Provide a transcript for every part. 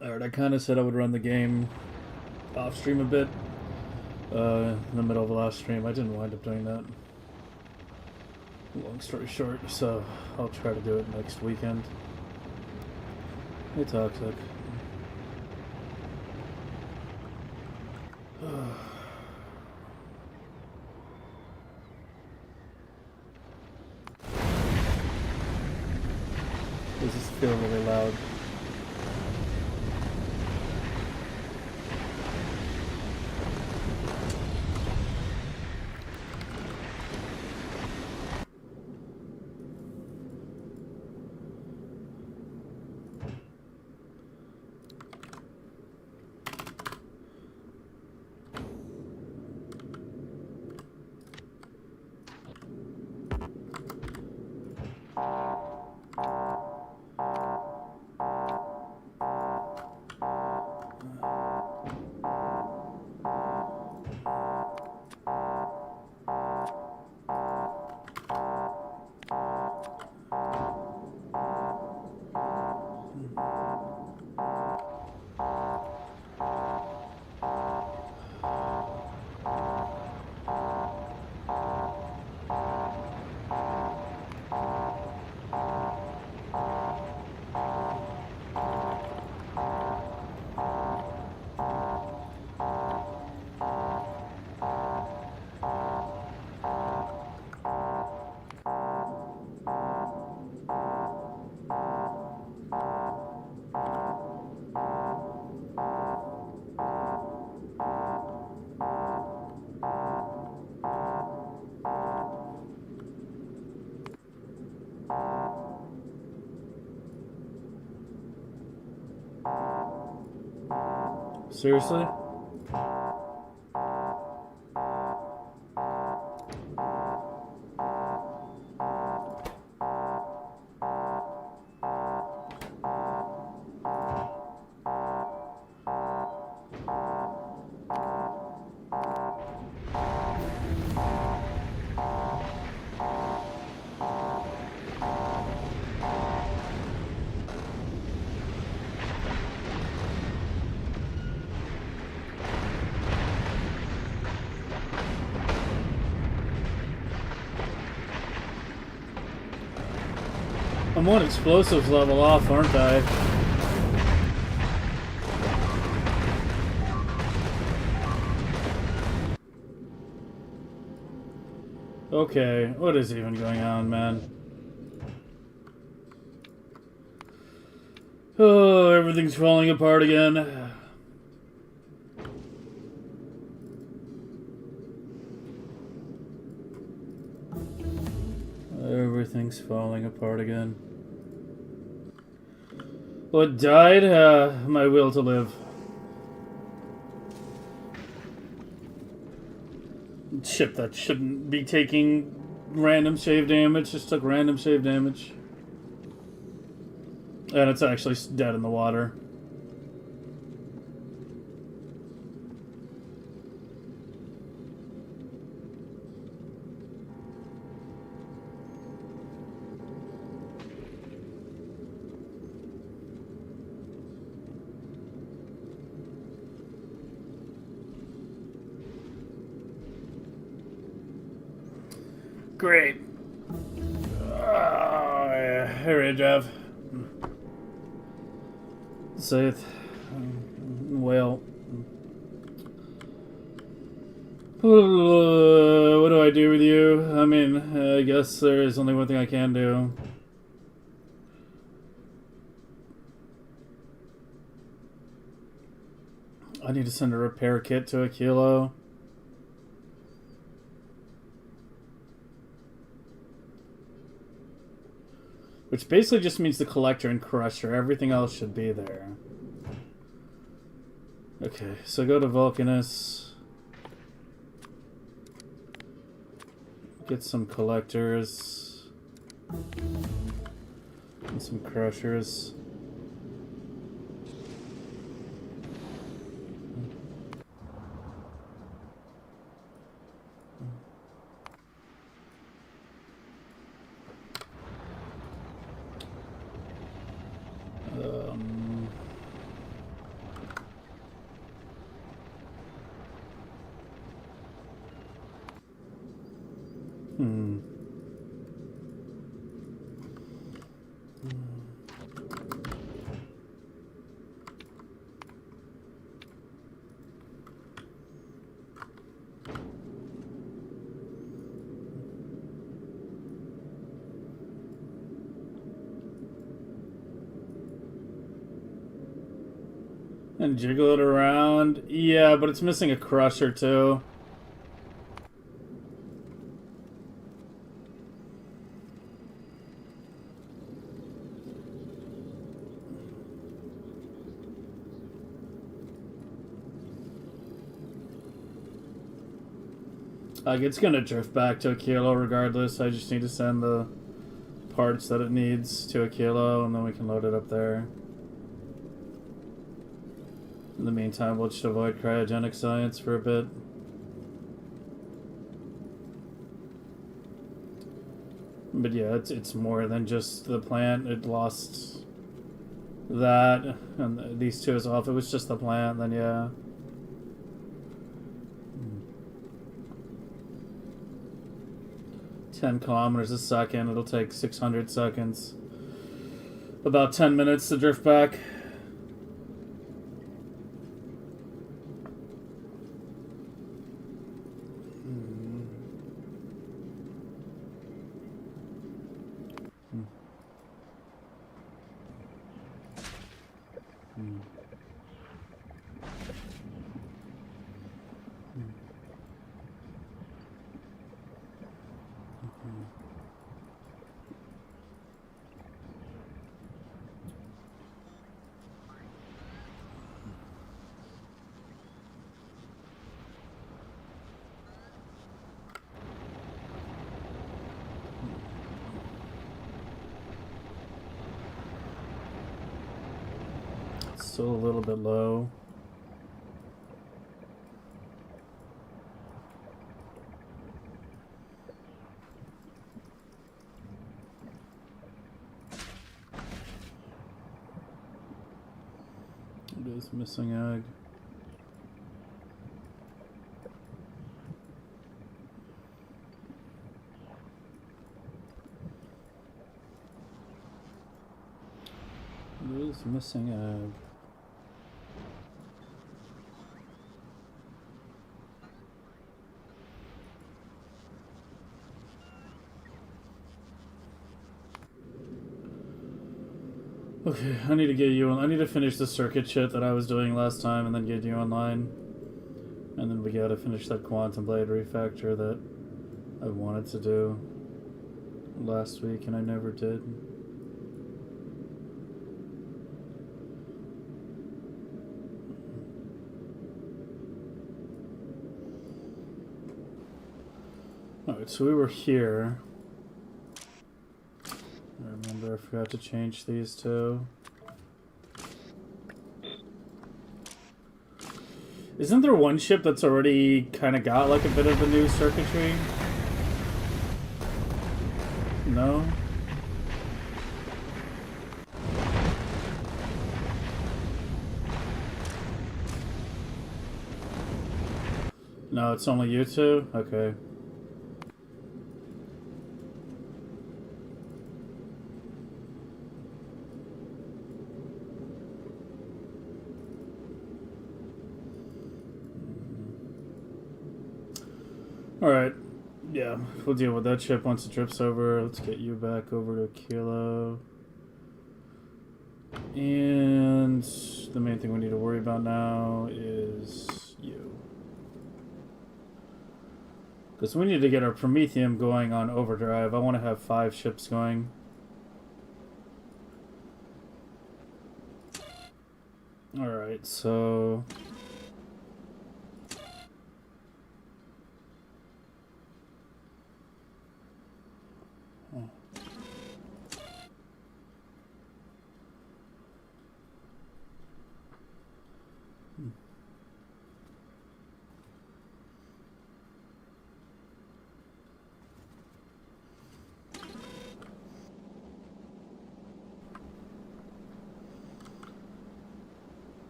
Alright, I kind of said I would run the game off stream a bit in the middle of the last stream. I didn't wind up doing that. Long story short, so I'll try to do it next weekend. Hey, Toxic. Does this feel really loud? Seriously? I'm one explosives level off, aren't I? Okay, what is even going on, man? Oh, everything's falling apart again. Everything's falling apart again. What died? My will to live. Ship that shouldn't be taking random save damage just took random save damage. And it's actually dead in the water. Great. Hey, Ray Jeff. Saith. Well. What do I do with you? I mean, I guess there is only one thing I can do. I need to send a repair kit to a kilo. Which basically just means the collector and crusher. Everything else should be there. Okay, so go to Vulcanus. Get some collectors. And some crushers. Hmm. And jiggle it around. Yeah, but it's missing a crusher too. Like, it's gonna drift back to a kilo regardless. I just need to send the parts that it needs to a kilo, and then we can load it up there. In the meantime, we'll just avoid cryogenic science for a bit. But yeah, it's more than just the plant. It lost that, and these two as well. If it was just the plant, then yeah. 10 kilometers a second. It'll take 600 seconds. About 10 minutes to drift back. Still a little bit low. It is missing egg. It is missing egg. Okay, I need to get you on. I need to finish the circuit shit that I was doing last time and then get you online. And then we gotta finish that Quantum Blade refactor that I wanted to do last week and I never did. Alright, so we were here. I remember I forgot to change these two. Isn't there one ship that's already kind of got like a bit of the new circuitry? No? No, it's only you two? Okay. Alright, yeah, we'll deal with that ship once it drips over. Let's get you back over to a kilo. And the main thing we need to worry about now is you. Because we need to get our Promethium going on overdrive. I want to have 5 ships going. Alright, so...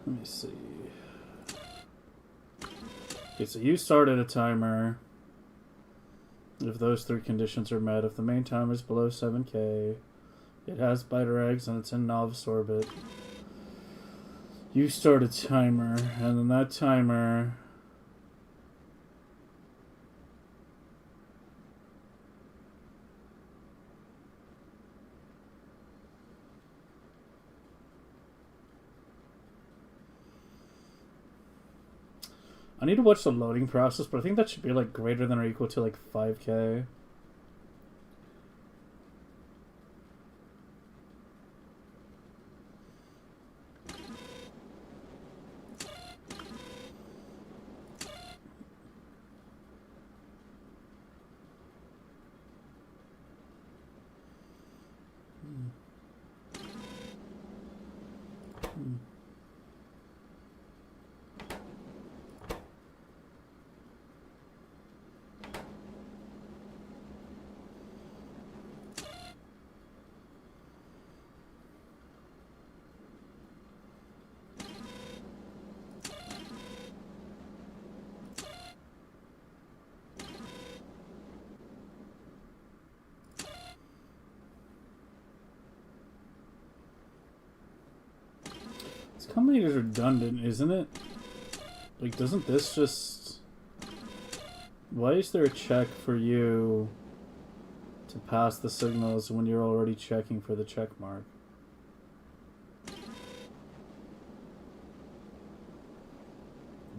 Let me see. Okay, so you started a timer. If those three conditions are met, if the main timer is below 7K, it has biter eggs and it's in novice orbit, you start a timer, and then that timer I need to watch the loading process, but I think that should be like greater than or equal to like 5K. This company is redundant, isn't it? Like, doesn't this just... Why is there a check for you to pass the signals when you're already checking for the check mark?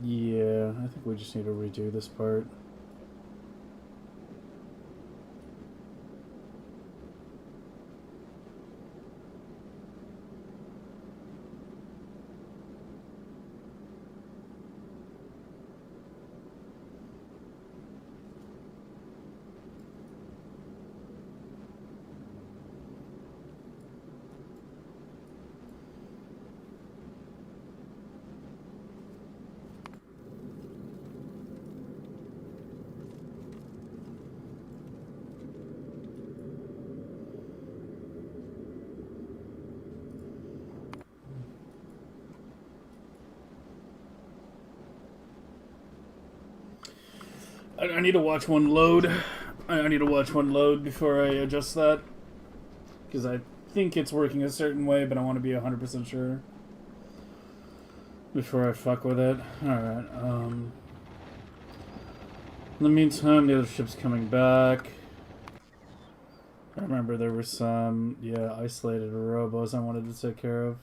Yeah, I think we just need to redo this part. I need to watch one load. I need to watch one load before I adjust that. Because I think it's working a certain way, but I want to be 100% sure before I fuck with it. Alright, in the meantime, the other ship's coming back. I remember there were some, isolated robos I wanted to take care of.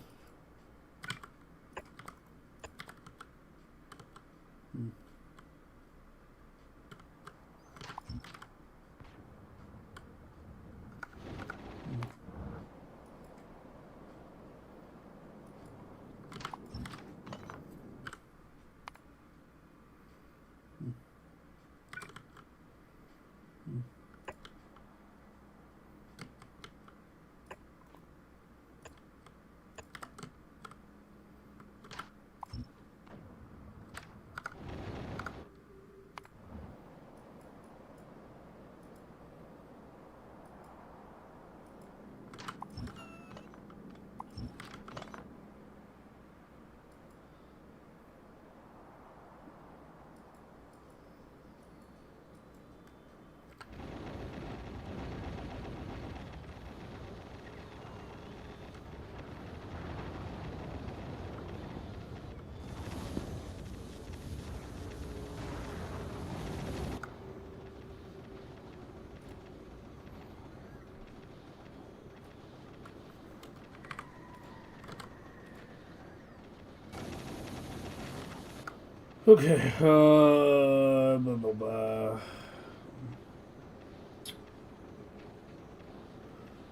Okay, blah, blah, blah.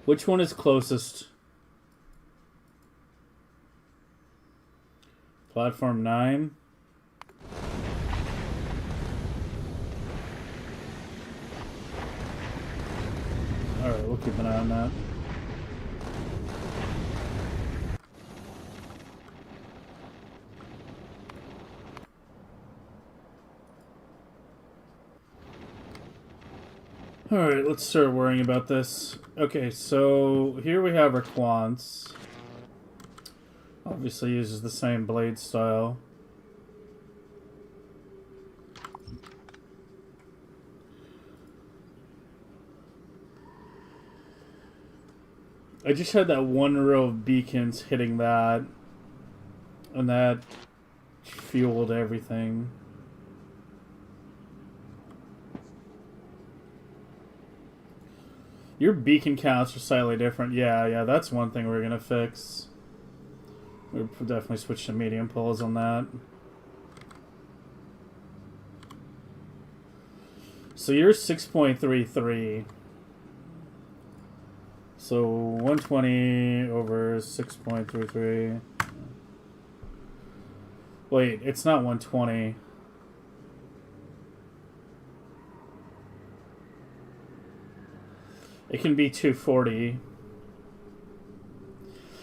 Which one is closest? Platform 9? Alright, we'll keep an eye on that. Alright, let's start worrying about this. Okay, so here we have our quants. Obviously uses the same blade style. I just had that one row of beacons hitting that, and that fueled everything. Your beacon counts are slightly different. Yeah, that's one thing we're gonna fix. We'll definitely switch to medium poles on that. So you're 6.33. So 120 over 6.33. Wait, it's not 120. It can be 240.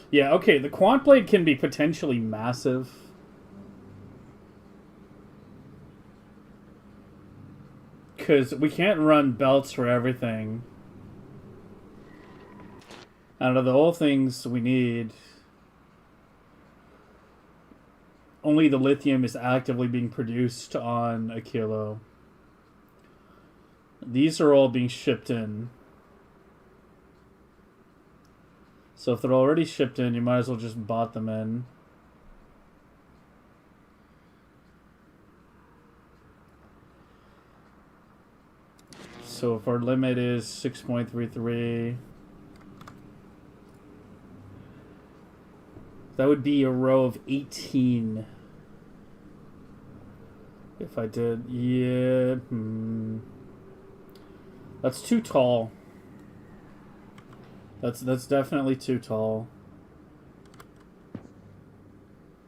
Yeah, okay, the quant blade can be potentially massive. Because we can't run belts for everything. Out of the whole things we need, only the lithium is actively being produced on a kilo. These are all being shipped in. So if they're already shipped in, you might as well just bot them in. So if our limit is 6.33, that would be a row of 18. If I did, yeah, that's too tall. That's definitely too tall.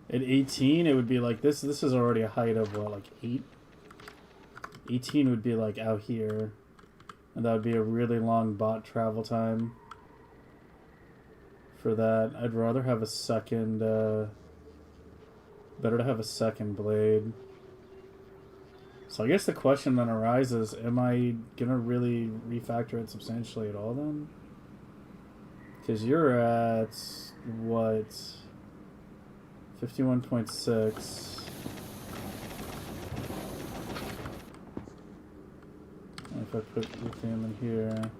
At 18, it would be like this. This is already a height of what, like 8? 18 would be like out here, and that would be a really long bot travel time. For that, I'd rather have a second. Better to have a second blade. So I guess the question then arises: am I gonna really refactor it substantially at all then? Because you're at, what, 51.6. If I put lithium in here,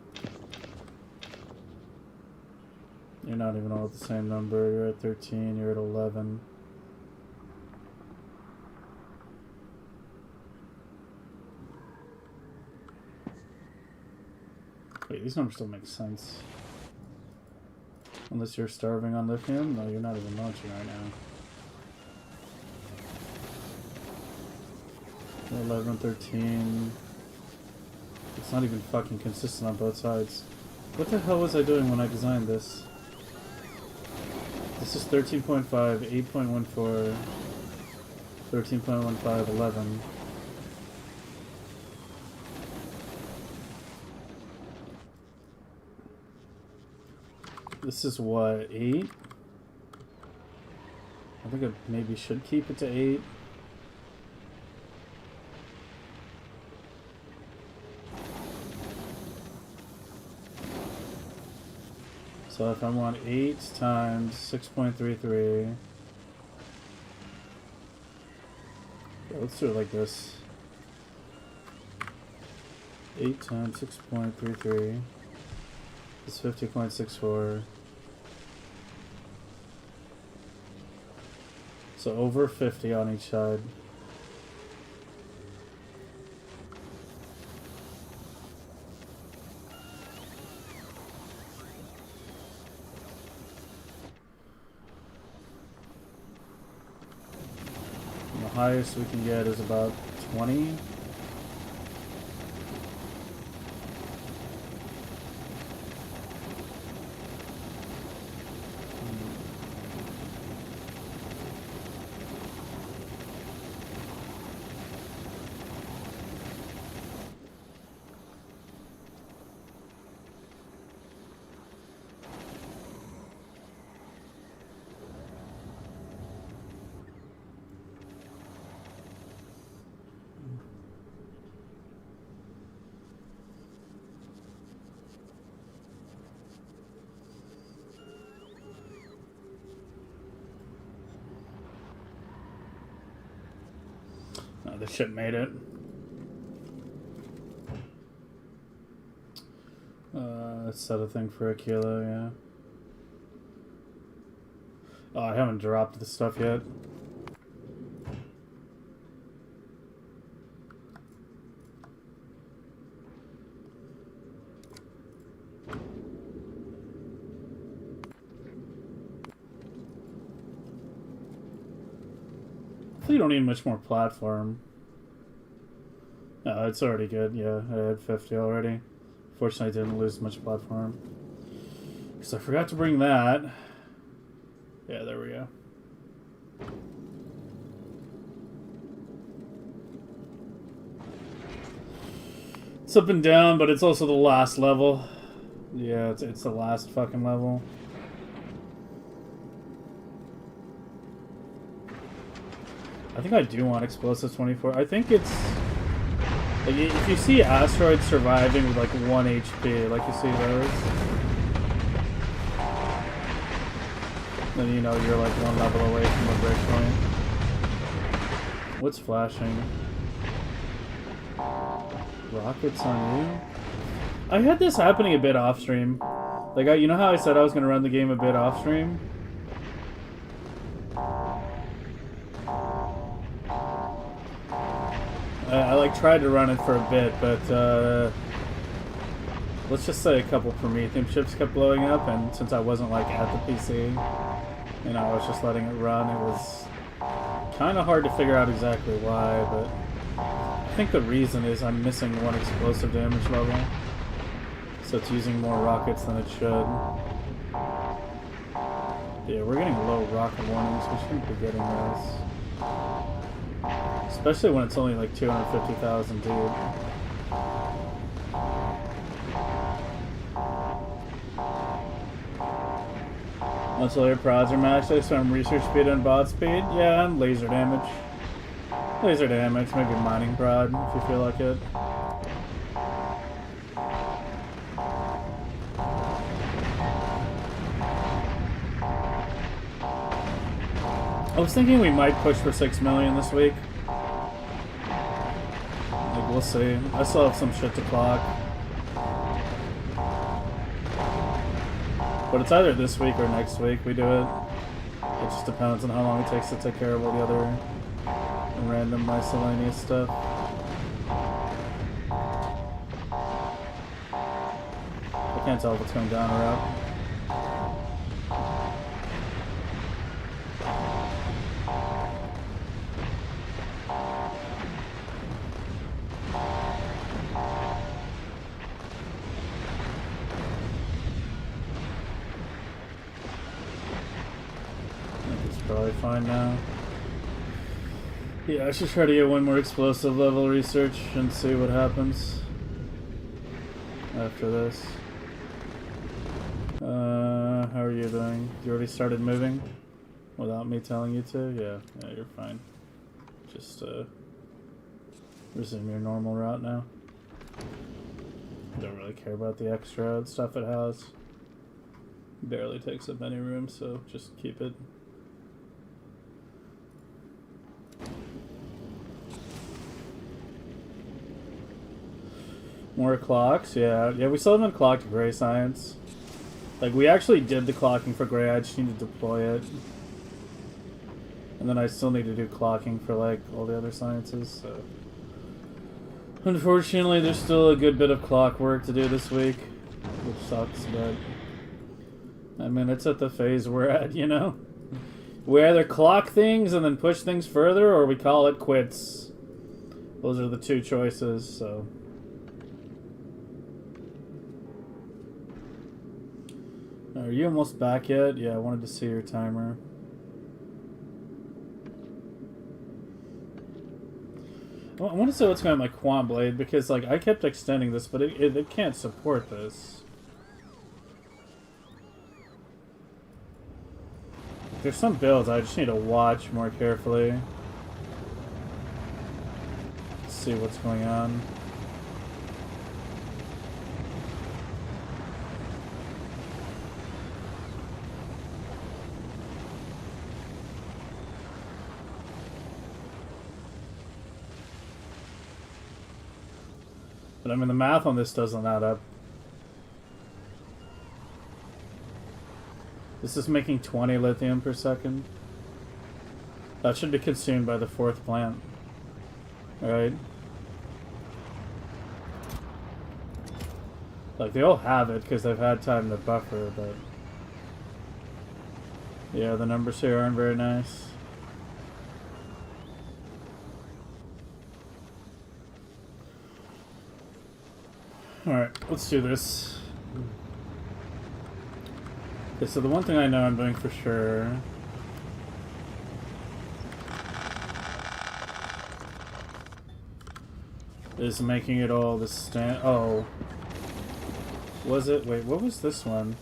you're not even all at the same number. You're at 13, you're at 11. Wait, these numbers don't make sense. Unless you're starving on lithium? No, you're not even launching right now. 11 and 13. It's not even fucking consistent on both sides. What the hell was I doing when I designed this? This is 13.5, 8.14, 13.15, 11. This is what, 8? I think I maybe should keep it to 8. So if I want 8 times 6.33, yeah, let's do it like this. 8 times 6.33 is 50.64. So over 50 on each side. And the highest we can get is about 20. The ship made it. Set a thing for a kilo, yeah. Oh, I haven't dropped the stuff yet. You don't need much more platform. No, it's already good. Yeah, I had 50 already. Fortunately, I didn't lose much platform. Because I forgot to bring that. Yeah, there we go. It's up and down, but it's also the last level. Yeah, it's the last fucking level. I think I do want Explosive 24. I think it's... Like, if you see asteroids surviving with like 1 HP, like you see those, then you know you're like one level away from a breakpoint. What's flashing? Rockets on you? I had this happening a bit off stream. Like, you know how I said I was going to run the game a bit off stream? I like tried to run it for a bit, but let's just say a couple Promethium chips kept blowing up, and since I wasn't like at the PC, you know, I was just letting it run. It was kind of hard to figure out exactly why, but I think the reason is I'm missing one explosive damage level, so it's using more rockets than it should. Yeah, we're getting low rocket warnings. We shouldn't be getting those. Especially when it's only like 250,000 deep. Once all your prods are maxed, I spend research speed and bot speed. Yeah, and laser damage. Laser damage, maybe mining prod if you feel like it. I was thinking we might push for 6 million this week. Like, we'll see. I still have some shit to clock. But it's either this week or next week we do it. It just depends on how long it takes to take care of all the other random miscellaneous stuff. I can't tell if it's going down or up. Probably fine now. Yeah, I should try to get one more explosive level research and see what happens after this. How are you doing? You already started moving without me telling you to? Yeah, you're fine. Just resume your normal route now. Don't really care about the extra stuff it has. Barely takes up any room, so just keep it. More clocks, yeah. Yeah, we still haven't clocked Gray Science. Like, we actually did the clocking for Gray, I just need to deploy it. And then I still need to do clocking for, like, all the other sciences, so... Unfortunately, there's still a good bit of clock work to do this week. Which sucks, but... I mean, it's at the phase we're at, you know? We either clock things and then push things further, or we call it quits. Those are the two choices, so... Are you almost back yet? Yeah, I wanted to see your timer. I want to see what's going on with my Quant Blade, because like I kept extending this, but it can't support this. There's some builds I just need to watch more carefully. See what's going on. But I mean, the math on this doesn't add up. This is making 20 lithium per second. That should be consumed by the 4th plant. Alright. Like, they all have it because they've had time to buffer, but... yeah, the numbers here aren't very nice. Alright, let's do this. Okay, so the one thing I know I'm doing for sure... is making it all the stand... oh. Was it? Wait, what was this one?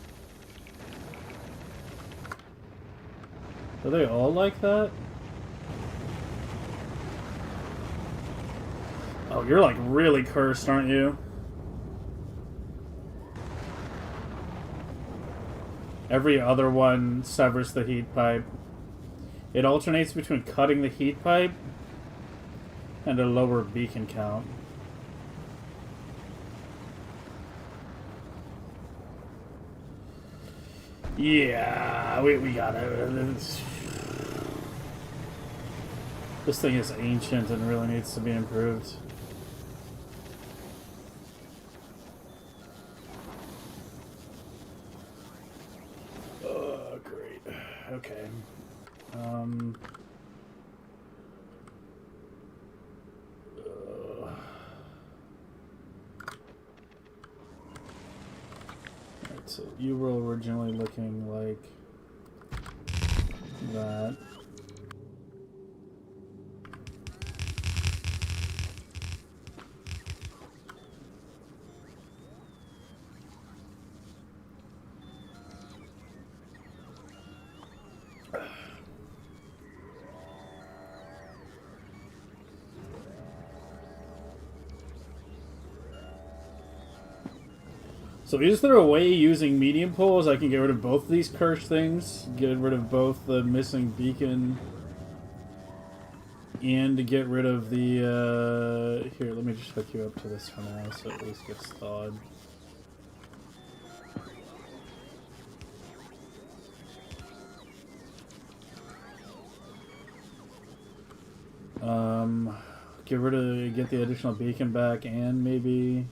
Are they all like that? Oh, you're like really cursed, aren't you? Every other one severs the heat pipe. It alternates between cutting the heat pipe and a lower beacon count. Yeah, we got it. This thing is ancient and really needs to be improved. Oh, great. Okay. So you were originally looking like that. So is there a way using medium poles I can get rid of both of these cursed things? Get rid of both the missing beacon and to get rid of the, here, let me just hook you up to this for now so it at least gets thawed. Get the additional beacon back and maybe...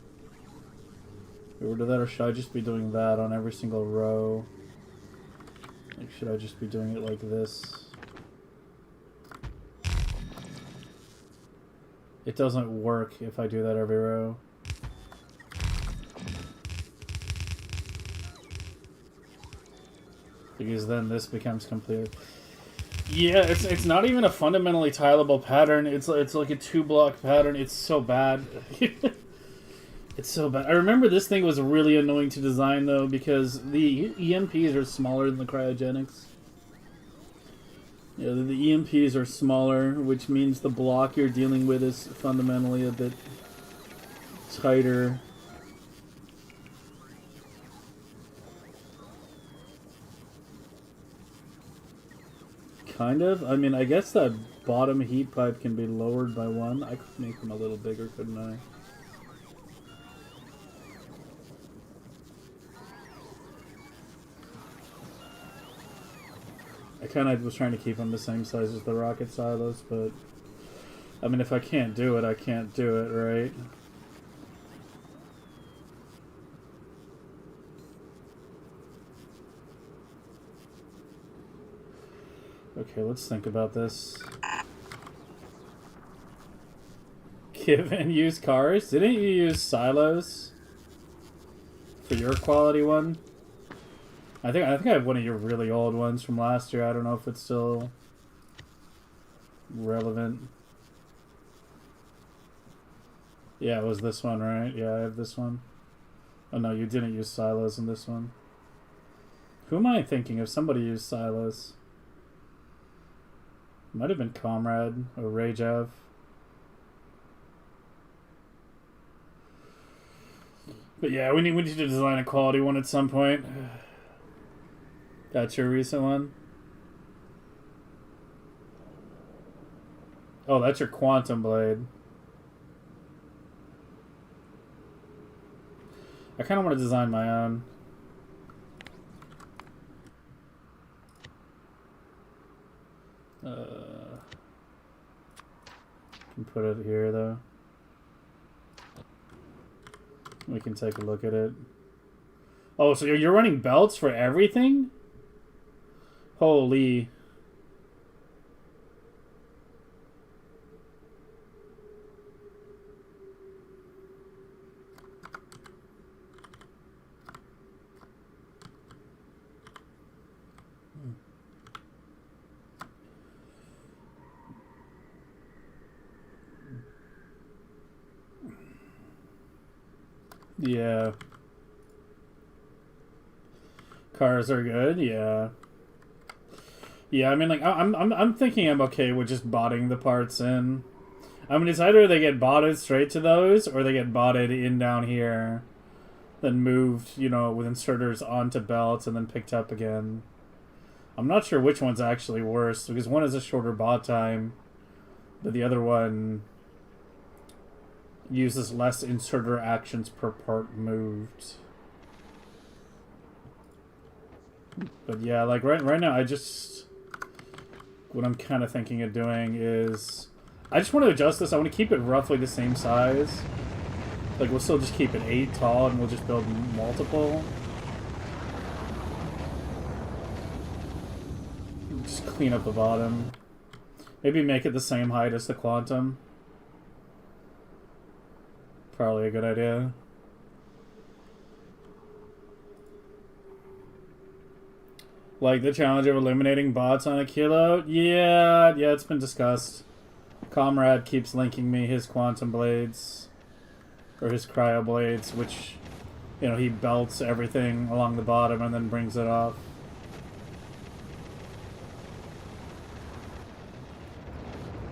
get rid of that, or should I just be doing that on every single row? Like, should I just be doing it like this? It doesn't work if I do that every row. Because then this becomes completely... yeah, it's not even a fundamentally tileable pattern. It's like a 2-block pattern. It's so bad. It's so bad. I remember this thing was really annoying to design, though, because the EMPs are smaller than the cryogenics. Yeah, the EMPs are smaller, which means the block you're dealing with is fundamentally a bit tighter. Kind of. I mean, I guess that bottom heat pipe can be lowered by 1. I could make them a little bigger, couldn't I? I kind of was trying to keep them the same size as the rocket silos, but... I mean, if I can't do it, I can't do it, right? Okay, let's think about this. Give and use cars? Didn't you use silos for your quality one? I think I have one of your really old ones from last year. I don't know if it's still relevant. Yeah, it was this one, right? Yeah, I have this one. Oh no, you didn't use silos in this one. Who am I thinking of? Somebody used silos. Might have been Comrade or Ragev. But yeah, we need to design a quality one at some point. That's your recent one? Oh, that's your Quantum Blade. I kind of want to design my own. Can put it here though. We can take a look at it. Oh, so you're running belts for everything? Holy. Yeah. Cars are good, yeah. Yeah, I mean, like, I'm thinking I'm okay with just botting the parts in. I mean, it's either they get botted straight to those, or they get botted in down here, then moved, you know, with inserters onto belts, and then picked up again. I'm not sure which one's actually worse, because one is a shorter bot time, but the other one uses less inserter actions per part moved. But yeah, like right now, what I'm kind of thinking of doing is, I just want to adjust this. I want to keep it roughly the same size. Like, we'll still just keep it 8 tall, and we'll just build multiple. Just clean up the bottom. Maybe make it the same height as the Quantum. Probably a good idea. Like the challenge of eliminating bots on a kilo? Yeah, it's been discussed. Comrade keeps linking me his Quantum Blades. Or his Cryo Blades, which, you know, he belts everything along the bottom and then brings it off.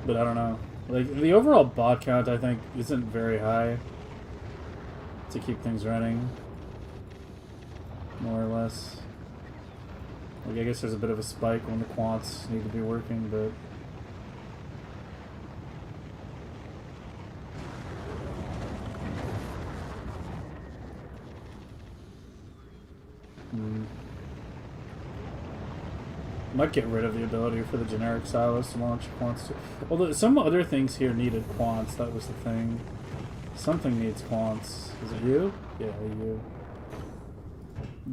But I don't know. Like, the overall bot count, I think, isn't very high to keep things running. More or less. Like, I guess there's a bit of a spike when the quants need to be working, but... Might get rid of the ability for the generic silos to launch quants too. Although some other things here needed quants, that was the thing. Something needs quants. Is it you? Yeah, you.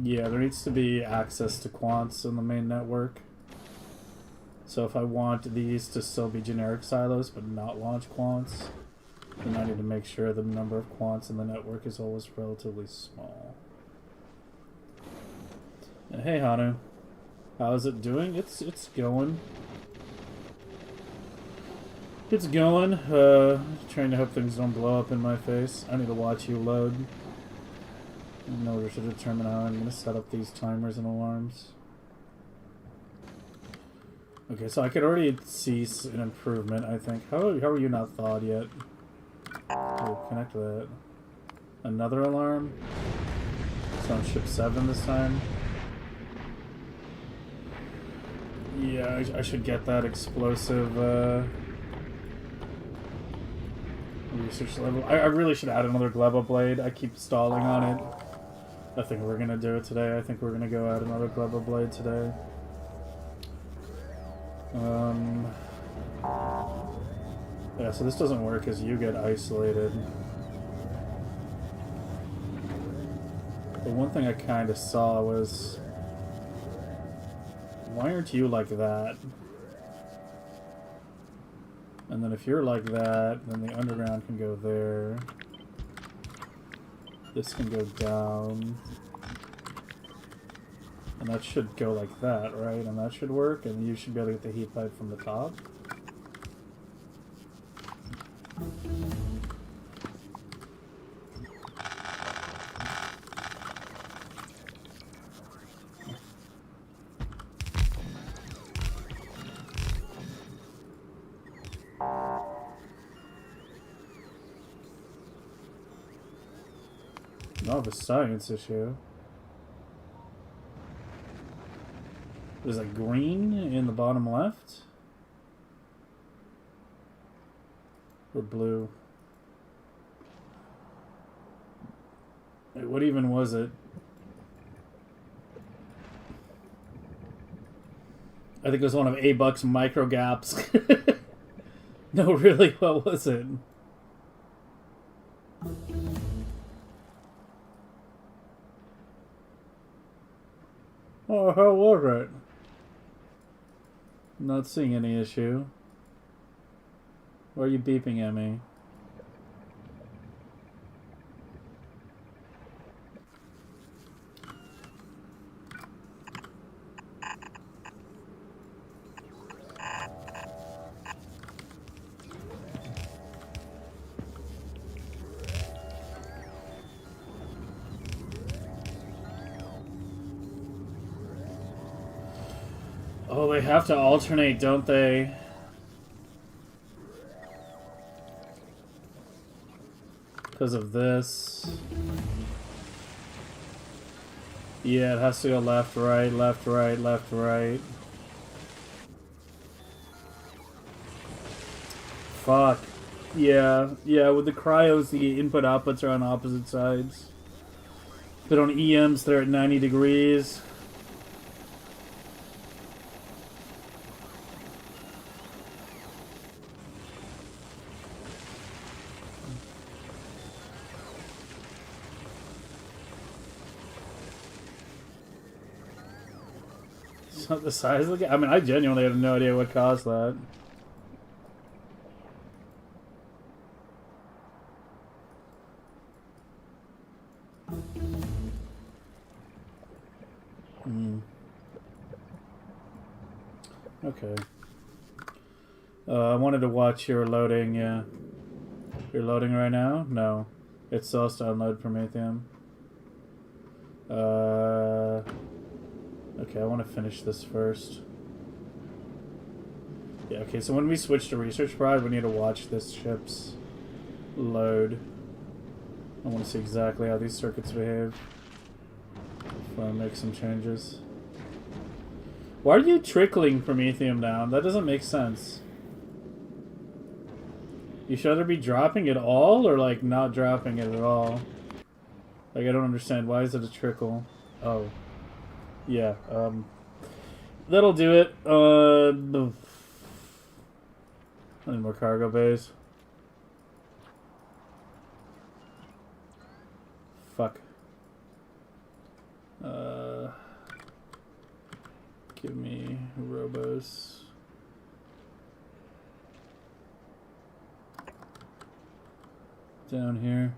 Yeah, there needs to be access to quants in the main network. So if I want these to still be generic silos but not launch quants, then I need to make sure the number of quants in the network is always relatively small. Hey Hanu. How's it doing? It's going. It's going. Trying to hope things don't blow up in my face. I need to watch you load in order to determine how I'm going to set up these timers and alarms. Okay, so I could already see an improvement, I think. How are you not thawed yet? Oh, connect that. Another alarm? It's on ship 7 this time. Yeah, I should get that explosive research level. I really should add another Gleba blade. I keep stalling on it. I think we're gonna do it today. I think we're gonna go add another Gleba blade today. Yeah, so this doesn't work as you get isolated. The one thing I kind of saw was, why aren't you like that? And then if you're like that, then the underground can go there. This can go down. And that should go like that, right? And that should work, and you should be able to get the heat pipe from the top. More of a science issue. There's a green in the bottom left? Or blue? Wait, what even was it? I think it was one of A-Buck's micro gaps. No, really, what was it? Oh, how was it? Not seeing any issue. Why are you beeping at me? Oh, they have to alternate, don't they? Because of this. Yeah, it has to go left, right, left, right, left, right. Fuck. Yeah, with the cryos, the input outputs are on opposite sides. But on EMs, they're at 90 degrees. It's not the size of the game. I mean, I genuinely have no idea what caused that. Okay. I wanted to watch your loading, yeah. You're loading right now? No. It still has to unload Promethium. Okay, I want to finish this first. Yeah, okay, so when we switch to Research Prod, we need to watch this ship's load. I want to see exactly how these circuits behave before I make some changes. Why are you trickling Promethium down? That doesn't make sense. You should either be dropping it all or like not dropping it at all. Like I don't understand. Why is it a trickle? Oh. Yeah, that'll do it. I need more cargo bays. Fuck. Give me robos. Down here.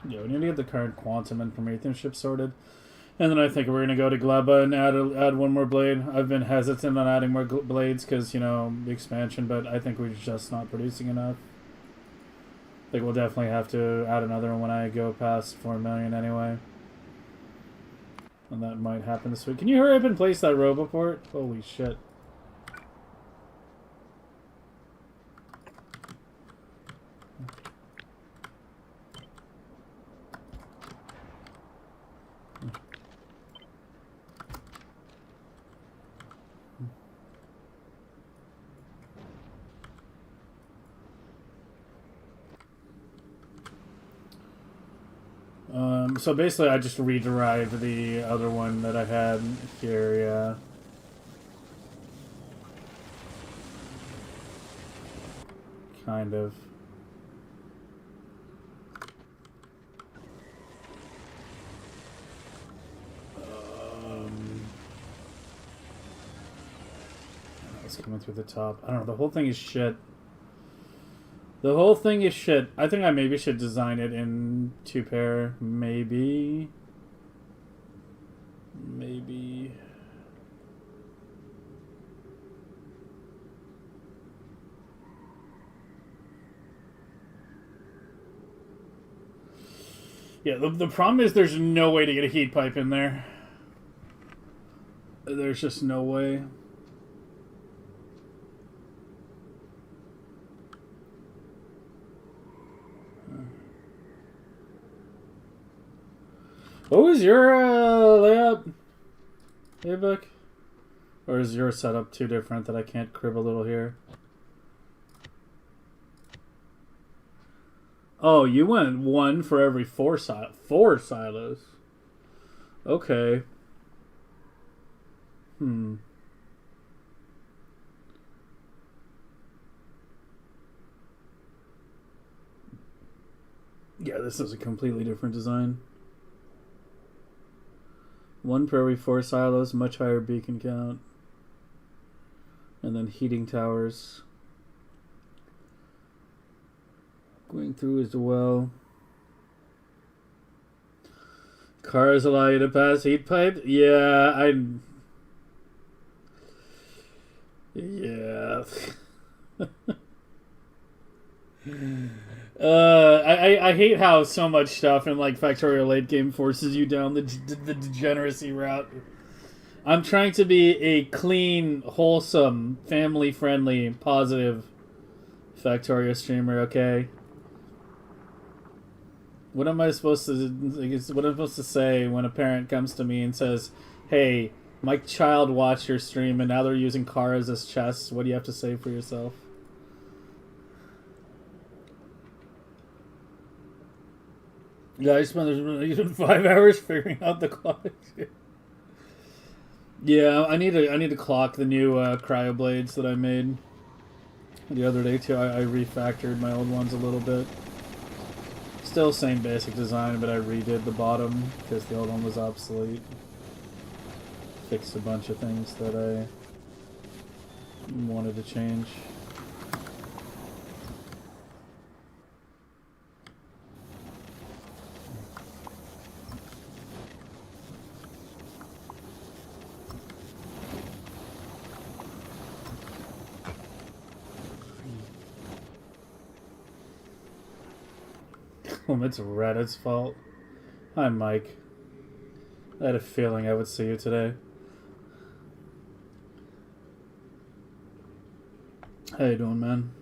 Yeah, we need to get the current quantum and Promethium ship sorted. And then I think we're going to go to Gleba and add one more blade. I've been hesitant on adding more blades because, you know, the expansion, but I think we're just not producing enough. I think we'll definitely have to add another one when I go past 4 million anyway. And that might happen this week. Can you hurry up and place that Roboport? Holy shit. So basically I just re-derived the other one that I had here, yeah. Kind of. It's coming through the top. I don't know, the whole thing is shit. The whole thing is shit. I think I maybe should design it in 2-pair. Maybe. Maybe. Yeah, the problem is there's no way to get a heat pipe in there. There's just no way. What was your layout, A-Buck? Or is your setup too different that I can't crib a little here? Oh, you went one for every four silos. Okay. Hmm. Yeah, this is a completely different design. One per every four silos, much higher beacon count. And then heating towers. Going through as well. Cars allow you to pass heat pipe? Yeah, Yeah. I hate how so much stuff in like Factorio late game forces you down the degeneracy route. I'm trying to be a clean, wholesome, family friendly, positive Factorio streamer. Okay. What am I supposed to? What am I supposed to say when a parent comes to me and says, "Hey, my child watched your stream and now they're using cars as chess"? What do you have to say for yourself? Yeah, I spent 5 hours figuring out the clock. Yeah, I need to clock the new cryo blades that I made the other day too. I refactored my old ones a little bit. Still same basic design, but I redid the bottom because the old one was obsolete. Fixed a bunch of things that I wanted to change. It's Reddit's fault. Hi, Mike. I had a feeling I would see you today. How you doing, man?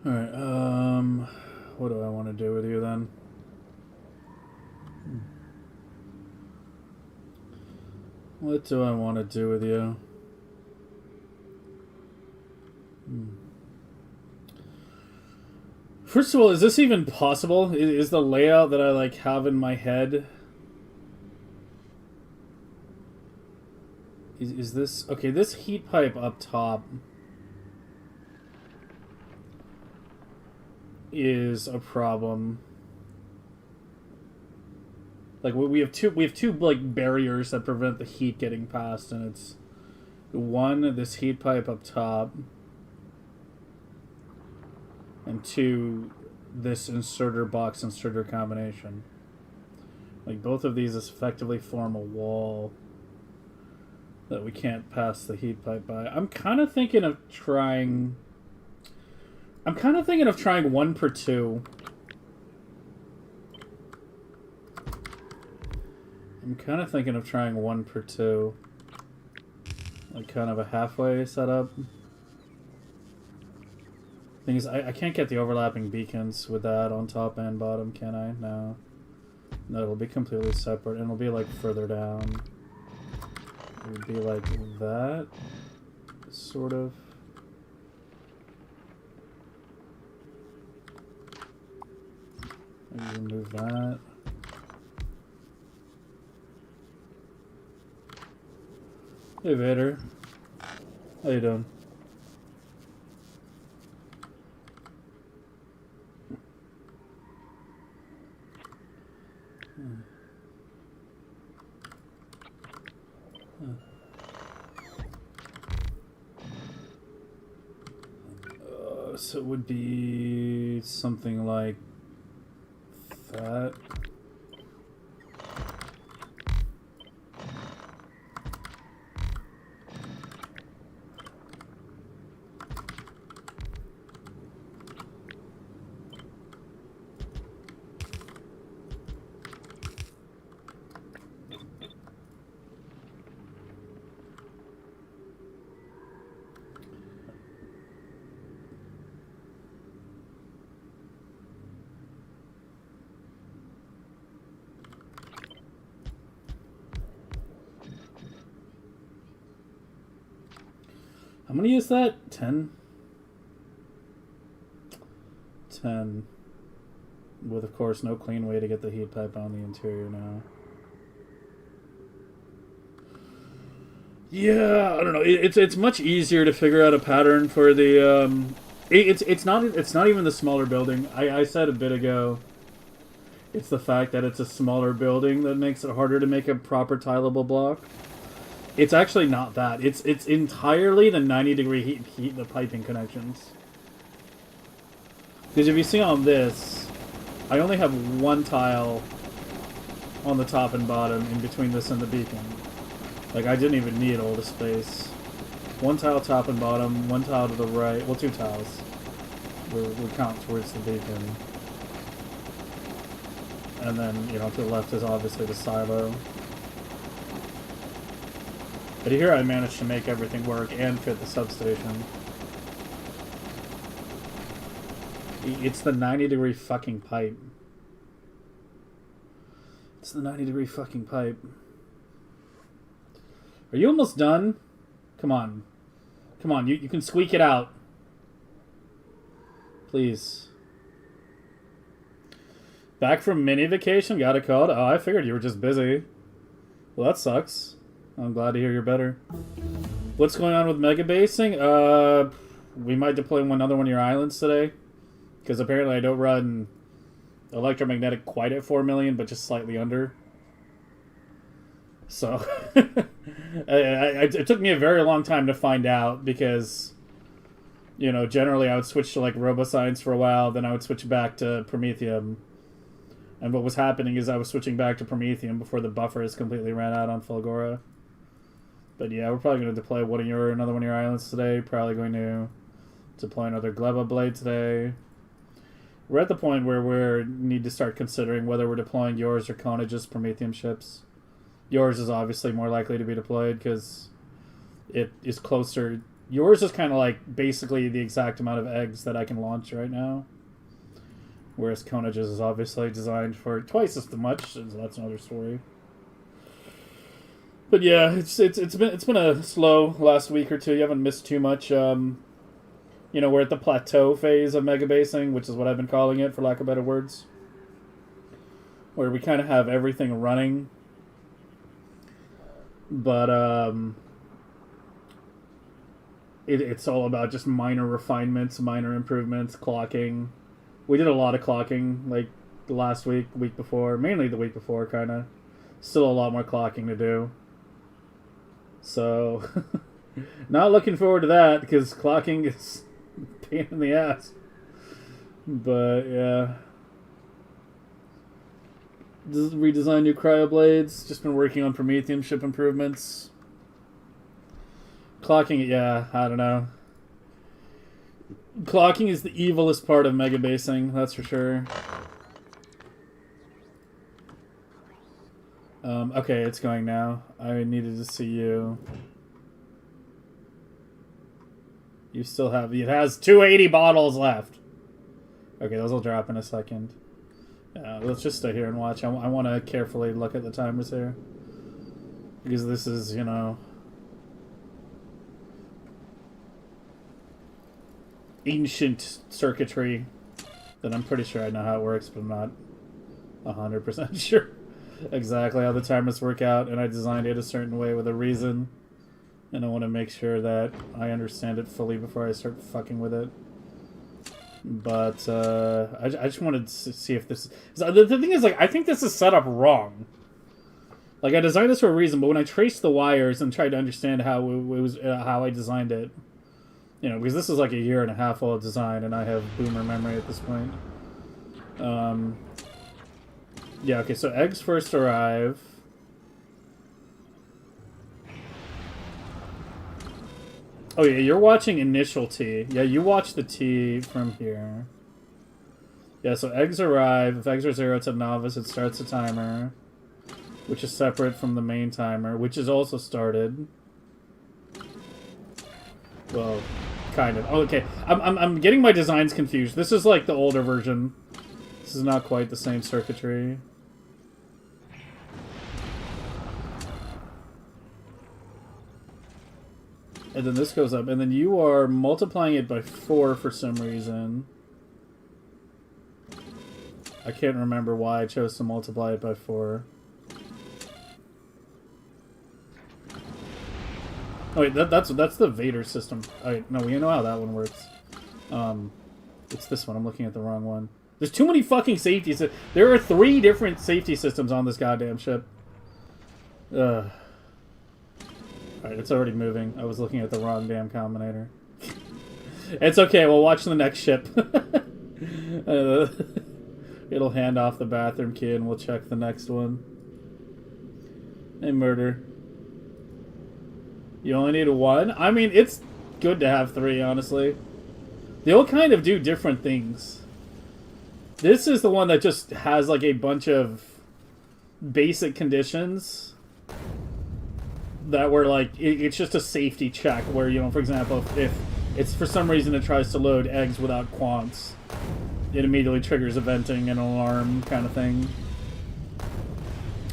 Alright, what do I want to do with you then? What do I want to do with you? First of all, is this even possible? Is the layout that I like have in my head? Is this okay? This heat pipe up top is a problem. Like we have two like barriers that prevent the heat getting past, and it's one, this heat pipe up top, and two, this inserter box inserter combination. Like both of these effectively form a wall that we can't pass the heat pipe by. I'm kind of thinking of trying 1 per 2. I'm kind of thinking of trying 1 per 2. Like kind of a halfway setup. Thing is, I can't get the overlapping beacons with that on top and bottom, can I? No. No, it'll be completely separate, and it'll be like further down. It would be like that, sort of. Maybe remove that. Hey Vader, how you doing? So it would be something like that. How many is that? 10? 10. With, of course, no clean way to get the heat pipe on the interior now. Yeah, I don't know. It's much easier to figure out a pattern for the it's not even the smaller building. I said a bit ago, it's the fact that it's a smaller building that makes it harder to make a proper tileable block. It's actually not that. It's entirely the 90-degree heat the piping connections. Because if you see on this, I only have one tile on the top and bottom in between this and the beacon. Like, I didn't even need all the space. One tile top and bottom, one tile to the right. Well, two tiles. We count towards the beacon. And then, you know, to the left is obviously the silo. But here I managed to make everything work and fit the substation. It's the 90-degree fucking pipe. It's the 90-degree fucking pipe. Are you almost done? Come on. Come on, you can squeak it out. Please. Back from mini vacation? Got a call? Oh, I figured you were just busy. Well, that sucks. I'm glad to hear you're better. What's going on with megabasing? We might deploy another one of your islands today. Because apparently I don't run electromagnetic quite at 4 million, but just slightly under. So, it took me a very long time to find out because, you know, generally I would switch to like RoboScience for a while, then I would switch back to Promethium. And what was happening is I was switching back to Promethium before the buffers completely ran out on Fulgora. But yeah, we're probably going to deploy another one of your islands today. Probably going to deploy another Gleba blade today. We're at the point where we need to start considering whether we're deploying yours or Conage's Promethium ships. Yours is obviously more likely to be deployed because it is closer. Yours is kind of like basically the exact amount of eggs that I can launch right now. Whereas Conage's is obviously designed for twice as much, so that's another story. But yeah, it's been a slow last week or two. You haven't missed too much. You know, we're at the plateau phase of megabasing, which is what I've been calling it, for lack of better words. Where we kind of have everything running. But, it's all about just minor refinements, minor improvements, clocking. We did a lot of clocking, like, the last week before. Mainly the week before, kind of. Still a lot more clocking to do. So, not looking forward to that, because clocking is a pain in the ass. But, yeah. Redesign new cryoblades. Just been working on Promethium ship improvements. Clocking, yeah, I don't know. Clocking is the evilest part of megabasing, that's for sure. Okay, it's going now. I needed to see you. You still have... It has 280 bottles left. Okay, those will drop in a second. Let's just stay here and watch. I want to carefully look at the timers here. Because this is, you know... ancient circuitry that I'm pretty sure I know how it works, but I'm not 100% sure exactly how the timers work out, and I designed it a certain way with a reason, and I want to make sure that I understand it fully before I start fucking with it. But I just wanted to see if this... The thing is, like, I think this is set up wrong. Like, I designed this for a reason, but when I traced the wires and tried to understand how it was how I designed it, you know, because this is like a 1.5 years old design, and I have boomer memory at this point. Yeah, okay, so eggs first arrive. Oh yeah, you're watching initial T. Yeah, you watch the T from here. Yeah, so eggs arrive. If eggs are 0 to novice, it starts a timer, which is separate from the main timer, which is also started. Well, kind of. Oh, okay, I'm getting my designs confused. This is like the older version. This is not quite the same circuitry. And then this goes up. And then you are multiplying it by 4 for some reason. I can't remember why I chose to multiply it by 4. Oh wait, that's the Vader system. Alright, no, we know how that one works. It's this one. I'm looking at the wrong one. There's too many fucking safety systems. There are 3 different safety systems on this goddamn ship. Alright, it's already moving. I was looking at the wrong damn combinator. It's okay, we'll watch the next ship. It'll hand off the bathroom key and we'll check the next one. Hey, murder. You only need 1? I mean, it's good to have 3, honestly. They all kind of do different things. This is the one that just has, like, a bunch of basic conditions that were, like, it's just a safety check where, you know, for example, if it's for some reason it tries to load eggs without quants, it immediately triggers a venting and alarm kind of thing.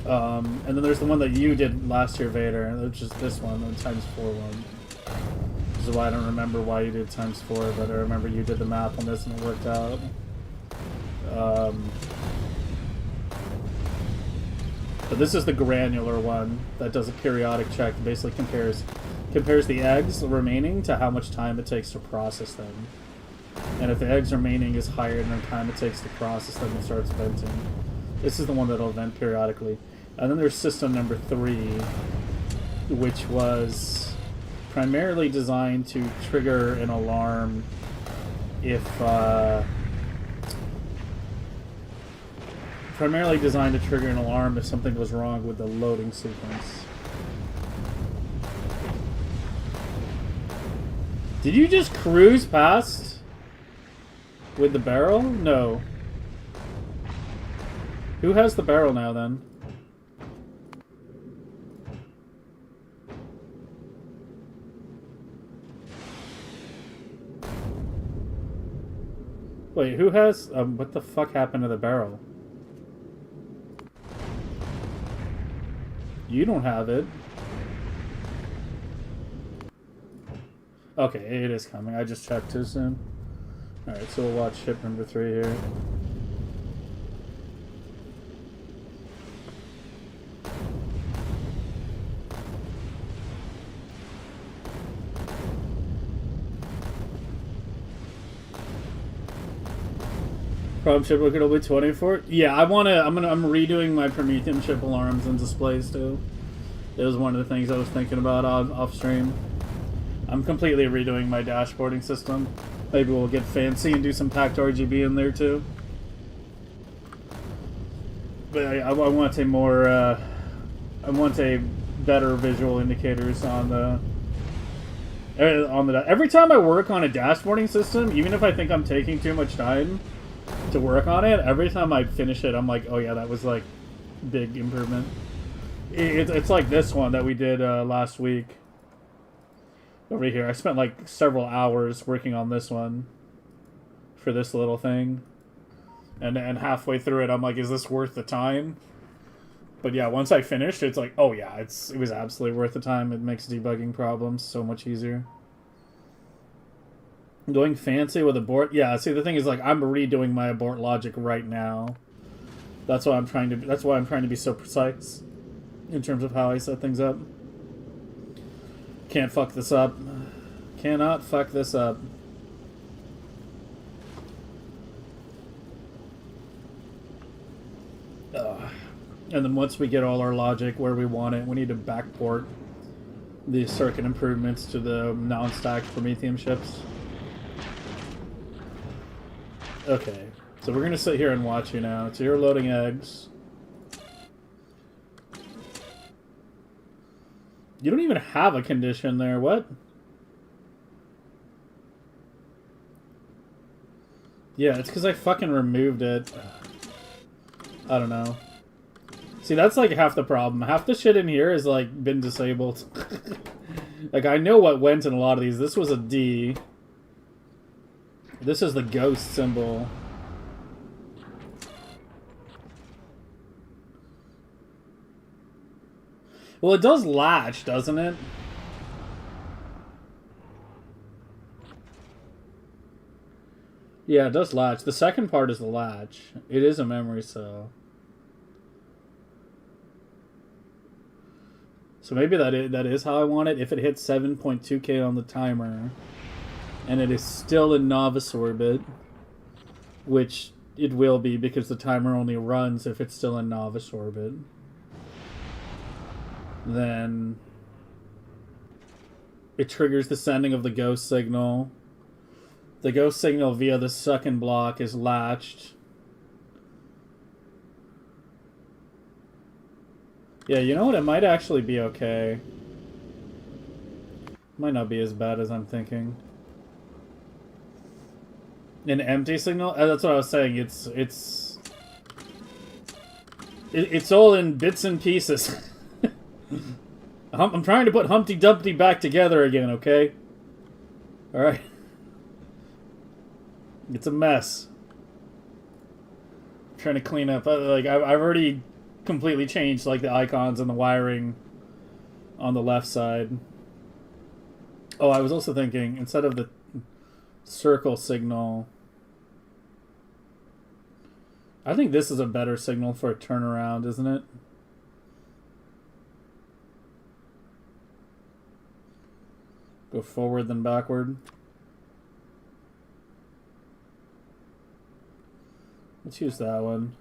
And then there's the one that you did last year, Vader, which is this one, the times 4 one. Which is why I don't remember why you did times 4, but I remember you did the math on this and it worked out. But this is the granular one that does a periodic check that basically compares the eggs remaining to how much time it takes to process them. And if the eggs remaining is higher than the time it takes to process them, it starts venting. This is the one that'll vent periodically. And then there's system number 3, which was primarily designed to trigger an alarm if something was wrong with the loading sequence. Did you just cruise past with the barrel? No. Who has the barrel now, then? Wait, who has... what the fuck happened to the barrel? You don't have it. Okay, it is coming. I just checked too soon. Alright, so we'll watch ship number 3 here. Problem ship looking only 24. Yeah, I'm redoing my Promethium ship alarms and displays too. It was one of the things I was thinking about off stream. I'm completely redoing my dashboarding system. Maybe we'll get fancy and do some packed RGB in there too. But I want a more I want a better visual indicators on the every time I work on a dashboarding system, even if I think I'm taking too much time to work on it, every time I finish it, I'm like, oh yeah, that was like big improvement. It's like this one that we did last week. Over here, I spent like several hours working on this one for this little thing, and halfway through it, I'm like, is this worth the time? But yeah, once I finished, it's like, oh yeah, it was absolutely worth the time. It makes debugging problems so much easier. Going fancy with abort, yeah. See, the thing is, like, I'm redoing my abort logic right now. That's why I'm trying to be so precise in terms of how I set things up. Can't fuck this up. Cannot fuck this up. And then once we get all our logic where we want it, we need to backport the circuit improvements to the non-stacked Promethium ships. Okay, so we're going to sit here and watch you now. So you're loading eggs. You don't even have a condition there. What? Yeah, it's because I fucking removed it. I don't know. See, that's like half the problem. Half the shit in here has like been disabled. Like, I know what went in a lot of these. This was a D. This is the ghost symbol. Well, it does latch, doesn't it? Yeah, it does latch. The second part is the latch. It is a memory cell. So maybe that is how I want it. If it hits 7.2k on the timer, and it is still in novice orbit, which it will be because the timer only runs if it's still in novice orbit, then it triggers the sending of the ghost signal. The ghost signal via the second block is latched. Yeah, you know what? It might actually be okay. Might not be as bad as I'm thinking. An empty signal? That's what I was saying. It's all in bits and pieces. I'm trying to put Humpty Dumpty back together again, okay? Alright. It's a mess. I'm trying to clean up. Like, I've already completely changed, like, the icons and the wiring on the left side. Oh, I was also thinking, instead of the circle signal, I think this is a better signal for a turnaround, isn't it? Go forward then backward. Let's use that one.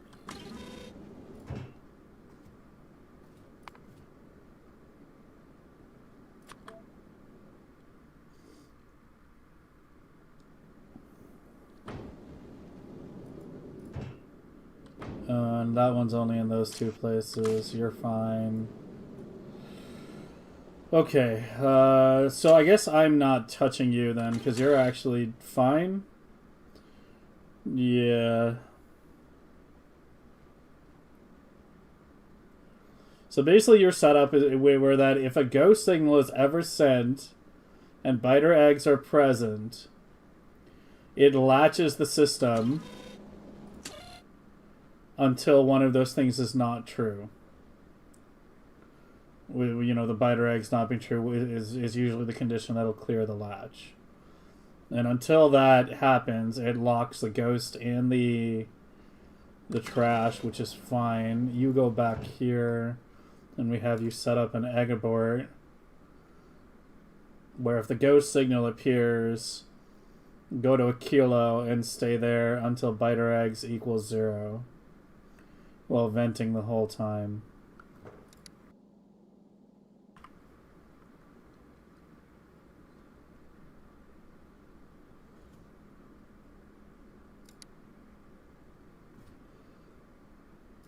And that one's only in those two places. You're fine. Okay, so I guess I'm not touching you then, because you're actually fine. Yeah. So basically your setup is where that if a ghost signal is ever sent and biter eggs are present, it latches the system until one of those things is not true. You know, the biter eggs not being true is usually the condition that'll clear the latch. And until that happens, it locks the ghost in the trash, which is fine. You go back here, and we have you set up an egg abort, where if the ghost signal appears, go to a kilo and stay there until biter eggs equals 0, while venting the whole time.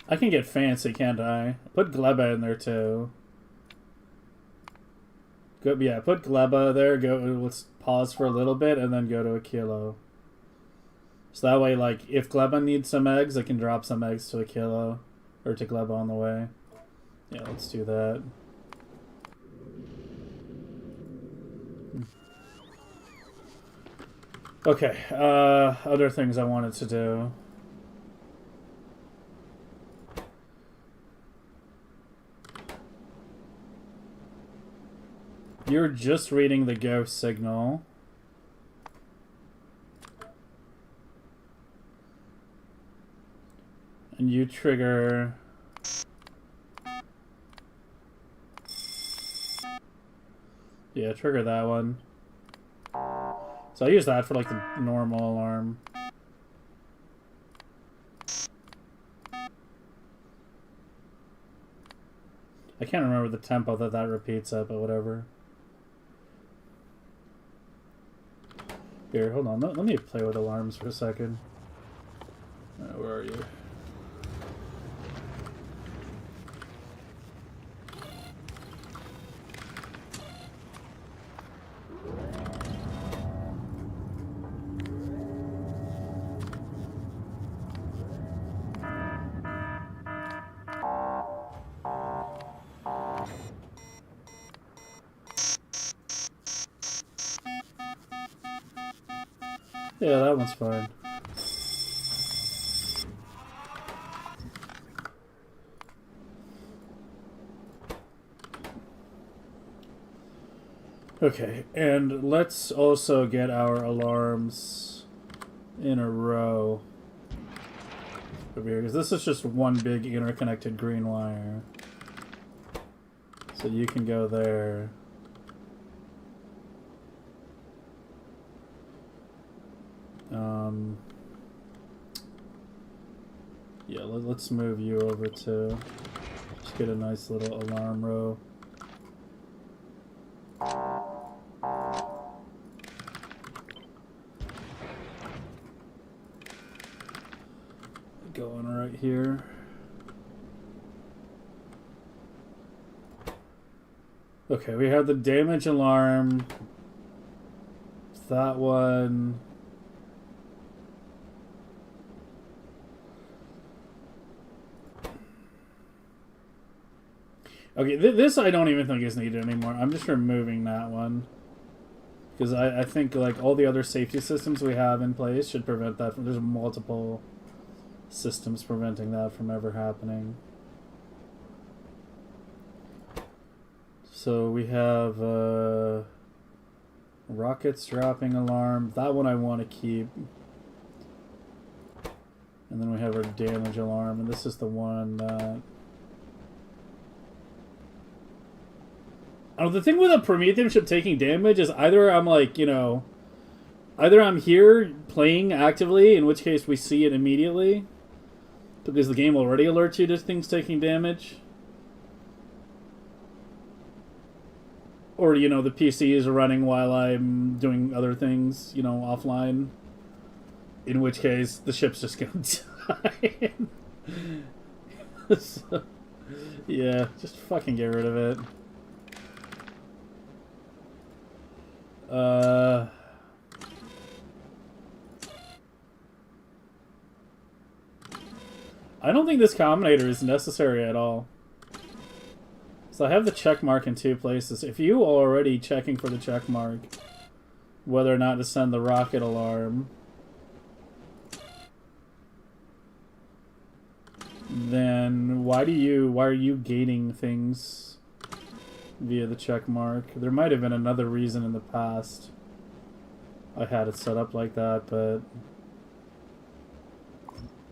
I can get fancy, can't I? Put Gleba in there too. Go, yeah, put Gleba there. Go. Let's pause for a little bit and then go to a kilo. So that way, like, if Gleba needs some eggs, I can drop some eggs to a kilo or to Gleba on the way. Yeah, let's do that. Okay. Other things I wanted to do. You're just reading the ghost signal. And you trigger... Yeah, trigger that one. So I use that for like the normal alarm. I can't remember the tempo that repeats at, but whatever. Here, hold on. Let me play with alarms for a second. Where are you? Yeah, that one's fine. Okay, and let's also get our alarms in a row over here, because this is just one big interconnected green wire. So you can go there. Yeah, let's move you over to just get a nice little alarm row. Going right here. Okay, we have the damage alarm. That one. Okay, this I don't even think is needed anymore. I'm just removing that one. Because I think like all the other safety systems we have in place should prevent that from... There's multiple systems preventing that from ever happening. So we have rockets dropping alarm. That one I want to keep. And then we have our damage alarm. And this is the one that... Oh, the thing with a Promethium ship taking damage is either I'm like, you know, either I'm here playing actively, in which case we see it immediately, because the game already alerts you to things taking damage. Or, you know, the PC is running while I'm doing other things, you know, offline. In which case, the ship's just gonna die. So, yeah, just fucking get rid of it. I don't think this combinator is necessary at all. So I have the check mark in two places. If you are already checking for the check mark, whether or not to send the rocket alarm, then why are you gating things via the check mark? There might have been another reason in the past I had it set up like that, but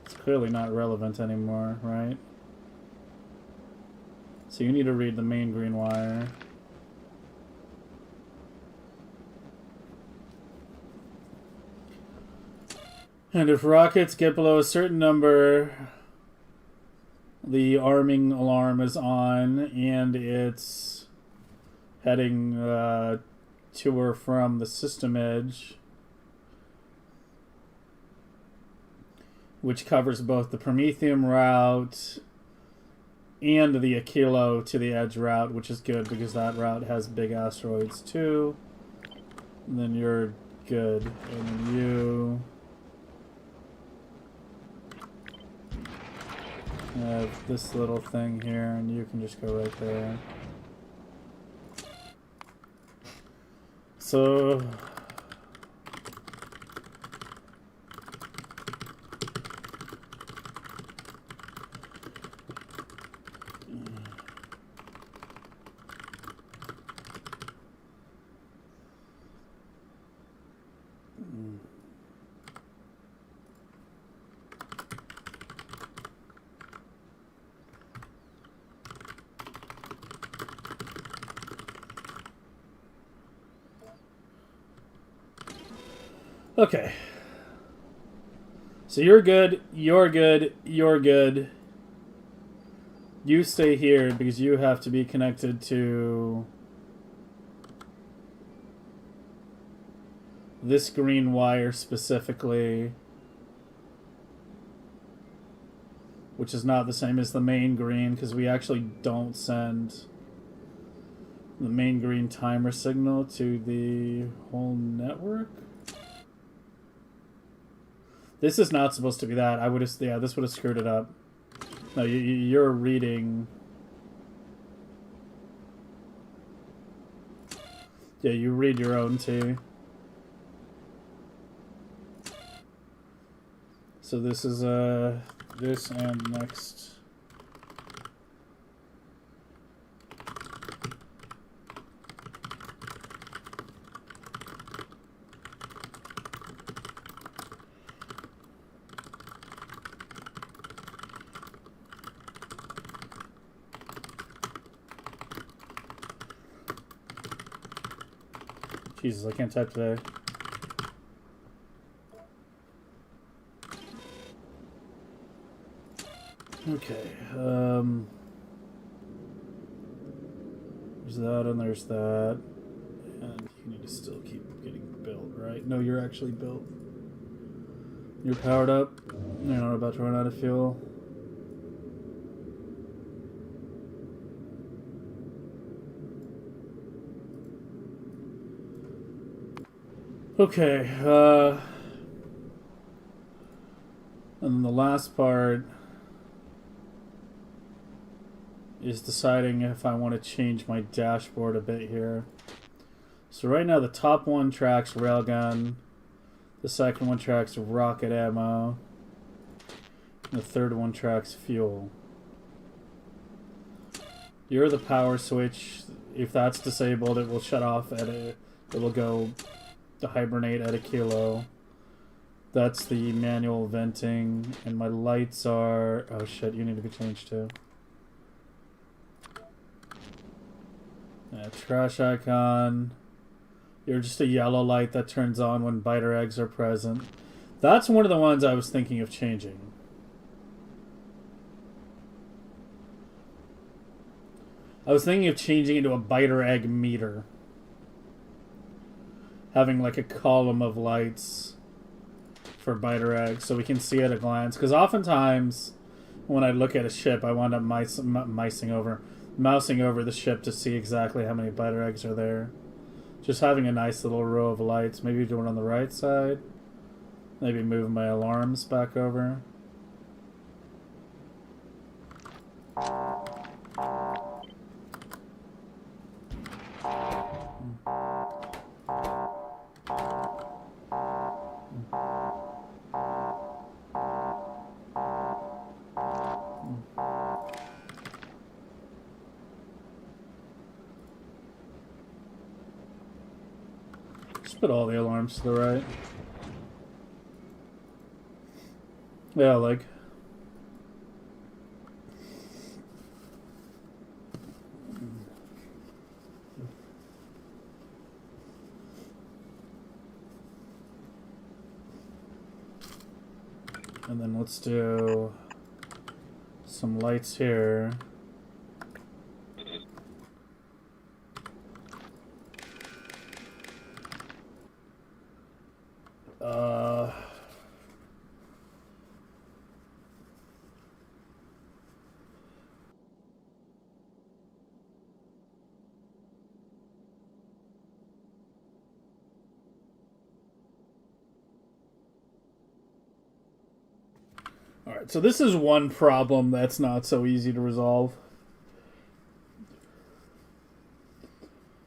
it's clearly not relevant anymore, right? So you need to read the main green wire. And if rockets get below a certain number, the arming alarm is on, and it's heading to or from the system edge, which covers both the Promethium route and the Aquilo to the edge route, which is good because that route has big asteroids too. And then you're good. And then you have this little thing here, and you can just go right there. So okay. So you're good, you're good, you're good. You stay here because you have to be connected to this green wire specifically, which is not the same as the main green because we actually don't send the main green timer signal to the whole network. This is not supposed to be that. I would have, yeah, this would have screwed it up. No, you're reading. Yeah, you read your own too. So this is this and next. Jesus, I can't type today. Okay. There's that and there's that. And you need to still keep getting built, right? No, you're actually built. You're powered up. You're not about to run out of fuel. Okay, and then the last part is deciding if I want to change my dashboard a bit here. So right now the top one tracks railgun, the second one tracks rocket ammo, and the third one tracks fuel. You're the power switch. If that's disabled, it will shut off at a, it will go to hibernate at 1 kilo. That's the manual venting, and my lights are, oh shit, you need to be changed too. Trash icon. You're just a yellow light that turns on when biter eggs are present. That's one of the ones I was thinking of changing. I was thinking of changing it to a biter egg meter. Having like a column of lights for biter eggs so we can see at a glance. Because oftentimes when I look at a ship, I wind up mousing over the ship to see exactly how many biter eggs are there. Just having a nice little row of lights. Maybe do it on the right side. Maybe move my alarms back over. Put all the alarms to the right. Yeah, like. And then let's do some lights here. Alright, so this is one problem that's not so easy to resolve.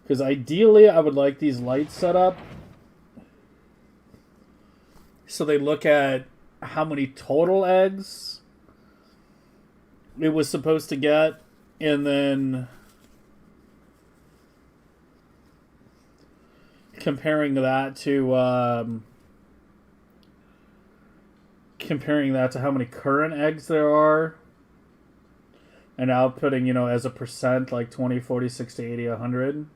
Because ideally I would like these lights set up so they look at how many total eggs it was supposed to get, and then comparing that to how many current eggs there are, and outputting, you know, as a percent, like 20, 40, 60, 80, 100.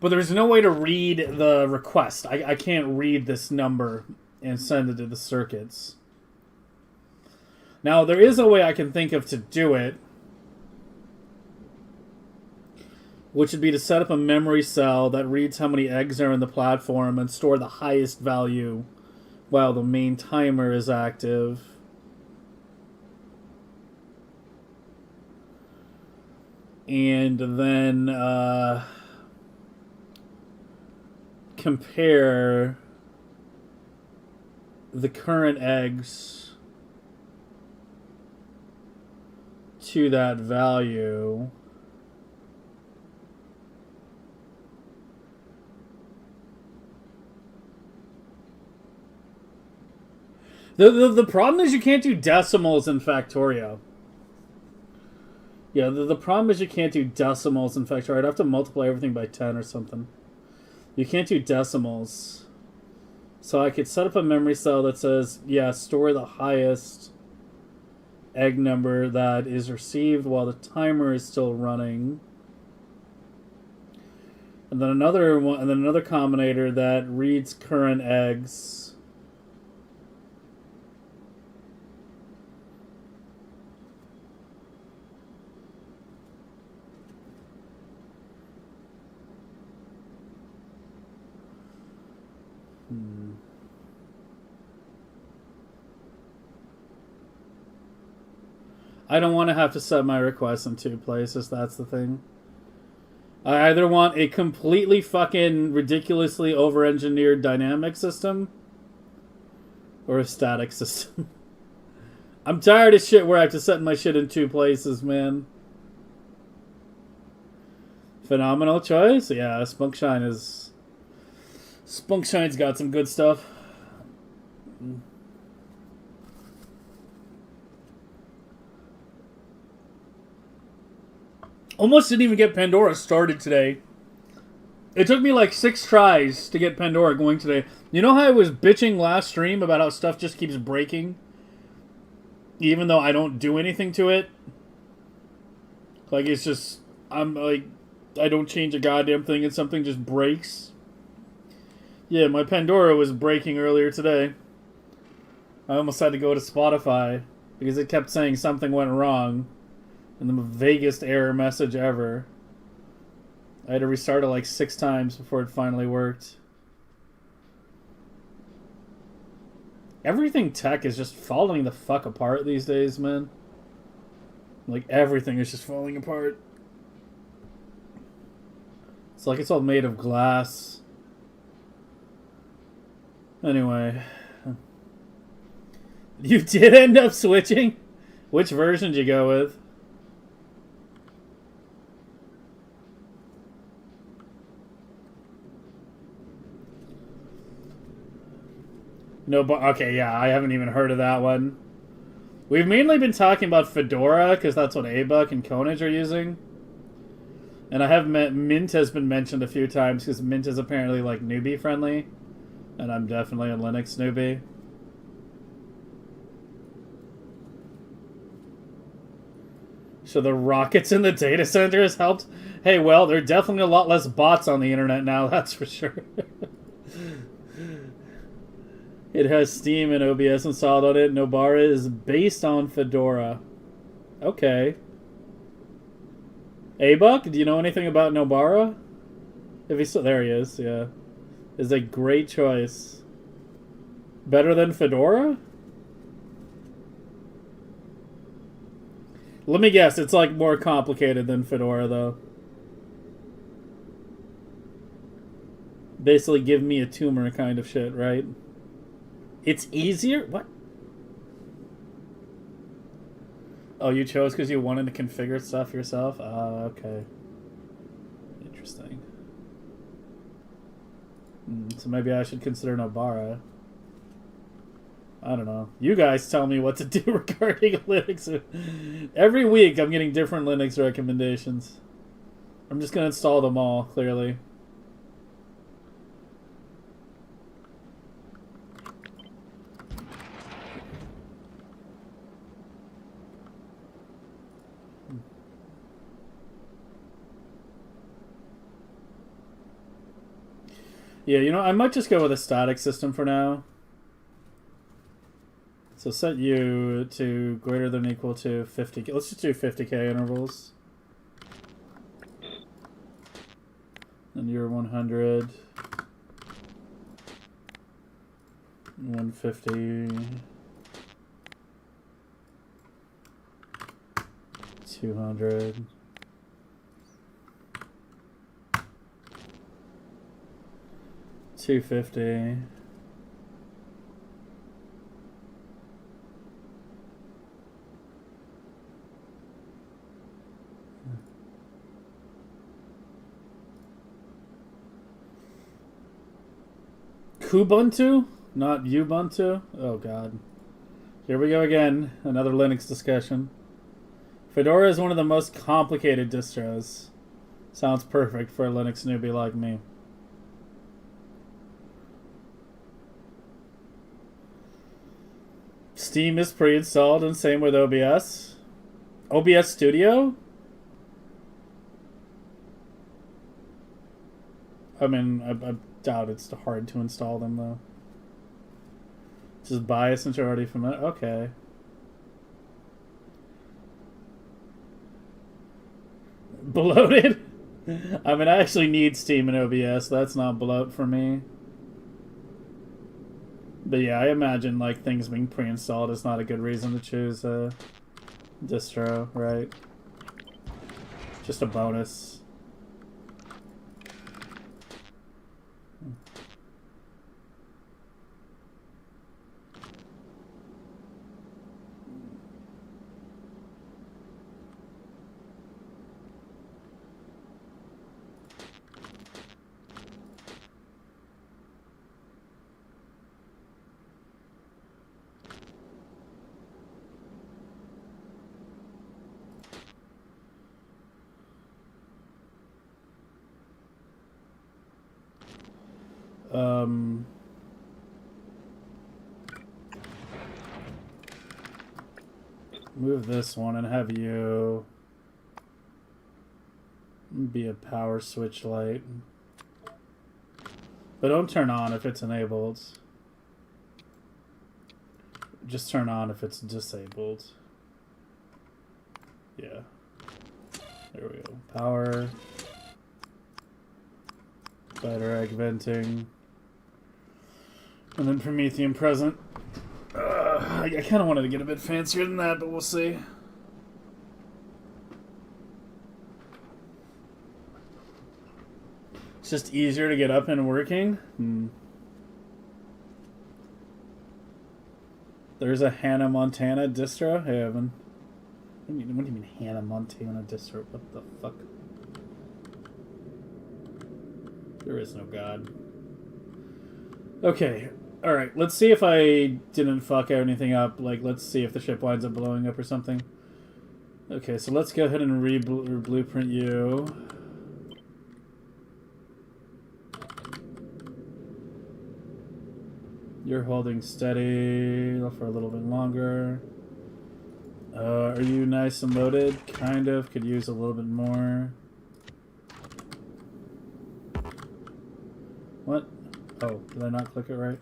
But there's no way to read the request. I can't read this number and send it to the circuits. Now, there is a way I can think of to do it, which would be to set up a memory cell that reads how many eggs are in the platform and store the highest value while the main timer is active. And then compare the current eggs to that value. The problem is you can't do decimals in Factorio. Yeah, the problem is you can't do decimals in Factorio. I'd have to multiply everything by 10 or something. You can't do decimals. So I could set up a memory cell that says, yeah, store the highest egg number that is received while the timer is still running. And then another one, and then another combinator that reads current eggs. I don't want to have to set my requests in 2 places, that's the thing. I either want a completely fucking ridiculously over-engineered dynamic system or a static system. I'm tired of shit where I have to set my shit in 2 places, man. Phenomenal choice? Yeah, Spunkshine's got some good stuff. Almost didn't even get Pandora started today. It took me like 6 tries to get Pandora going today. You know how I was bitching last stream about how stuff just keeps breaking? Even though I don't do anything to it? Like, it's just... I'm like... I don't change a goddamn thing and something just breaks. Yeah, my Pandora was breaking earlier today. I almost had to go to Spotify because it kept saying something went wrong. And the vaguest error message ever. I had to restart it like 6 times before it finally worked. Everything tech is just falling the fuck apart these days, man. Like, everything is just falling apart. It's like it's all made of glass. Anyway. You did end up switching? Which version did you go with? No, but okay, yeah, I haven't even heard of that one. We've mainly been talking about Fedora because that's what Abuck and Konage are using. And I have Mint has been mentioned a few times because Mint is apparently like newbie friendly, and I'm definitely a Linux newbie. So the rockets in the data center has helped. Hey, well, there are definitely a lot less bots on the internet now, that's for sure. It has Steam and OBS installed on it. Nobara is based on Fedora. Okay. Abuck, do you know anything about Nobara? If he's still there, he is. Yeah, is a great choice. Better than Fedora? Let me guess. It's like more complicated than Fedora, though. Basically, give me a tumor kind of shit, right? It's easier? What? Oh, you chose because you wanted to configure stuff yourself? Okay. Interesting. So maybe I should consider Nobara. I don't know. You guys tell me what to do regarding Linux. Every week I'm getting different Linux recommendations. I'm just going to install them all, clearly. Yeah, you know, I might just go with a static system for now. So set U to greater than or equal to 50k. Let's just do 50k intervals. And you're 100. 150. 200. 250. Kubuntu? Not Ubuntu? Oh god. Here we go again. Another Linux discussion. Fedora is one of the most complicated distros. Sounds perfect for a Linux newbie like me. Steam is pre-installed and same with OBS. OBS Studio? I mean, I doubt it's hard to install them, though. Just buy it since you're already familiar. Okay. Bloated? I mean, I actually need Steam and OBS. That's not bloat for me. But yeah, I imagine like things being pre-installed is not a good reason to choose a distro, right? Just a bonus. Move this one and have you be a power switch light. But don't turn on if it's enabled. Just turn on if it's disabled. Yeah. There we go. Power. Spider egg venting. And then Promethium present. I kind of wanted to get a bit fancier than that, but we'll see. It's just easier to get up and working. There's a Hannah Montana distro. Hey, Evan. What do you mean Hannah Montana distro? What the fuck? There is no God. Okay. Alright, let's see if I didn't fuck anything up. Like, let's see if the ship winds up blowing up or something. Okay, so let's go ahead and blueprint you. You're holding steady for a little bit longer. Are you nice and loaded? Kind of. Could use a little bit more. What? Oh, did I not click it right?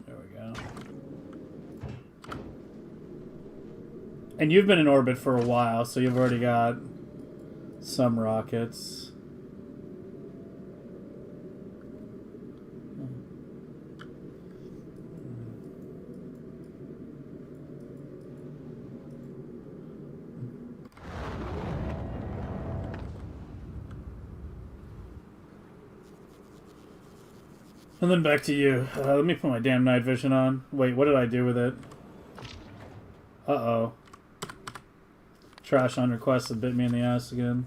There we go. And you've been in orbit for a while, so you've already got some rockets. And then back to you. Let me put my damn night vision on. Wait, what did I do with it? Uh-oh. Trash on request bit me in the ass again.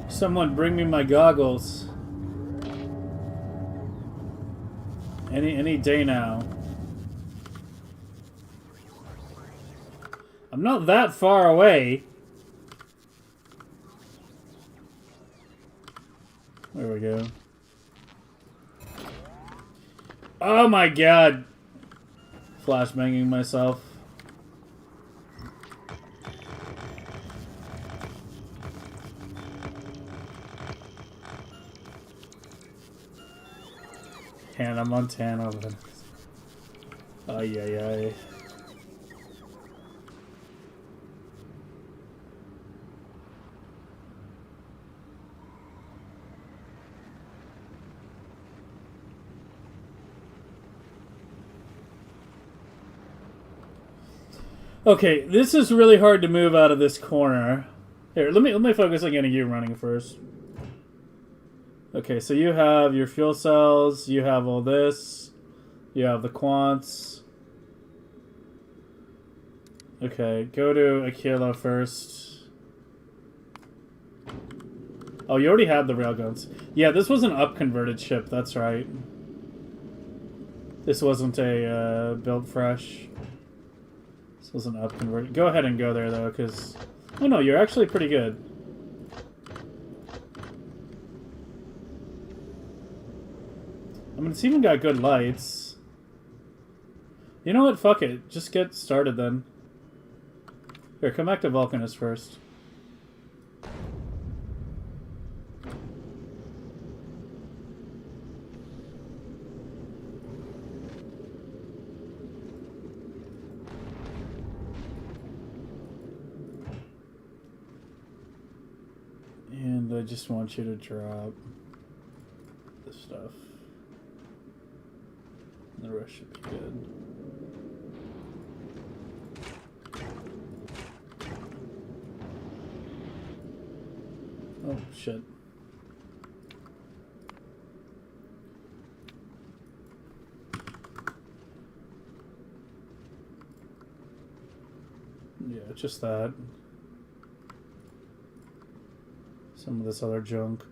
Someone bring me my goggles. Any day now. I'm not that far away. There we go. Oh my god. Flashbanging myself. Hannah Montana. Ay, ay, ay. Okay, this is really hard to move out of this corner. Here, let me focus on getting you running first. Okay, so you have your fuel cells, you have all this, you have the quants. Okay, go to Aquila first. Oh, you already had the railguns. Yeah, this was an up-converted ship, that's right. This wasn't a built fresh. This wasn't up-converted. Go ahead and go there, though, because... Oh no, you're actually pretty good. I mean, it's even got good lights. You know what? Fuck it. Just get started then. Here, come back to Vulcanus first. And I just want you to drop this stuff. The rest should be good. Oh, shit. Yeah, just that. Some of this other junk.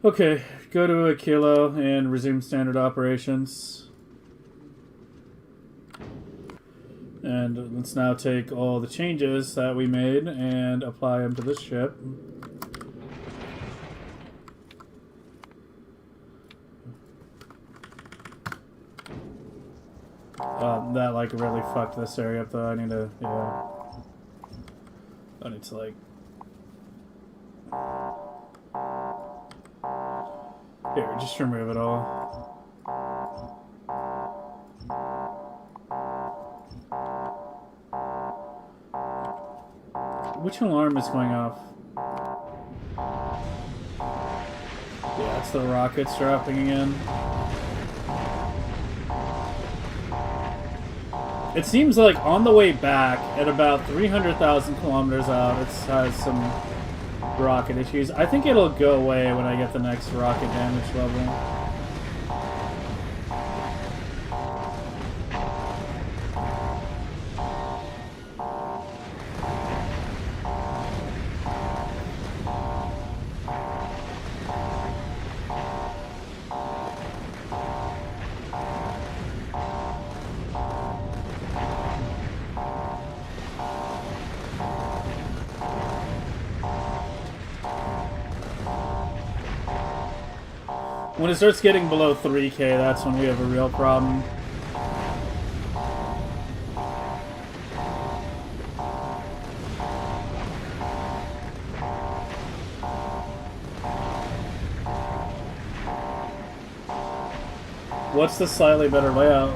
Okay, go to Aquilo and resume standard operations. And let's now take all the changes that we made and apply them to this ship. That like really fucked this area up though. I need to, yeah. I need to like... Here, just remove it all. Which alarm is going off? Yeah, it's the rockets dropping again. It seems like on the way back, at about 300,000 kilometers out, it has some rocket issues. I think it'll go away when I get the next rocket damage level. When it starts getting below 3K, that's when we have a real problem. What's the slightly better layout?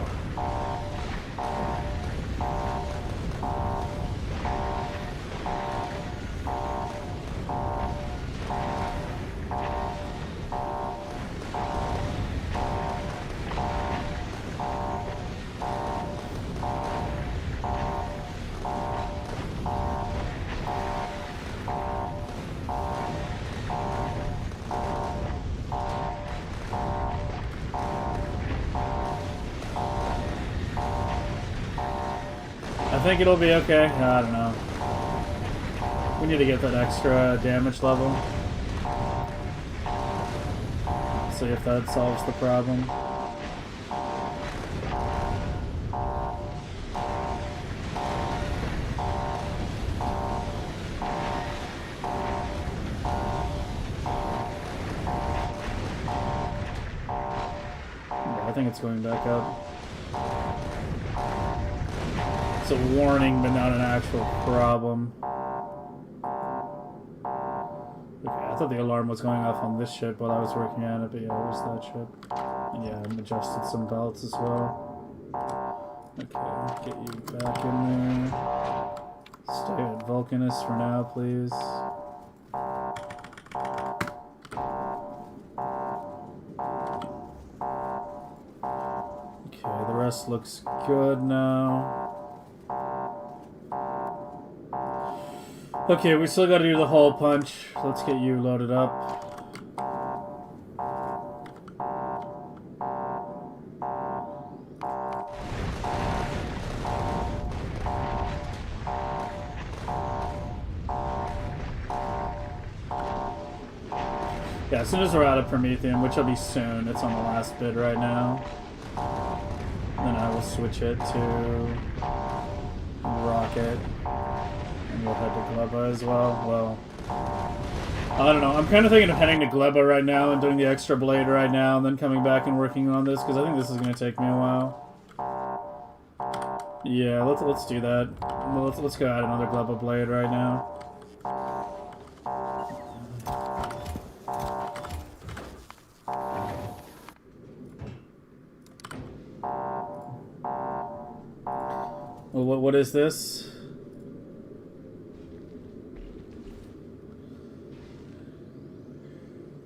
I think it'll be okay. I don't know. We need to get that extra damage level. See if that solves the problem. Yeah, I think it's going back up. It's a warning, but not an actual problem. Okay, I thought the alarm was going off on this ship while I was working on it, but yeah, it was that ship. And yeah, I adjusted some belts as well. Okay, get you back in there. Stay at Vulcanus for now, please. Okay, the rest looks good now. Okay, we still gotta do the hull punch. Let's get you loaded up. Yeah, as soon as we're out of Promethium, which will be soon, it's on the last bid right now. Then I will switch it to rocket. And we'll head to Gleba as well. Well, I don't know. I'm kind of thinking of heading to Gleba right now and doing the extra blade right now, and then coming back and working on this because I think this is going to take me a while. Yeah, let's do that. Well, let's go add another Gleba blade right now. Well, what is this?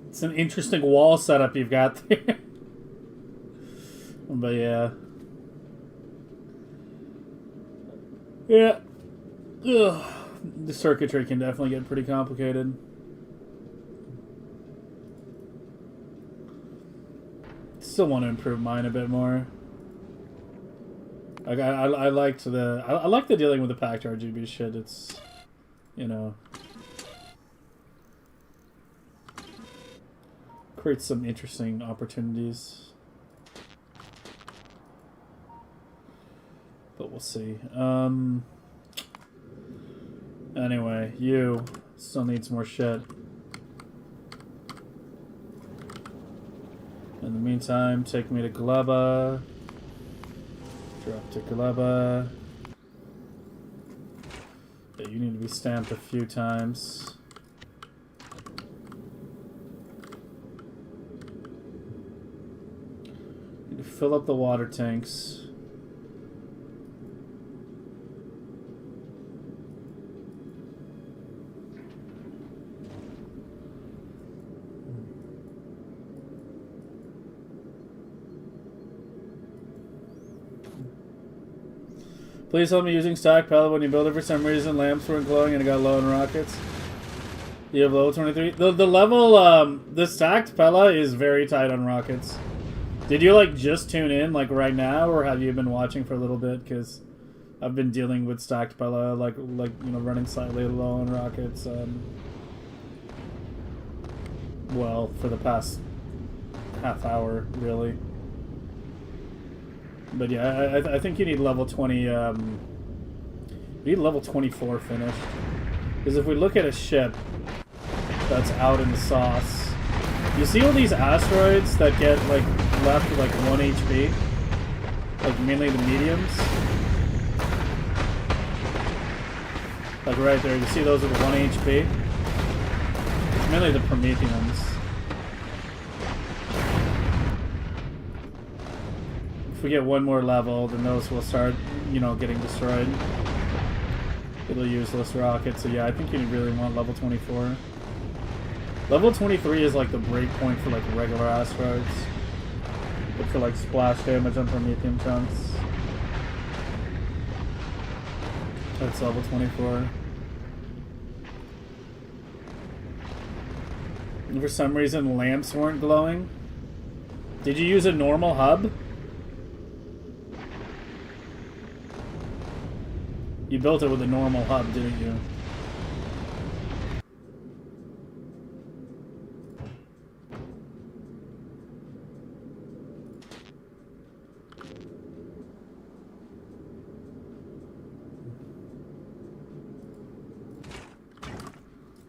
It's an interesting wall setup you've got there. But yeah. Yeah. Ugh. The circuitry can definitely get pretty complicated. Still want to improve mine a bit more. Like I liked the I like the dealing with the packed RGB shit. It's, you know, creates some interesting opportunities. But we'll see. Anyway, you still needs more shit. In the meantime, take me to Gleba. Drop to Gleba. Yeah, you need to be stamped a few times. Need to fill up the water tanks. Please help me using stock pellet when you build it. For some reason, lamps weren't glowing and it got low on rockets. You have level 23. The level, the stacked pellet is very tight on rockets. Did you, like, just tune in, like, right now, or have you been watching for a little bit? Because I've been dealing with stacked pellet, like, you know, running slightly low on rockets, well, for the past half hour, really. But yeah, I think you need level 20, you need level 24 finished. Because if we look at a ship that's out in the sauce, you see all these asteroids that get, like, left with, like, 1 HP? Like, mainly the mediums? Like, right there, you see those with 1 HP? It's mainly the Promethiums. If we get one more level, then those will start, you know, getting destroyed. It'll useless rockets, so yeah, I think you really want level 24. Level 23 is like the break point for like regular asteroids. Look for like splash damage on Promethium chunks. That's level 24. And for some reason, lamps weren't glowing. Did you use a normal hub? You built it with a normal hub, didn't you?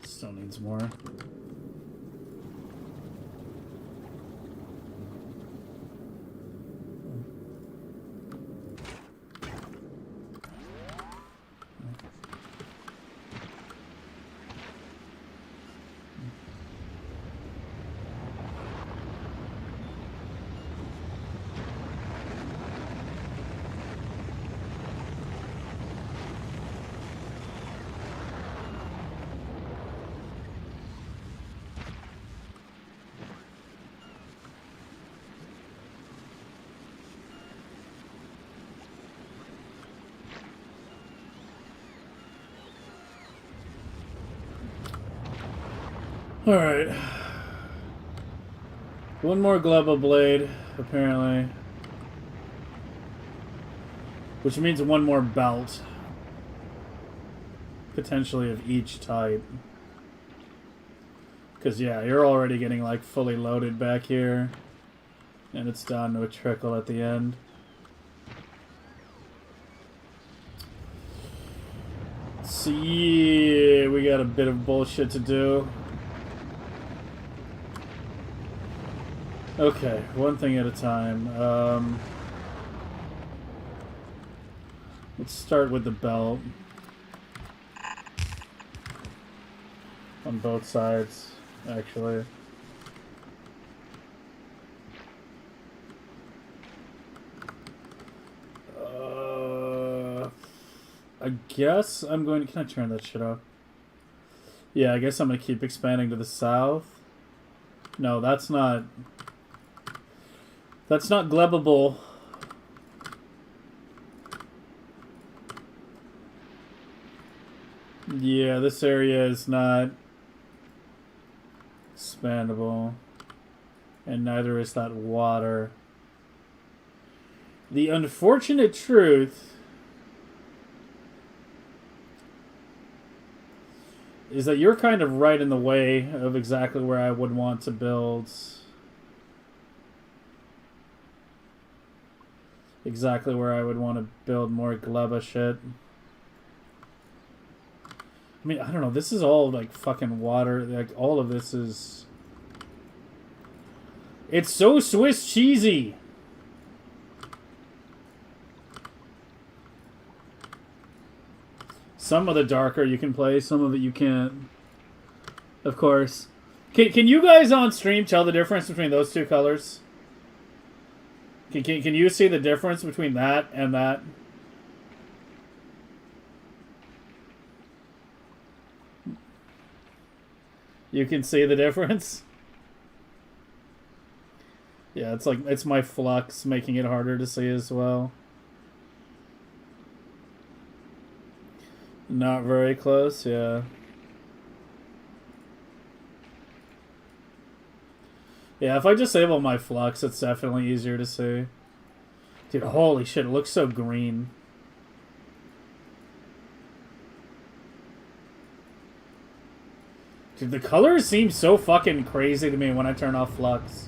Still needs more. Alright. One more Gleba blade, apparently. Which means one more belt. Potentially of each type. Because, yeah, you're already getting, like, fully loaded back here. And it's down to a trickle at the end. So yeah, we got a bit of bullshit to do. Okay, one thing at a time. Let's start with the belt. On both sides, actually. I guess I'm going to... Can I turn that shit off? Yeah, I guess I'm going to keep expanding to the south. No, that's not... That's not glebable. Yeah, this area is not expandable. And neither is that water. The unfortunate truth is that you're kind of right in the way of exactly where I would want to build. Exactly where I would want to build more gleba shit. I mean, I don't know. This is all like fucking water. Like all of this is... It's so Swiss cheesy. Some of the darker you can play, some of it you can't. Of course. Can you guys on stream tell the difference between those two colors? Can you see the difference between that and that? You can see the difference? Yeah, it's like, it's my flux making it harder to see as well. Not very close, yeah. Yeah, if I disable my flux, it's definitely easier to see. Dude, holy shit, it looks so green. Dude, the colors seem so fucking crazy to me when I turn off flux.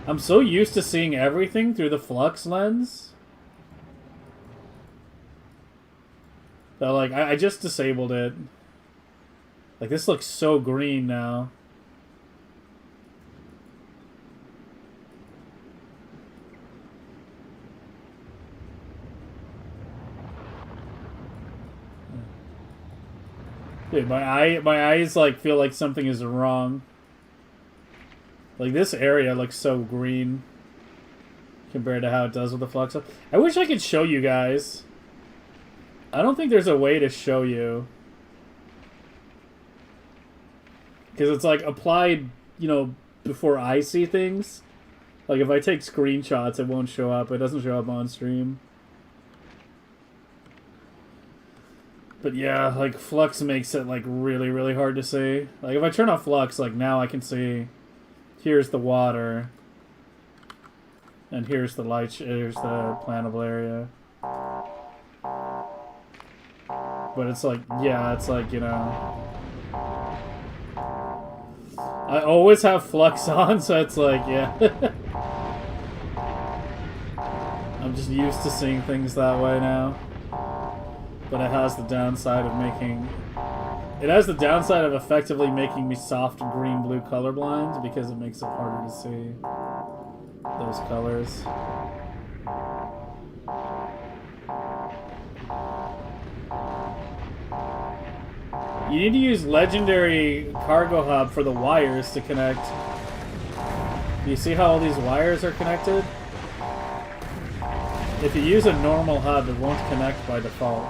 I'm so used to seeing everything through the flux lens. So, like, I just disabled it. Like, this looks so green now. Dude, my eyes, like, feel like something is wrong. Like, this area looks so green compared to how it does with the flux. I wish I could show you guys. I don't think there's a way to show you. Because it's, like, applied, you know, before I see things. Like, if I take screenshots, it won't show up. It doesn't show up on stream. But yeah, like, flux makes it, like, really, really hard to see. Like, if I turn off flux, like, now I can see... Here's the water. And here's the light... Here's the plantable area. But it's like... Yeah, it's like, you know... I always have flux on, so it's like, yeah. I'm just used to seeing things that way now. But it has the downside of making... It has the downside of effectively making me soft green-blue colorblind because it makes it harder to see those colors. You need to use Legendary Cargo Hub for the wires to connect. Do you see how all these wires are connected? If you use a normal hub, it won't connect by default.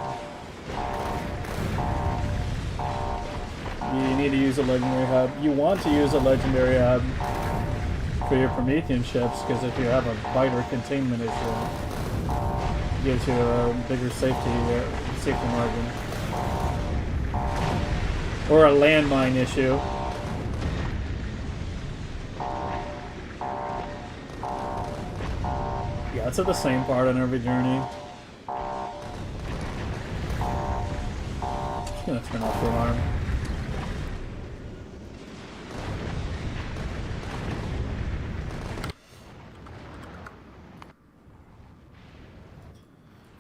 You need to use a Legendary Hub. You want to use a Legendary Hub for your Promethium ships, because if you have a biter containment issue, it gives you a bigger safety margin. Or a landmine issue. Yeah, it's at the same part on every journey. Just gonna turn off the alarm.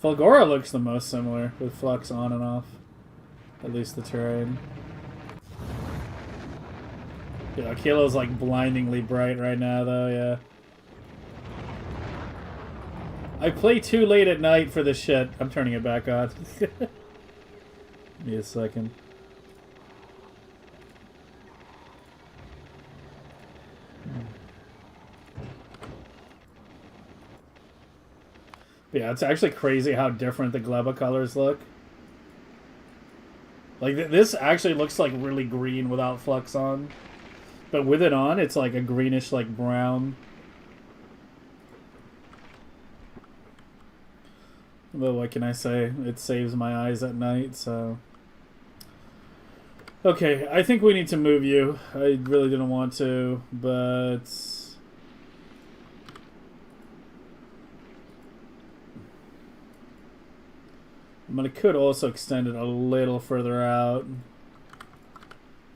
Fulgora looks the most similar, with flux on and off. At least the terrain. Yeah, Kilo's like blindingly bright right now, though, yeah. I play too late at night for this shit. I'm turning it back on. Give me a second. Yeah, it's actually crazy how different the Gleba colors look. Like, this actually looks like really green without flux on. But with it on, it's like a greenish, like, brown. But what can I say? It saves my eyes at night, so... Okay, I think we need to move you. I really didn't want to, but... I could also extend it a little further out.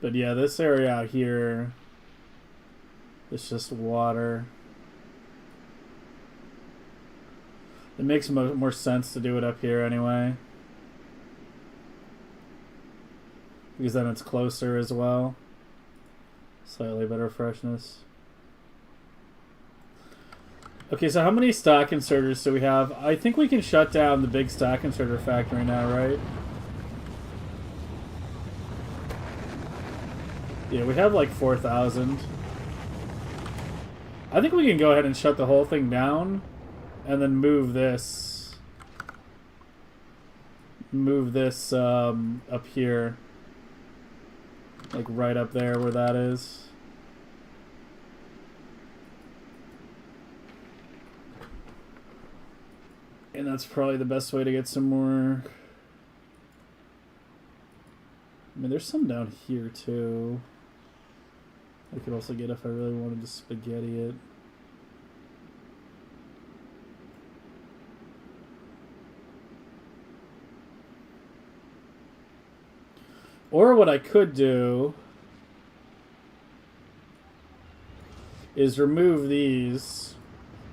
But yeah, this area out here... It's just water. It makes more sense to do it up here anyway. Because then it's closer as well. Slightly better freshness. Okay, so how many stack inserters do we have? I think we can shut down the big stack inserter factory now, right? Yeah, we have like 4,000. I think we can go ahead and shut the whole thing down. And then move this. Move this up here. Like right up there where that is. And that's probably the best way to get some more... I mean, there's some down here too. I could also get if I really wanted to spaghetti it. Or what I could do is remove these,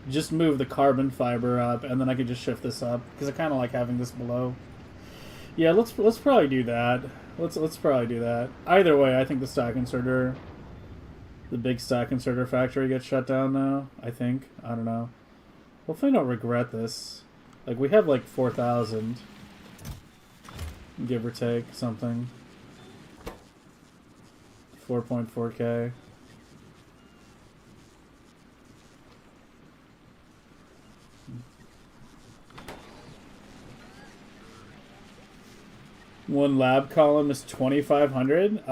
just move the carbon fiber up, and then I could just shift this up because I kind of like having this below. Yeah, let's probably do that. Let's probably do that. Either way, I think the stack inserter, the big stack inserter factory gets shut down now. I think. I don't know. Hopefully, I don't regret this. Like we have like 4,000, give or take something. 4.4K. One lab column is 2,500.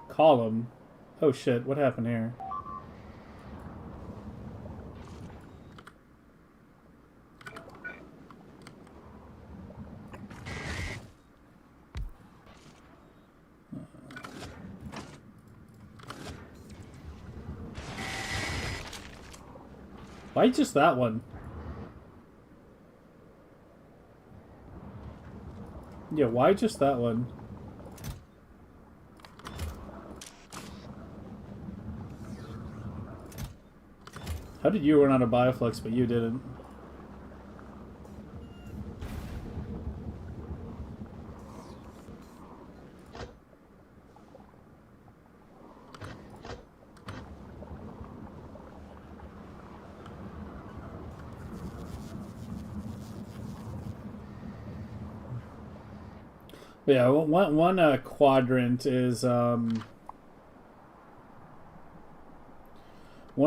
Column. Oh shit! What happened here? Why just that one? Yeah, why just that one? How did you run out of Bioflux, but you didn't? Yeah, one quadrant is one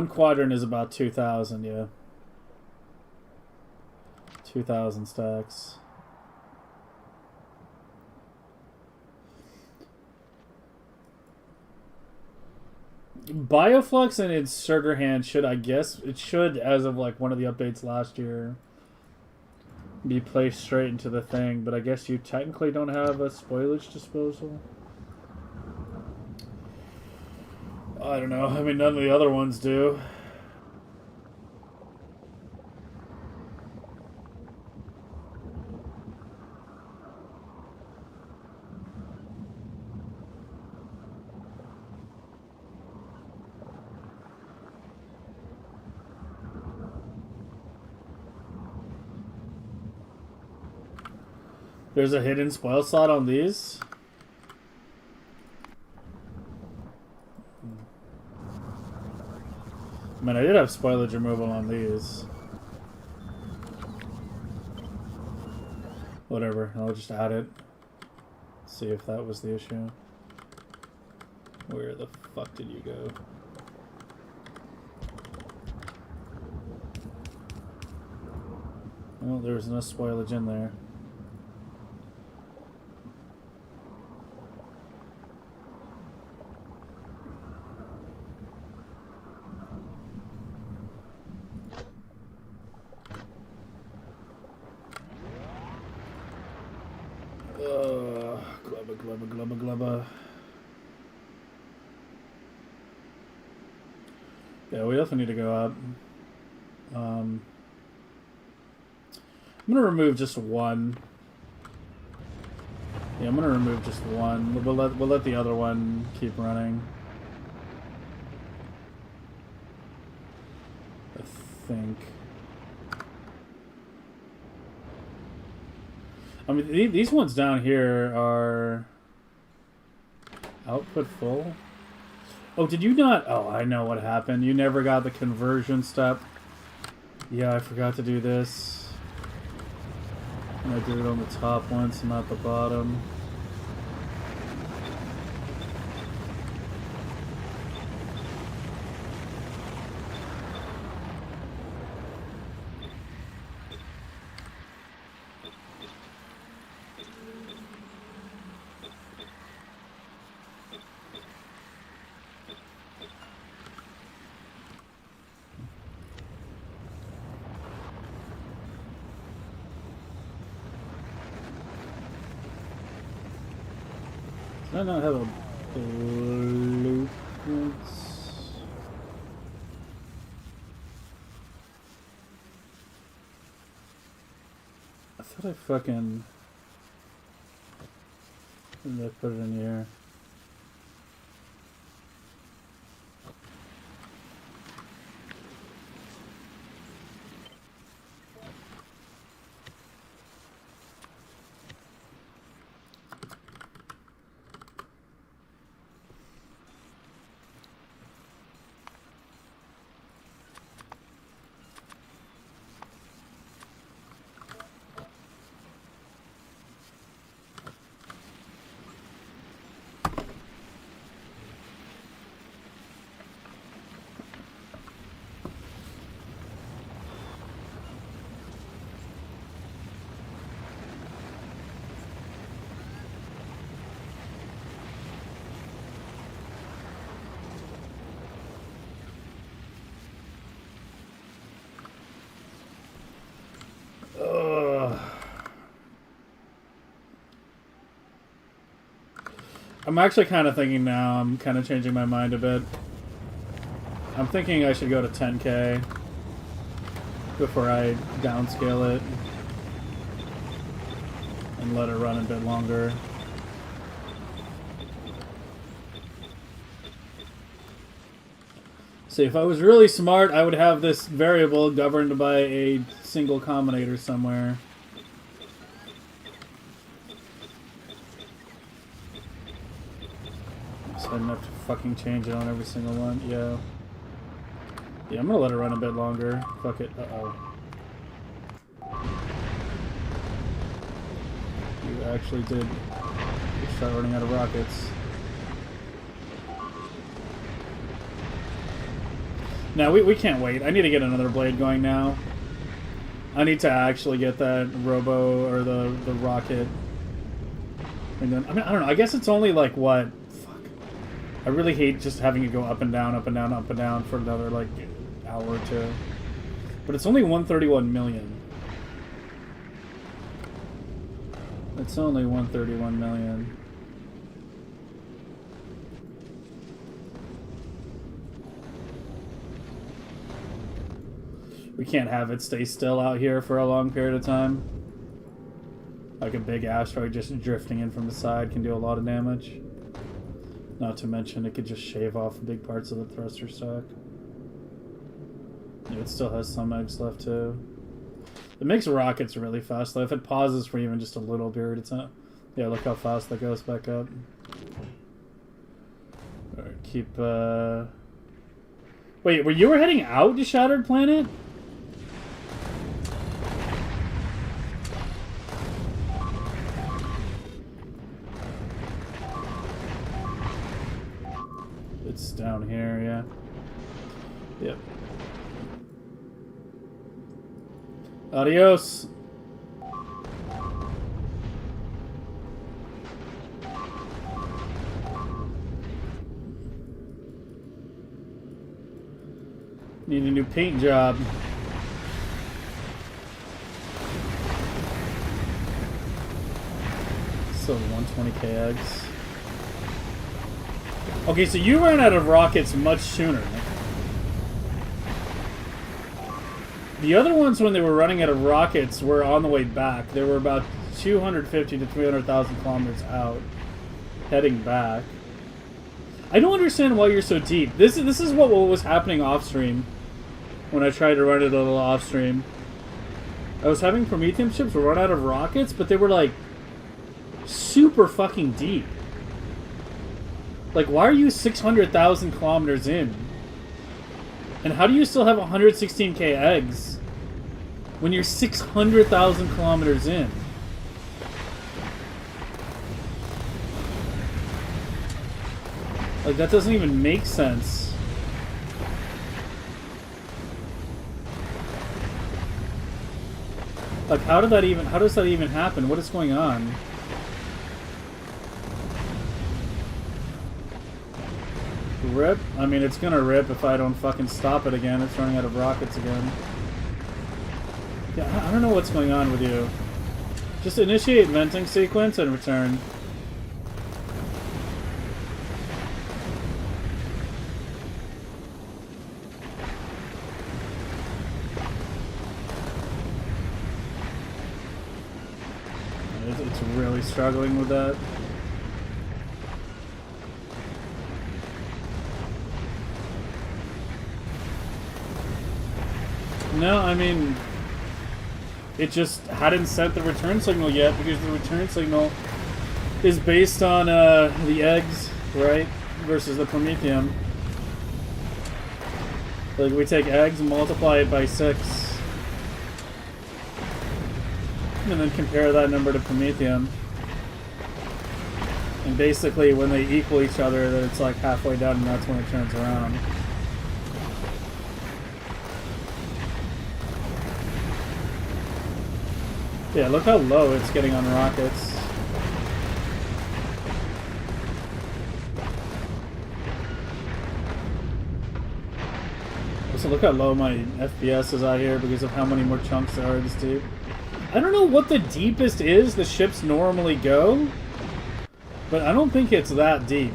quadrant is about 2,000. Yeah, 2,000 stacks. Bioflux and Inserter Hand should, I guess, it should, as of like one of the updates last year, be placed straight into the thing, but I guess you technically don't have a spoilage disposal. I don't know. I mean, none of the other ones do. There's a hidden spoil slot on these? I mean, I did have spoilage removal on these. Whatever, I'll just add it. See if that was the issue. Where the fuck did you go? Well, there was enough spoilage in there. Glubba, glubba, glubba, glubba. Yeah, we definitely need to go up. I'm gonna remove just one. Yeah, I'm gonna remove just one. We'll let the other one keep running. I think. I mean, these ones down here are output full. Oh, did you not? Oh, I know what happened. You never got the conversion step. Yeah, I forgot to do this. And I did it on the top once and not the bottom. Did I not have a blueprint? I thought I fucking... Did I put it in here? I'm actually kind of thinking now, I'm kind of changing my mind a bit. I'm thinking I should go to 10K before I downscale it and let it run a bit longer. See, if I was really smart, I would have this variable governed by a single combinator somewhere. So I don't have to fucking change it on every single one. Yeah. Yeah, I'm gonna let it run a bit longer. Fuck it. Uh-oh. You actually did start running out of rockets. No, we can't wait. I need to get another blade going now. I need to actually get that robo or the rocket. And then I mean I don't know. I guess it's only like what? Fuck. I really hate just having it go up and down, up and down, up and down for another like hour or two. But it's only 131 million. It's only 131 million. We can't have it stay still out here for a long period of time. Like a big asteroid just drifting in from the side can do a lot of damage. Not to mention it could just shave off big parts of the thruster stack. Yeah, it still has some eggs left too. It makes rockets really fast, though. If it pauses for even just a little period of time. Yeah, look how fast that goes back up. Alright, keep, Wait, you were heading out to Shattered Planet? It's down here, yeah. Yep. Adios. Need a new paint job. So 120k eggs. Okay, so you ran out of rockets much sooner. The other ones, when they were running out of rockets, were on the way back. They were about 250 to 300,000 kilometers out, heading back. I don't understand why you're so deep. This is what was happening off stream when I tried to run it a little off stream. I was having Promethium ships run out of rockets, but they were like super fucking deep. Like, why are you 600,000 kilometers in? And how do you still have 116k eggs when you're 600,000 kilometers in? Like, that doesn't even make sense. Like, how does that even happen? What is going on? Rip? I mean, it's gonna rip if I don't fucking stop it again. It's running out of rockets again. Yeah, I don't know what's going on with you. Just initiate venting sequence and return. It's really struggling with that. No, I mean, it just hadn't sent the return signal yet because the return signal is based on the eggs, right, versus the Promethium. Like, we take eggs and multiply it by 6. And then compare that number to Promethium. And basically, when they equal each other, then it's like halfway down, and that's when it turns around. Yeah, look how low it's getting on rockets. Also, look how low my FPS is out here because of how many more chunks there are this deep. I don't know what the deepest is the ships normally go, but I don't think it's that deep.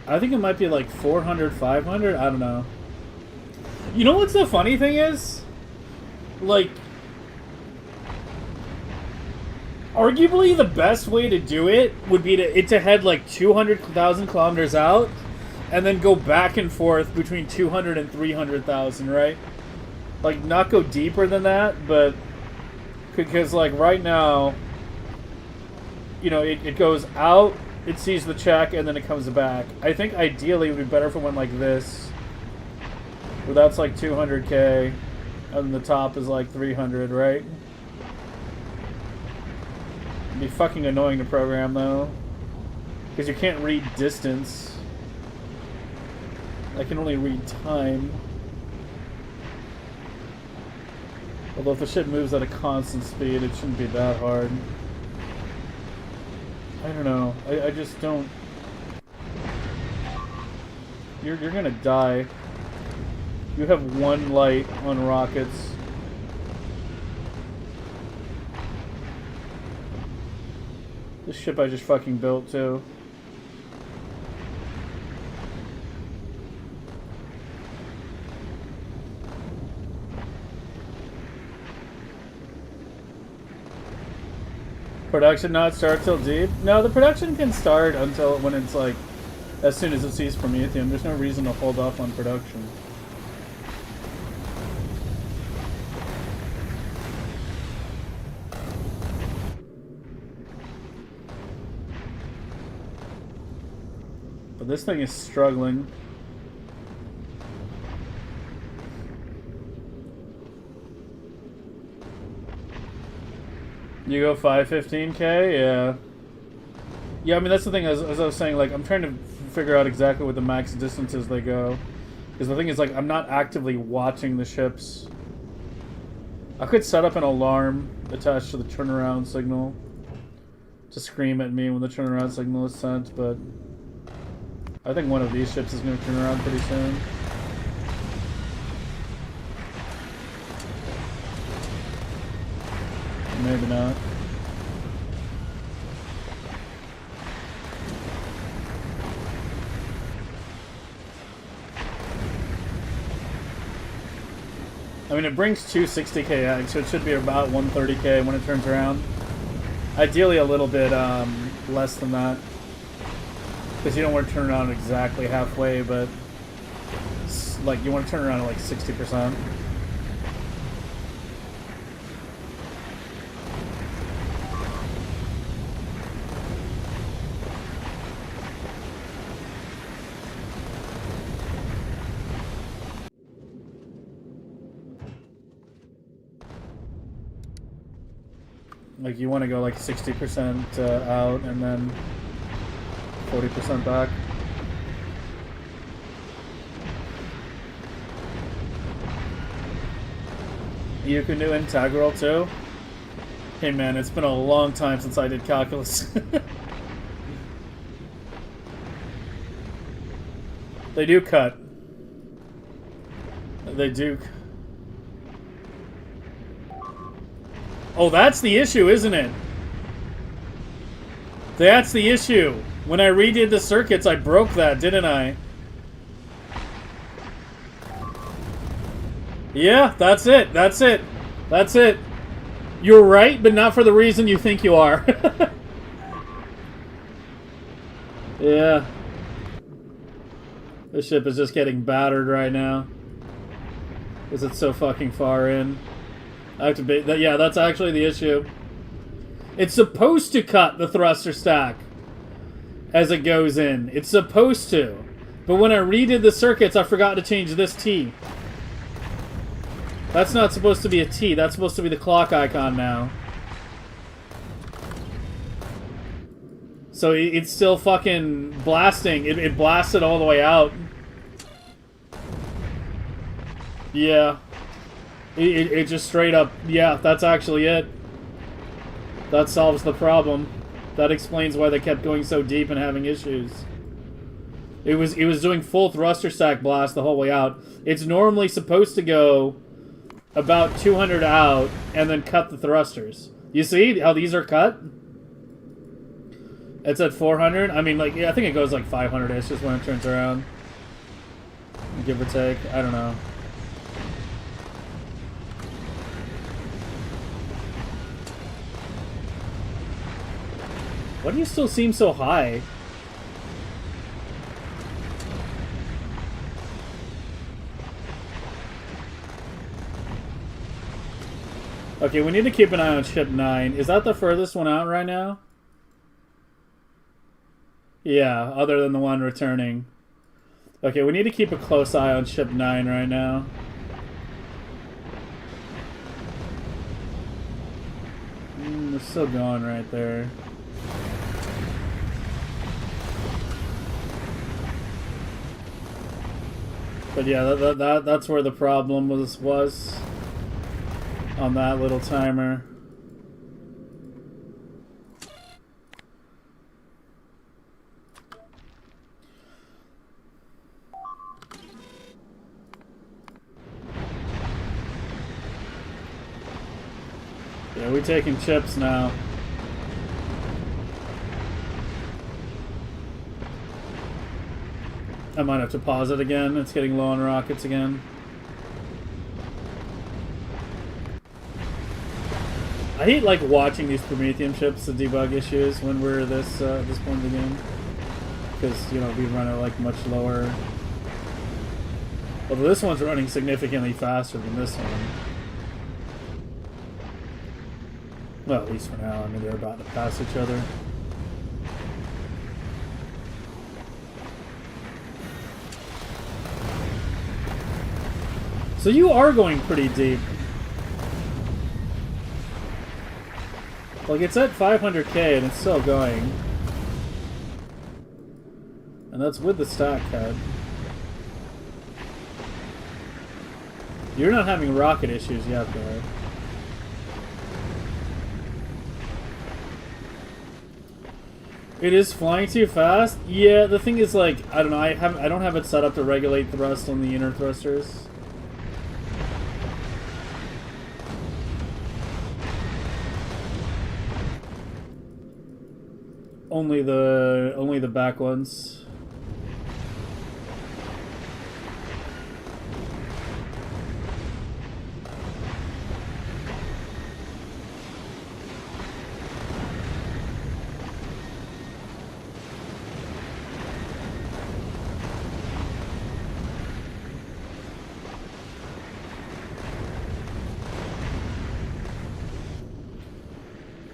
I think it might be like 400, 500, I don't know. You know what's the funny thing is? Like, arguably the best way to do it would be to head like 200,000 kilometers out and then go back and forth between 200 and 300,000, right? Like, not go deeper than that, but because like right now, you know, it goes out, it sees the check, and then it comes back. I think ideally it would be better if it went like this, where that's like 200k. And the top is like 300, right? It'd be fucking annoying to program, though. Because you can't read distance. I can only read time. Although if the ship moves at a constant speed, it shouldn't be that hard. I don't know. I just don't... You're gonna die. You have one light on rockets. This ship I just fucking built too. Production not start till deep? No, the production can start until when it's like, as soon as it sees Promethium. There's no reason to hold off on production. But this thing is struggling. You go 515K? Yeah. Yeah, I mean, that's the thing, as I was saying, like, I'm trying to figure out exactly what the max distances they go. Because the thing is, like, I'm not actively watching the ships. I could set up an alarm attached to the turnaround signal to scream at me when the turnaround signal is sent, but I think one of these ships is going to turn around pretty soon. Maybe not. I mean, it brings 260k ag, so it should be about 130k when it turns around. Ideally a little bit less than that. Because you don't want to turn around exactly halfway, but like you want to turn around at like 60%. Like you want to go like 60% out and then 40% back. You can do integral too? Hey man, it's been a long time since I did calculus. They do cut. They do. Oh, that's the issue, isn't it? That's the issue. When I redid the circuits, I broke that, didn't I? Yeah, that's it. That's it. That's it. You're right, but not for the reason you think you are. Yeah. This ship is just getting battered right now. Because it's so fucking far in. I have to be, yeah, that's actually the issue. It's supposed to cut the thruster stack as it goes in. It's supposed to. But when I redid the circuits, I forgot to change this T. That's not supposed to be a T. That's supposed to be the clock icon now. So it's still fucking blasting. It blasted all the way out. Yeah. It just straight up, yeah, that's actually it. That solves the problem. That explains why they kept going so deep and having issues. It was doing full thruster stack blast the whole way out. It's normally supposed to go about 200 out and then cut the thrusters. You see how these are cut? It's at 400. I mean, like, yeah, I think it goes like 500-ish just when it turns around. Give or take. I don't know. Why do you still seem so high? Okay, we need to keep an eye on ship 9. Is that the furthest one out right now? Yeah, other than the one returning. Okay, we need to keep a close eye on ship 9 right now. We're still going right there. But yeah, that's where the problem was on that little timer. Yeah, we're taking chips now. I might have to pause it again. It's getting low on rockets again. I hate like watching these Promethium ships to debug issues when we're this point of the game, because you know we run it like much lower. Although this one's running significantly faster than this one. Well, at least for now. I mean, they're about to pass each other. So you are going pretty deep. Like, it's at 500k and it's still going. And that's with the stack cut. You're not having rocket issues yet, though. It is flying too fast? Yeah, the thing is, like, I don't know, I don't have it set up to regulate thrust on the inner thrusters. Only the back ones.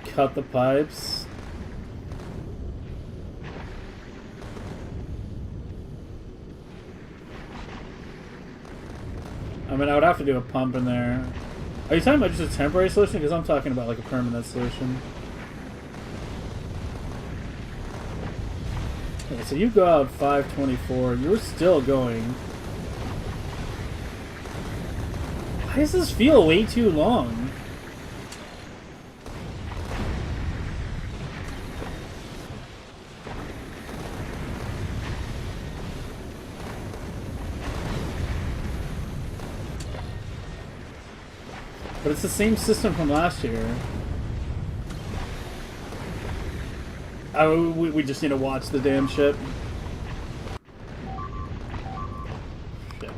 Cut the pipes. I mean, I would have to do a pump in there. Are you talking about just a temporary solution? Because I'm talking about like a permanent solution. Okay, so you go out 524. You're still going. Why does this feel way too long? But it's the same system from last year. We just need to watch the damn ship. Shit.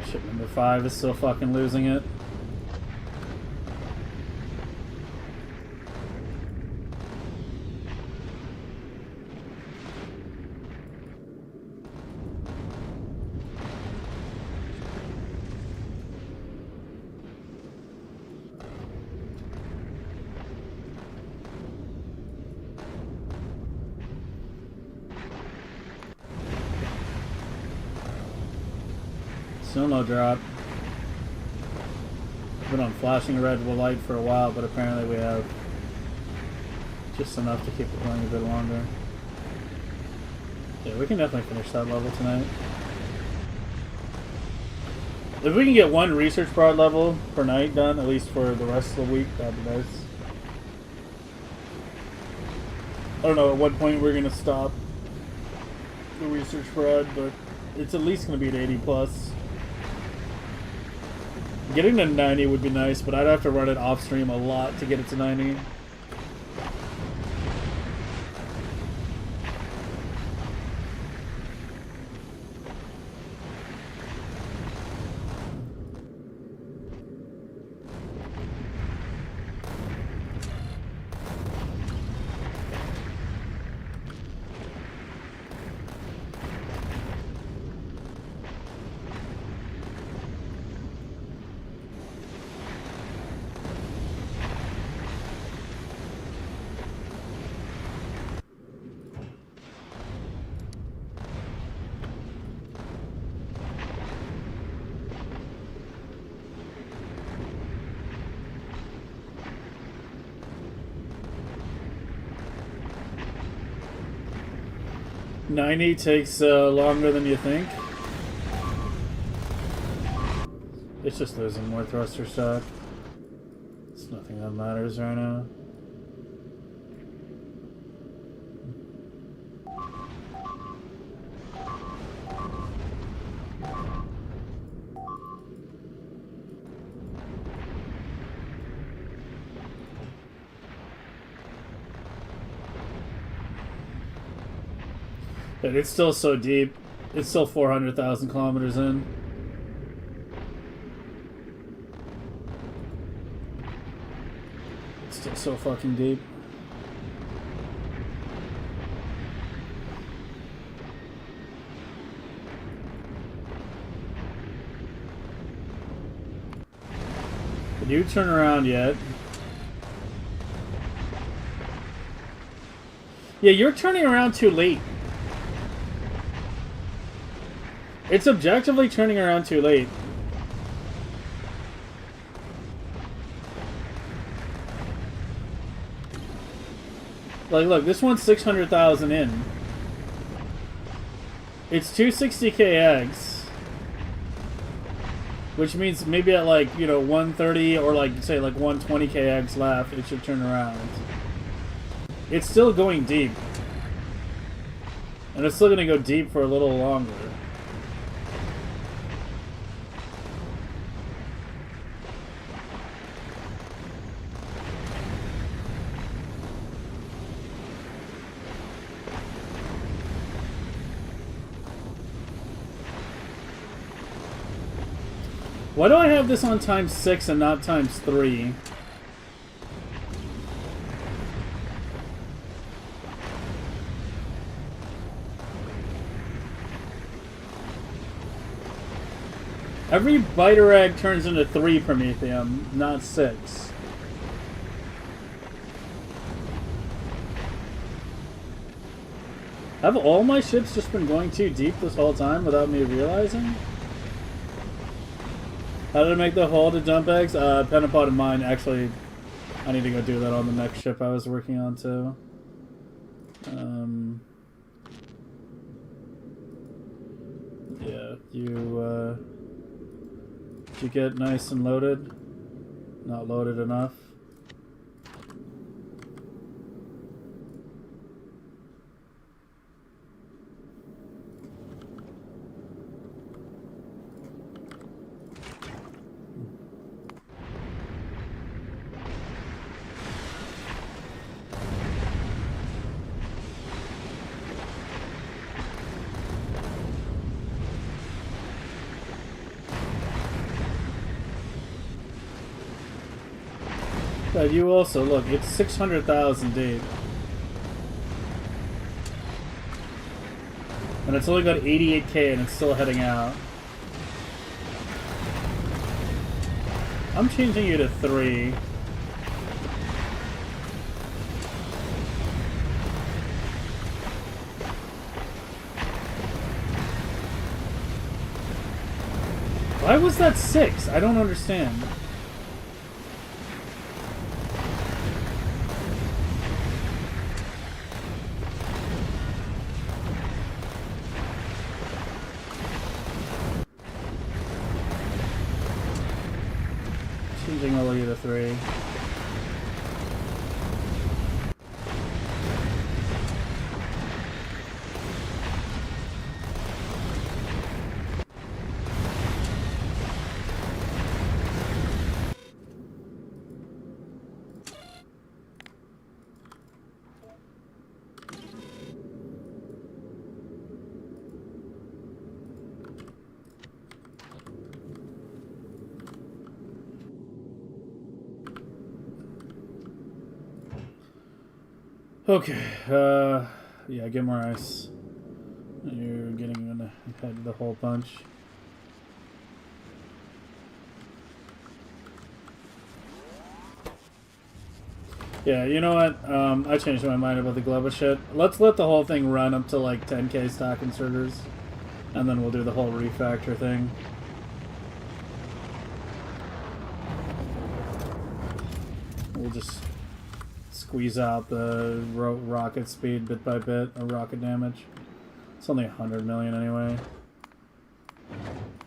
Ship number 5 is still fucking losing it. Still no drop. Been on flashing red light for a while, but apparently we have just enough to keep it going a bit longer. Yeah, we can definitely finish that level tonight. If we can get one research prod level per night done, at least for the rest of the week, that'd be nice. I don't know at what point we're gonna stop the research prod, but it's at least gonna be at 80 plus. Getting to 90 would be nice, but I'd have to run it off stream a lot to get it to 90. $90 takes longer than you think. It's just losing more thruster stock. It's nothing that matters right now. But it's still so deep. It's still 400,000 kilometers in. It's still so fucking deep. Did you turn around yet? Yeah, you're turning around too late. It's objectively turning around too late. Like, look, this one's 600,000 in. It's 260k eggs. Which means maybe at, like, you know, 130 or, like, say, like 120k eggs left, it should turn around. It's still going deep. And it's still going to go deep for a little longer. Why do I have this on times 6 and not times 3? Every biter egg turns into 3 Promethium, not 6. Have all my ships just been going too deep this whole time without me realizing? How did I make the hole to dump eggs? Pentapod and mine. Actually, I need to go do that on the next ship I was working on too. Yeah, did you get nice and loaded? Not loaded enough? But you also, look, it's 600,000 deep. And it's only got 88k and it's still heading out. I'm changing you to 3. Why was that 6? I don't understand. Changing all of you to 3. Okay, yeah, get more ice. You're getting in the head of the whole bunch. Yeah, you know what? I changed my mind about the Globa shit. Let's let the whole thing run up to like 10k stock inserters, and then we'll do the whole refactor thing. We'll just squeeze out the rocket speed bit by bit, or rocket damage. It's only 100 million anyway.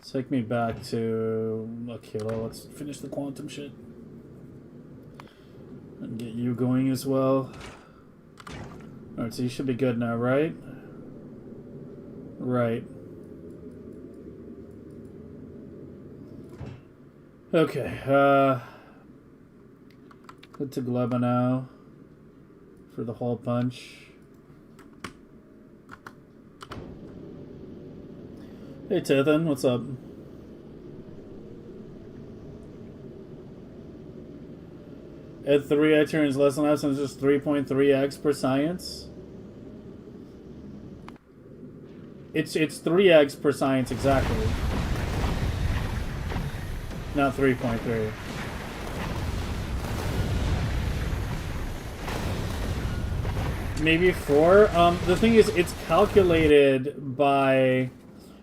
Take me back to a kilo. Let's finish the quantum shit. And get you going as well. Alright, so you should be good now, right? Right. Okay, good to Gleba now. For the hole punch. Hey Tithan, what's up? At 3 I turns less than that, so it's just 3.3x per science. It's 3x per science exactly. Not 3.3. Maybe 4. The thing is, it's calculated by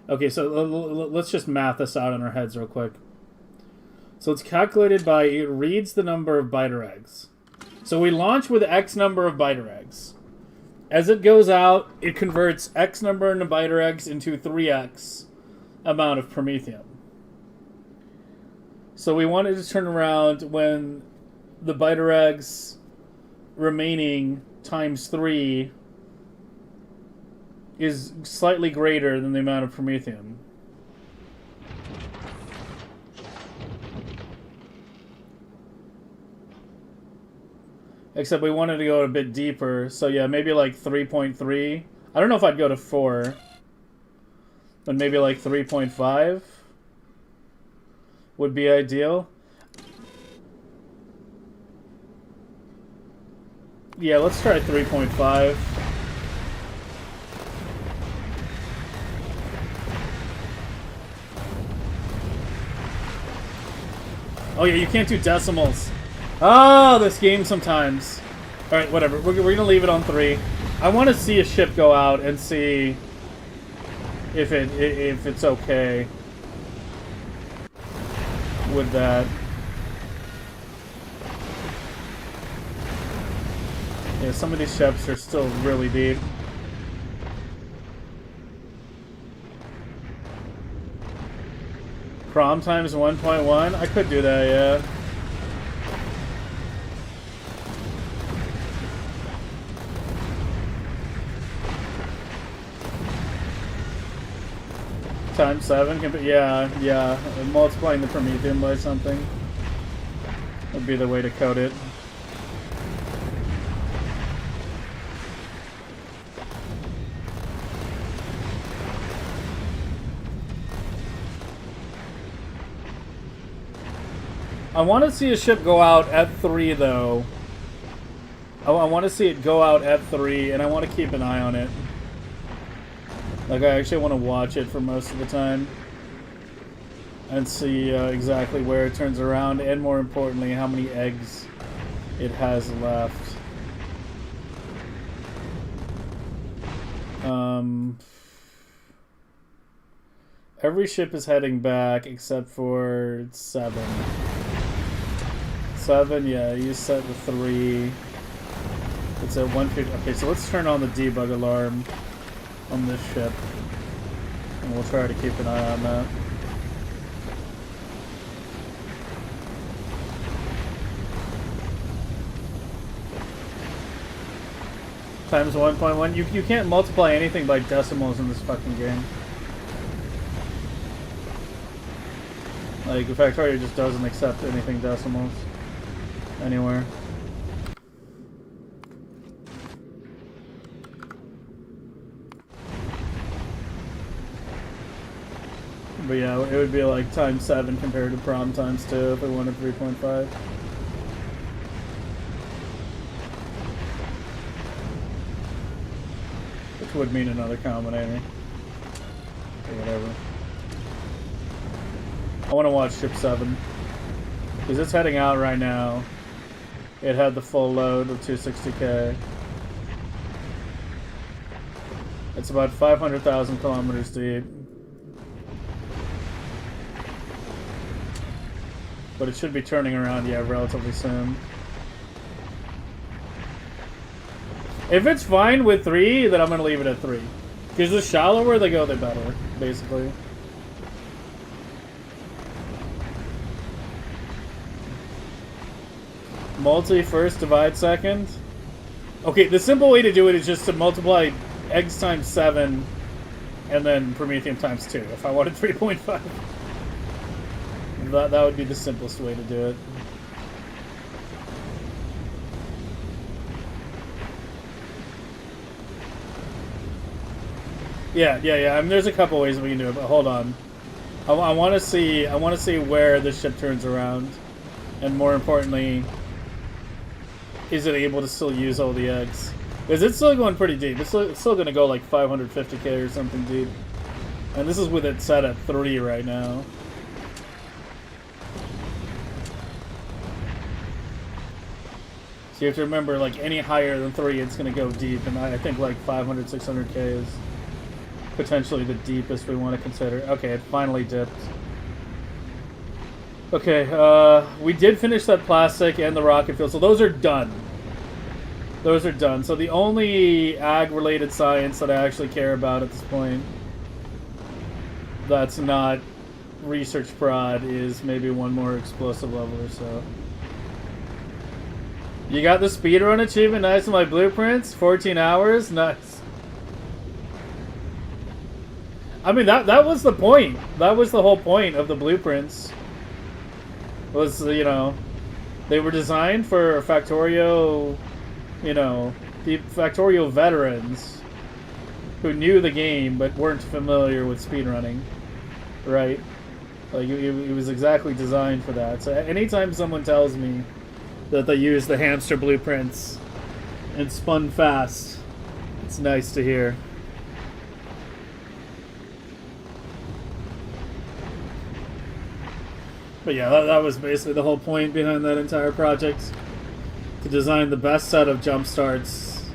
Okay, so let's just math this out in our heads real quick. So it's calculated by, it reads the number of biter eggs. So we launch with X number of biter eggs. As it goes out, it converts X number of biter eggs into 3X amount of Promethium. So we wanted to turn around when the biter eggs remaining times 3 is slightly greater than the amount of Promethium. Except we wanted to go a bit deeper, so yeah, maybe like 3.3. I don't know if I'd go to 4, but maybe like 3.5 would be ideal. Yeah, let's try 3.5. Oh yeah, you can't do decimals. Oh, this game sometimes. Alright, whatever. We're gonna leave it on 3. I want to see a ship go out and see if it's okay with that. Yeah, some of these ships are still really deep. Prom times 1.1? I could do that, yeah. Times 7? Yeah. Multiplying the Promethium by something would be the way to code it. I want to see a ship go out at 3, though. I want to see it go out at 3, and I want to keep an eye on it. Like, I actually want to watch it for most of the time. And see exactly where it turns around, and more importantly, how many eggs it has left. Every ship is heading back except for 7. 7, yeah, you set the 3. It's at 150. Okay, so let's turn on the debug alarm on this ship. And we'll try to keep an eye on that. Times 1.1. You can't multiply anything by decimals in this fucking game. Like, Factorio just doesn't accept anything decimals anywhere. But yeah, it would be like times 7 compared to prom times 2 if we wanted 3.5. Which would mean another combinator. Or whatever. I want to watch ship 7. Because it's heading out right now. It had the full load of 260k. It's about 500,000 kilometers deep. But it should be turning around, yeah, relatively soon. If it's fine with 3, then I'm going to leave it at 3. Because the shallower they go, the better, basically. Multi first, divide second. Okay, the simple way to do it is just to multiply eggs times 7 and then Promethium times 2. If I wanted 3.5. That would be the simplest way to do it. Yeah. I mean, there's a couple ways we can do it, but hold on. I want to see where the ship turns around, and more importantly, is it able to still use all the eggs? Because it's still going pretty deep. It's still going to go like 550k or something deep, and this is with it set at 3 right now. So you have to remember, like, any higher than 3, it's going to go deep, and I think like 500, 600k is potentially the deepest we want to consider. Okay, it finally dipped. Okay, we did finish that plastic and the rocket fuel, so those are done. Those are done. So the only ag-related science that I actually care about at this point that's not research prod is maybe one more explosive level or so. You got the speedrun achievement, nice in my blueprints, 14 hours, nice. I mean, that was the point. That was the whole point of the blueprints. Was, you know, they were designed for Factorio, you know, the Factorio veterans who knew the game but weren't familiar with speedrunning, right? Like, it was exactly designed for that. So anytime someone tells me that they use the hamster blueprints and spun fast, it's nice to hear. But yeah, that was basically the whole point behind that entire project. To design the best set of jump starts,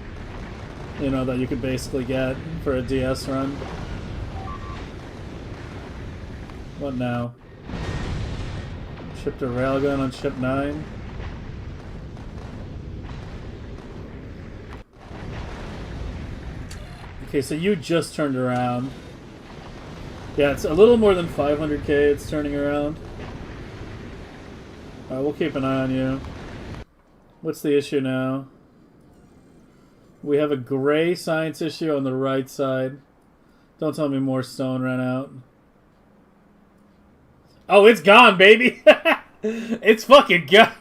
you know, that you could basically get for a DS run. What now? Shipped a railgun on ship 9. Okay, so you just turned around. Yeah, it's a little more than 500k it's turning around. We'll keep an eye on you. What's the issue now? We have a gray science issue on the right side. Don't tell me more stone ran out. Oh, it's gone, baby! It's fucking gone!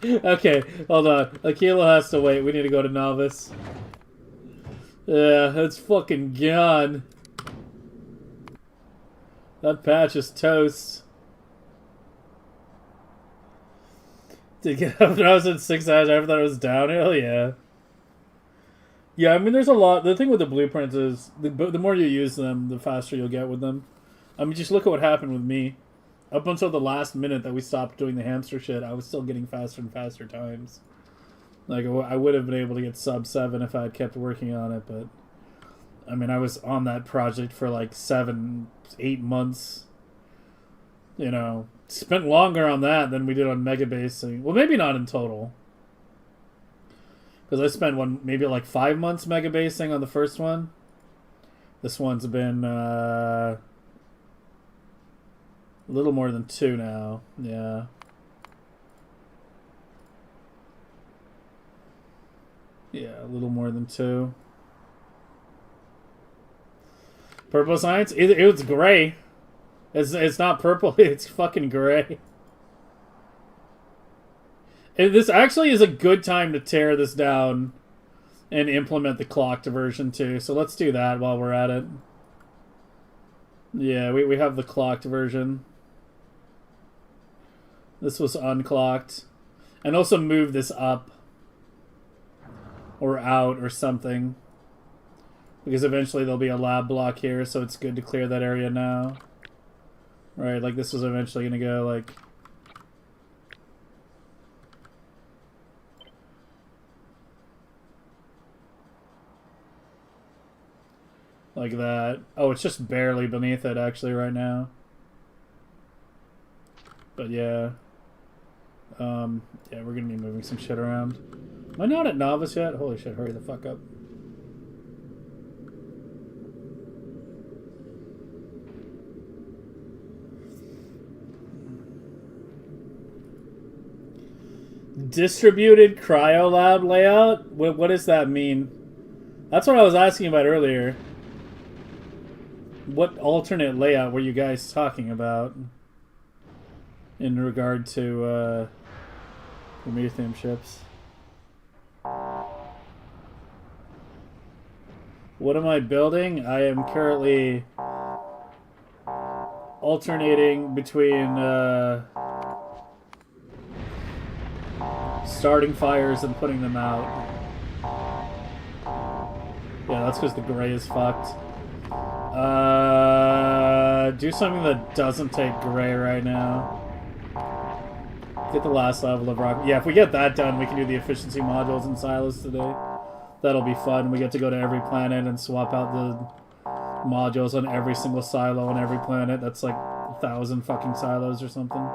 Okay, hold on. Aquila has to wait. We need to go to Novice. Yeah, it's fucking gone. That patch is toast. To get up when I was at 6 hours, I thought it was downhill, yeah. Yeah, I mean, there's a lot. The thing with the blueprints is, the more you use them, the faster you'll get with them. I mean, just look at what happened with me. Up until the last minute that we stopped doing the hamster shit, I was still getting faster and faster times. Like, I would have been able to get sub 7 if I had kept working on it, but... I mean, I was on that project for like 7, 8 months. You know, spent longer on that than we did on Megabase. Well, maybe not in total. Because I spent maybe like 5 months Megabasing on the first one. This one's been a little more than 2 now. Yeah. Yeah, a little more than 2. Purple science? It was gray. It's not purple, it's fucking gray. And this actually is a good time to tear this down and implement the clocked version too. So let's do that while we're at it. Yeah, we have the clocked version. This was unclocked. And also move this up. Or out or something. Because eventually there'll be a lab block here, so it's good to clear that area now. Right, like this is eventually going to go like... like that. Oh, it's just barely beneath it actually right now. But yeah. Yeah, we're going to be moving some shit around. Am I not at Novice yet? Holy shit, hurry the fuck up. Distributed cryolab layout? What does that mean? That's what I was asking about earlier. What alternate layout were you guys talking about in regard to Promethium ships? What am I building? I am currently alternating between starting fires and putting them out. Yeah, that's because the gray is fucked. Do something that doesn't take gray right now. Get the last level of rock. Yeah, if we get that done, we can do the efficiency modules in Silas today. That'll be fun. We get to go to every planet and swap out the modules on every single silo on every planet. That's like 1,000 fucking silos or something.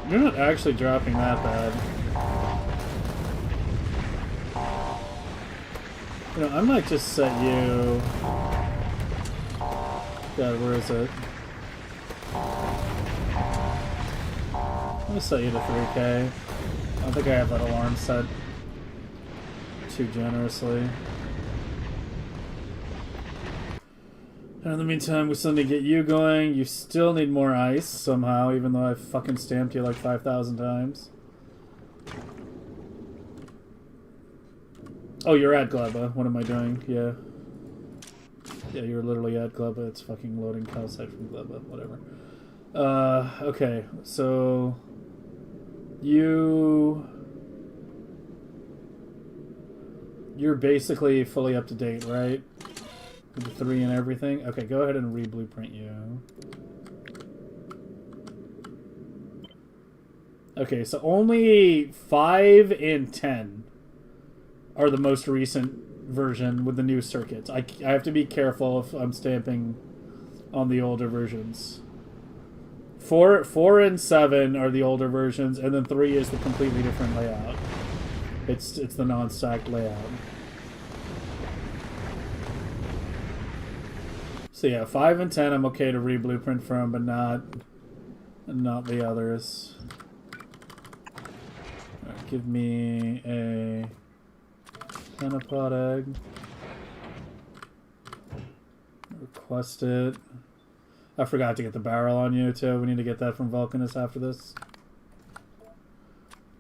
You're not actually dropping that bad. You know, I might just set you... God, where is it? I'm gonna set you to 3K. I don't think I have that alarm set too generously. And in the meantime, we still need to get you going. You still need more ice somehow, even though I've fucking stamped you like 5,000 times. Oh, you're at Gleba. What am I doing? Yeah. Yeah, you're literally at Gleba. It's fucking loading calcite from Gleba. Whatever. Okay. So... You're basically fully up to date, right? With the 3 and everything? Okay, go ahead and re-blueprint you. Okay, so only 5 and 10 are the most recent version with the new circuits. I have to be careful if I'm stamping on the older versions. 4 and 7 are the older versions, and then 3 is the completely different layout. It's the non-stacked layout. So yeah, 5 and 10 I'm okay to re-blueprint from, but not the others. Alright, give me a Pentapod egg. Request it. I forgot to get the barrel on you too. We need to get that from Vulcanus after this.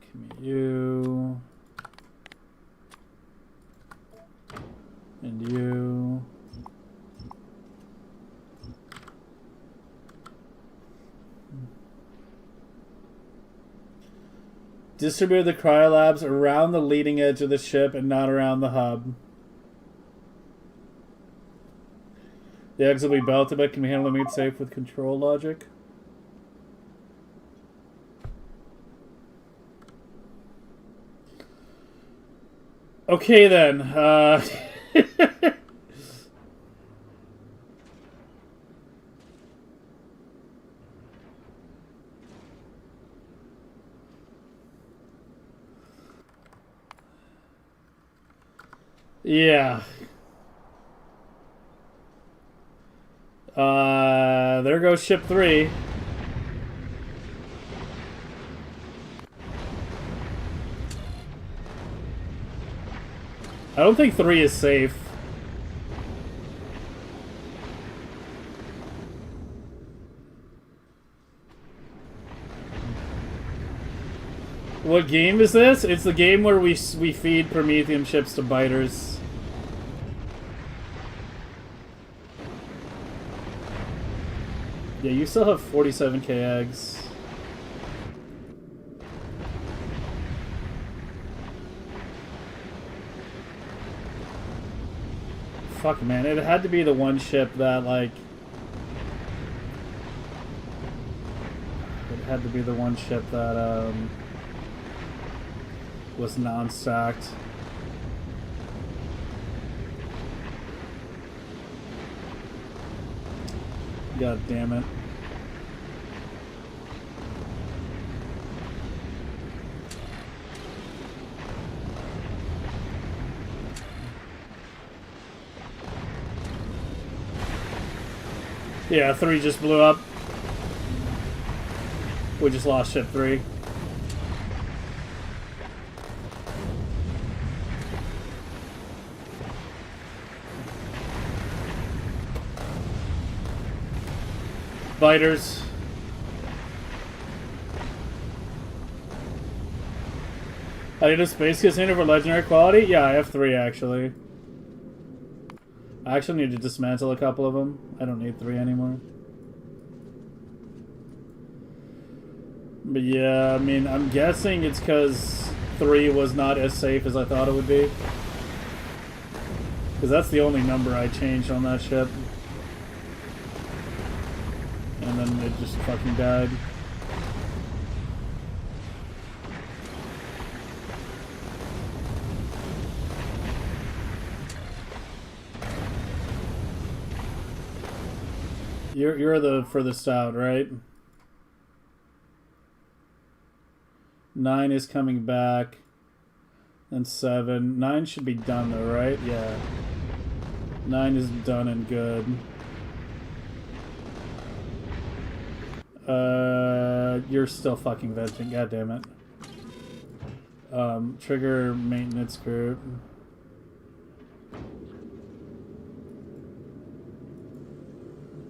Give me you. And you. Distribute the cryolabs around the leading edge of the ship and not around the hub. The eggs will be belted, but can we handle the meat safe with control logic? Okay then. Yeah. There goes ship 3. I don't think 3 is safe. What game is this? It's the game where we feed Promethium ships to biters. Yeah, you still have 47k eggs. Fuck, man. It had to be the one ship that, like... It had to be the one ship that, was non-stacked. God damn it. Yeah, 3 just blew up. We just lost ship 3. Biters. I need a space casino for legendary quality? Yeah, I have 3 actually. I actually need to dismantle a couple of them. I don't need 3 anymore. But yeah, I mean, I'm guessing it's because 3 was not as safe as I thought it would be. Because that's the only number I changed on that ship. And and then it just fucking died. You're the furthest out, right? 9 is coming back. And 7. 9 should be done though, right? Yeah. 9 is done and good. You're still fucking venting. God damn it. Trigger maintenance group.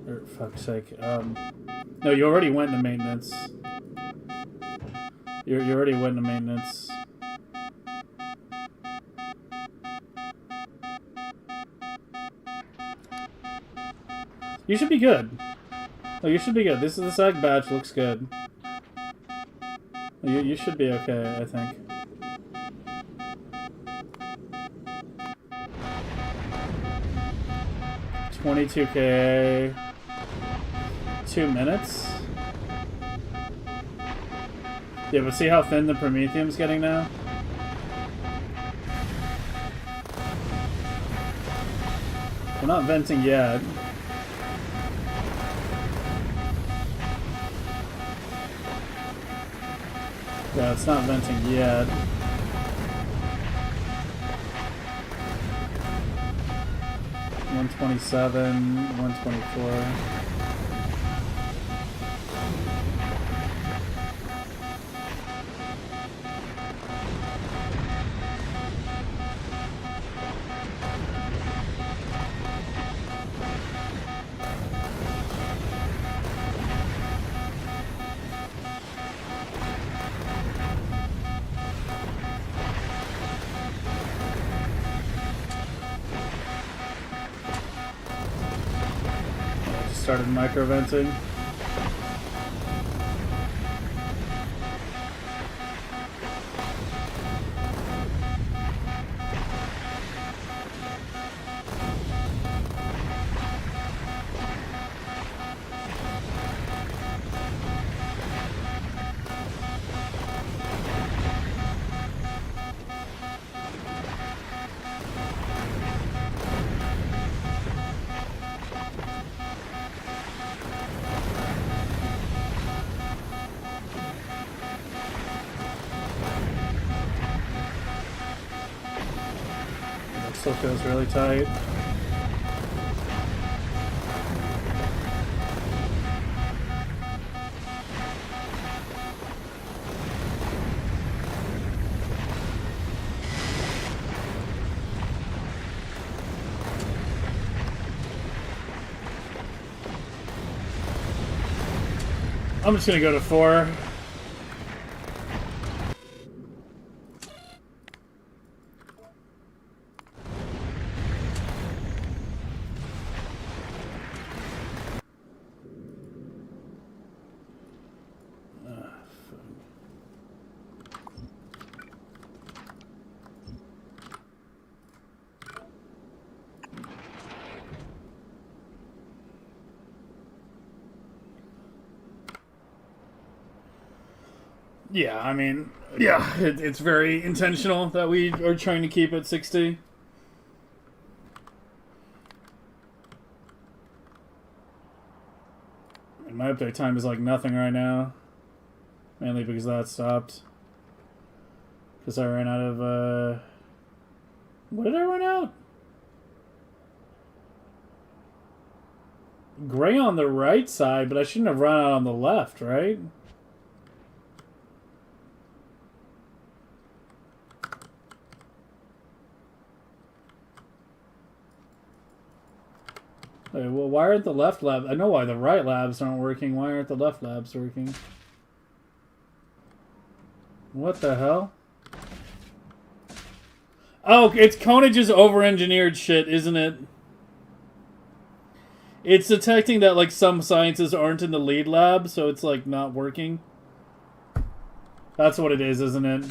For fuck's sake. No, you already went to maintenance. You already went to maintenance. You should be good. Oh, you should be good. This egg batch looks good. You should be okay, I think. $22K. 2 minutes? Yeah, but see how thin the Promethium's getting now? We're not venting yet. Yeah, it's not venting yet. 127, 124. Started micro-venting. Still feels really tight. I'm just gonna go to 4. Yeah, I mean, yeah, it's very intentional that we are trying to keep it 60. And my update time is like nothing right now. Mainly because that stopped. Because I ran out of, what did I run out? Gray on the right side, but I shouldn't have run out on the left, right? Wait, well, why aren't the left labs? I know why the right labs aren't working. Why aren't the left labs working? What the hell? Oh, it's Conage's over-engineered shit, isn't it? It's detecting that, like, some sciences aren't in the lead lab, so it's, like, not working. That's what it is, isn't it?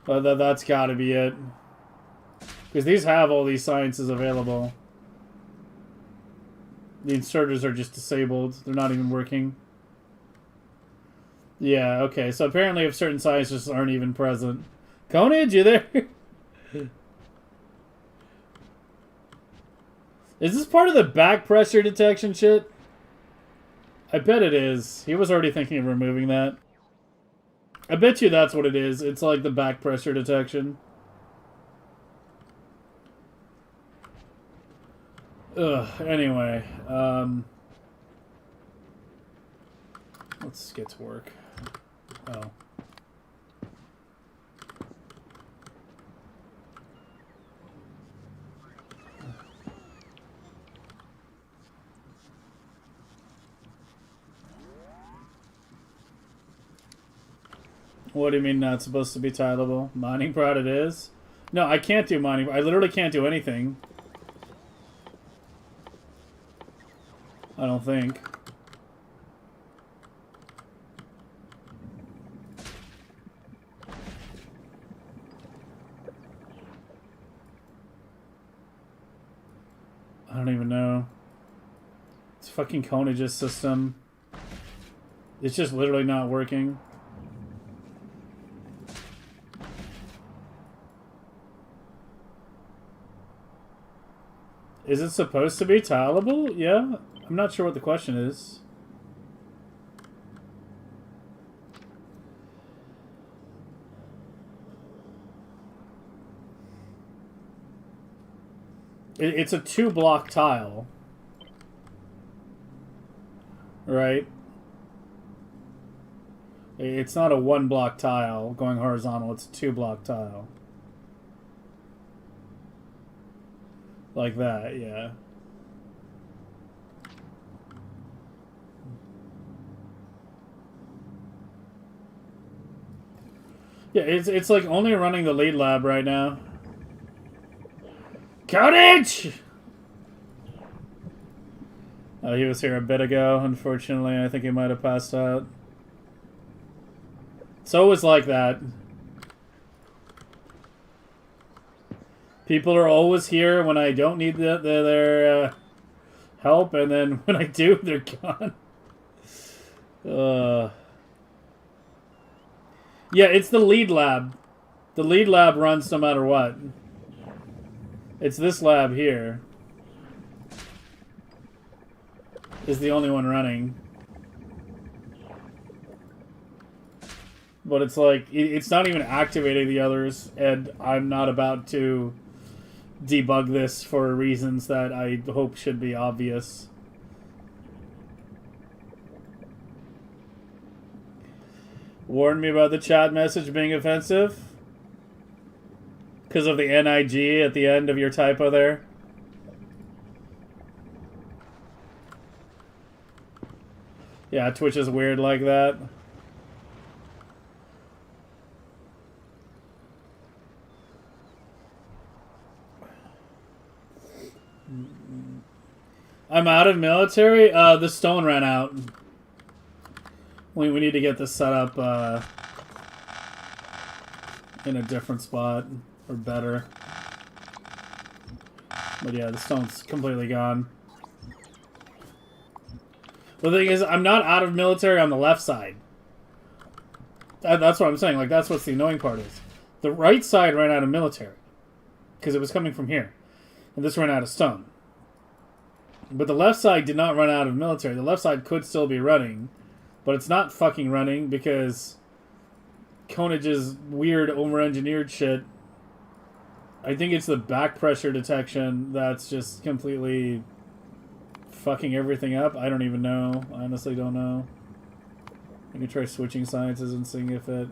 That's gotta be it. Because these have all these sciences available. The inserters are just disabled. They're not even working. Yeah, okay. So apparently if certain sizes aren't even present. Conage, you there? Is this part of the back pressure detection shit? I bet it is. He was already thinking of removing that. I bet you that's what it is. It's like the back pressure detection. Ugh, anyway. Let's get to work. Oh. What do you mean not supposed to be tileable? Mining prod it is? No, I can't do mining. I literally can't do anything. I don't think. I don't even know. It's fucking Conage's system. It's just literally not working. Is it supposed to be tileable? Yeah. I'm not sure what the question is. It's a 2-block tile. Right? It's not a 1-block tile going horizontal. It's a 2-block tile. Like that, yeah. Yeah, it's like only running the lead lab right now. Cottage! Oh, he was here a bit ago, unfortunately. I think he might have passed out. It's always like that. People are always here when I don't need their help, and then when I do, they're gone. Yeah, it's the lead lab. The lead lab runs no matter what. It's this lab here. Is the only one running. But it's like, it's not even activating the others, and I'm not about to debug this for reasons that I hope should be obvious. Warn me about the chat message being offensive? Because of the NIG at the end of your typo there? Yeah, Twitch is weird like that. I'm out of military? The stone ran out. We need to get this set up in a different spot. Or better. But yeah, the stone's completely gone. The thing is, I'm not out of military on the left side. That's what I'm saying. Like, that's what's the annoying part is. The right side ran out of military. Because it was coming from here. And this ran out of stone. But the left side did not run out of military. The left side could still be running. But it's not fucking running because Conage's weird over-engineered shit. I think it's the back pressure detection that's just completely fucking everything up. I don't even know. I honestly don't know. I can try switching sciences and seeing if it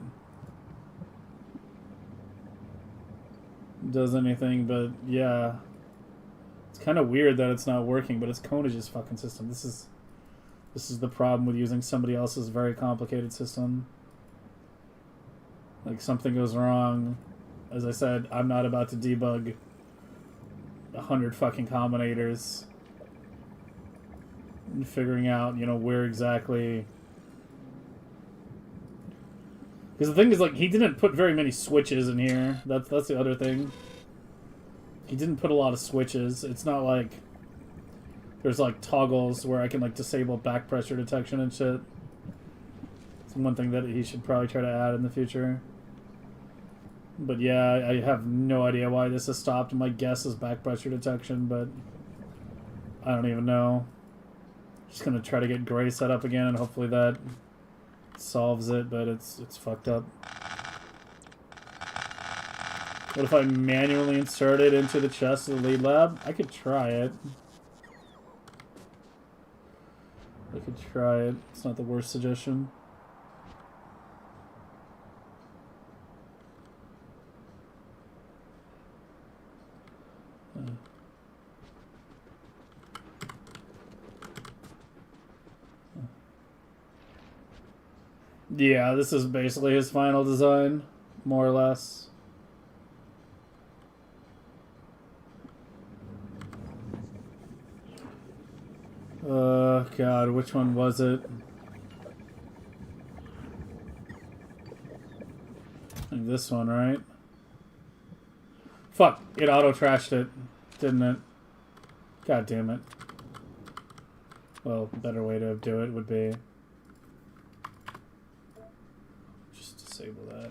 does anything, but yeah. It's kind of weird that it's not working, but it's Conage's fucking system. This is the problem with using somebody else's very complicated system. Like, something goes wrong. As I said, I'm not about to debug 100 fucking combinators and figuring out, you know, where exactly. Because the thing is, like, he didn't put very many switches in here. That's the other thing. He didn't put a lot of switches. It's not like there's like toggles where I can like disable back pressure detection and shit. It's one thing that he should probably try to add in the future. But yeah, I have no idea why this has stopped. My guess is back pressure detection, but I don't even know. Just gonna try to get gray set up again, and hopefully that solves it. But it's fucked up. What if I manually insert it into the chest of the lead lab? I could try it. I could try it. It's not the worst suggestion. Yeah, this is basically his final design, more or less. God, which one was it? I think this one, right? Fuck, it auto-trashed it, didn't it? God damn it. Well, a better way to do it would be just disable that.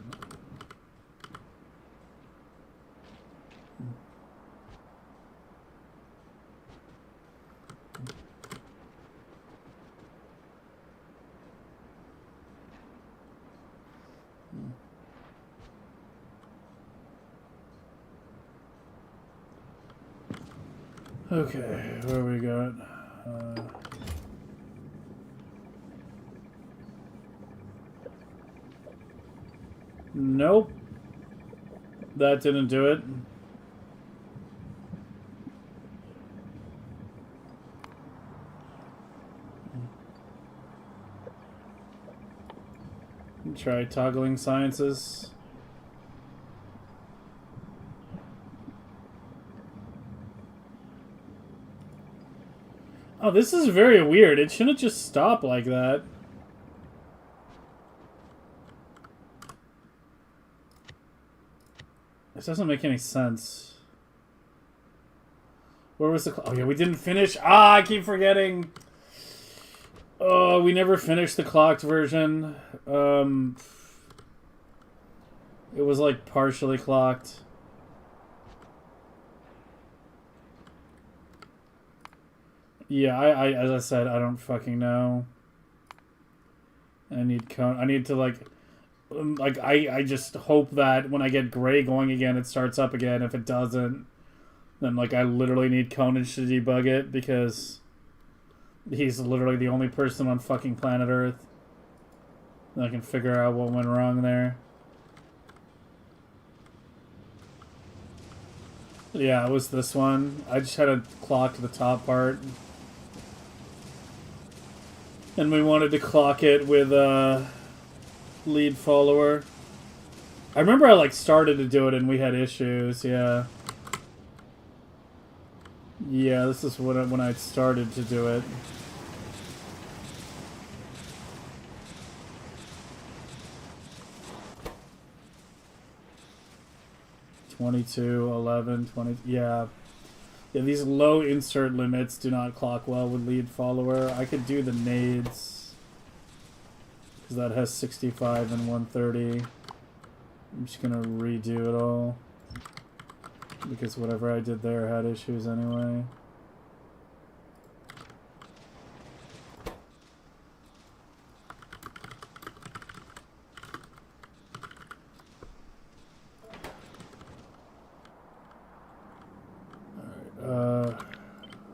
Okay, where we got? Nope. That didn't do it. Try toggling sciences. Oh, this is very weird. It shouldn't just stop like that. This doesn't make any sense. Where was the... Oh, yeah, we didn't finish. Ah, I keep forgetting. Oh, we never finished the clocked version. It was, like, partially clocked. Yeah, as I said, I don't fucking know. I need to, like... I just hope that when I get gray going again, it starts up again. If it doesn't, then, like, I literally need Conan to debug it, because he's literally the only person on fucking planet Earth that can figure out what went wrong there. Yeah, it was this one. I just had to clock the top part. And we wanted to clock it with lead follower. I remember I like started to do it and we had issues, yeah. Yeah, this is when I started to do it. $22, $11, $20, yeah. Yeah, these low insert limits do not clock well with lead follower. I could do the nades, because that has 65 and 130. I'm just gonna redo it all, because whatever I did there had issues anyway. Alright,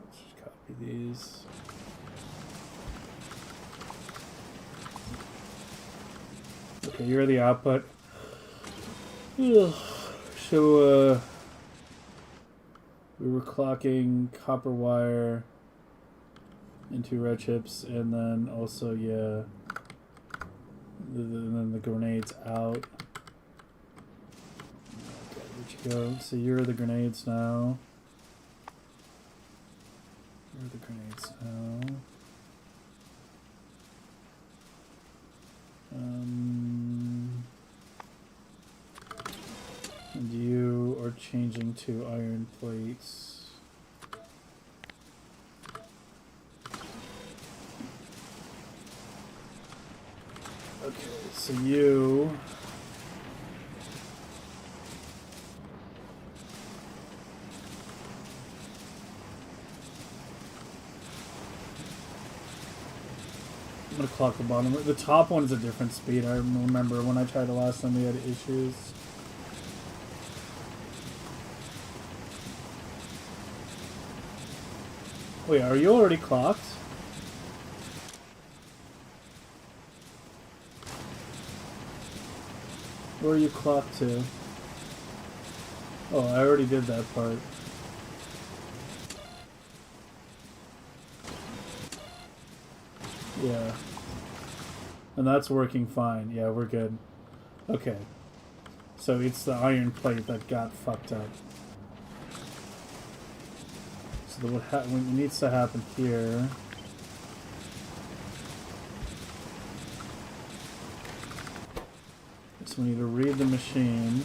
let's just copy these. Okay, you're the output. So, we were clocking copper wire into red chips, and then also, yeah, and then the grenades out. Okay, where'd you go? So you're the grenades now. You're the grenades now. And you are changing to iron plates. So you... I'm gonna clock the bottom. The top one is a different speed. I remember when I tried the last time we had issues. Wait, are you already clocked? Where are you clocked to? Oh, I already did that part. Yeah. And that's working fine. Yeah, we're good. Okay. So it's the iron plate that got fucked up. So what needs to happen here... So we need to read the machine.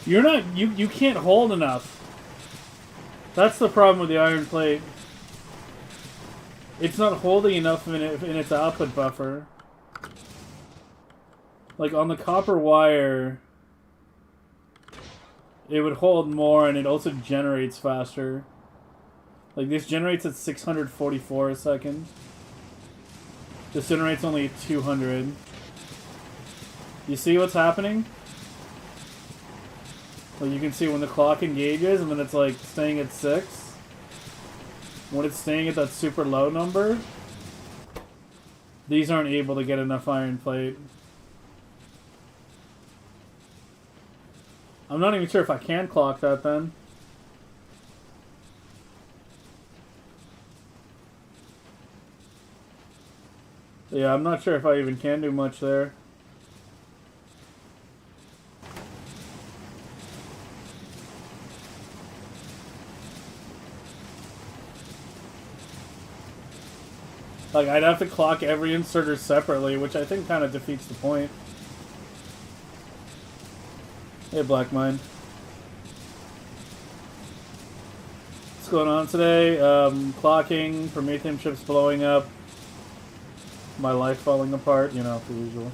You're not... You can't hold enough. That's the problem with the iron plate. It's not holding enough in its output buffer. Like, on the copper wire... It would hold more, and it also generates faster. Like, this generates at 644 a second. This generates only at 200. You see what's happening? Like, you can see when the clock engages, and then it's, like, staying at 6. When it's staying at that super low number, these aren't able to get enough iron plate. I'm not even sure if I can clock that, then. Yeah, I'm not sure if I even can do much there. Like, I'd have to clock every inserter separately, which I think kind of defeats the point. Hey, Black Mine. What's going on today? Clocking, Promethium chips blowing up, my life falling apart, you know, the usual.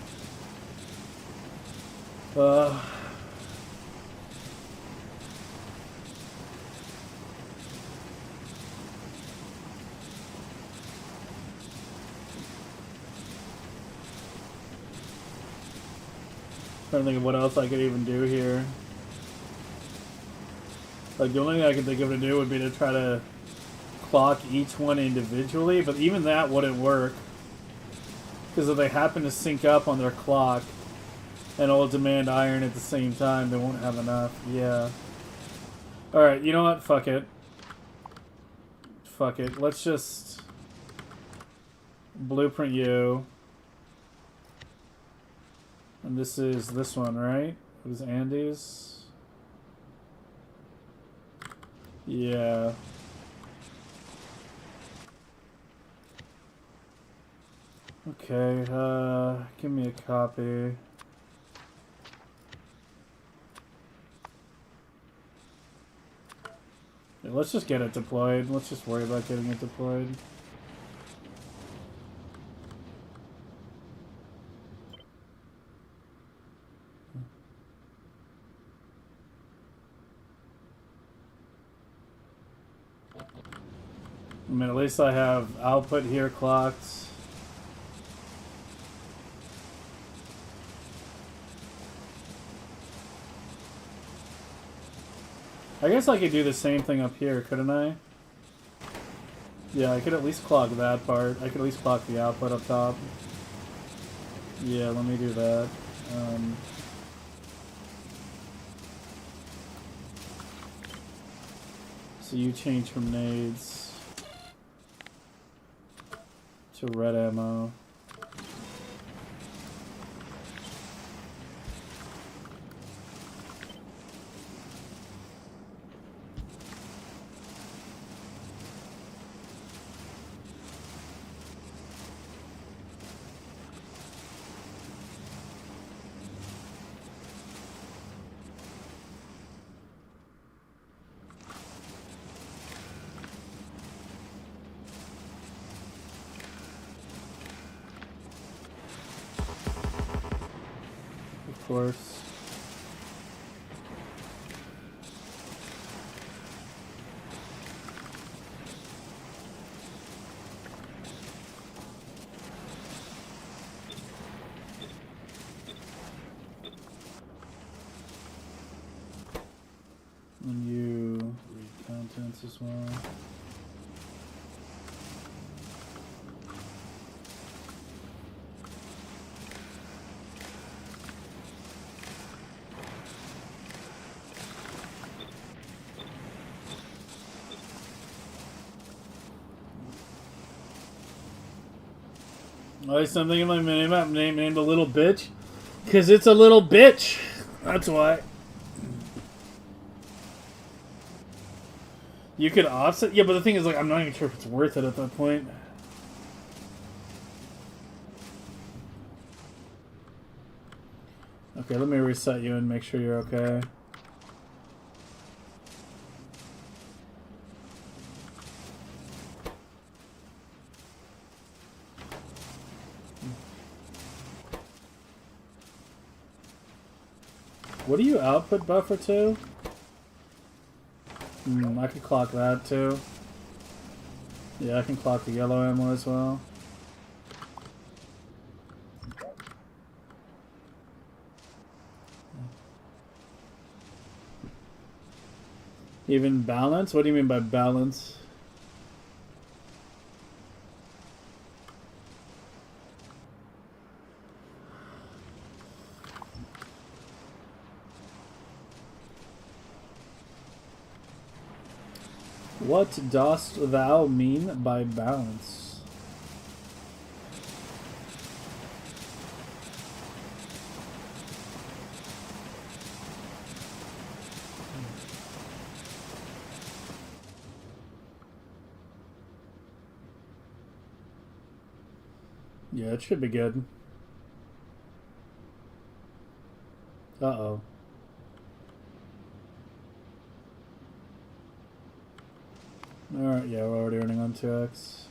Trying to think of what else I could even do here. Like, the only thing I could think of to do would be to try to clock each one individually, but even that wouldn't work. Because if they happen to sync up on their clock and all demand iron at the same time, they won't have enough. Yeah. Alright, you know what? Fuck it. Fuck it. Let's just blueprint you. And this is this one, right? What is Andy's? Yeah. Okay, give me a copy. Yeah, let's just get it deployed. Let's just worry about getting it deployed. I mean, at least I have output here clocked. I guess I could do the same thing up here, couldn't I? Yeah, I could at least clock that part. I could at least clock the output up top. Yeah, let me do that. So you change from nades. To red ammo. Of course. And you read contents as well. Why is something in my minimap named a little bitch? Because it's a little bitch. That's why. You could offset? Yeah, but the thing is, like, I'm not even sure if it's worth it at that point. Okay, let me reset you and make sure you're okay. What do you output buffer to? I could clock that too. Yeah, I can clock the yellow ammo as well. Even balance? What do you mean by balance? What dost thou mean by balance? Yeah, it should be good. Uh-oh. Alright, yeah, we're already running on 2x.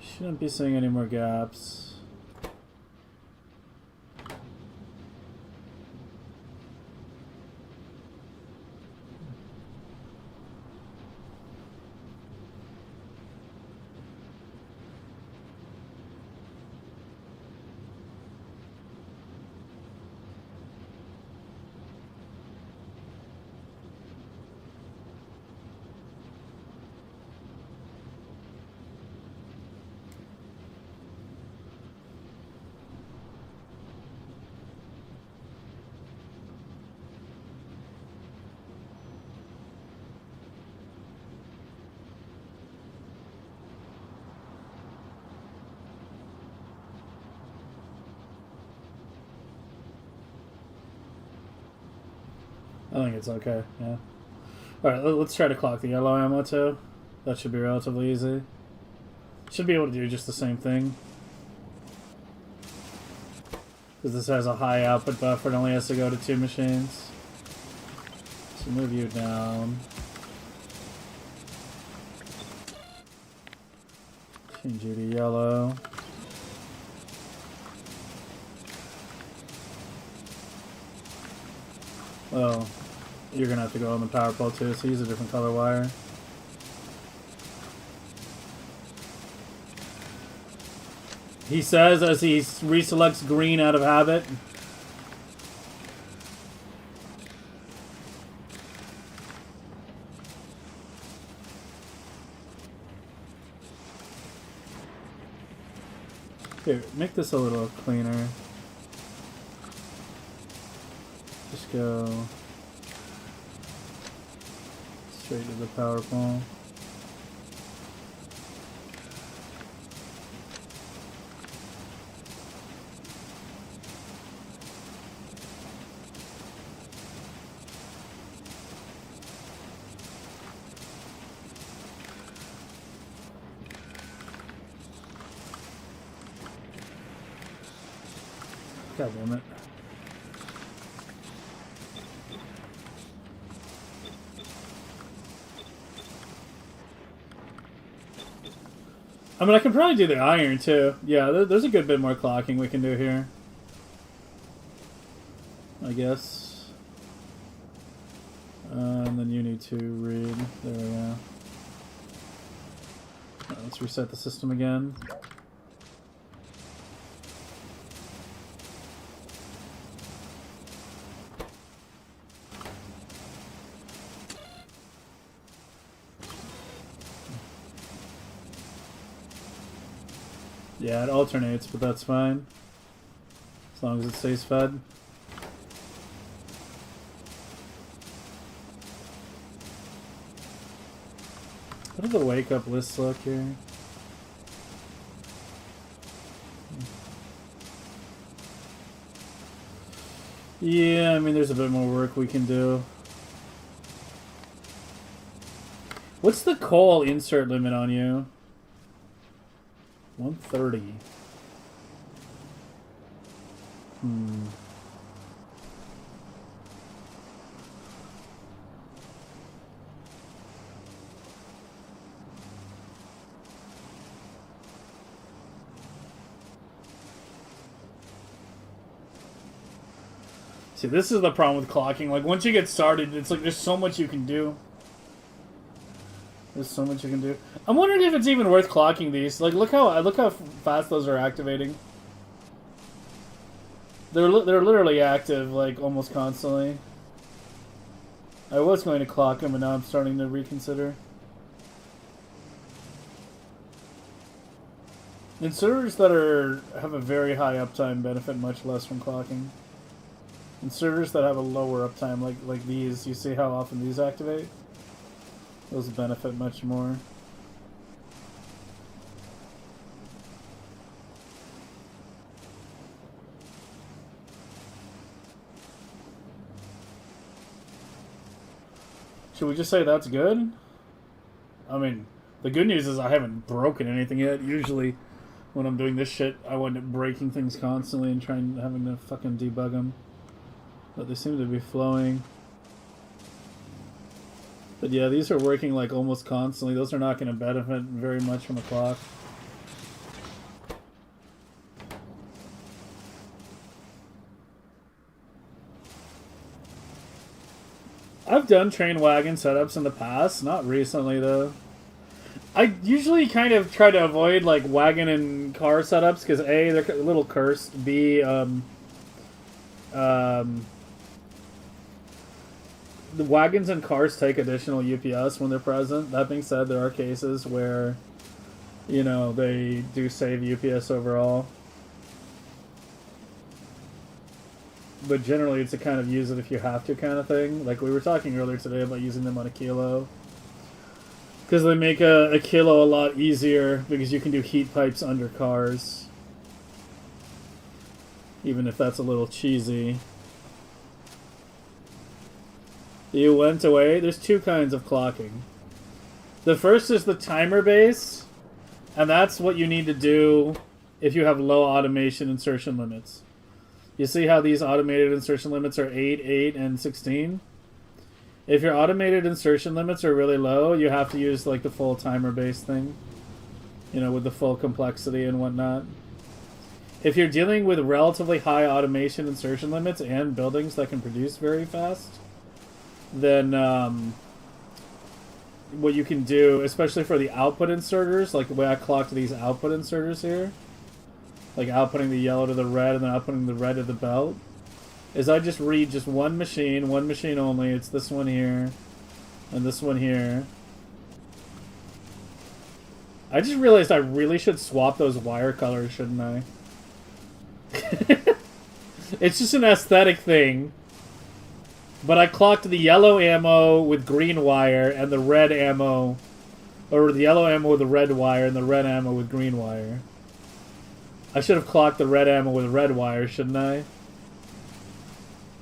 Shouldn't be seeing any more gaps. I think it's okay, yeah. Alright, let's try to clock the yellow ammo too. That should be relatively easy. Should be able to do just the same thing. Because this has a high output buffer, it only has to go to 2 machines. So move you down. Change you to yellow. Oh, you're gonna have to go on the power pole too, so use a different color wire. He says as he reselects green out of habit. Here, make this a little cleaner. Just go straight to the power pole. God damn it. I mean, I could probably do the iron, too. Yeah, there's a good bit more clocking we can do here. I guess. And then you need to read. There we go. Let's reset the system again. Yeah, it alternates, but that's fine. As long as it stays fed. How do the wake up lists look here? Yeah, I mean, there's a bit more work we can do. What's the coal insert limit on you? 130. See, this is the problem with clocking. Like, once you get started, it's like there's so much you can do. There's so much you can do. I'm wondering if it's even worth clocking these. Like, look how fast those are activating. They're literally active, like, almost constantly. I was going to clock them, but now I'm starting to reconsider. And servers that have a very high uptime benefit much less from clocking. And servers that have a lower uptime, like these, you see how often these activate? Those benefit much more. Should we just say that's good? I mean, the good news is I haven't broken anything yet. Usually, when I'm doing this shit, I wind up breaking things constantly and having to fucking debug them. But they seem to be flowing. But yeah, these are working like almost constantly. Those are not going to benefit very much from a clock. I've done train wagon setups in the past, not recently though. I usually kind of try to avoid like wagon and car setups because A, they're a little cursed. B, the wagons and cars take additional UPS when they're present. That being said, there are cases where, you know, they do save UPS overall. But generally, it's a kind of use it if you have to kind of thing. Like we were talking earlier today about using them on a kilo. Because they make a kilo a lot easier because you can do heat pipes under cars. Even if that's a little cheesy. You went away. There's two kinds of clocking. The first is the timer base, and that's what you need to do if you have low automation insertion limits. You see how these automated insertion limits are 8, 8, and 16? If your automated insertion limits are really low, you have to use like the full timer base thing. You know, with the full complexity and whatnot. If you're dealing with relatively high automation insertion limits and buildings that can produce very fast, then what you can do, especially for the output inserters, like the way I clocked these output inserters here, like outputting the yellow to the red and then outputting the red to the belt, is I just read just one machine only. It's this one here and this one here. I just realized I really should swap those wire colors, shouldn't I? It's just an aesthetic thing. But I clocked the yellow ammo with green wire and the red ammo... Or the yellow ammo with the red wire and the red ammo with green wire. I should have clocked the red ammo with red wire, shouldn't I?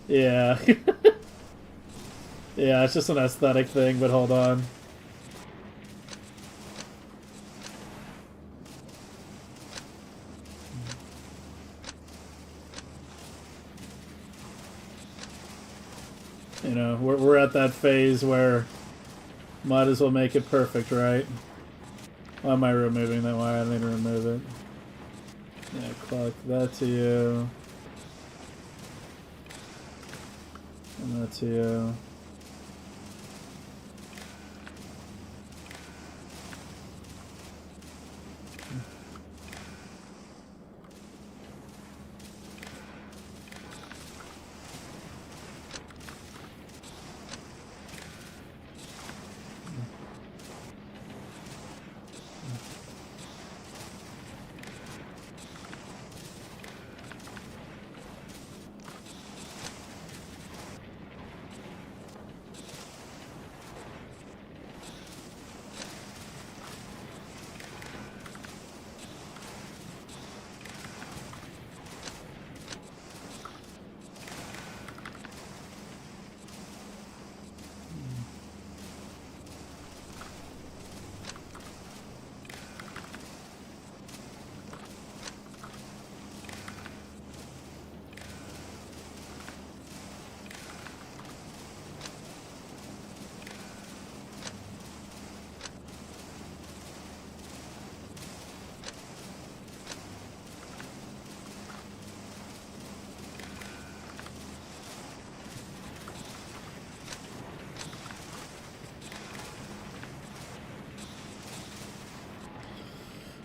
Yeah. Yeah, it's just an aesthetic thing, but hold on. You know, we're at that phase where might as well make it perfect, right? Why am I removing that wire? I need to remove it. Yeah, clock that to you. And that to you.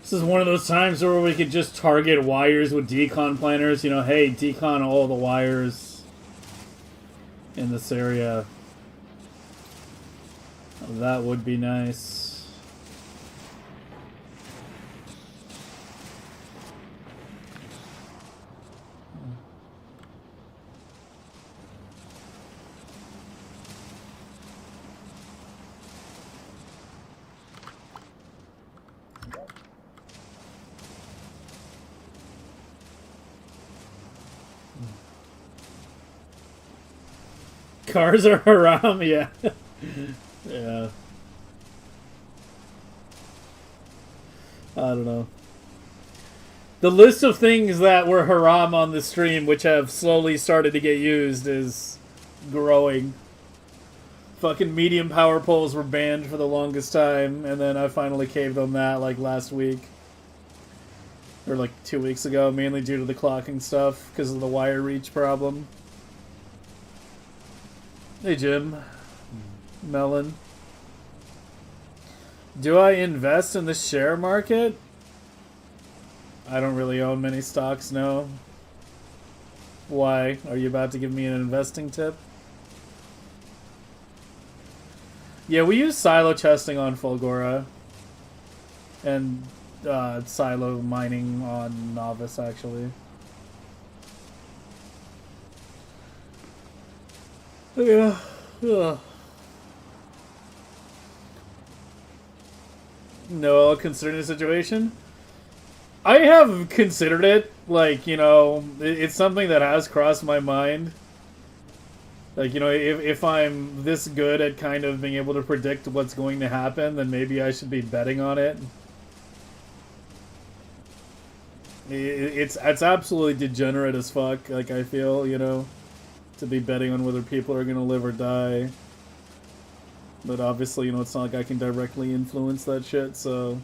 This is one of those times where we could just target wires with decon planners. You know, hey, decon all the wires in this area. That would be nice. Cars are haram, yeah. Yeah. I don't know. The list of things that were haram on the stream, which have slowly started to get used, is growing. Fucking medium power poles were banned for the longest time, and then I finally caved on that, like, last week. Or, like, 2 weeks ago, mainly due to the clocking stuff, because of the wire reach problem. Hey, Jim. Melon. Do I invest in the share market? I don't really own many stocks, no. Why? Are you about to give me an investing tip? Yeah, we use silo chesting on Fulgora. And silo mining on Novice, actually. Yeah. Ugh. No, considering the situation? I have considered it. Like, you know, it's something that has crossed my mind. Like, you know, if I'm this good at kind of being able to predict what's going to happen, then maybe I should be betting on it. It's absolutely degenerate as fuck, like, I feel, you know, to be betting on whether people are going to live or die. But obviously, you know, it's not like I can directly influence that shit, so...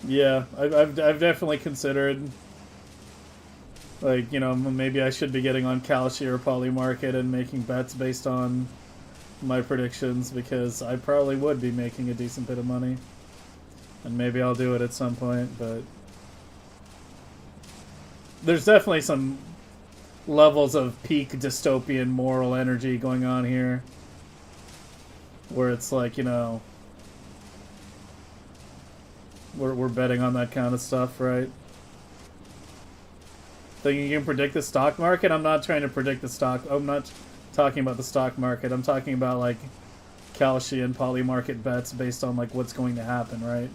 Yeah, I've definitely considered... Like, you know, maybe I should be getting on Kalshi or Polymarket and making bets based on my predictions, because I probably would be making a decent bit of money. And maybe I'll do it at some point, but... There's definitely some levels of peak dystopian moral energy going on here. Where it's like, you know... We're betting on that kind of stuff, right? Thinking you can predict the stock market? I'm not trying to predict the stock. I'm not talking about the stock market. I'm talking about like Kalshi and poly market bets based on like what's going to happen, right?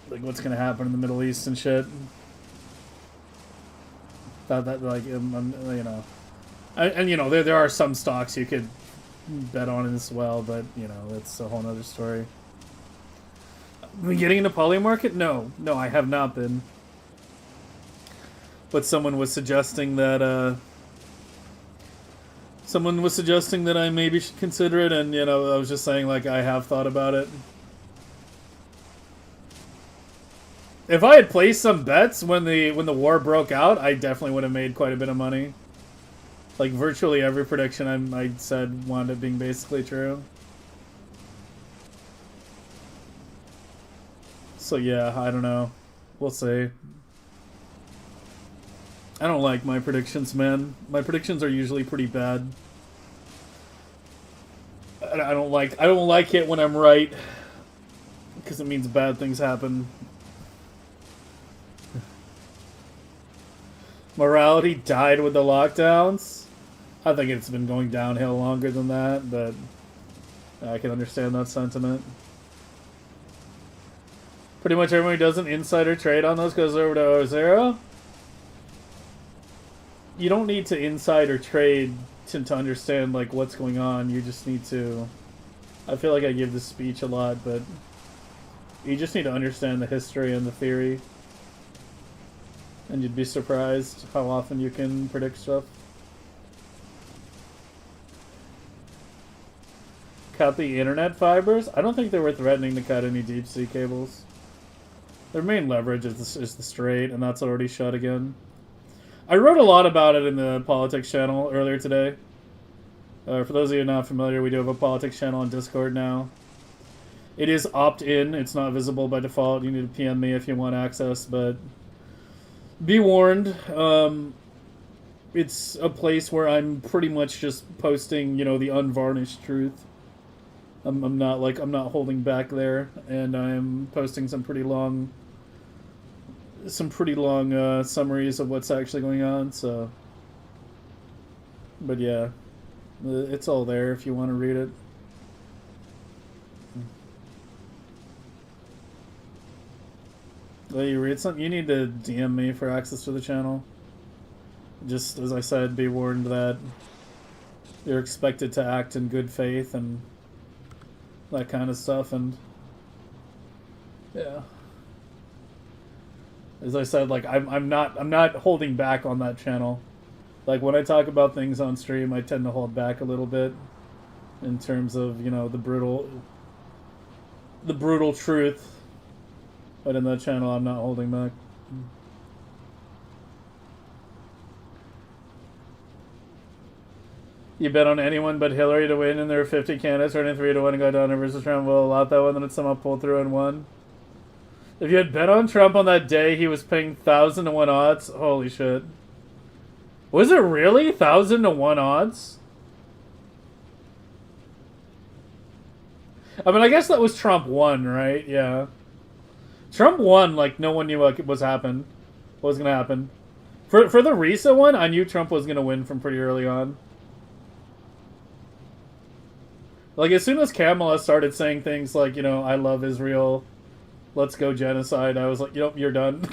Like what's going to happen in the Middle East and shit. That like you know, and you know there are some stocks you could bet on as well, but you know that's a whole other story. Been getting into poly market? No, I have not been. But someone was suggesting that I maybe should consider it, and you know I was just saying like I have thought about it. If I had placed some bets when the war broke out, I definitely would have made quite a bit of money. Like virtually every prediction I said wound up being basically true. So yeah, I don't know. We'll see. I don't like my predictions, man. My predictions are usually pretty bad. I don't like it when I'm right, because it means bad things happen. Morality died with the lockdowns. I think it's been going downhill longer than that, but I can understand that sentiment. Pretty much everyone who does an insider trade on those goes over to O0. You don't need to insider trade to understand like what's going on. You just need to. I feel like I give this speech a lot, but you just need to understand the history and the theory, and you'd be surprised how often you can predict stuff. Cut the internet fibers? I don't think they were threatening to cut any deep sea cables. Their main leverage is the strait, and that's already shut again. I wrote a lot about it in the politics channel earlier today. For those of you not familiar, we do have a politics channel on Discord now. It is opt-in. It's not visible by default. You need to PM me if you want access, but be warned. It's a place where I'm pretty much just posting, you know, the unvarnished truth. I'm not holding back there, and I'm posting some pretty long summaries of what's actually going on. So, but yeah, it's all there if you want to read it. Well, you read something, you need to DM me for access to the channel. Just as I said, be warned that you're expected to act in good faith and that kind of stuff, and yeah. As I said, like I'm not holding back on that channel. Like when I talk about things on stream, I tend to hold back a little bit in terms of, you know, the brutal truth. But in that channel, I'm not holding back. You bet on anyone but Hillary to win, and there are 50 candidates running 3-1 and go down versus Trump. Will allow that one, then it's somehow pulled through and won. If you had bet on Trump on that day, he was paying 1,000-to-1 odds. Holy shit! Was it really 1,000-to-1 odds? I mean, I guess that was Trump won, right? Yeah. Trump won like no one knew what was gonna happen. For the recent one, I knew Trump was gonna win from pretty early on. Like as soon as Kamala started saying things like, you know, I love Israel, let's go genocide, I was like, yep, you're done.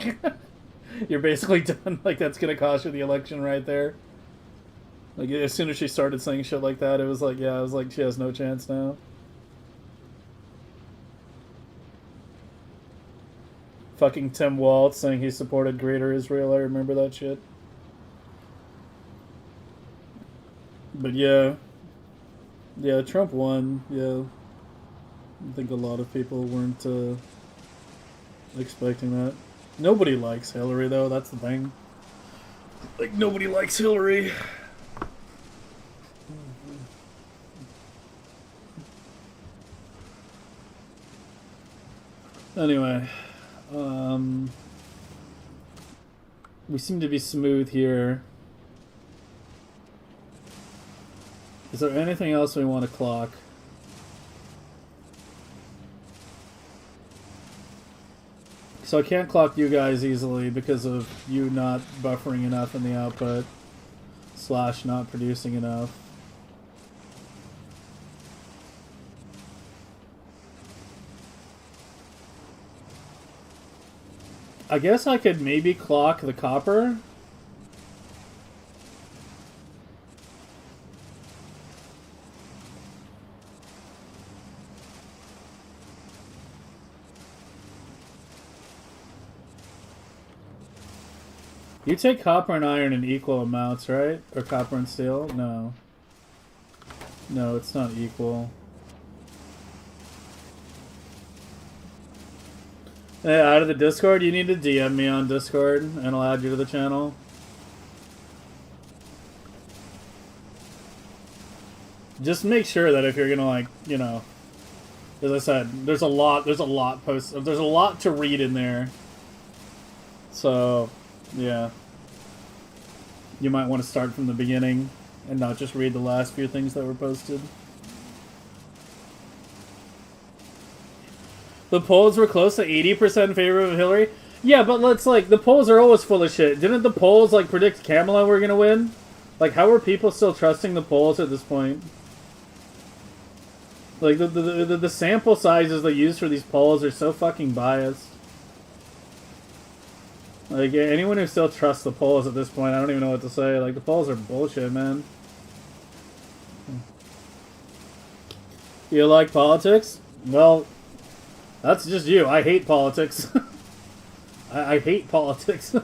You're basically done. Like that's gonna cost you the election right there. Like as soon as she started saying shit like that, it was like, yeah, I was like, she has no chance now. Fucking Tim Walz saying he supported Greater Israel. I remember that shit. But yeah. Yeah, Trump won. Yeah. I think a lot of people weren't expecting that. Nobody likes Hillary, though. That's the thing. Like, nobody likes Hillary. Anyway. We seem to be smooth here. Is there anything else we want to clock? So I can't clock you guys easily because of you not buffering enough in the output / not producing enough. I guess I could maybe clock the copper. You take copper and iron in equal amounts, right? Or copper and steel? No. No, it's not equal. Hey, out of the Discord, you need to DM me on Discord and I'll add you to the channel. Just make sure that if you're gonna, like, you know, as I said, there's a lot to read in there. So, yeah. You might want to start from the beginning and not just read the last few things that were posted. The polls were close to 80% in favor of Hillary. Yeah, but let's, like, the polls are always full of shit. Didn't the polls, like, predict Kamala were gonna win? Like, how are people still trusting the polls at this point? Like, the sample sizes they use for these polls are so fucking biased. Like, anyone who still trusts the polls at this point, I don't even know what to say. Like, the polls are bullshit, man. You like politics? Well, that's just you. I hate politics. I hate politics.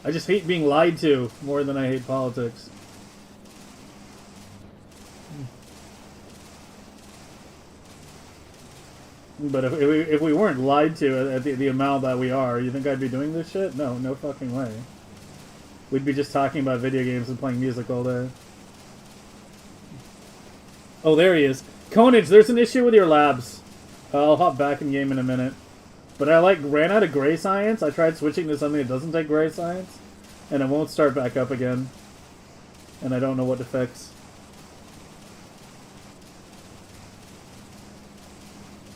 I just hate being lied to more than I hate politics. But if we weren't lied to at the amount that we are, you think I'd be doing this shit? No, no fucking way. We'd be just talking about video games and playing music all day. Oh, there he is. Conage, there's an issue with your labs. I'll hop back in game in a minute. But I, like, ran out of gray science. I tried switching to something that doesn't take gray science. And it won't start back up again. And I don't know what to fix.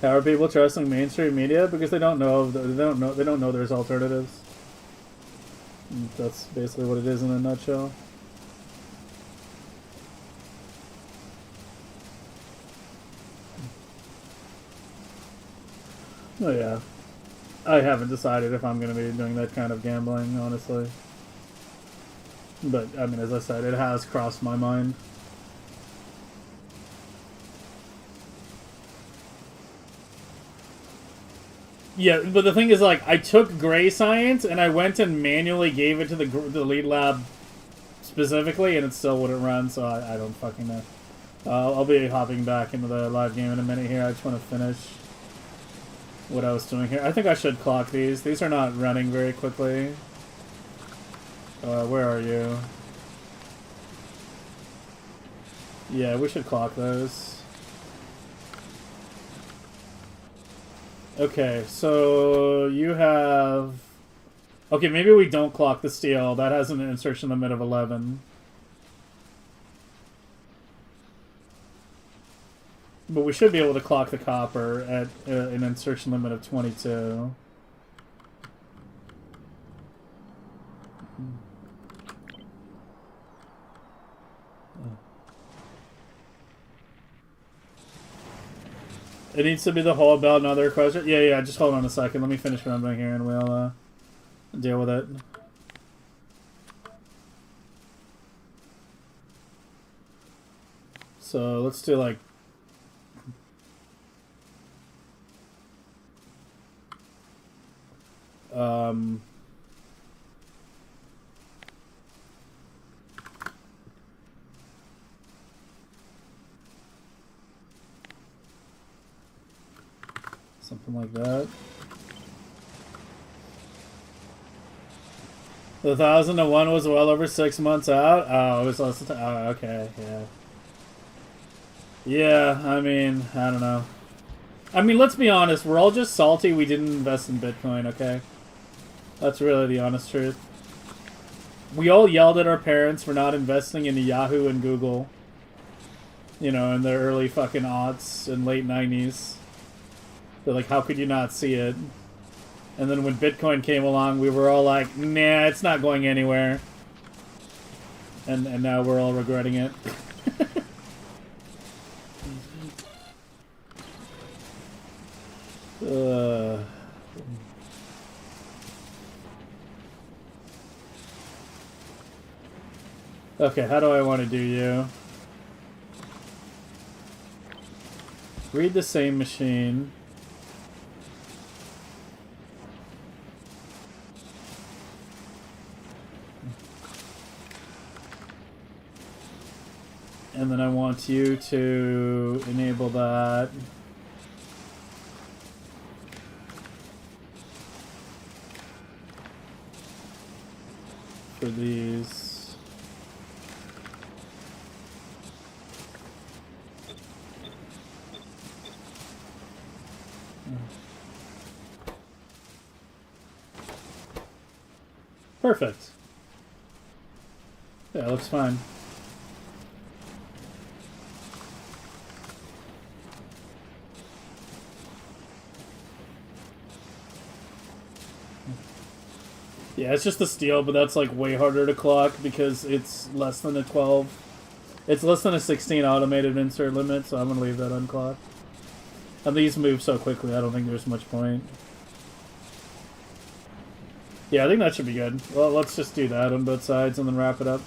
How are people trusting mainstream media? Because they don't know there's alternatives. That's basically what it is in a nutshell. Oh yeah. I haven't decided if I'm going to be doing that kind of gambling, honestly. But, I mean, as I said, it has crossed my mind. Yeah, but the thing is, like, I took gray science and I went and manually gave it to the lead lab specifically, and it still wouldn't run, so I don't fucking know. I'll be hopping back into the live game in a minute here. I just want to finish what I was doing here. I think I should clock these. These are not running very quickly. Where are you? Yeah, we should clock those. Okay, so you have... Okay, maybe we don't clock the steel. That has an insertion limit of 11. But we should be able to clock the copper at an insertion limit of 22. It needs to be the whole belt and other questions. Yeah, just hold on a second. Let me finish what I'm doing here and we'll deal with it. So let's do like... something like that. The 1001 was well over 6 months out. Oh, it was less than... Oh, okay, yeah. Yeah, I mean, I don't know. I mean, let's be honest. We're all just salty we didn't invest in Bitcoin, okay? That's really the honest truth. We all yelled at our parents for not investing in Yahoo and Google. You know, in the early fucking aughts and late 90s. They're like, how could you not see it? And then when Bitcoin came along, we were all like, nah, it's not going anywhere. And now we're all regretting it. Okay, how do I want to do you? Read the same machine. And then I want you to enable that. For these. Perfect. Yeah, looks fine. Yeah, it's just the steel, but that's like way harder to clock because it's less than a 12. It's less than a 16 automated insert limit, so I'm going to leave that unclocked. And these move so quickly, I don't think there's much point. Yeah, I think that should be good. Well, let's just do that on both sides and then wrap it up.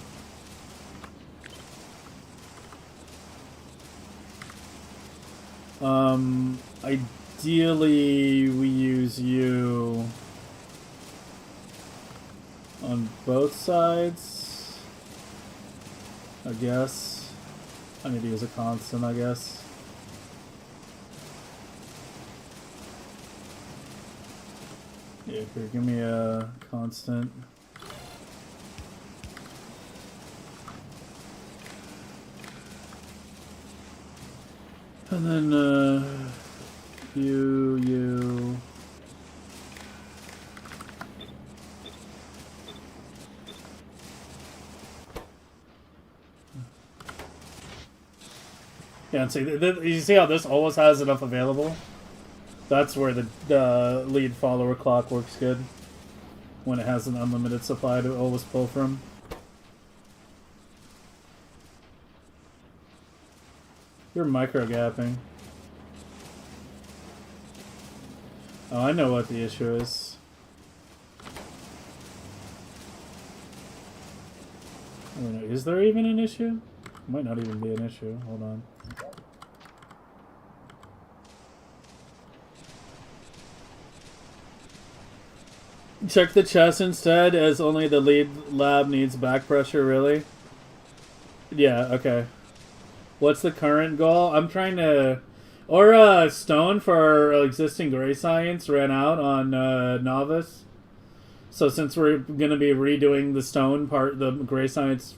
Ideally, we use you on both sides, I guess. I need to use a constant, I guess. Yeah, here, give me a constant. And then, you. Yeah, and see, you see how this always has enough available? That's where the lead follower clock works good. When it has an unlimited supply to always pull from. You're micro-gapping. Oh, I know what the issue is. I don't know, is there even an issue? Might not even be an issue. Hold on. Check the chest instead, as only the lead lab needs back pressure, really? Yeah, okay. What's the current goal? I'm trying to... Or stone for our existing gray science ran out on Novice. So since we're going to be redoing the stone part, the gray science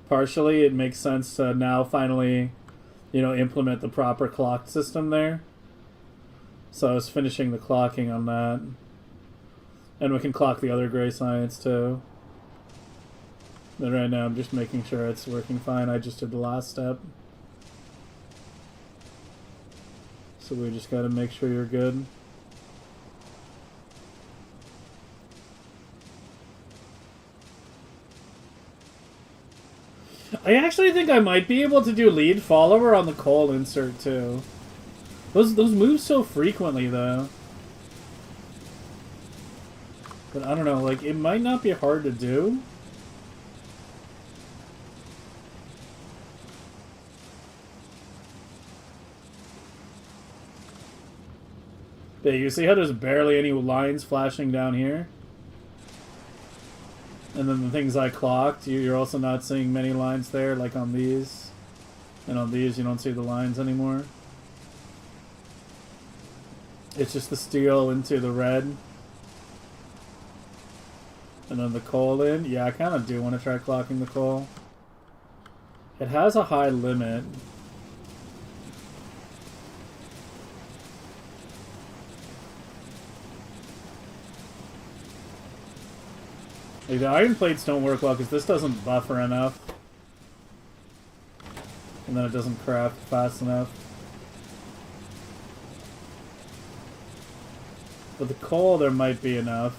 partially, it makes sense to now finally, implement the proper clock system there. So I was finishing the clocking on that. And we can clock the other gray science too. But right now I'm just making sure it's working fine. I just did the last step. So we just gotta make sure you're good. I actually think I might be able to do lead follower on the coal insert too. Those move so frequently though. But I don't know, like, it might not be hard to do. Yeah, you see how there's barely any lines flashing down here? And then the things I clocked, you're also not seeing many lines there, like on these. And on these, you don't see the lines anymore. It's just the steel into the red. And then the coal in. Yeah, I kind of do want to try clocking the coal. It has a high limit. Like, the iron plates don't work well because this doesn't buffer enough. And then it doesn't craft fast enough. With the coal, there might be enough.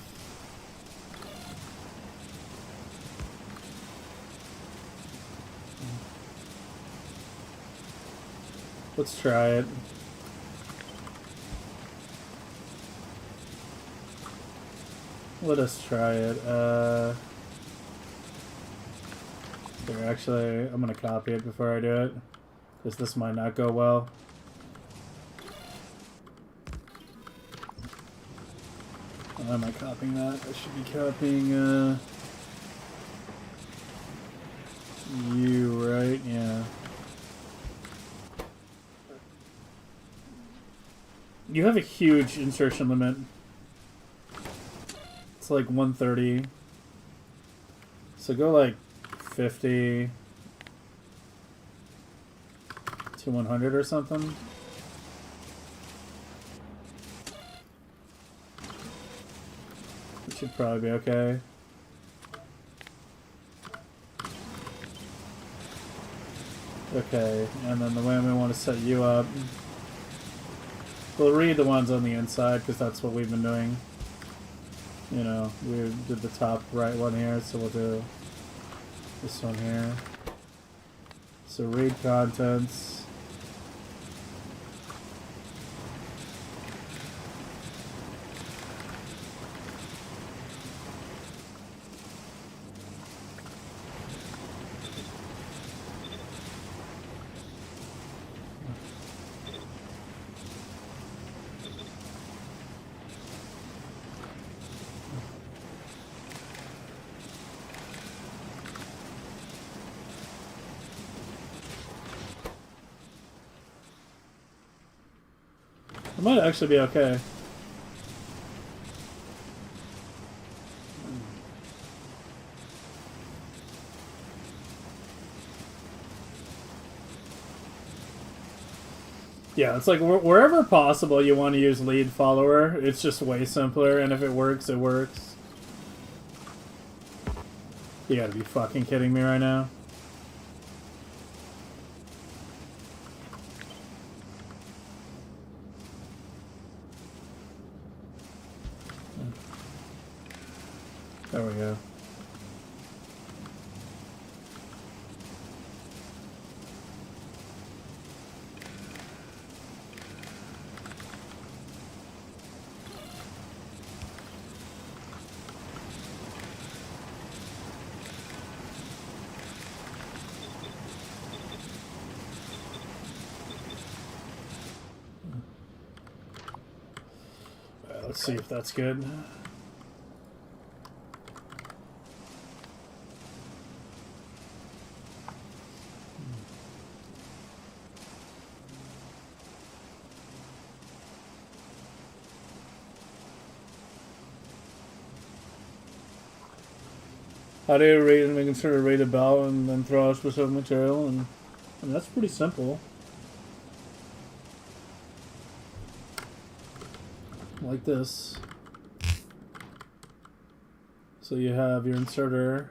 Let's try it. Let us try it. Here, actually, I'm gonna copy it before I do it, because this might not go well. Why am I copying that? I should be copying, you, right? Yeah. You have a huge insertion limit. It's like 130. So go like 50 to 100 or something. It should probably be okay. Okay, and then the way we want to set you up. We'll read the ones on the inside because that's what we've been doing. You know, we did the top right one here, so we'll do this one here. So read contents. It might actually be okay. Yeah, it's like wherever possible you want to use lead follower. It's just way simpler, and if it works, it works. You gotta be fucking kidding me right now. There we go. Let's see if that's good. How do you read and we can sort of read about and then throw out specific material, and I mean, that's pretty simple. Like this. So you have your inserter,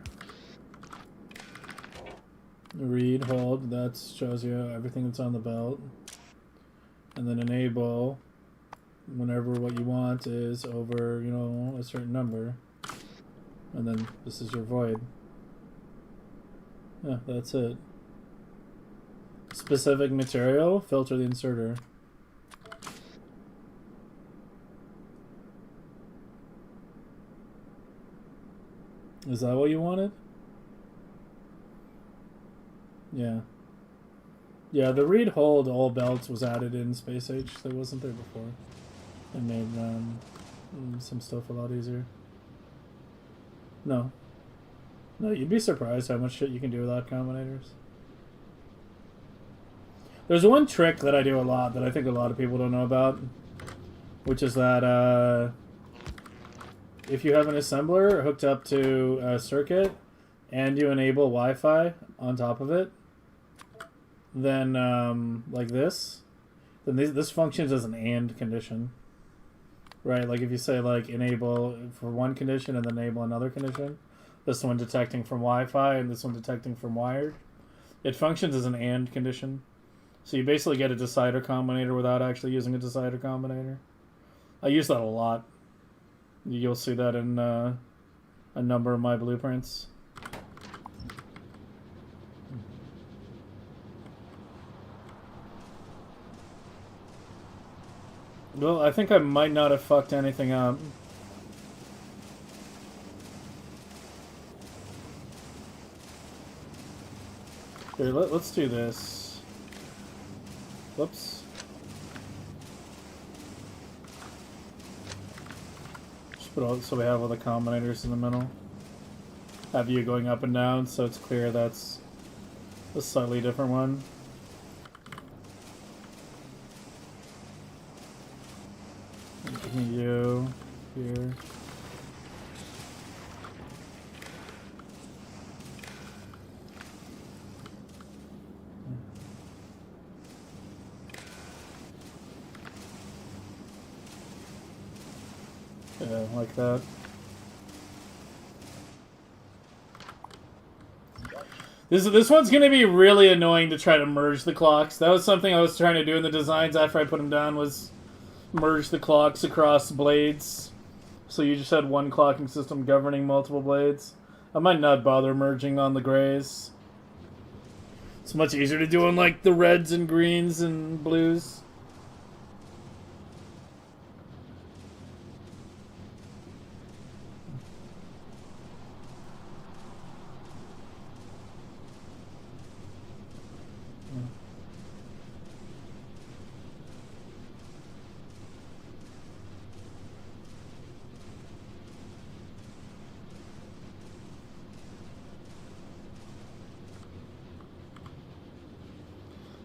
read, hold, that shows you everything that's on the belt, and then enable whenever what you want is over, you know, a certain number. And then this is your void. Yeah, that's it. Specific material, filter the inserter. Is that what you wanted? Yeah. Yeah, the read hold all belts was added in Space Age. That wasn't there before. It made some stuff a lot easier. No. No, you'd be surprised how much shit you can do without combinators. There's one trick that I do a lot that I think a lot of people don't know about, which is that if you have an assembler hooked up to a circuit and you enable Wi-Fi on top of it, then like this, then this functions as an AND condition. Right, like if you say like enable for one condition and then enable another condition, this one detecting from Wi-Fi and this one detecting from wired, it functions as an AND condition. So you basically get a decider combinator without actually using a decider combinator. I use that a lot. You'll see that in a number of my blueprints. Well, I think I might not have fucked anything up. Here, let's do this. Whoops. Just put all, so we have all the combinators in the middle. Have you going up and down, so it's clear that's a slightly different one. You here. Yeah, like that. This one's gonna be really annoying to try to merge the clocks. That was something I was trying to do in the designs after I put them down, was merge the clocks across blades. So you just had one clocking system governing multiple blades. I might not bother merging on the grays. It's much easier to do on like the reds and greens and blues.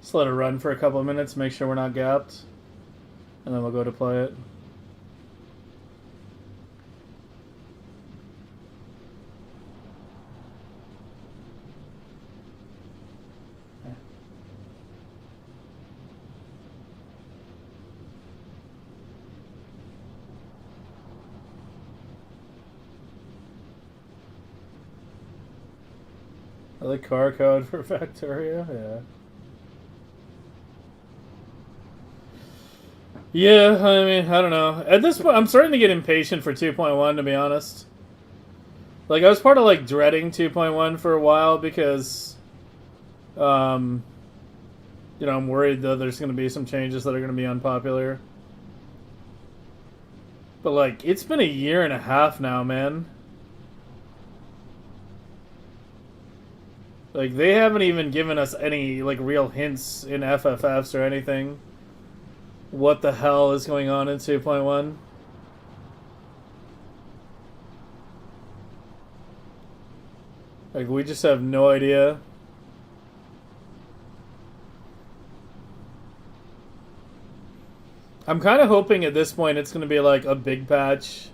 Just let it run for a couple of minutes, make sure we're not gapped, and then we'll go deploy it. I like car code for Factorio, yeah. Yeah, I mean, I don't know. At this point, I'm starting to get impatient for 2.1, to be honest. Like, I was part of, like, dreading 2.1 for a while because, you know, I'm worried that there's going to be some changes that are going to be unpopular. But, like, it's been a year and a half now, man. Like, they haven't even given us any, like, real hints in FFFs or anything. What the hell is going on in 2.1? Like, we just have no idea. I'm kind of hoping at this point it's going to be like a big patch.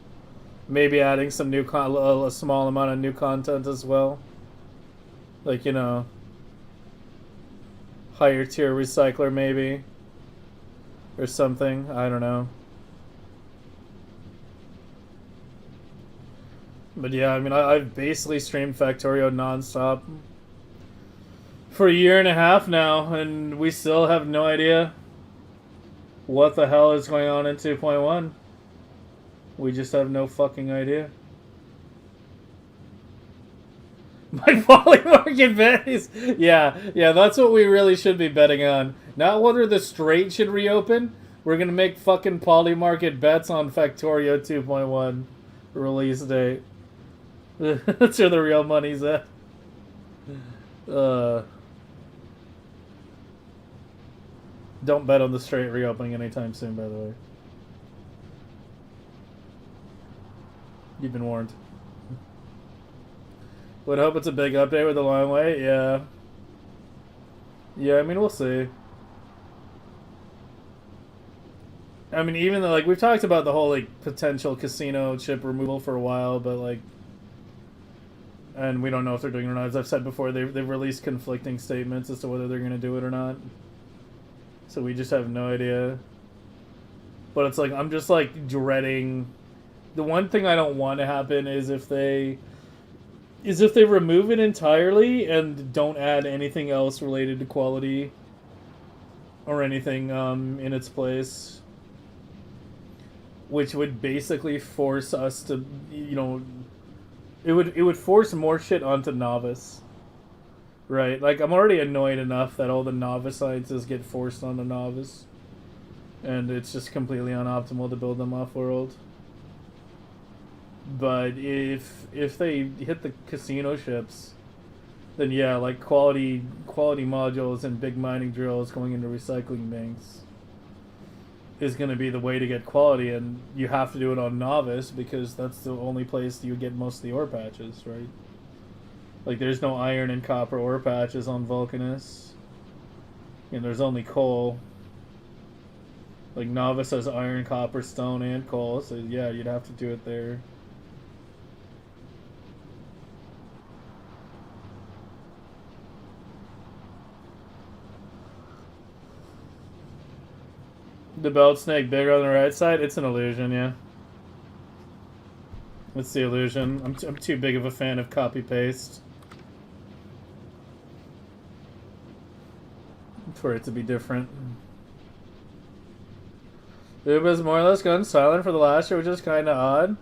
Maybe adding some new a small amount of new content as well. Like, you know, higher tier recycler maybe. Or something, I don't know. But yeah, I mean, I've basically streamed Factorio nonstop for a year and a half now, and we still have no idea what the hell is going on in 2.1. We just have no fucking idea. My poly market bet is... Yeah, that's what we really should be betting on. Not whether the Strait should reopen. We're gonna make fucking poly market bets on Factorio 2.1 release date. That's where the real money's at. Don't bet on the Strait reopening anytime soon, by the way. You've been warned. Would hope it's a big update with a long wait, yeah. Yeah, I mean, we'll see. I mean, even though, like, we've talked about the whole, like, potential casino chip removal for a while, but, like... And we don't know if they're doing it or not. As I've said before, they've released conflicting statements as to whether they're going to do it or not. So we just have no idea. But it's like, I'm just, like, dreading... The one thing I don't want to happen is if they remove it entirely and don't add anything else related to quality or anything in its place. which would basically force us to, you know, it would force more shit onto novice. Right, like I'm already annoyed enough that all the novice sciences get forced on the novice, and it's just completely unoptimal to build them off-world. But if they hit the casino ships, then yeah, like quality modules and big mining drills going into recycling banks is going to be the way to get quality, and you have to do it on novice because that's the only place you get most of the ore patches, right? Like there's no iron and copper ore patches on Vulcanus, and there's only coal. Like novice has iron, copper, stone, and coal, so yeah, you'd have to do it there. The belt snake bigger on the right side? It's an illusion, yeah. It's the illusion. I'm too big of a fan of copy-paste for it to be different. It was more or less gone silent for the last year, which is kind of odd.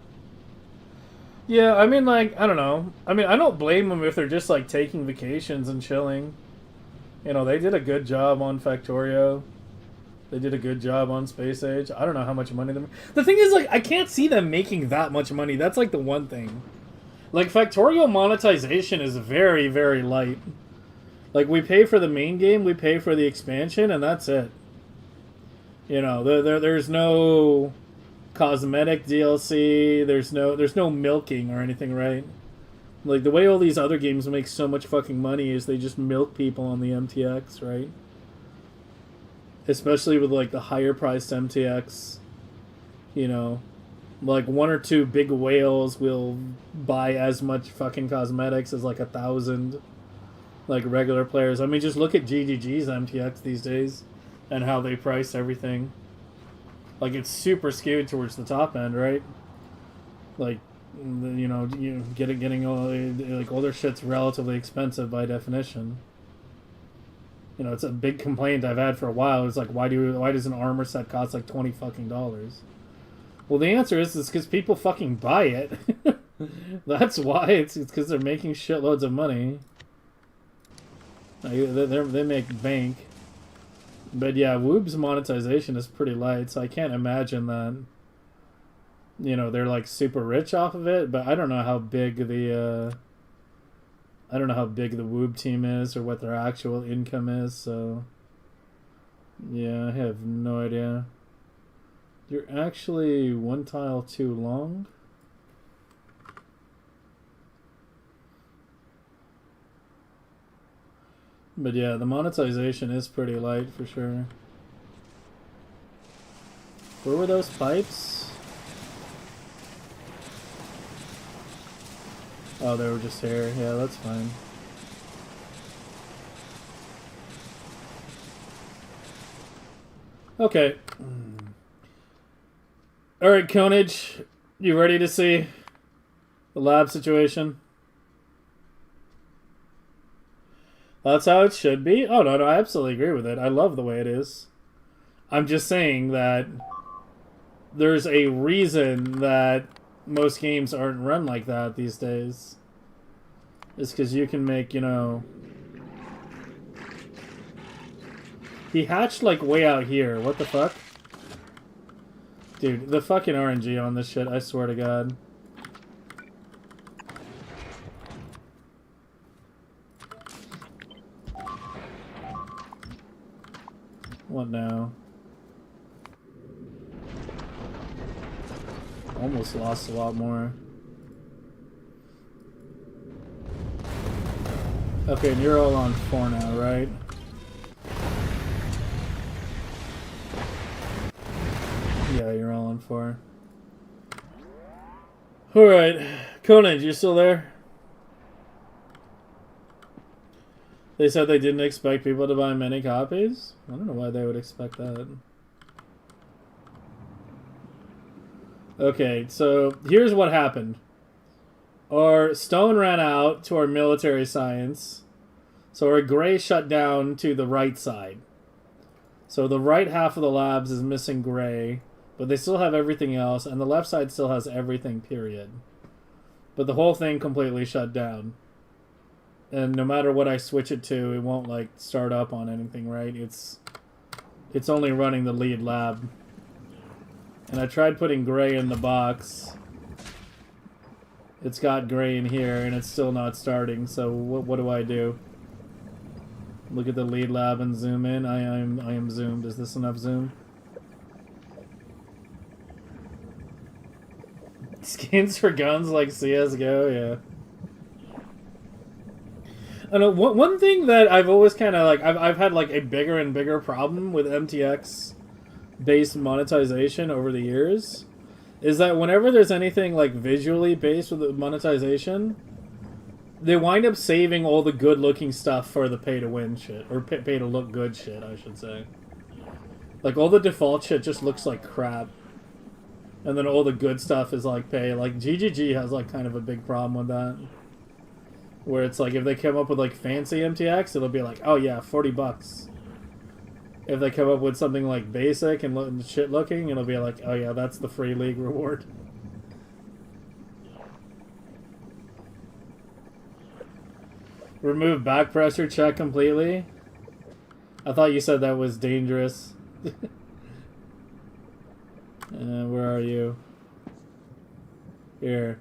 Yeah, I mean, like, I don't know. I mean, I don't blame them if they're just, like, taking vacations and chilling. You know, they did a good job on Factorio. They did a good job on Space Age. I don't know how much money they're... The thing is, like, I can't see them making that much money. That's, like, the one thing. Like, Factorio monetization is very, very light. Like, we pay for the main game, we pay for the expansion, and that's it. You know, there's no cosmetic DLC, there's no milking or anything, right? Like, the way all these other games make so much fucking money is they just milk people on the MTX, right? Especially with, like, the higher priced MTX, you know, like 1 or 2 big whales will buy as much fucking cosmetics as like 1,000 like regular players. I mean, just look at GGG's MTX these days and how they price everything. Like, it's super skewed towards the top end, right? Like, you know, getting all, like, all their shit's relatively expensive by definition. You know, it's a big complaint I've had for a while. It's like, why does an armor set cost like $20 fucking? Well, the answer is because people fucking buy it. That's why. It's because they're making shitloads of money. They make bank. But yeah, Woob's monetization is pretty light, so I can't imagine that, you know, they're like super rich off of it. But I don't know how big the Woob team is or what their actual income is, so yeah, I have no idea. You're actually 1 tile too long. But yeah, the monetization is pretty light for sure. Where were those pipes? Oh, they were just here. Yeah, that's fine. Okay. Alright, Konage, you ready to see the lab situation? That's how it should be? Oh, no, I absolutely agree with it. I love the way it is. I'm just saying that there's a reason that most games aren't run like that these days. It's because you can make, you know... He hatched, like, way out here. What the fuck? Dude, the fucking RNG on this shit, I swear to God. What now? Almost lost a lot more. Okay, and you're all on 4 now, right? Yeah, you're all on 4. Alright. Konage, you still there? They said they didn't expect people to buy many copies? I don't know why they would expect that. Okay, so here's what happened. Our stone ran out to our military science, so our gray shut down to the right side. So the right half of the labs is missing gray, But they still have everything else, and the left side still has everything, period. But the whole thing completely shut down. And no matter what I switch it to, it won't like start up on anything, right? It's only running the lead lab. And I tried putting gray in the box. It's got gray in here, and it's still not starting, so what do I do? Look at the lead lab and zoom in. I am zoomed. Is this enough zoom? Skins for guns like CSGO, yeah. I know one thing that I've always kind of like I've had like a bigger and bigger problem with MTX based monetization over the years is that whenever there's anything like visually based with the monetization, they wind up saving all the good looking stuff for the pay to win shit, or pay to look good shit, I should say. Like all the default shit just looks like crap. And then all the good stuff is like pay. Like GGG has like kind of a big problem with that. Where it's like if they come up with like fancy MTX, it'll be like, oh yeah, $40. If they come up with something like basic and shit looking, it'll be like, oh yeah, that's the free league reward. Remove back pressure check completely. I thought you said that was dangerous. Where are you? Here.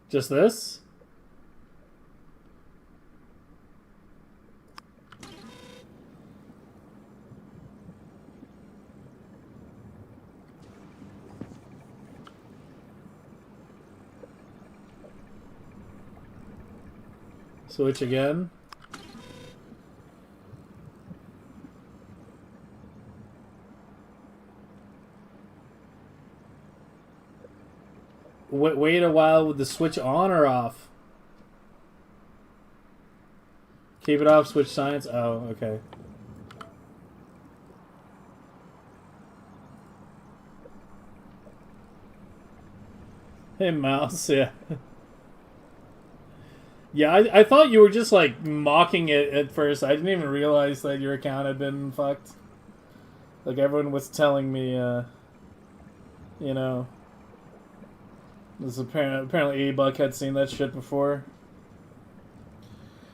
Just this? Switch again. Wait a while with the switch on or off? Keep it off, switch science. Oh, okay. Hey, mouse, yeah. Yeah, I thought you were just, like, mocking it at first. I didn't even realize that your account had been fucked. Like, everyone was telling me, you know... This apparently E-Buck had seen that shit before.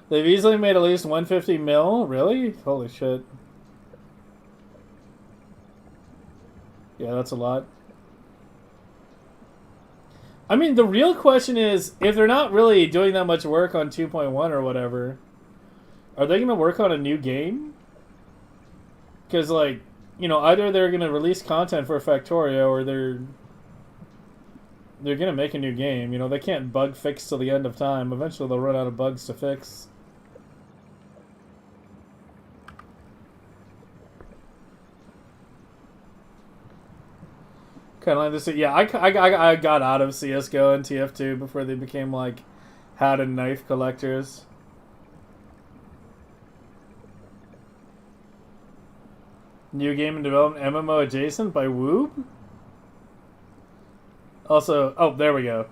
They've easily made at least 150 mil? Really? Holy shit. Yeah, that's a lot. I mean, the real question is, if they're not really doing that much work on 2.1 or whatever, are they going to work on a new game? Because, like, you know, either they're going to release content for Factorio or they're going to make a new game. You know, they can't bug fix till the end of time. Eventually they'll run out of bugs to fix. Kind of like this. Yeah, I got out of CSGO and TF2 before they became like hat and knife collectors. New game in development, MMO adjacent by Woob? Also, oh, there we go.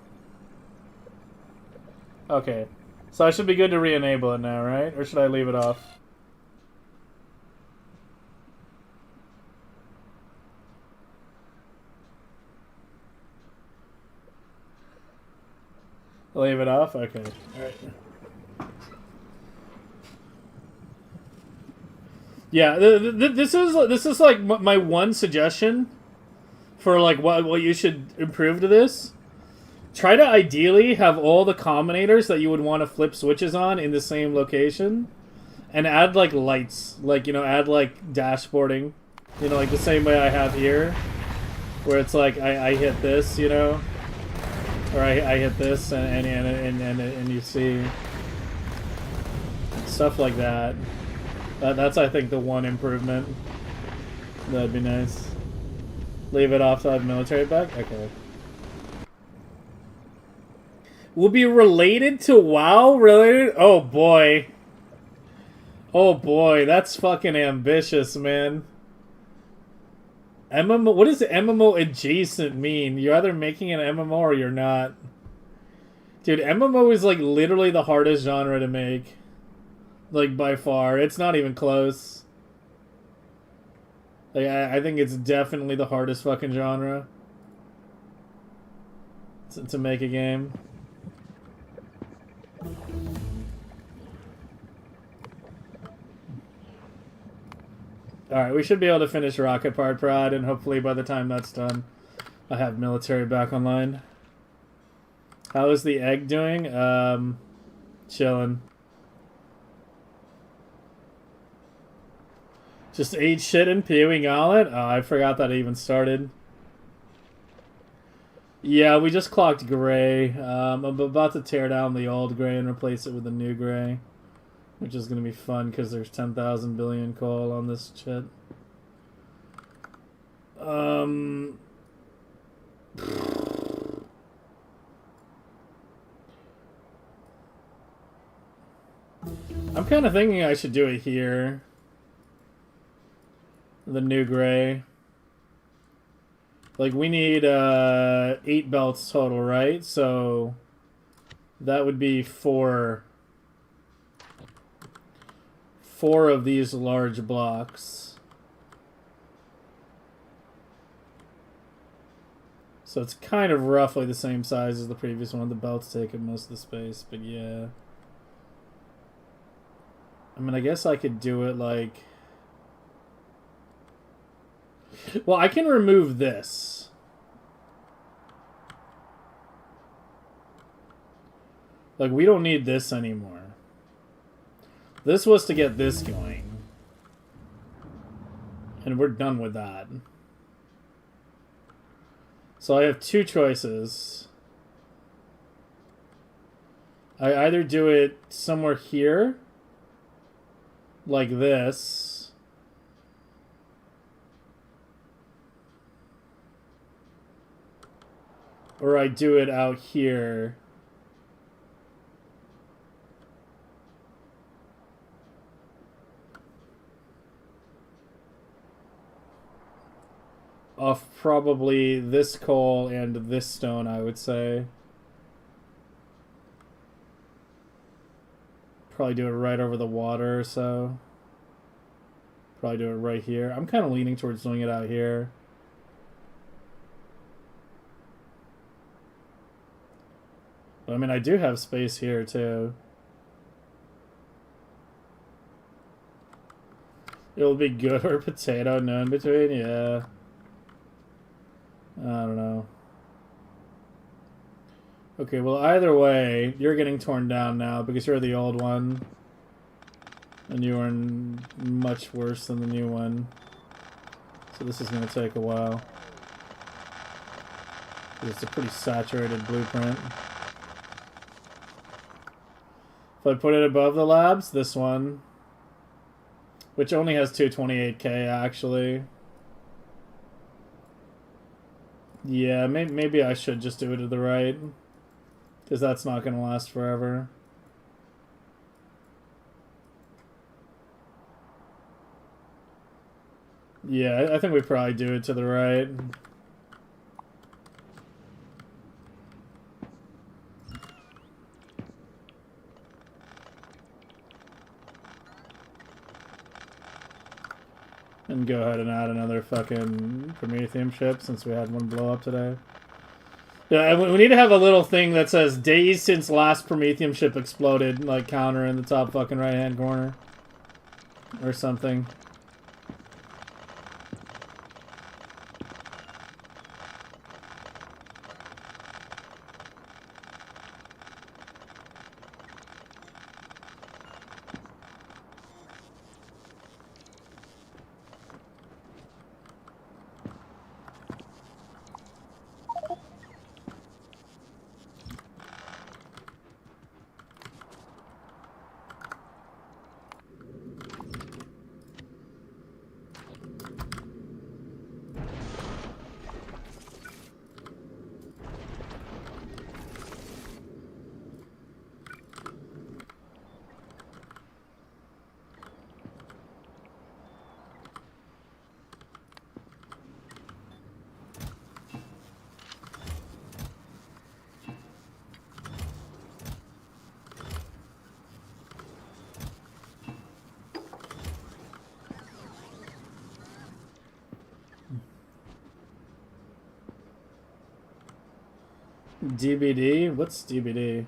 Okay. So I should be good to re-enable it now, right? Or should I leave it off? Leave it off? Okay. Alright. Yeah, this is like my one suggestion for like what you should improve to this. Try to ideally have all the combinators that you would want to flip switches on in the same location, and add like lights, like, you know, add like dashboarding, you know, like the same way I have here, where it's like I hit this, you know, or I hit this and you see stuff like that. That's, I think, the one improvement. That'd be nice. Leave it off to have military back? Okay. Will be related to WoW? Related? Oh boy. Oh boy, that's fucking ambitious, man. MMO, what does MMO adjacent mean? You're either making an MMO or you're not. Dude, MMO is like literally the hardest genre to make. Like, by far. It's not even close. Like, I think it's definitely the hardest fucking genre to make a game. Alright, we should be able to finish Rocket Part Prod, and hopefully by the time that's done, I have military back online. How is the egg doing? Chilling. Just ate shit and pewing on it? Oh, I forgot that it even started. Yeah, we just clocked gray. I'm about to tear down the old gray and replace it with the new gray. Which is going to be fun because there's 10,000 billion coal on this shit. I'm kind of thinking I should do it here. The new gray. Like, we need 8 belts total, right? So that would be 4 of these large blocks. So it's kind of roughly the same size as the previous one. The belts take up most of the space, but yeah. I mean, I guess I could do it like... Well, I can remove this. Like, we don't need this anymore. This was to get this going. And we're done with that. So I have 2 choices. I either do it somewhere here, like this, or I do it out here. Off probably this coal and this stone, I would say. Probably do it right over the water or so. Probably do it right here. I'm kind of leaning towards doing it out here. But, I mean, I do have space here, too. It'll be good or potato, no in between, yeah. I don't know. Okay, well, either way, you're getting torn down now because you're the old one. And you are much worse than the new one. So this is going to take a while. It's a pretty saturated blueprint. If I put it above the labs, this one, which only has 228k actually. Yeah, maybe I should just do it to the right. Because that's not going to last forever. Yeah, I think we probably do it to the right. And go ahead and add another fucking Promethium ship since we had one blow up today. Yeah, we need to have a little thing that says days since last Promethium ship exploded, like counter in the top fucking right hand corner. Or something. DBD? What's DBD?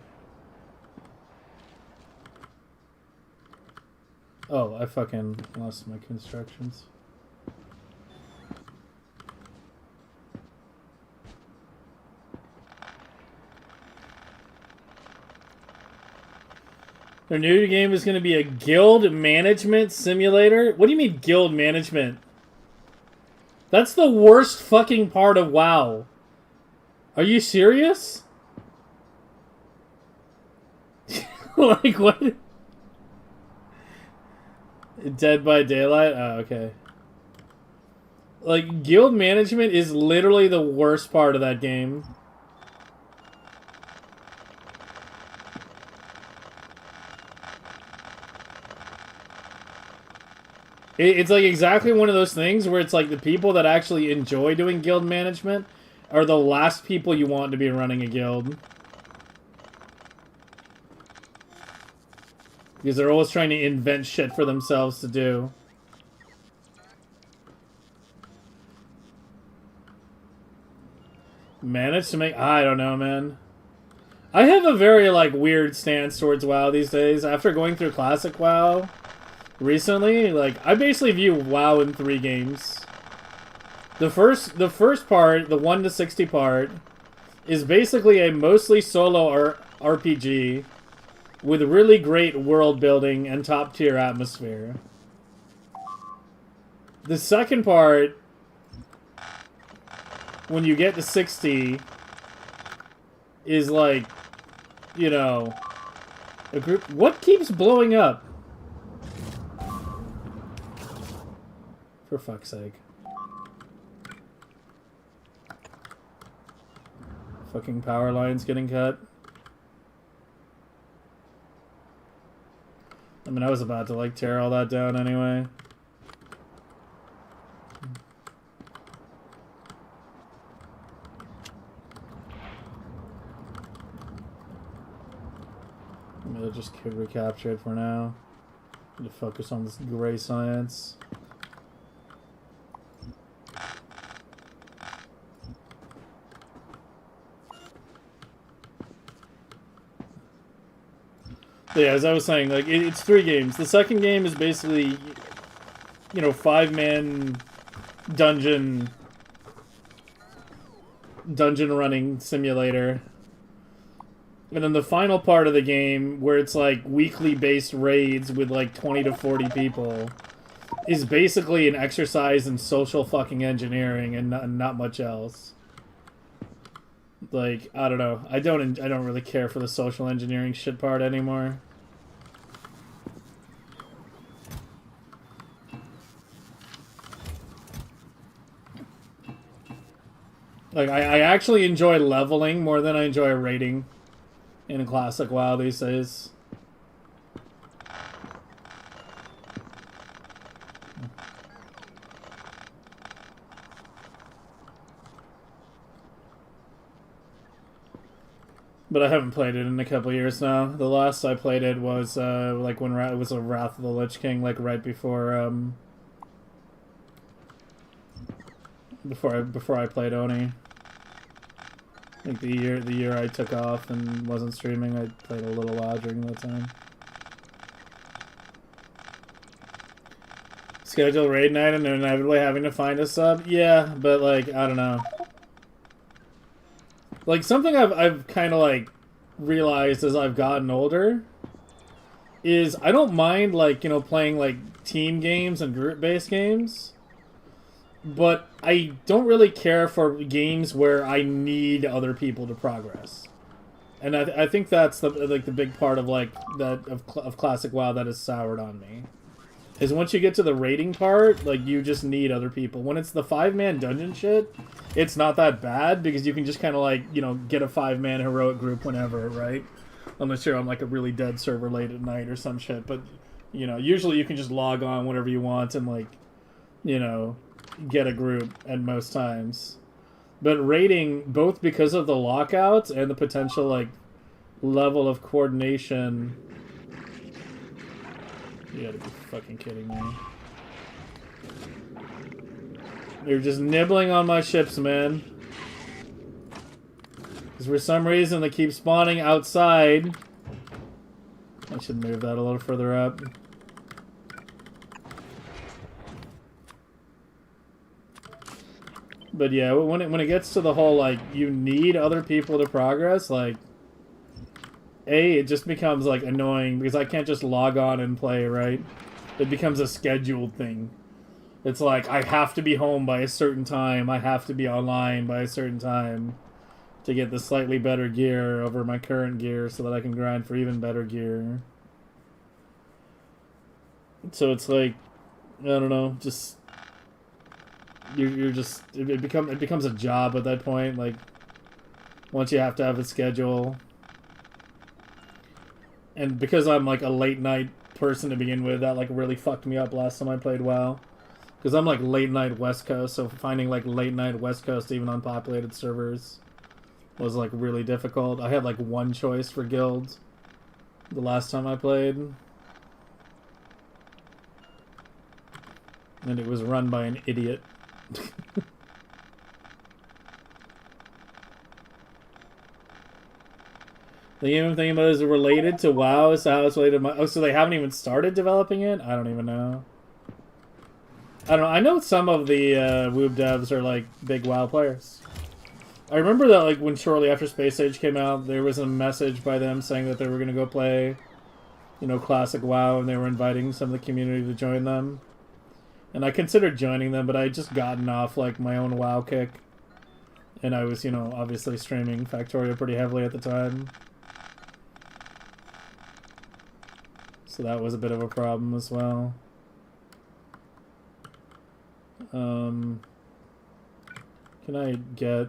Oh, I fucking lost my constructions. Their new game is going to be a guild management simulator? What do you mean guild management? That's the worst fucking part of WoW. Are you serious? Like, what? Dead by Daylight? Oh, okay. Like, guild management is literally the worst part of that game. It's like exactly one of those things where it's like the people that actually enjoy doing guild management are the last people you want to be running a guild. Because they're always trying to invent shit for themselves to do. Managed to make... I don't know, man. I have a very, like, weird stance towards WoW these days. After going through Classic WoW recently, like, I basically view WoW in 3 games. The first part, the 1 to 60 part, is basically a mostly solo RPG with really great world building and top tier atmosphere. The second part, when you get to 60, is like, you know, a group... What keeps blowing up? For fuck's sake. Fucking power lines getting cut. I mean, I was about to, like, tear all that down anyway. I'm gonna just recapture it for now. I'm gonna focus on this gray science. Yeah, as I was saying, like, it's 3 games. The second game is basically, you know, 5-man dungeon running simulator. And then the final part of the game, where it's like weekly based raids with like 20 to 40 people, is basically an exercise in social fucking engineering and not much else. Like, I don't know. I don't really care for the social engineering shit part anymore. Like, I actually enjoy leveling more than I enjoy raiding in a classic WoW these days. But I haven't played it in a couple years now. The last I played it was like when it was a Wrath of the Lich King, like right before before I played Oni. I think the year I took off and wasn't streaming, I played a little while during that time. Schedule raid night and inevitably having to find a sub? Yeah, but like, I don't know. Like, something I've kind of, like, realized as I've gotten older is I don't mind, like, you know, playing, like, team games and group-based games, but I don't really care for games where I need other people to progress. And I think that's, the big part of, like, of Classic WoW that has soured on me. Is once you get to the raiding part, like, you just need other people. When it's the 5-man dungeon shit, it's not that bad, because you can just kind of, like, you know, get a 5-man heroic group whenever, right? Unless you're on, like, a really dead server late at night or some shit. But, you know, usually you can just log on whenever you want and, like, you know, get a group at most times. But raiding, both because of the lockouts and the potential, like, level of coordination... You gotta be fucking kidding me. You're just nibbling on my ships, man. Because for some reason they keep spawning outside. I should move that a little further up. But yeah, when it gets to the whole, like, you need other people to progress, like, it just becomes, like, annoying because I can't just log on and play, right? It becomes a scheduled thing. It's like, I have to be home by a certain time, I have to be online by a certain time to get the slightly better gear over my current gear so that I can grind for even better gear. So it's like, I don't know, just... You're just... It becomes a job at that point, like, once you have to have a schedule. And because I'm, like, a late night person to begin with, that, like, really fucked me up last time I played WoW. Because I'm, like, late night West Coast, so finding, like, late night West Coast, even on populated servers, was, like, really difficult. I had, like, one choice for guilds the last time I played. And it was run by an idiot. The game I'm thinking about is related to WoW, so how it's related to my... Oh, so they haven't even started developing it? I don't even know. I don't know. I know some of the Woob devs are, like, big WoW players. I remember that, like, when shortly after Space Age came out, there was a message by them saying that they were going to go play, you know, classic WoW, and they were inviting some of the community to join them. And I considered joining them, but I had just gotten off, like, my own WoW kick. And I was, you know, obviously streaming Factorio pretty heavily at the time. So that was a bit of a problem as well. Can I get...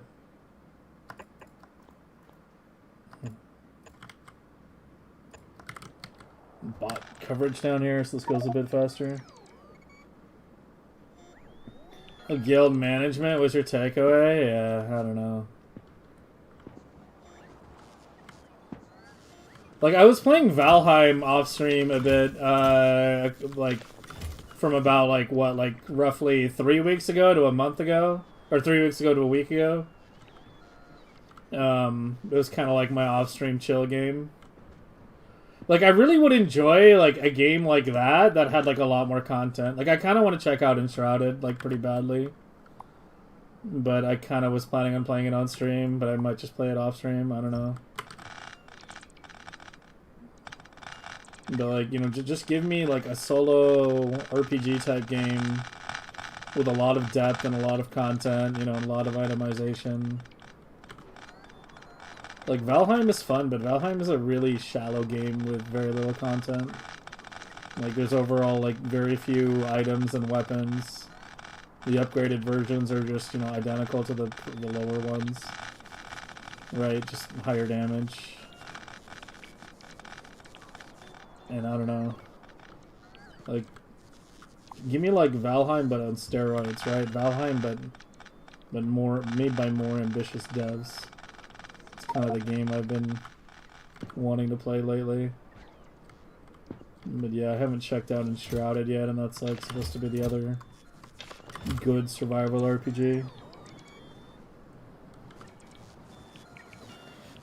bot coverage down here so this goes a bit faster? A guild management was your takeaway? Yeah, I don't know. Like, I was playing Valheim off-stream a bit, like, from about, like, what, like, roughly 3 weeks ago to a month ago? Or 3 weeks ago to a week ago? It was kind of like my off-stream chill game. Like, I really would enjoy, like, a game like that had, like, a lot more content. Like, I kind of want to check out Enshrouded, like, pretty badly. But I kind of was planning on playing it on stream, but I might just play it off-stream, I don't know. But, like, you know, just give me, like, a solo RPG-type game with a lot of depth and a lot of content, you know, and a lot of itemization. Like, Valheim is fun, but Valheim is a really shallow game with very little content. Like, there's overall, like, very few items and weapons. The upgraded versions are just, you know, identical to the lower ones. Right, just higher damage. And I don't know. Like, give me, like, Valheim, but on steroids, right? Valheim, but more, made by more ambitious devs. It's kind of the game I've been wanting to play lately. But yeah, I haven't checked out Enshrouded yet, and that's, like, supposed to be the other good survival RPG.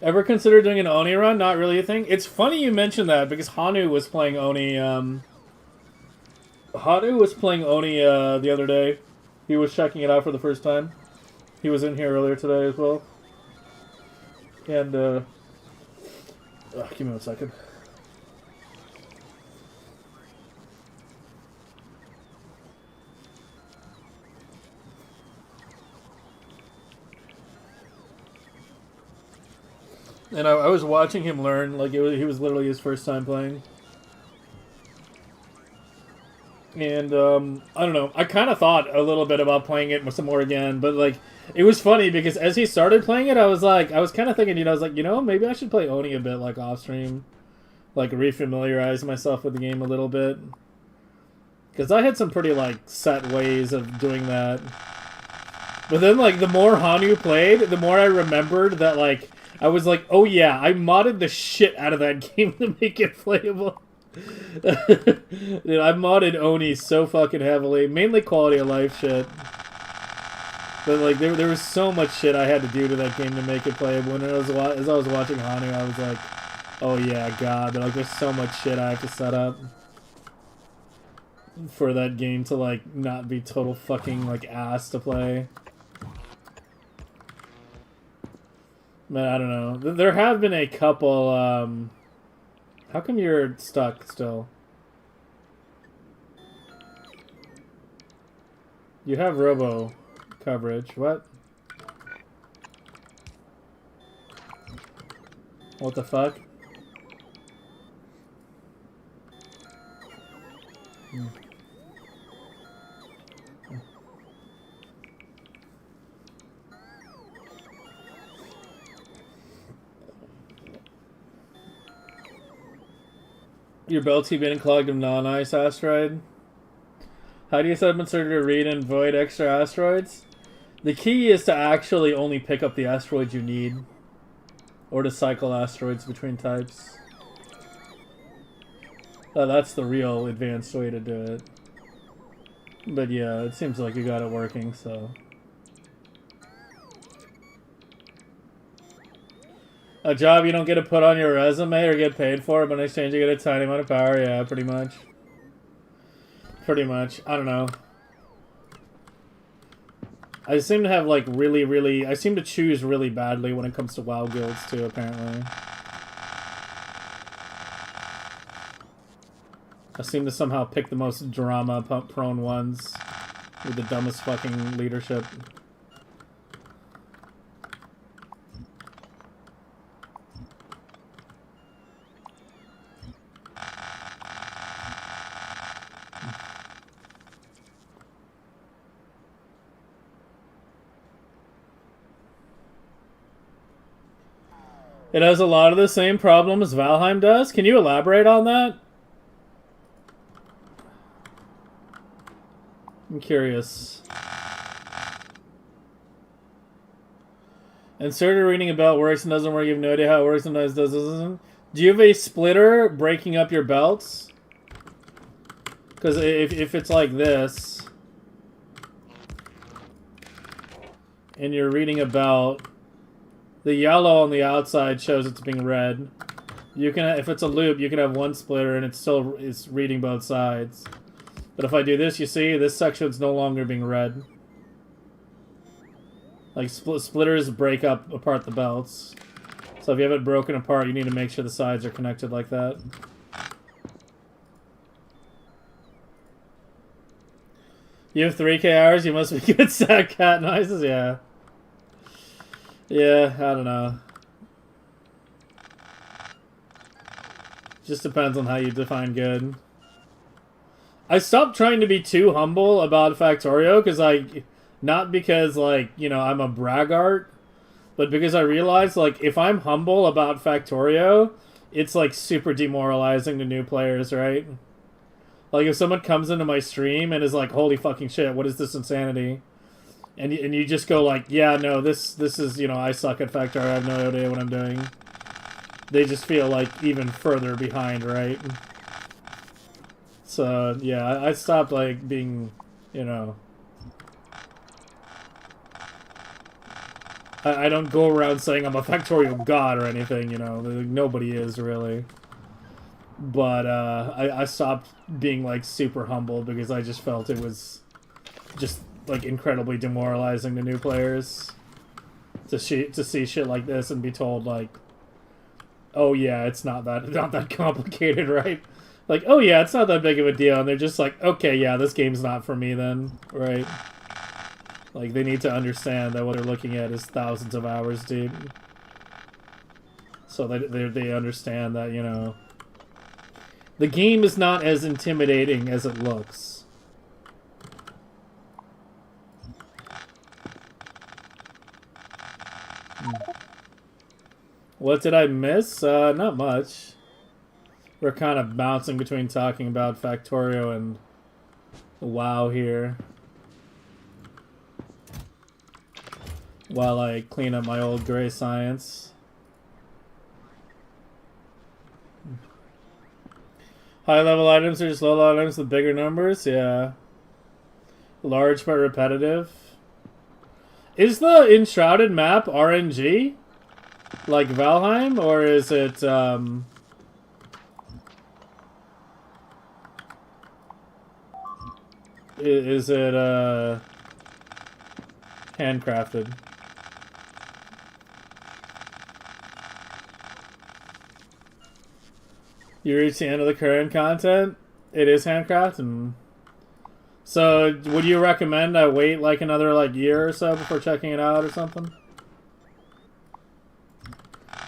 Ever considered doing an Oni run? Not really a thing. It's funny you mentioned that because Hanu was playing Oni. Hanu was playing Oni the other day. He was checking it out for the first time. He was in here earlier today as well. And give me 1 second. And I was watching him learn, like, he was literally his first time playing. And, I don't know, I kind of thought a little bit about playing it some more again, but, like, it was funny because as he started playing it, I was kind of thinking, you know, I was like, you know, maybe I should play Oni a bit, like, off-stream. Like, refamiliarize myself with the game a little bit. Because I had some pretty, like, set ways of doing that. But then, like, the more Hanu played, the more I remembered that, like, I was like, oh yeah, I modded the shit out of that game to make it playable. Dude, I modded Oni so fucking heavily. Mainly quality of life shit. But like there was so much shit I had to do to that game to make it playable. And as I was watching Hanu, I was like, oh yeah, God. But like there's so much shit I have to set up for that game to like not be total fucking like ass to play. But I don't know. There have been a couple. How come you're stuck still? You have robo coverage. What? What the fuck? Your belt keep getting clogged of non-ice asteroid? How do you set up and sort to read and void extra asteroids? The key is to actually only pick up the asteroids you need. Or to cycle asteroids between types. That's the real advanced way to do it. But yeah, it seems like you got it working, so... A job you don't get to put on your resume or get paid for, but in exchange you get a tiny amount of power? Yeah, pretty much. Pretty much. I don't know. I seem to have, like, really... I seem to choose really badly when it comes to WoW guilds, too, apparently. I seem to somehow pick the most drama-prone ones with the dumbest fucking leadership. It has a lot of the same problems Valheim does. Can you elaborate on that? I'm curious. Inserted reading about works and doesn't work. You have no idea how it works. Sometimes doesn't. Do you have a splitter breaking up your belts? Because if it's like this, and you're reading about, the yellow on the outside shows it's being read. You can, if it's a loop, you can have one splitter and it's reading both sides. But if I do this, you see, this section's no longer being read. Like, splitters break apart the belts. So if you have it broken apart, you need to make sure the sides are connected like that. You have 3K hours, you must be good at sad cat noises, yeah. Yeah, I don't know. Just depends on how you define good. I stopped trying to be too humble about Factorio, because not because, like, you know, I'm a braggart, but because I realized, like, if I'm humble about Factorio, it's, like, super demoralizing to new players, right? Like, if someone comes into my stream and is like, holy fucking shit, what is this insanity? And you just go like, yeah, no, this is, you know, I suck at Factorio, I have no idea what I'm doing. They just feel like even further behind, right? So, yeah, I stopped, like, being, you know... I don't go around saying I'm a Factorio god or anything, you know. Nobody is, really. But, I stopped being, like, super humble because I just felt it was just, like, incredibly demoralizing to new players. To see shit like this and be told, like, oh yeah, it's not that complicated, right? Like, oh yeah, it's not that big of a deal, and they're just like, okay, yeah, this game's not for me then, right? Like, they need to understand that what they're looking at is thousands of hours, dude. So they understand that, you know, the game is not as intimidating as it looks. What did I miss? Not much. We're kind of bouncing between talking about Factorio and WoW here. While I clean up my old gray science. High level items are just low level items with bigger numbers? Yeah. Large but repetitive. Is the Enshrouded map RNG? Like Valheim? Or is it, is it, handcrafted? You reach the end of the current content? It is handcrafted? So, would you recommend I wait like another like year or so before checking it out or something?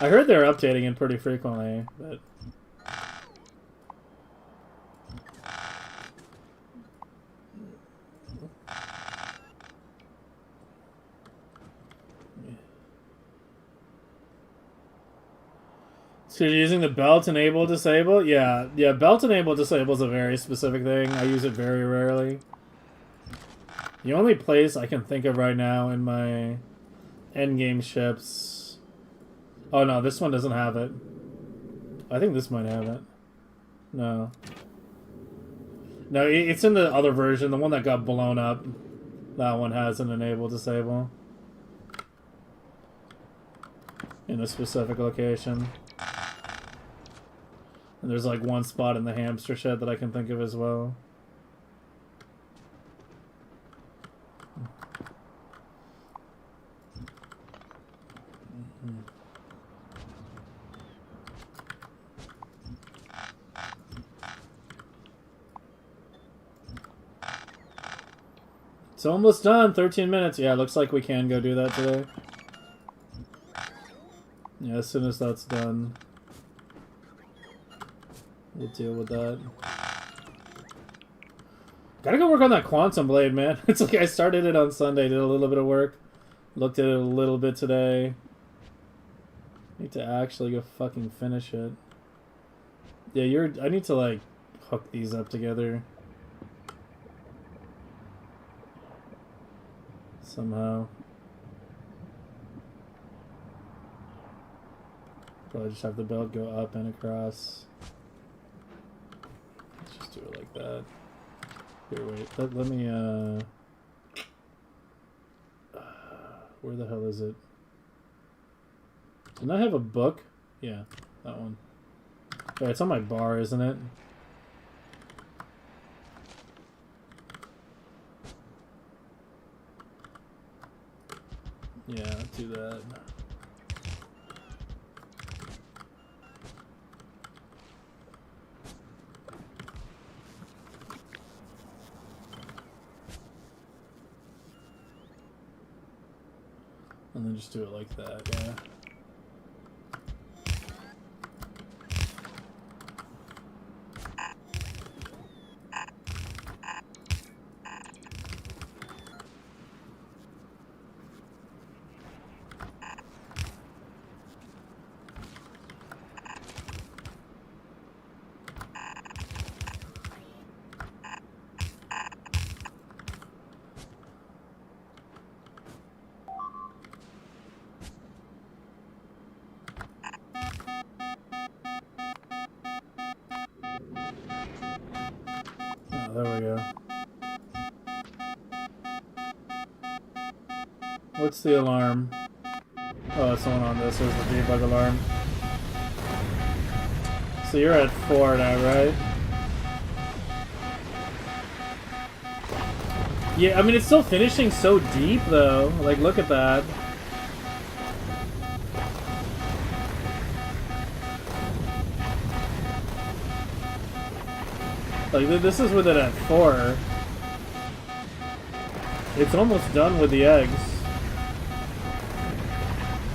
I heard they're updating it pretty frequently, but... So you're using the belt enable disable? Yeah, belt enable disable is a very specific thing. I use it very rarely. The only place I can think of right now in my endgame ships... Oh no, this one doesn't have it. I think this might have it. No. No, it's in the other version, the one that got blown up. That one has an enable disable. In a specific location. And there's like one spot in the hamster shed that I can think of as well. It's almost done. 13 minutes. Yeah, looks like we can go do that today. Yeah, as soon as that's done, we'll deal with that. Gotta go work on that quantum blade, man. It's like I started it on Sunday, did a little bit of work, looked at it a little bit today. Need to actually go fucking finish it. Yeah, I need to like hook these up together somehow. Probably just have the belt go up and across. Let's just do it like that. Here, wait. Let me, where the hell is it? Didn't I have a book? Yeah, that one. Yeah, it's on my bar, isn't it? Yeah, do that. And then just do it like that, yeah. There we go. What's the alarm? Oh, it's the one on this. There's the debug alarm. So you're at 4 now, right? Yeah, I mean, it's still finishing so deep, though. Like, look at that. Like, this is with it at 4. It's almost done with the eggs.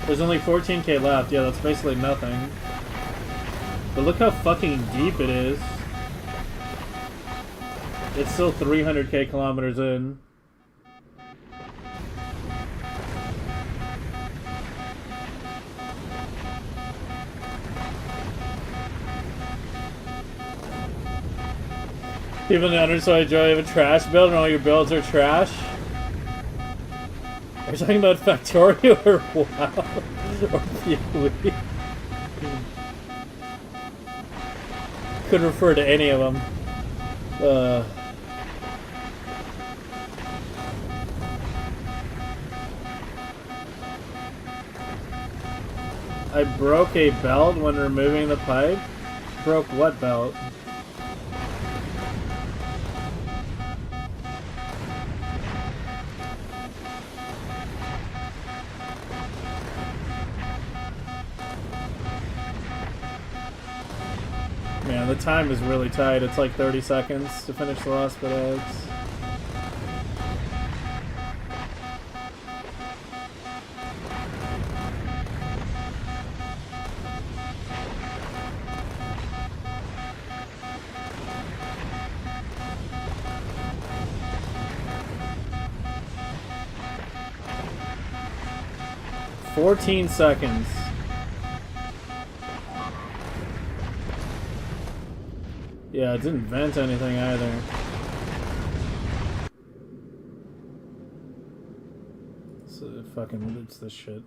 There's only 14k left. Yeah, that's basically nothing. But look how fucking deep it is. It's still 300k kilometers in. Even the underside joy of a trash build and all your builds are trash? Are you talking about Factorio or WoW? Or PoE? Could refer to any of them. I broke a belt when removing the pipe? Broke what belt? Man, the time is really tight. It's like 30 seconds to finish the last bit of eggs. $14 seconds. Yeah, it didn't vent anything either. So fucking, it's this shit.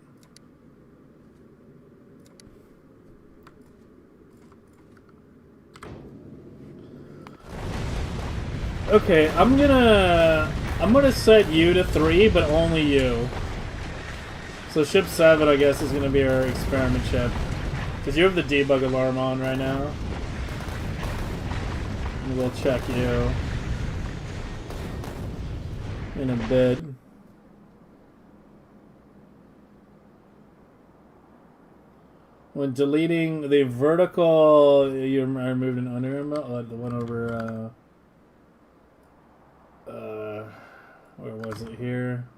Okay, I'm gonna set you to 3, but only you. So ship 7, I guess, is gonna be our experiment ship. Because you have the debug alarm on right now. And we'll check you in a bit. When deleting the vertical, you removed an under the one over, where was it here?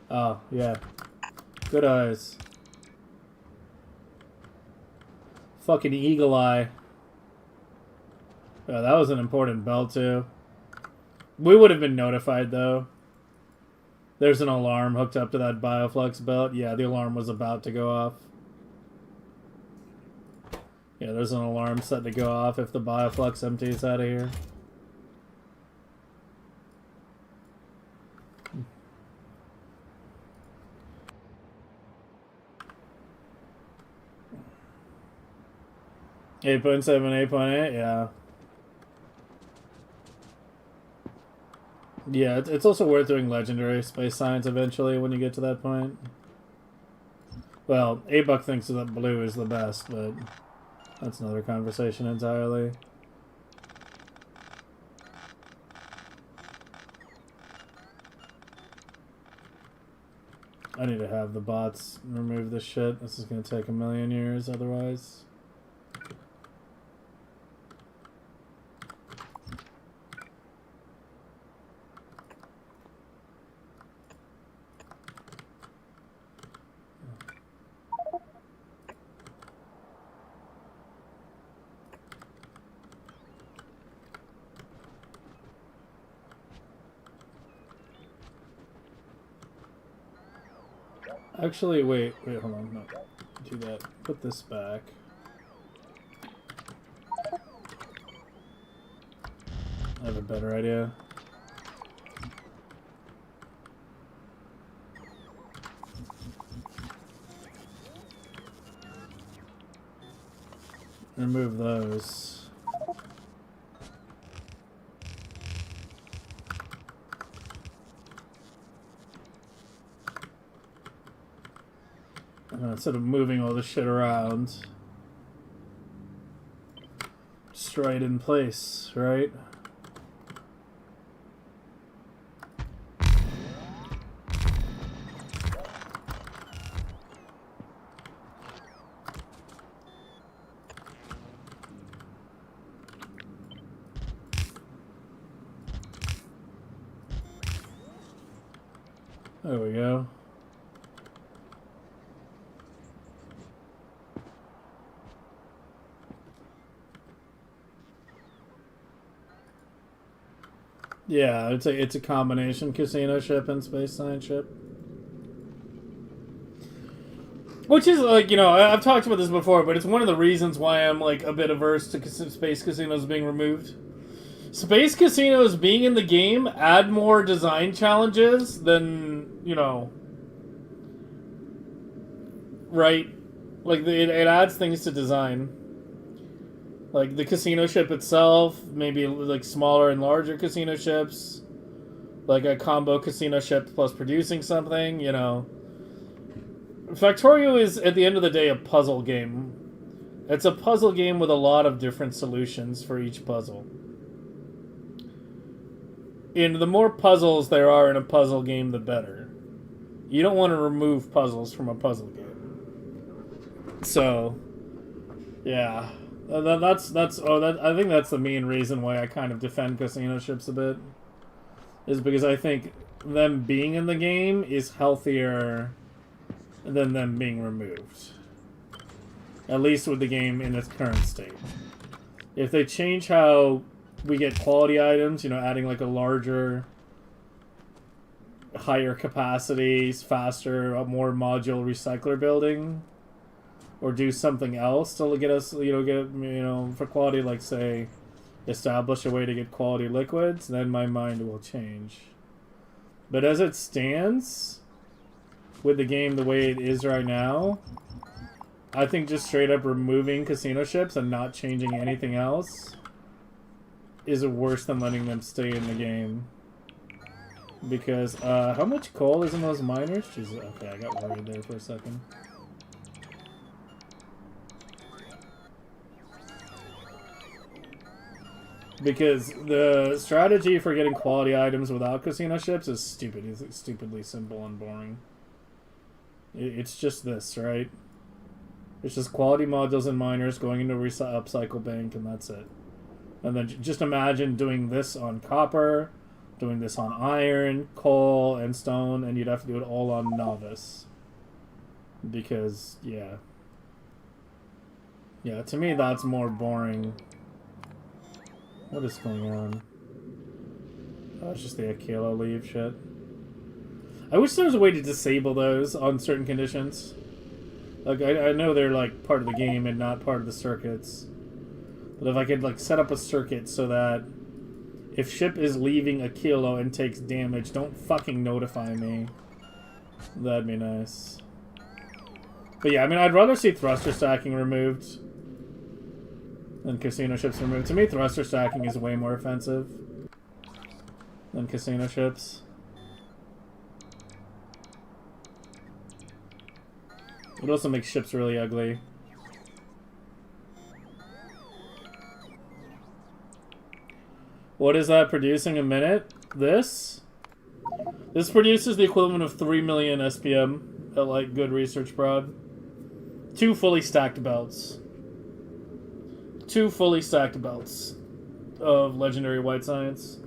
Oh, yeah. Good eyes. Fucking eagle eye. Oh, that was an important bell, too. We would have been notified, though. There's an alarm hooked up to that Bioflux belt. Yeah, the alarm was about to go off. Yeah, there's an alarm set to go off if the Bioflux empties out of here. Eight 8.7, 8.8, yeah. Yeah, it's also worth doing legendary space science eventually when you get to that point. Well, A-Buck thinks that blue is the best, but that's another conversation entirely. I need to have the bots remove this shit. This is going to take a million years otherwise. Actually, wait, hold on, no, do that. Put this back. I have a better idea. Remove those. Instead of moving all this shit around, just right in place, right? There we go. Yeah, it's a combination casino ship and space science ship. Which is, like, you know, I've talked about this before, but it's one of the reasons why I'm, like, a bit averse to space casinos being removed. Space casinos being in the game add more design challenges than, you know, right? Like, it adds things to design. Like, the casino ship itself, maybe, like, smaller and larger casino ships. like a combo casino ship plus producing something, you know. Factorio is, at the end of the day, a puzzle game. It's a puzzle game with a lot of different solutions for each puzzle. And the more puzzles there are in a puzzle game, the better. You don't want to remove puzzles from a puzzle game. So, yeah. I think that's the main reason why I kind of defend casino ships a bit. Is because I think them being in the game is healthier than them being removed. At least with the game in its current state. If they change how we get quality items, you know, adding like a larger, higher capacities, faster, a more module recycler building, or do something else to get us, for quality, like say, establish a way to get quality liquids, then my mind will change. But as it stands, with the game the way it is right now, I think just straight up removing casino ships and not changing anything else is worse than letting them stay in the game. Because, how much coal is in those miners? Jesus, okay, I got worried there for a second. Because the strategy for getting quality items without casino ships is stupid. It's stupidly simple and boring. It's just this, right? It's just quality modules and miners going into a upcycle bank, and that's it. And then just imagine doing this on copper, doing this on iron, coal, and stone, and you'd have to do it all on novice. Because, yeah. Yeah, to me that's more boring. What is going on? Oh, it's just the Aquila leave shit. I wish there was a way to disable those on certain conditions. Like, I know they're, like, part of the game and not part of the circuits. But if I could, like, set up a circuit so that if ship is leaving a kilo and takes damage, don't fucking notify me. That'd be nice. But yeah, I mean, I'd rather see thruster stacking removed than casino ships removed. To me, thruster stacking is way more offensive than casino ships. It also makes ships really ugly. What is that producing a minute? This? This produces the equivalent of 3 million SPM at, like, good research prod. 2 fully stacked belts. 2 fully stacked belts of legendary white science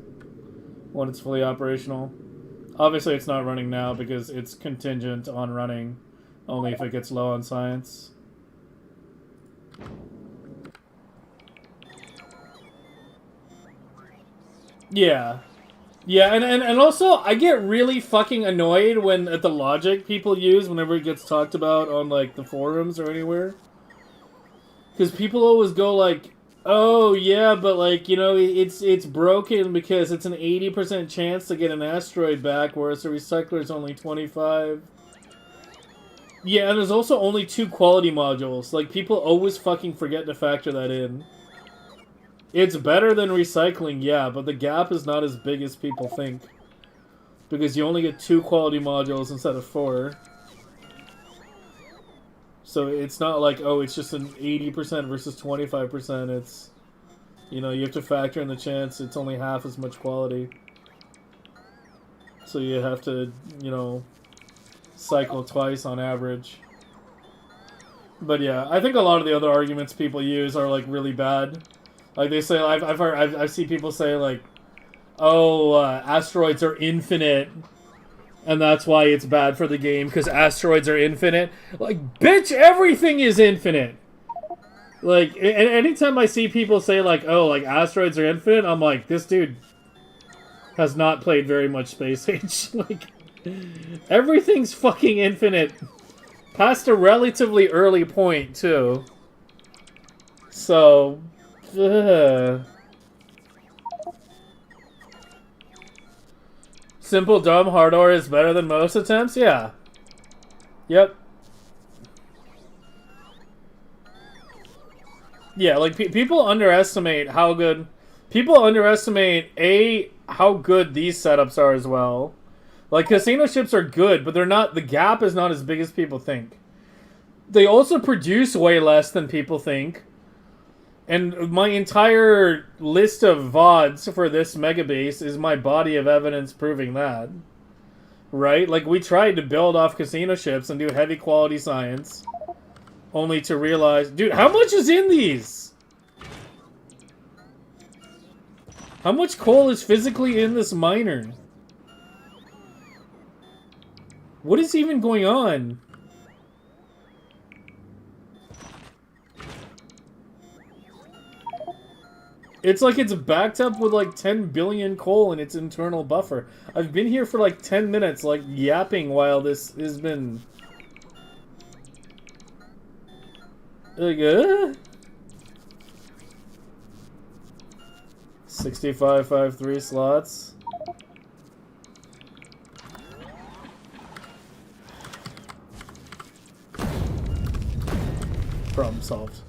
when it's fully operational. Obviously it's not running now because it's contingent on running only if it gets low on science. Yeah. Yeah, and also I get really fucking annoyed when at the logic people use whenever it gets talked about on, like, the forums or anywhere. Because people always go like, oh, yeah, but, like, you know, it's broken because it's an 80% chance to get an asteroid back, whereas the recycler's only 25. Yeah, and there's also only 2 quality modules. Like, people always fucking forget to factor that in. It's better than recycling, yeah, but the gap is not as big as people think. Because you only get 2 quality modules instead of 4. So it's not like, oh, it's just an 80% versus 25%. It's, you know, you have to factor in the chance it's only half as much quality. So you have to, you know, cycle twice on average. But yeah, I think a lot of the other arguments people use are, like, really bad. Like, they say, I've seen people say, like, oh, asteroids are infinite, and that's why it's bad for the game, because asteroids are infinite. Like, bitch, everything is infinite! Like, anytime I see people say, like, oh, like, asteroids are infinite, I'm like, this dude has not played very much Space Age. Like, everything's fucking infinite. Past a relatively early point, too. So, simple, dumb, hard ore is better than most attempts? Yeah. Yep. Yeah, like, people underestimate how good People underestimate how good these setups are as well. Like, casino ships are good, but they're not. The gap is not as big as people think. They also produce way less than people think. And my entire list of VODs for this Megabase is my body of evidence proving that. Right? Like, we tried to build off casino ships and do heavy quality science. Only to realize... Dude, how much is in these? How much coal is physically in this miner? What is even going on? It's like it's backed up with like 10 billion coal in its internal buffer. I've been here for like 10 minutes, like yapping while this has been... Like, 6553 slots. Problem solved.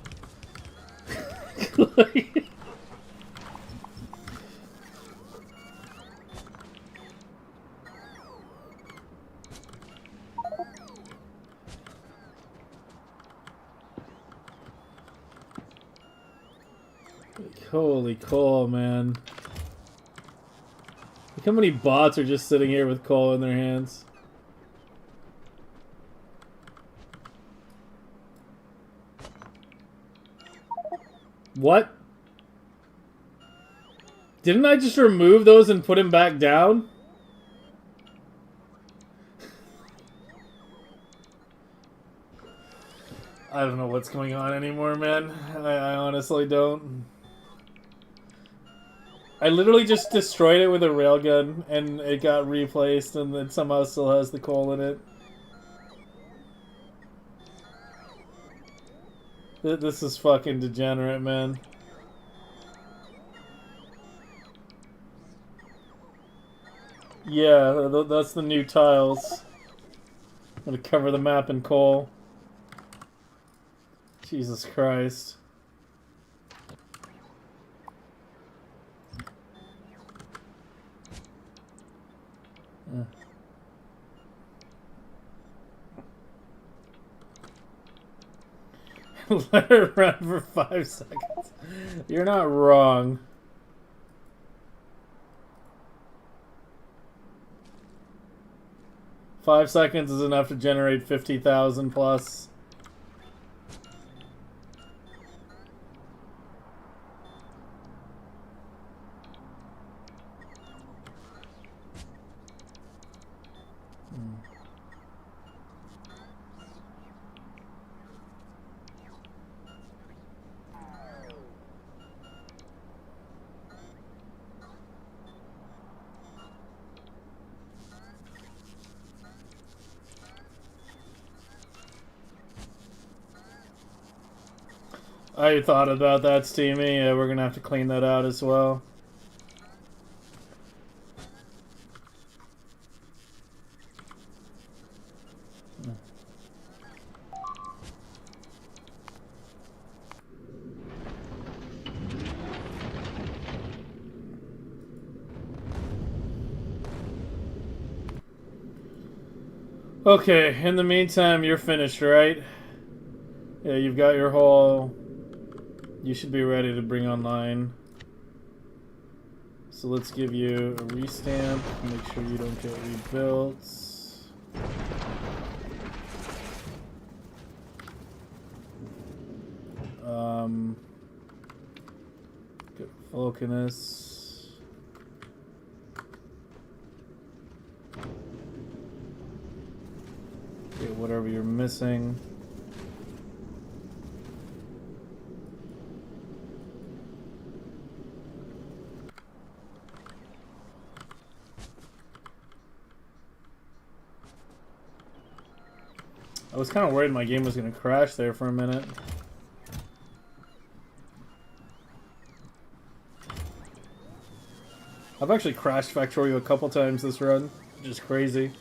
Holy coal, man. Look how many bots are just sitting here with coal in their hands. What? Didn't I just remove those and put him back down? I don't know what's going on anymore, man. I honestly don't. I literally just destroyed it with a railgun, and it got replaced, and it somehow still has the coal in it. This is fucking degenerate, man. Yeah, that's the new tiles. I'm gonna cover the map in coal. Jesus Christ. Let it run for 5 seconds. You're not wrong. Five seconds is enough to generate 50,000 plus. I thought about that, Steamy. Yeah, we're gonna have to clean that out as well. Okay, in the meantime, you're finished, right? Yeah, you've got your whole... You should be ready to bring online. So let's give you a restamp. Make sure you don't get rebuilt. Get Vulcanus. Get whatever you're missing. I was kind of worried my game was going to crash there for a minute. I've actually crashed Factorio a couple times this run, which is crazy.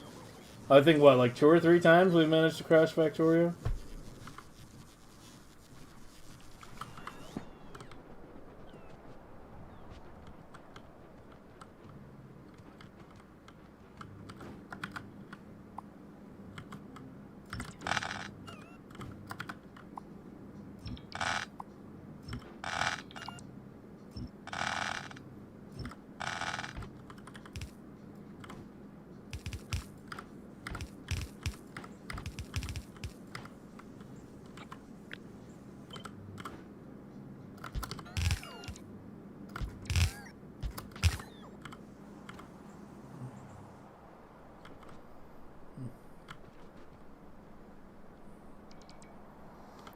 I think, what, like 2 or 3 times we've managed to crash Factorio?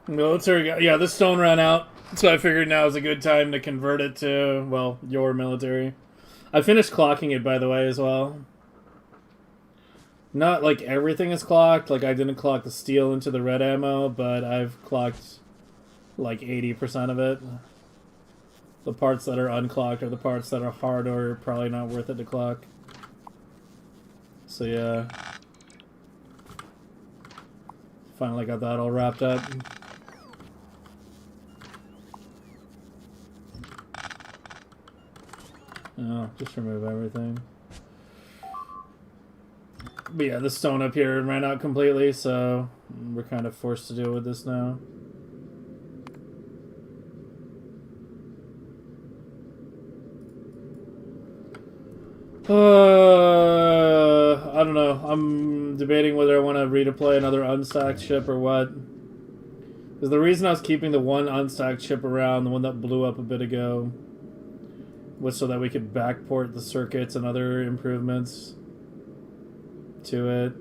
Military guy. Yeah, the stone ran out. So I figured now is a good time to convert it to, well, your military. I finished clocking it, by the way, as well. Not like everything is clocked. Like, I didn't clock the steel into the red ammo, but I've clocked like 80% of it. The parts that are unclocked are the parts that are hard or probably not worth it to clock. So yeah. Finally got that all wrapped up. Oh, just remove everything. But yeah, the stone up here ran out completely, so we're kind of forced to deal with this now. I don't know. I'm debating whether I want to redeploy another unstacked ship or what. Because the reason I was keeping the one unstacked ship around, the one that blew up a bit ago, was so that we could backport the circuits and other improvements to it.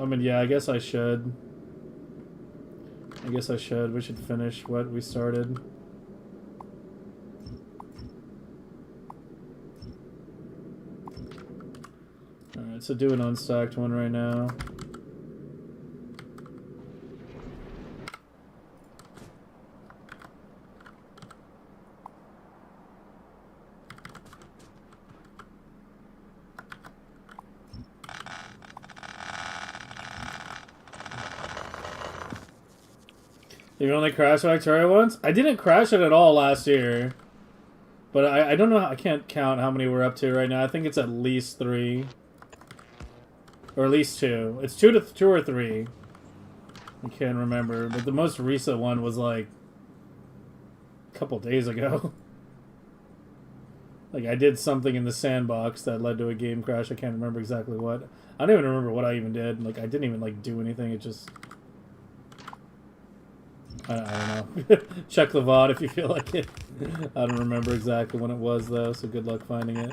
I mean, yeah, I guess I should. We should finish what we started. Alright, so do an unstacked one right now. You only crashed Factorio once? I didn't crash it at all last year. But I don't know, I can't count how many we're up to right now. I think it's at least 3. Or at least 2. It's 2 or 3. I can't remember. But the most recent one was like a couple days ago. Like I did something in the sandbox that led to a game crash. I can't remember exactly what. I don't even remember what I even did. Like I didn't even like do anything. It just... I don't know. Check the VOD if you feel like it. I don't remember exactly when it was, though, so good luck finding it.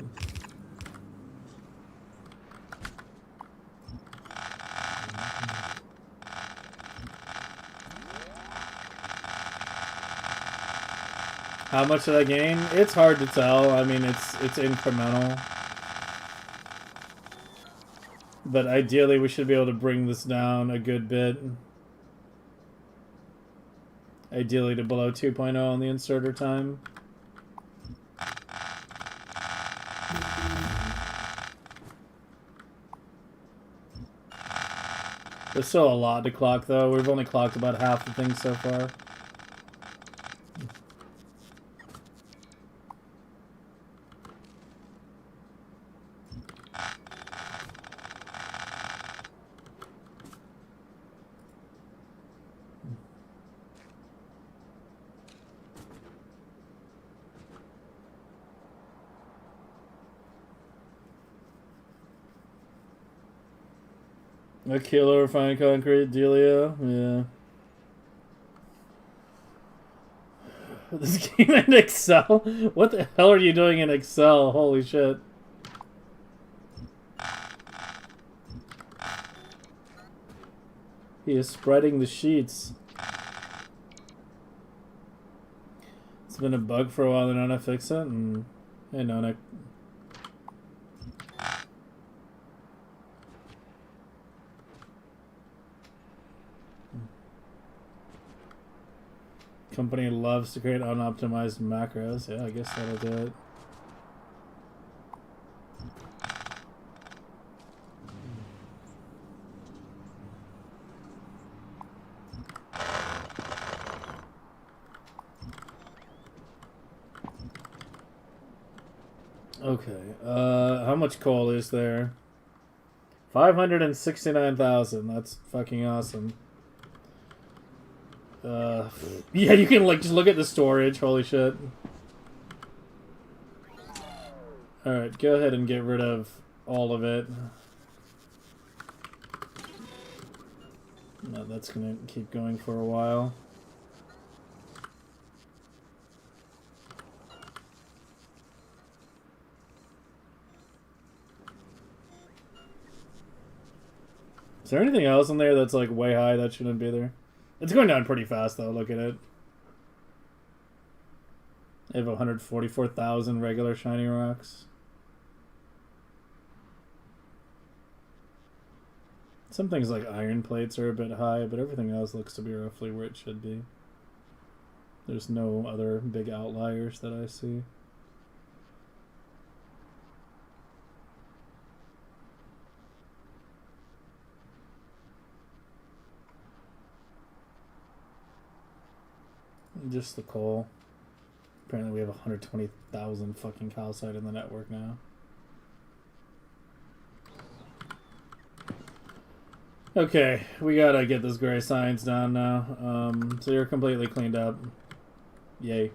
How much did I gain? It's hard to tell. I mean, it's incremental. But ideally, we should be able to bring this down a good bit. Ideally to below 2.0 on the inserter time. There's still a lot to clock, though. We've only clocked about half the things so far. A kilo refined concrete, Delia. Yeah. This game in Excel? What the hell are you doing in Excel? Holy shit. He is spreading the sheets. It's been a bug for a while, they're not gonna fix it, and... Hey, Nonik. Company loves to create unoptimized macros. Yeah, I guess that'll do it. Okay, how much coal is there? 569,000. That's fucking awesome. Yeah, you can like just look at the storage. Holy shit. Alright, go ahead and get rid of all of it. No, that's gonna keep going for a while. Is there anything else in there that's like way high that shouldn't be there? It's going down pretty fast, though. Look at it. I have 144,000 regular shiny rocks. Some things like iron plates are a bit high, but everything else looks to be roughly where it should be. There's no other big outliers that I see. Just the coal. Apparently we have 120,000 fucking calcite in the network now. Okay, we gotta get this gray science down now. So you're completely cleaned up. Yay.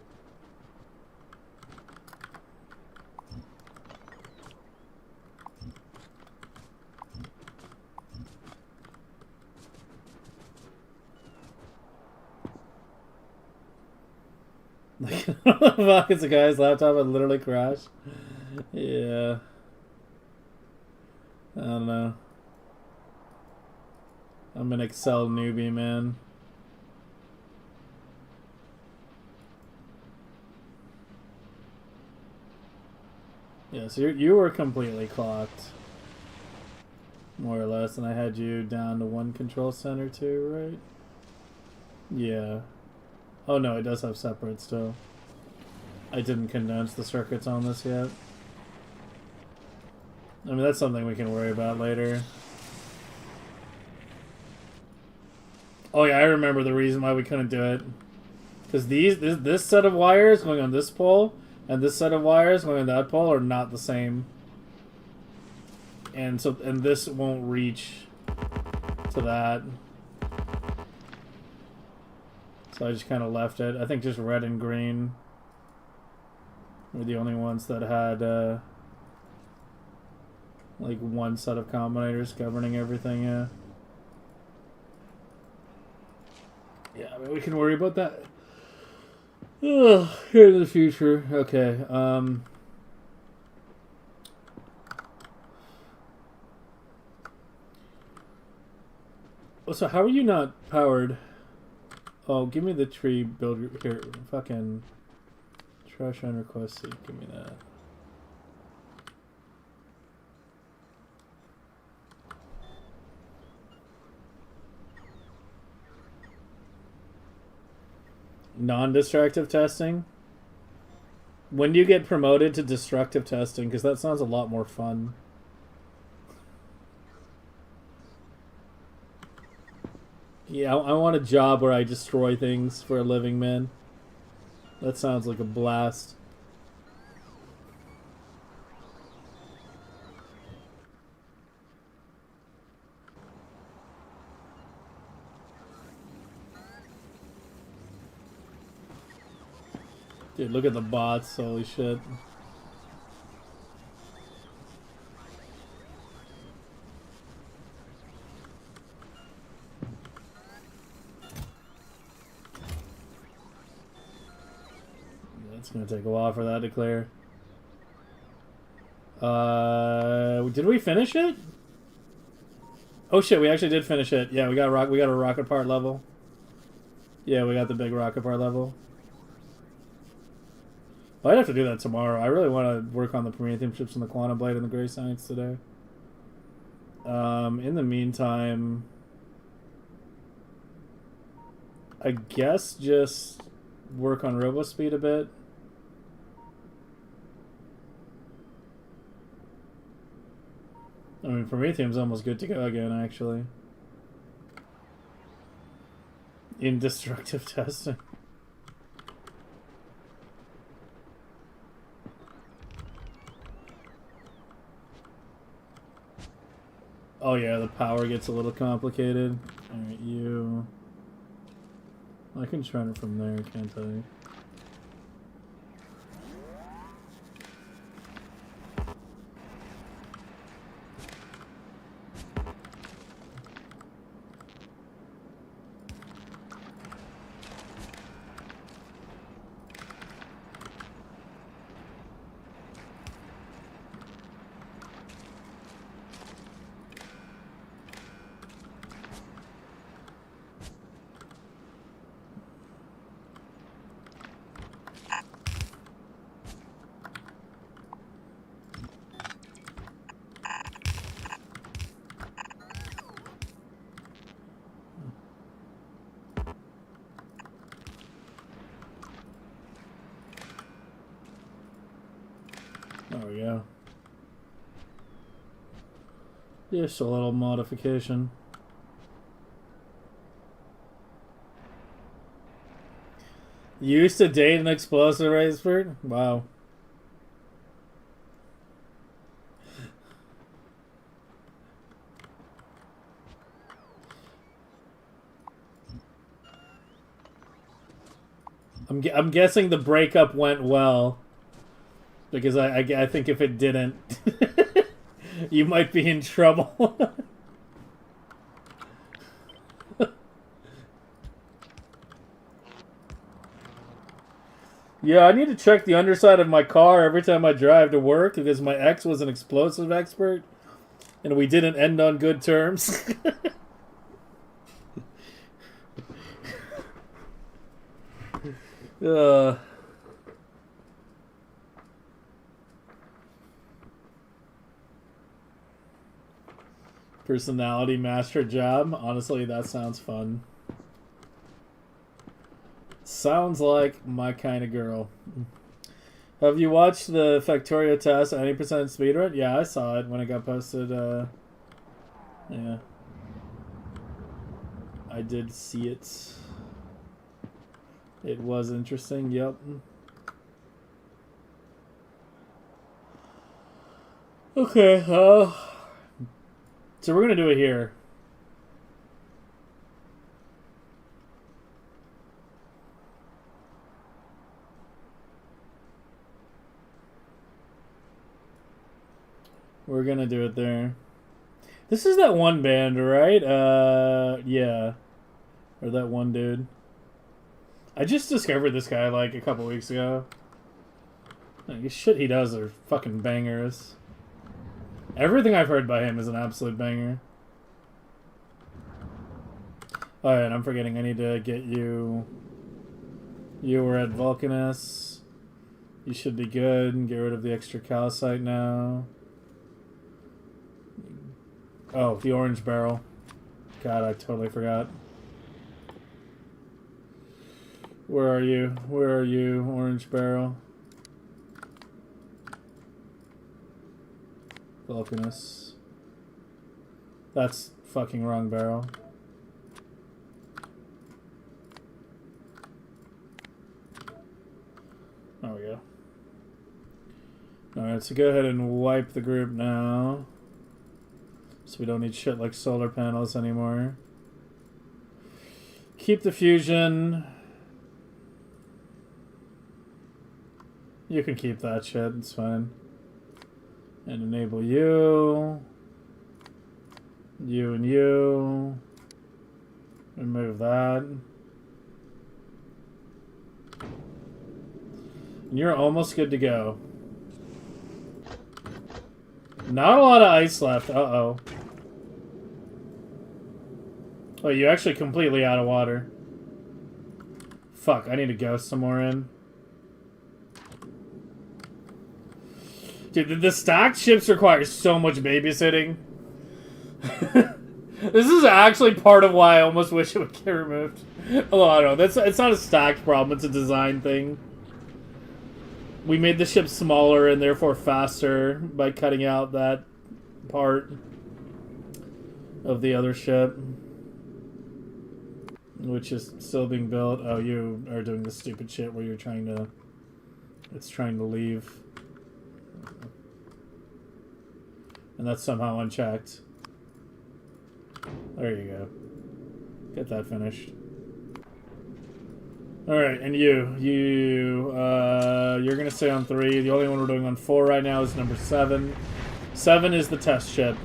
Fuck, it's a guy's laptop and literally crashed. Yeah. I don't know. I'm an Excel newbie, man. Yeah, so you were completely clocked. More or less, and I had you down to one control center too, right? Yeah. Oh no, it does have separate still. I didn't condense the circuits on this yet. I mean, that's something we can worry about later. Oh yeah, I remember the reason why we couldn't do it. Because this set of wires going on this pole and this set of wires going on that pole are not the same. And this won't reach to that. So I just kind of left it. I think just red and green were the only ones that had like one set of combinators governing everything, yeah. Yeah, I mean, we can worry about that here in the future. Okay. So how are you not powered? Oh, give me the tree builder here. Fucking trash on request seat. Give me that. Non-destructive testing? When do you get promoted to destructive testing? Because that sounds a lot more fun. Yeah, I want a job where I destroy things for a living, man. That sounds like a blast. Dude, look at the bots. Holy shit. It's gonna take a while for that to clear. Did we finish it? Oh shit, we actually did finish it. Yeah, we got a rocket part level. Yeah, we got the big rocket part level. I'd have to do that tomorrow. I really want to work on the Promethium chips and the Quantum Blade and the Gray Science today. In the meantime, I guess just work on robo speed a bit. I mean, Promethium's almost good to go again, actually. In destructive testing. Oh yeah, the power gets a little complicated. Alright, you... I can try it from there, can't I? Just a little modification. You used to date an explosive expert? Wow. I'm guessing the breakup went well, because I think if it didn't, you might be in trouble. Yeah, I need to check the underside of my car every time I drive to work, because my ex was an explosive expert, and we didn't end on good terms. Personality master job. Honestly, that sounds fun. Sounds like my kind of girl. Have you watched the Factorio test 90% speedrun? Yeah, I saw it when it got posted. Yeah. I did see it. It was interesting, yep. Okay, so we're gonna do it here. We're gonna do it there. This is that one band, right? Yeah. Or that one dude. I just discovered this guy like a couple weeks ago. Like, shit he does are fucking bangers. Everything I've heard by him is an absolute banger. Oh, and I'm forgetting, I need to get you... You were at Vulcanus. You should be good. Get rid of the extra calcite now. Oh, the orange barrel. God, I totally forgot. Where are you? Where are you, orange barrel? Vulcanus. That's fucking wrong barrel. There we go. Alright, so go ahead and wipe the group now. So we don't need shit like solar panels anymore. Keep the fusion. You can keep that shit, it's fine. And enable you. You and you. Remove that. And you're almost good to go. Not a lot of ice left. Uh-oh. Oh, you actually completely out of water. Fuck, I need to go somewhere in. Dude, the stacked ships require so much babysitting. This is actually part of why I almost wish it would get removed. Although, I don't know. It's not a stacked problem. It's a design thing. We made the ship smaller and therefore faster by cutting out that part of the other ship, which is still being built. Oh, you are doing the stupid shit where you're trying to... It's trying to leave. And that's somehow unchecked. There you go. Get that finished. Alright, and you're gonna stay on 3. The only one we're doing on 4 right now is number 7. 7 is the test ship.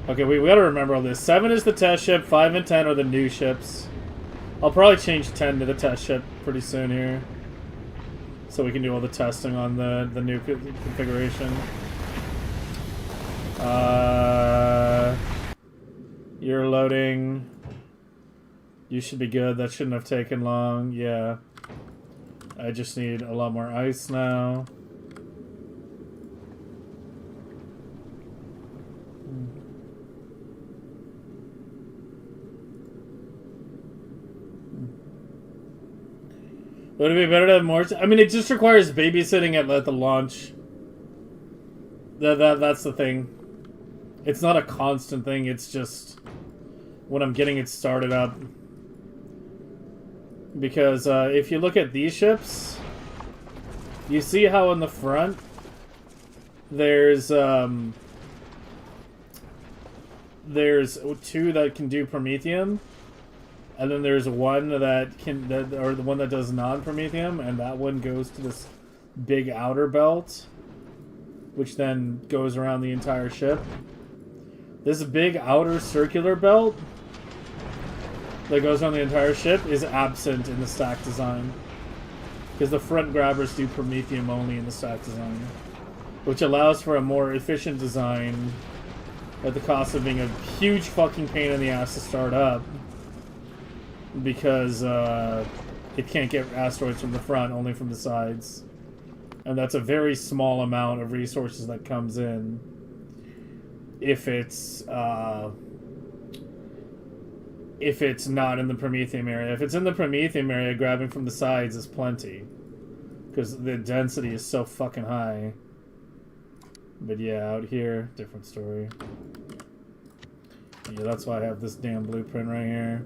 Okay, we gotta remember all this. 7 is the test ship, 5 and 10 are the new ships. I'll probably change 10 to the test ship pretty soon here. So we can do all the testing on the new configuration. You're loading. You should be good. That shouldn't have taken long. Yeah. I just need a lot more ice now. Would it be better to have more? I mean, it just requires babysitting at the launch. That's the thing. It's not a constant thing, it's just when I'm getting it started up. Because if you look at these ships, you see how in the front there's two that can do Promethium, and then there's one or the one that does non-Promethium, and that one goes to this big outer belt, which then goes around the entire ship. This big outer circular belt that goes on the entire ship is absent in the stack design. Because the front grabbers do Promethium only in the stack design. Which allows for a more efficient design at the cost of being a huge fucking pain in the ass to start up. Because it can't get asteroids from the front, only from the sides. And that's a very small amount of resources that comes in. If it's not in the Promethium area. If it's in the Promethium area, grabbing from the sides is plenty. Because the density is so fucking high. But yeah, out here, different story. Yeah, that's why I have this damn blueprint right here.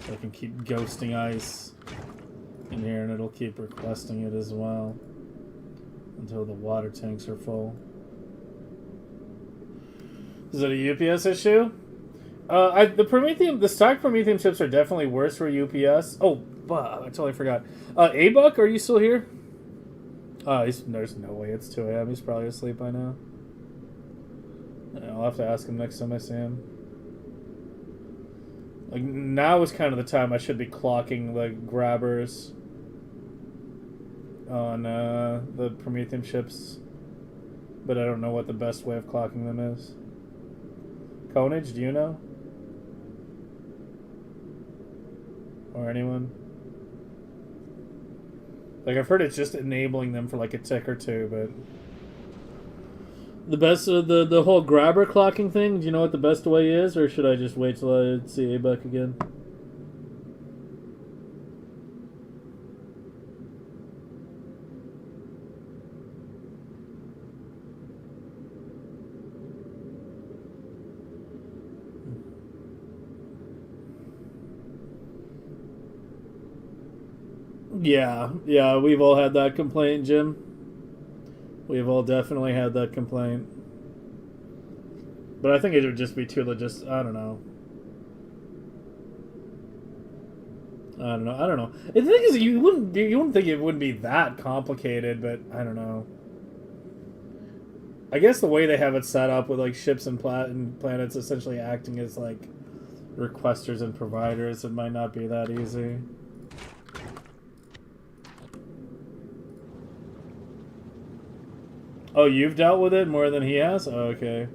So I can keep ghosting ice in here, and it'll keep requesting it as well. Until the water tanks are full. Is it a UPS issue? The stock Promethium ships are definitely worse for UPS. Oh, I totally forgot. A-Buck, are you still here? There's no way it's 2 a.m. He's probably asleep by now. Yeah, I'll have to ask him next time I see him. Like, now is kind of the time I should be clocking the grabbers on the Promethium ships. But I don't know what the best way of clocking them is. Conage, do you know? Or anyone? Like, I've heard it's just enabling them for like a tick or two, but the best the whole grabber clocking thing, do you know what the best way is, or should I just wait till I see A-Buck again? Yeah, we've all had that complaint, Jim. We've all definitely had that complaint. But I think it would just be too I don't know. The thing is, you wouldn't think it wouldn't be that complicated, but I don't know. I guess the way they have it set up with like ships and planets essentially acting as like requesters and providers, it might not be that easy. Oh, you've dealt with it more than he has? Oh, okay.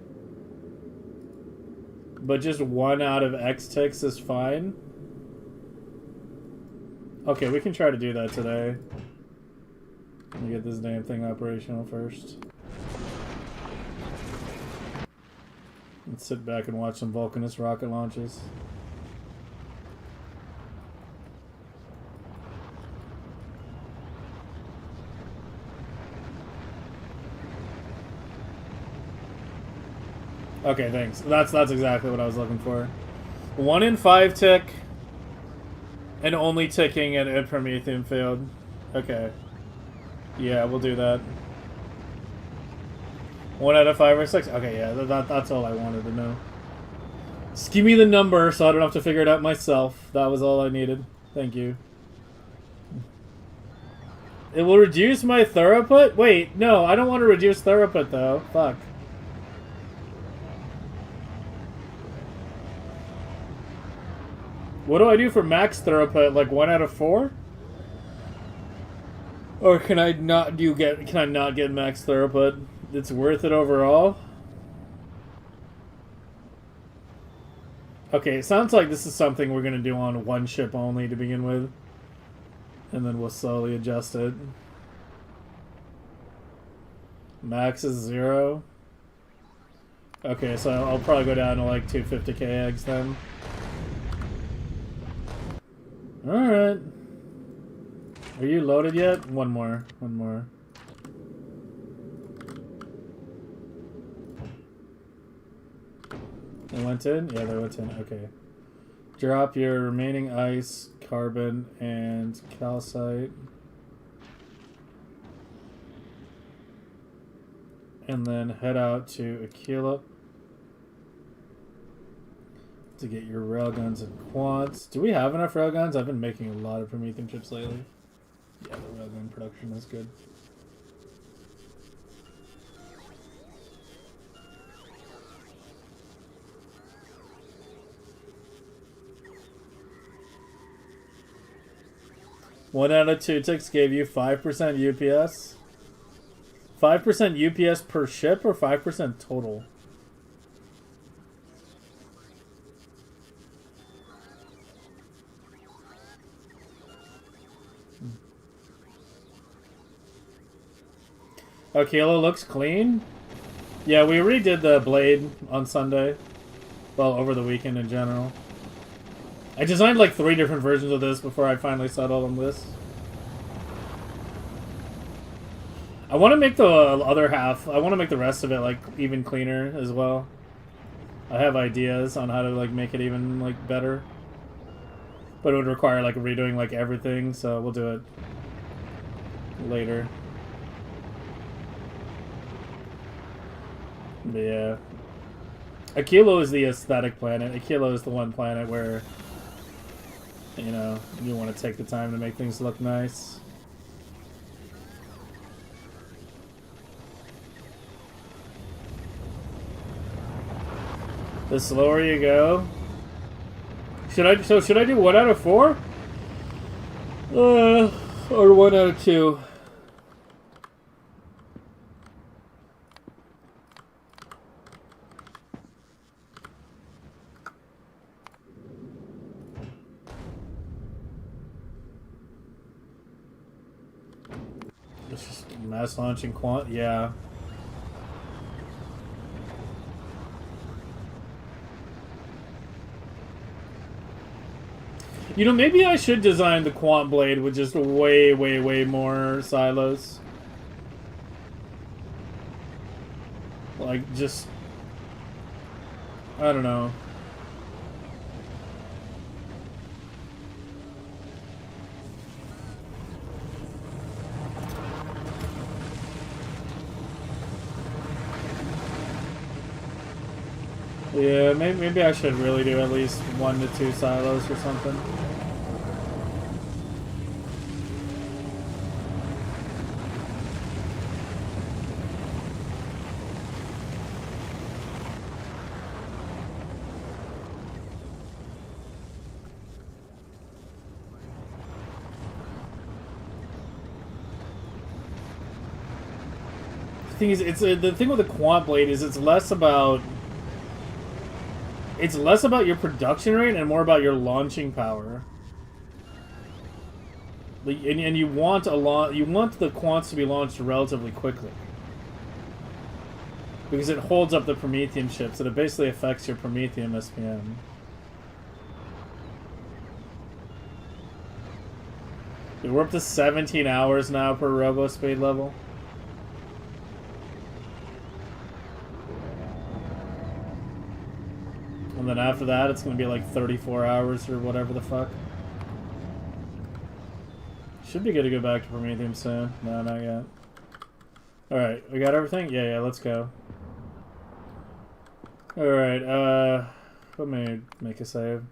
But just 1 out of X ticks is fine? Okay, we can try to do that today. Let me get this damn thing operational first. Let's sit back and watch some Vulcanus rocket launches. Okay, thanks. That's exactly what I was looking for. 1 in 5 tick, and only ticking at Promethium failed. Okay. Yeah, we'll do that. 1 out of 5 or 6? Okay, yeah, that's all I wanted to know. Just give me the number so I don't have to figure it out myself. That was all I needed. Thank you. It will reduce my throughput? Wait, no, I don't want to reduce throughput though. Fuck. What do I do for max throughput? Like 1 out of 4? Or can I not get max throughput? It's worth it overall? Okay, it sounds like this is something we're gonna do on 1 ship only to begin with. And then we'll slowly adjust it. Max is 0. Okay, so I'll probably go down to like 250k eggs then. Alright. Are you loaded yet? One more. They went in? Yeah, they went in. Okay. Drop your remaining ice, carbon, and calcite. And then head out to Aquila to get your railguns and quads. Do we have enough railguns? I've been making a lot of Promethium chips lately. Yeah, the railgun production is good. One out of 2 ticks gave you 5% UPS. 5% UPS per ship or 5% total? Oh, Kilo looks clean? Yeah, we redid the blade on Sunday. Well, over the weekend in general. I designed like 3 different versions of this before I finally settled on this. I want to make the other half, I want to make the rest of it like even cleaner as well. I have ideas on how to like make it even like better. But it would require like redoing like everything, so we'll do it later. But yeah. Aquilo is the aesthetic planet. Aquilo is the one planet where, you know, you want to take the time to make things look nice. The slower you go. Should I do 1 out of 4? Or 1 out of 2? It's just mass launching quant, yeah. You know, maybe I should design the quant blade with just way, way, way more silos. Like, just... I don't know. Yeah, maybe I should really do at least 1 to 2 silos or something. The thing is, the thing with the quant blade is it's less about your production rate and more about your launching power. And you want you want the quants to be launched relatively quickly. Because it holds up the Promethium chips, and it basically affects your Promethium SPM. Dude, we're up to 17 hours now per robo speed level. And then after that, it's going to be like 34 hours or whatever the fuck. Should be good to go back to Promethium soon. No, not yet. Alright, we got everything? Yeah, let's go. Alright, let me make a save.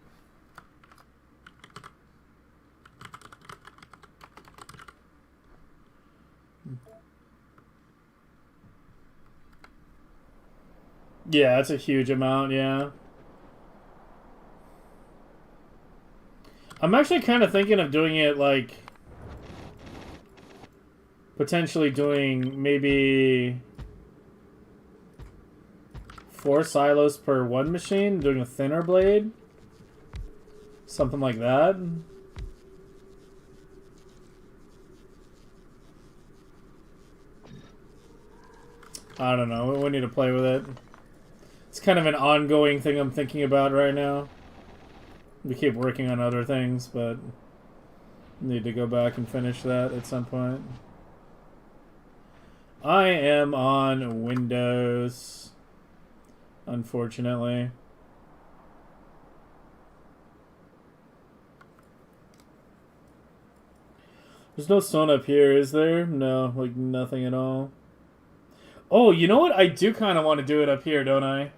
Yeah, that's a huge amount, yeah. I'm actually kind of thinking of doing it like... potentially doing maybe 4 silos per one machine, doing a thinner blade. Something like that. I don't know, we need to play with it. It's kind of an ongoing thing I'm thinking about right now. We keep working on other things, but need to go back and finish that at some point. I am on Windows, unfortunately. There's no stone up here, is there? No, like nothing at all. Oh, you know what? I do kind of want to do it up here, don't I?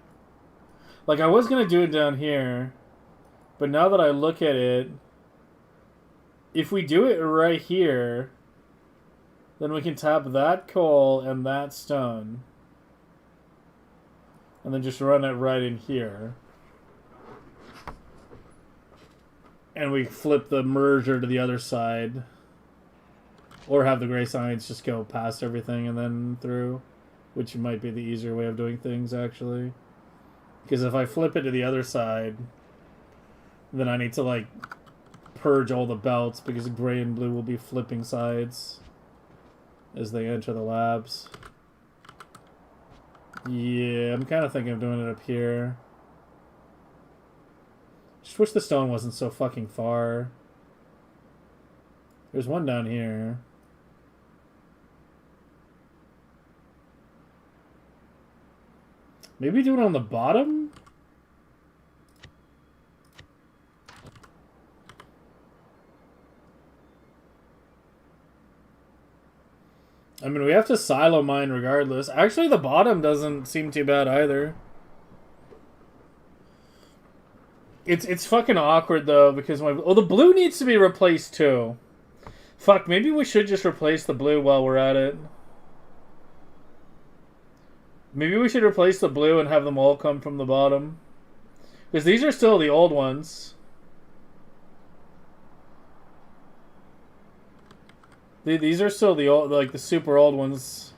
Like, I was going to do it down here. But now that I look at it, if we do it right here, then we can tap that coal and that stone. And then just run it right in here. And we flip the merger to the other side. Or have the gray signs just go past everything and then through. Which might be the easier way of doing things, actually. Because if I flip it to the other side, then I need to, like, purge all the belts, because gray and blue will be flipping sides as they enter the labs. Yeah, I'm kind of thinking of doing it up here. Just wish the stone wasn't so fucking far. There's one down here. Maybe do it on the bottom? I mean, we have to silo mine regardless. Actually, the bottom doesn't seem too bad either. It's fucking awkward, though, because my... Oh, the blue needs to be replaced, too. Fuck, maybe we should just replace the blue while we're at it. Maybe we should replace the blue and have them all come from the bottom. Because these are still the old ones. These are still the old, like the super old ones.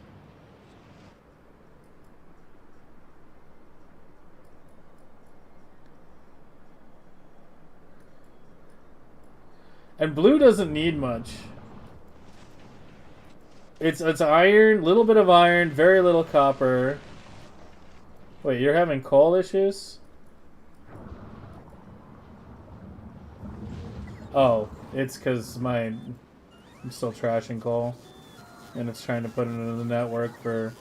And blue doesn't need much. It's iron, little bit of iron, very little copper. Wait, you're having coal issues? Oh, it's because I'm still trashing coal. And it's trying to put it into the network for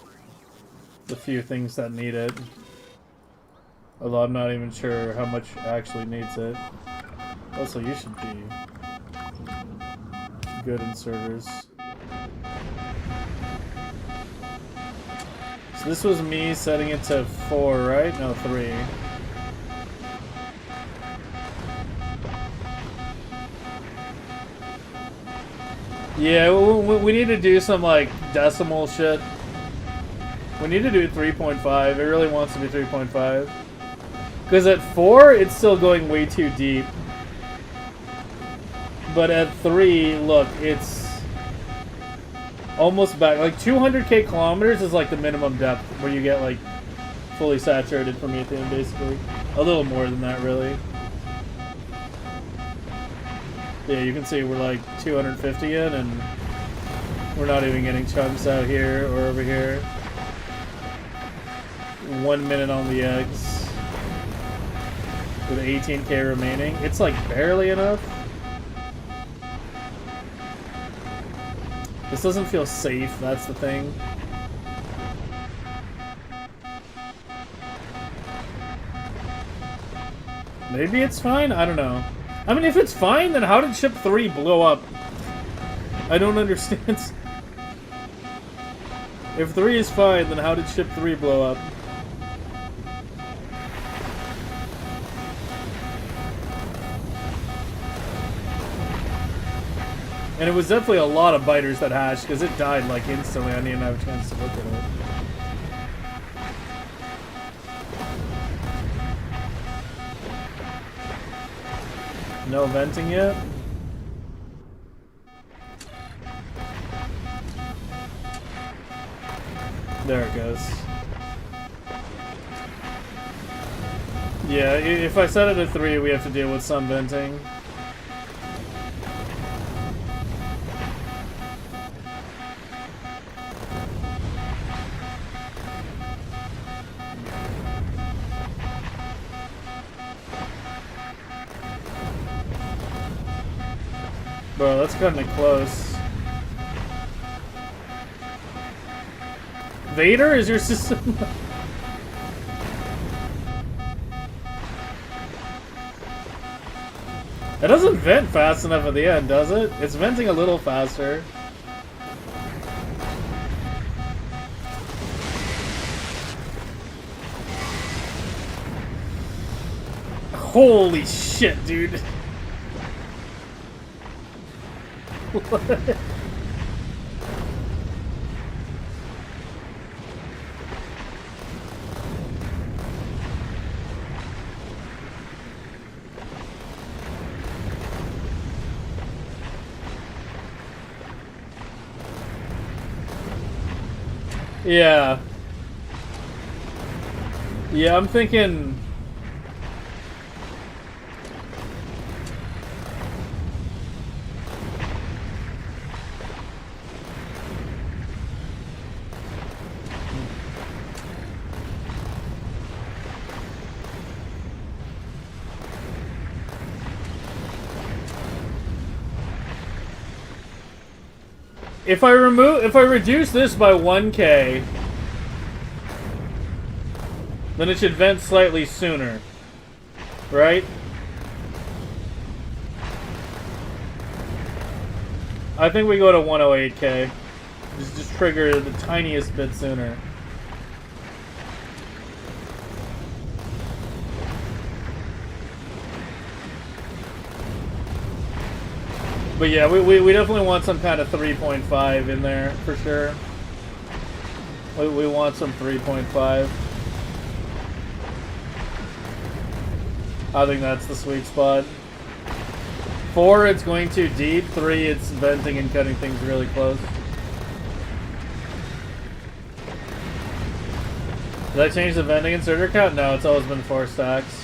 the few things that need it. Although I'm not even sure how much actually needs it. Also, you should be good inserters. So this was me setting it to 4, right? No, 3. Yeah, we need to do some, like, decimal shit. We need to do 3.5. It really wants to be 3.5. Because at 4, it's still going way too deep. But at 3, look, it's almost back. Like, 200k kilometers is, like, the minimum depth where you get, like, fully saturated Promethium, basically. A little more than that, really. Yeah, you can see we're like 250 in, and we're not even getting chunks out here or over here. 1 minute on the eggs. With 18k remaining. It's like barely enough. This doesn't feel safe, that's the thing. Maybe it's fine? I don't know. I mean, if it's fine, then how did ship 3 blow up? I don't understand. If 3 is fine, then how did ship 3 blow up? And it was definitely a lot of biters that hatched, because it died like instantly. I didn't even have a chance to look at it. No venting yet? There it goes. Yeah, if I set it at 3, we have to deal with some venting. Bro, that's cutting it close. Vader, is your system... It doesn't vent fast enough at the end, does it? It's venting a little faster. Holy shit, dude. What? Yeah. Yeah, I'm thinking... If I reduce this by 1K, then it should vent slightly sooner, right? I think we go to 108K. Just trigger the tiniest bit sooner. But yeah, we definitely want some kind of 3.5 in there, for sure. We want some 3.5. I think that's the sweet spot. 4, it's going too deep. 3, it's venting and cutting things really close. Did I change the venting inserter count? No, it's always been 4 stacks.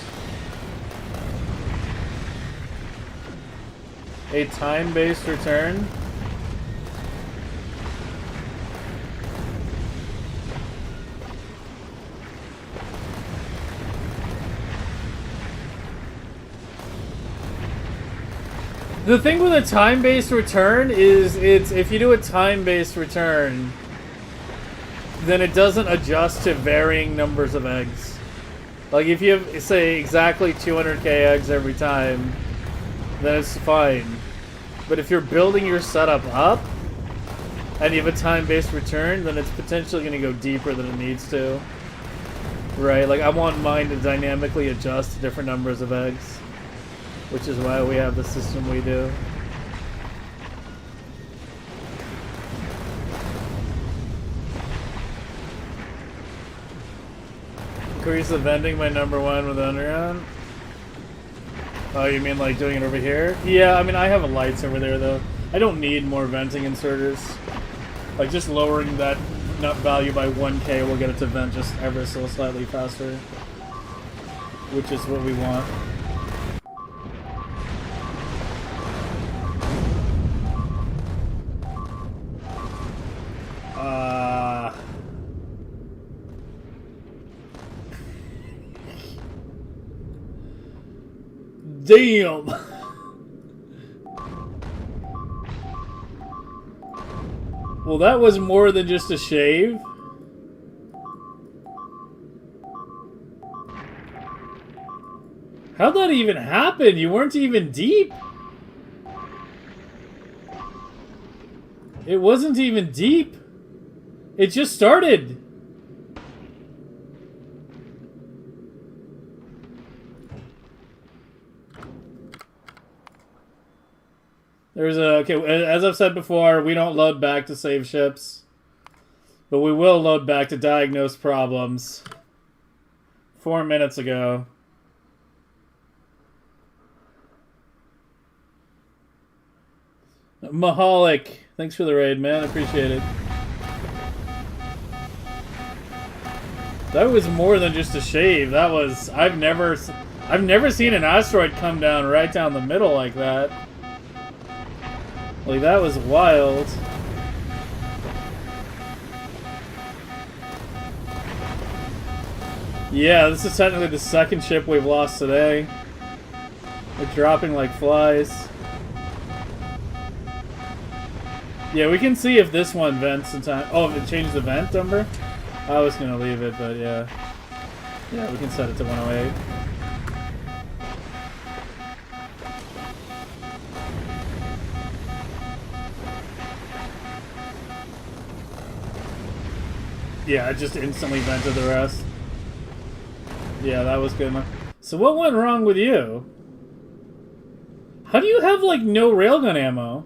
A time-based return? The thing with a time-based return is if you do a time-based return, then it doesn't adjust to varying numbers of eggs. Like if you have, say, exactly 200k eggs every time, then it's fine. But if you're building your setup up and you have a time-based return, then it's potentially going to go deeper than it needs to. Right? Like I want mine to dynamically adjust to different numbers of eggs, which is why we have the system we do. Increase the vending by #1 with Underground. Oh, you mean like doing it over here? Yeah, I mean I have lights over there though. I don't need more venting inserters. Like just lowering that nut value by 1K will get it to vent just ever so slightly faster. Which is what we want. Damn! Well, that was more than just a shave. How'd that even happen? You weren't even deep. It wasn't even deep. It just started. There's a... Okay, as I've said before, we don't load back to save ships. But we will load back to diagnose problems. 4 minutes ago. Mahalik, thanks for the raid, man. I appreciate it. That was more than just a shave. That was... I've never seen an asteroid come down right down the middle like that. Like, that was wild. Yeah, this is technically the second ship we've lost today. They're dropping like flies. Yeah, we can see if this one vents in time. Oh, if it changes the vent number? I was gonna leave it, but yeah. Yeah, we can set it to 108. Yeah, it just instantly vented the rest. Yeah, that was good enough. So what went wrong with you? How do you have, like, no railgun ammo?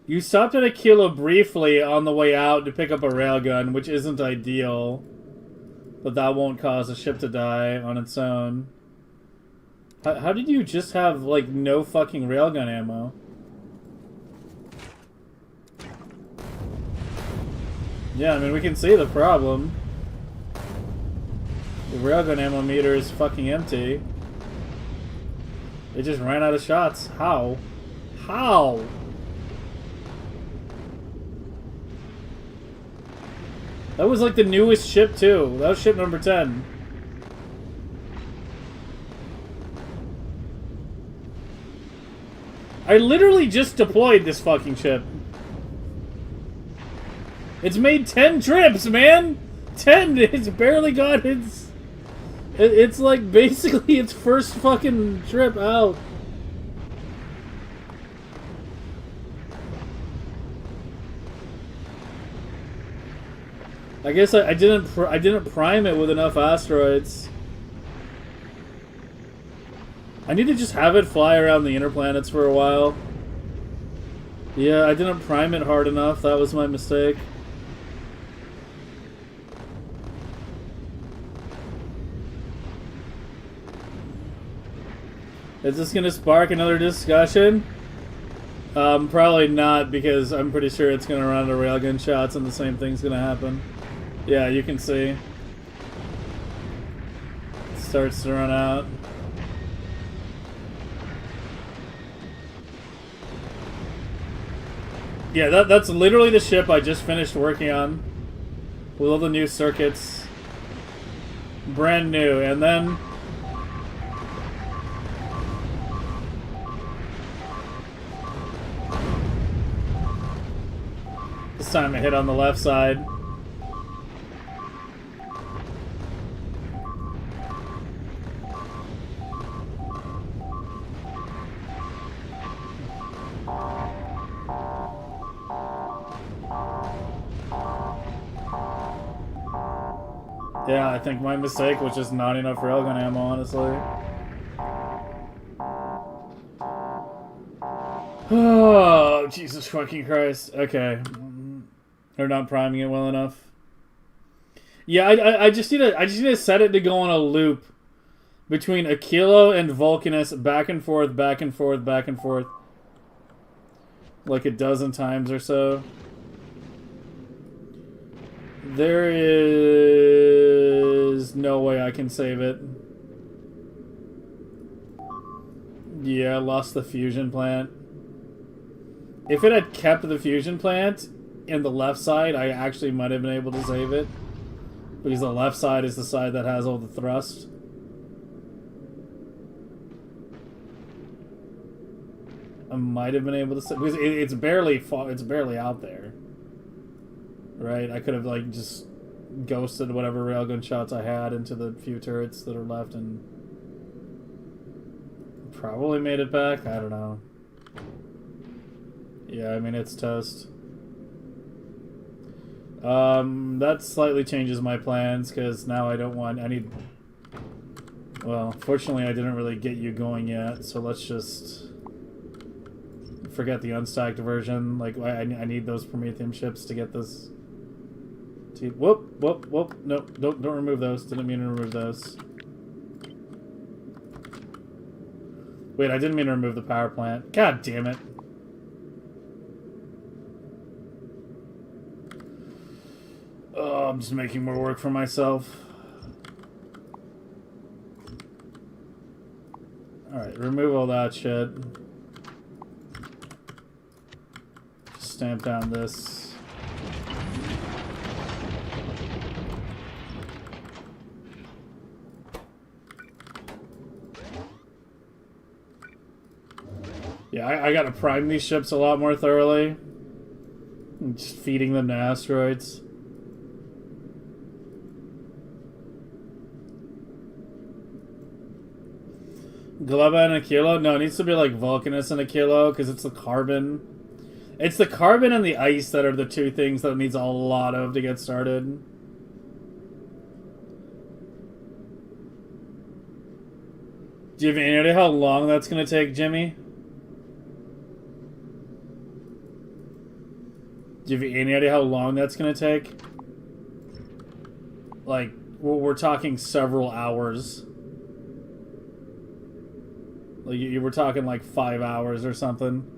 You stopped at a kilo briefly on the way out to pick up a railgun, which isn't ideal. But that won't cause a ship to die on its own. How did you just have, like, no fucking railgun ammo? Yeah, I mean, we can see the problem. The railgun ammo meter is fucking empty. They just ran out of shots. How? How? That was like the newest ship too. That was ship number 10. I literally just deployed this fucking ship. It's made 10 trips, man! 10! It's barely got its... It's like basically its first fucking trip out. I guess I didn't prime it with enough asteroids. I need to just have it fly around the inner planets for a while. Yeah, I didn't prime it hard enough. That was my mistake. Is this gonna spark another discussion? Probably not, because I'm pretty sure it's gonna run out of railgun shots and the same thing's gonna happen. Yeah, you can see. It starts to run out. Yeah, that's literally the ship I just finished working on. With all the new circuits. Brand new, and then... This time I hit on the left side. Yeah, I think my mistake was just not enough railgun ammo, honestly. Oh, Jesus fucking Christ. Okay. They're not priming it well enough. Yeah, I just need to set it to go on a loop between Aquilo and Vulcanus, back and forth, back and forth, back and forth. Like a dozen times or so. There is no way I can save it. Yeah, I lost the fusion plant. If it had kept the fusion plant in the left side, I actually might have been able to save it. Because the left side is the side that has all the thrust. I might have been able to save, because it's barely out there. Right? I could have, like, just ghosted whatever railgun shots I had into the few turrets that are left and probably made it back. I don't know. Yeah, I mean, it's toast. That slightly changes my plans, because now I don't want any... Well, fortunately I didn't really get you going yet, so let's just forget the unstacked version. Like, I need those Promethium ships to get this... Whoop, whoop, whoop. Nope, don't remove those. Didn't mean to remove those. Wait, I didn't mean to remove the power plant. God damn it. Oh, I'm just making more work for myself. Alright, remove all that shit. Just stamp down this. Yeah, I gotta prime these ships a lot more thoroughly. I'm just feeding them to asteroids. Gleba and a kilo? No, it needs to be like Vulcanus and a kilo because it's the carbon. It's the carbon and the ice that are the two things that it needs a lot of to get started. Do you have any idea how long that's going to take, Jimmy? Do you have any idea how long that's going to take? Like, we're talking several hours. Like, you were talking like 5 hours or something.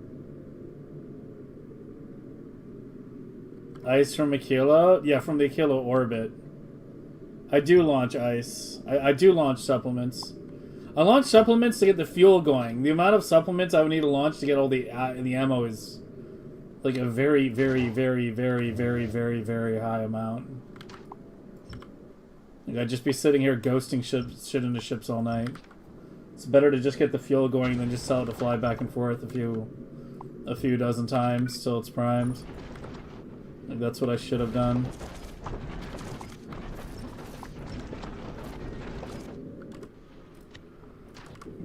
Ice from a kilo? Yeah, from the kilo orbit. I do launch ice. I do launch supplements. I launch supplements to get the fuel going. The amount of supplements I would need to launch to get all the ammo is like a very, very, very, very, very, very, very high amount. Like, I'd just be sitting here ghosting shit into ships all night. It's better to just get the fuel going than just tell it to fly back and forth a few dozen times till it's primed. Like, that's what I should have done.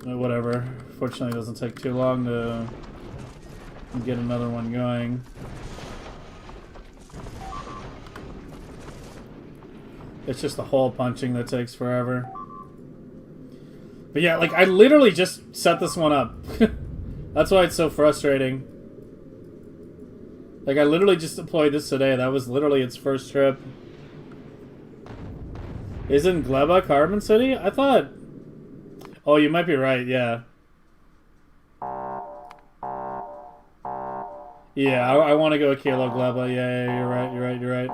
Whatever. Fortunately, it doesn't take too long to get another one going. It's just the hole punching that takes forever. But yeah, like, I literally just set this one up. That's why it's so frustrating. Like, I literally just deployed this today. That was literally its first trip. Isn't Gleba Carbon City? I thought... Oh, you might be right, yeah. Yeah, I want to go Kilo Gleba. Yeah, you're right.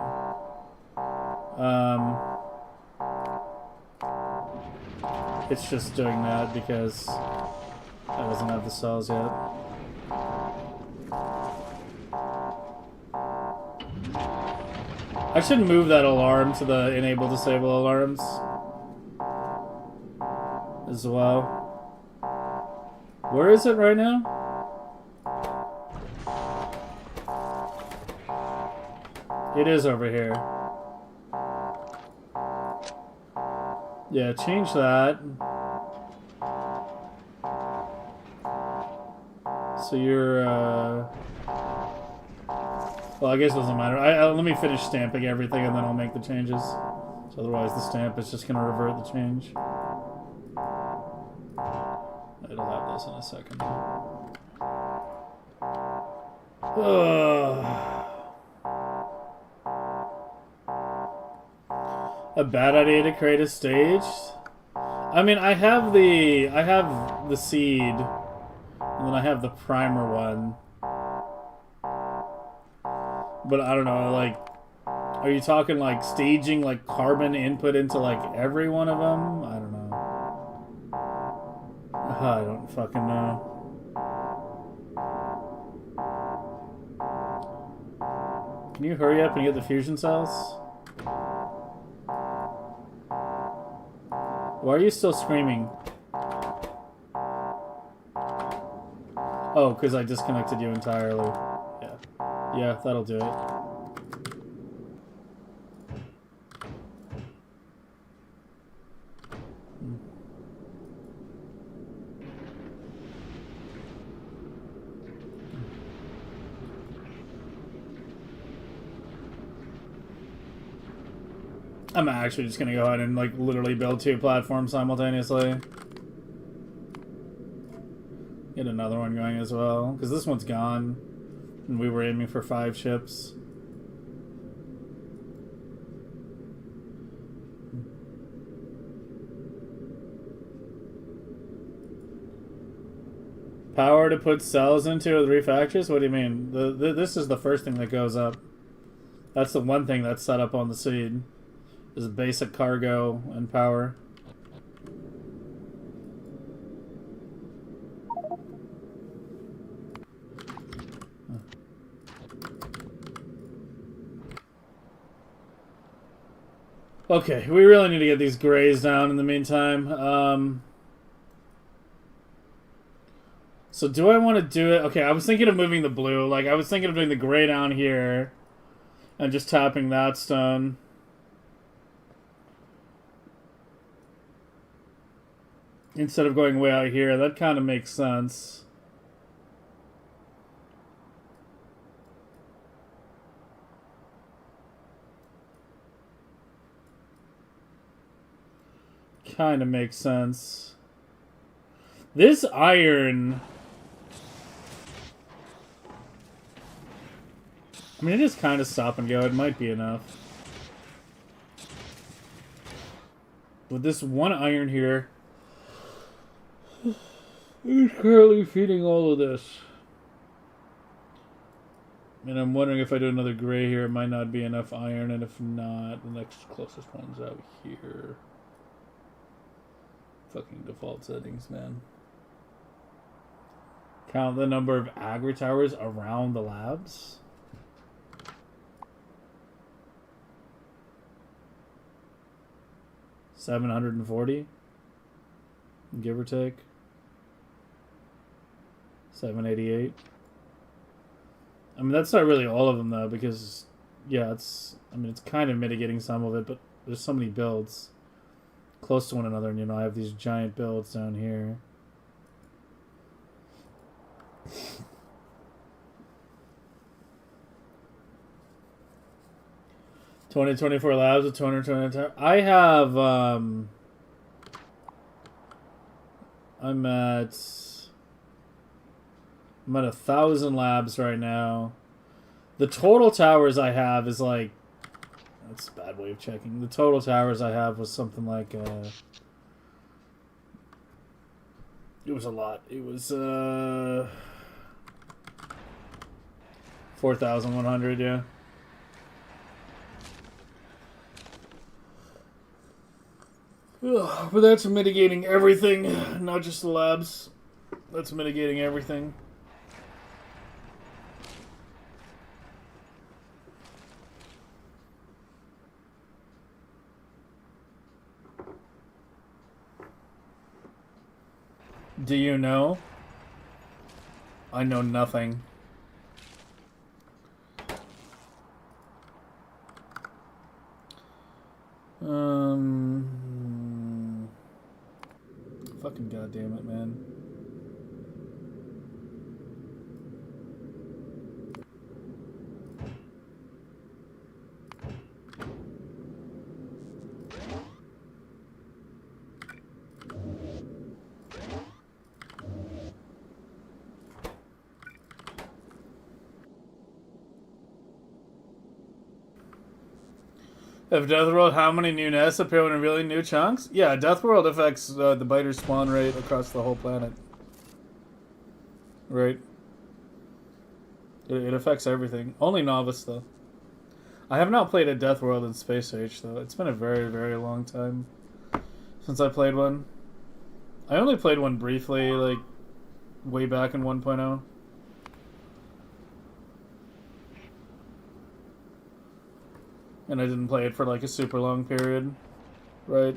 It's just doing that because I doesn't have the cells yet. I should move that alarm to the enable disable alarms as well. Where is it right now? It is over here. Yeah, change that. So you're, well, I guess it doesn't matter. Let me finish stamping everything and then I'll make the changes. So otherwise the stamp is just going to revert the change. It'll have this in a second. A bad idea to create a stage? I mean, I have the seed, and then I have the primer one. But I don't know, like, are you talking like staging like carbon input into like every one of them? I don't know. I don't fucking know. Can you hurry up and get the fusion cells? Why are you still screaming? Oh, because I disconnected you entirely. Yeah. Yeah, that'll do it. I'm actually just gonna go ahead and like literally build 2 platforms simultaneously. Get another one going as well, because this one's gone, and we were aiming for 5 ships. Power to put cells into with refactors? What do you mean? This is the first thing that goes up. That's the one thing that's set up on the seed. Is basic cargo and power. Okay, we really need to get these grays down in the meantime. So do I want to do it? Okay, I was thinking of moving the blue. Like, I was thinking of doing the gray down here and just tapping that stone. instead of going way out here. That kind of makes sense. Kind of makes sense. This iron... I mean, it is kind of stop and go. It might be enough. With this one iron here... Who's currently feeding all of this? And I'm wondering if I do another gray here, it might not be enough iron, and if not, the next closest one's out here. Fucking default settings, man. Count the number of agri towers around the labs. $740, give or take. 788. I mean, that's not really all of them though, because yeah, it's. I mean, it's kind of mitigating some of it, but there's so many builds close to one another, and you know, I have these giant builds down here. $2024 labs with 220. I have I'm at 1,000 labs right now. The total towers I have is like, that's a bad way of checking. The total towers I have was something like it was a lot. It was 4,100, yeah. Ugh, but that's mitigating everything, not just the labs. That's mitigating everything. Do you know? I know nothing. Fucking goddamn it, man. If Deathworld, how many new nests appear when revealing new chunks? Yeah, Deathworld affects the biter spawn rate across the whole planet. Right. It affects everything. Only novice, though. I have not played a Deathworld in Space Age, though. It's been a very, very long time since I played one. I only played one briefly, like, way back in 1.0. And I didn't play it for like a super long period, right?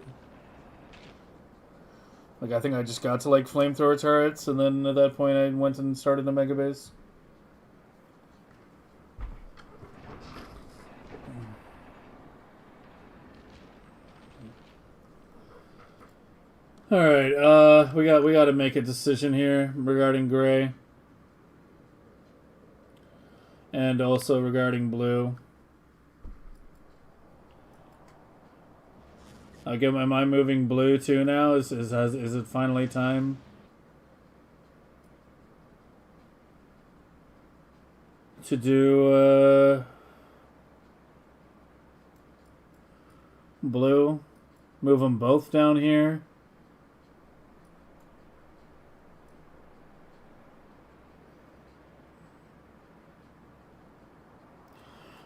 Like I think I just got to like flamethrower turrets, and then at that point I went and started a Megabase. All right, we got to make a decision here regarding gray, and also regarding blue. Am I moving blue too now? Is it finally time? To do blue? Move them both down here?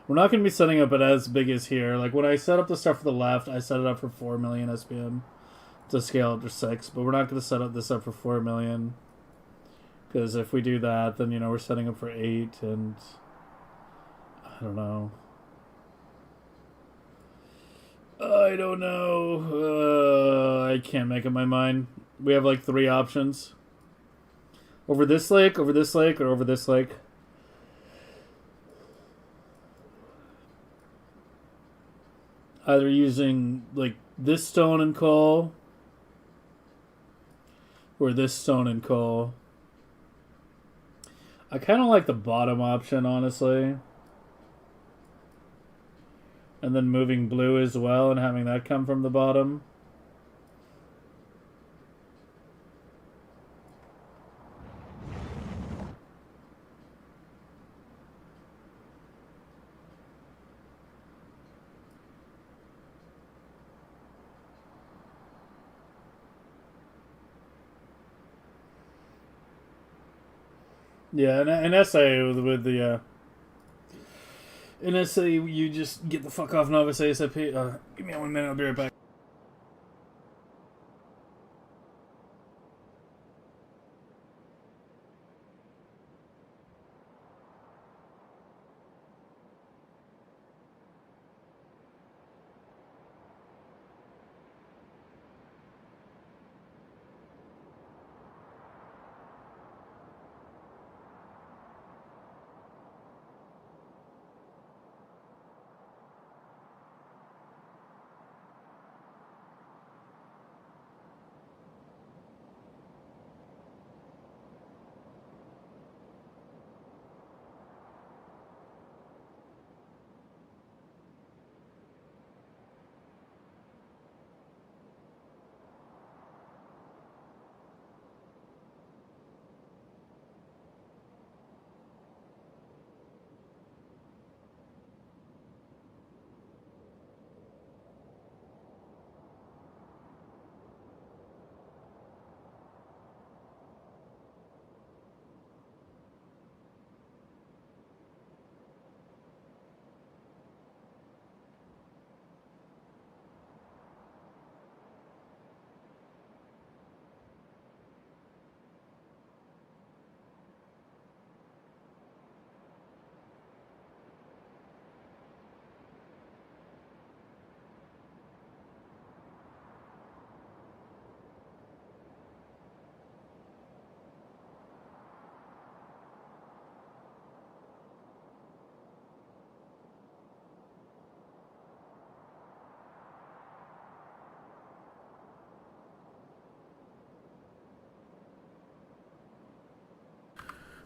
We're not going to be setting up it as big as here. Like, when I set up the stuff for the left, I set it up for 4 million SPM to scale up to 6. But we're not going to set this up for 4 million. Because if we do that, then, you know, we're setting up for 8. And I don't know. I don't know. I can't make up my mind. We have, like, 3 options. Over this lake, or over this lake. Either using, like, this stone and coal, Or this stone and coal. I kind of like the bottom option, honestly. And then moving blue as well and having that come from the bottom. Yeah, an essay with the an essay you just get the fuck off novice ASAP. Give me 1 minute, I'll be right back.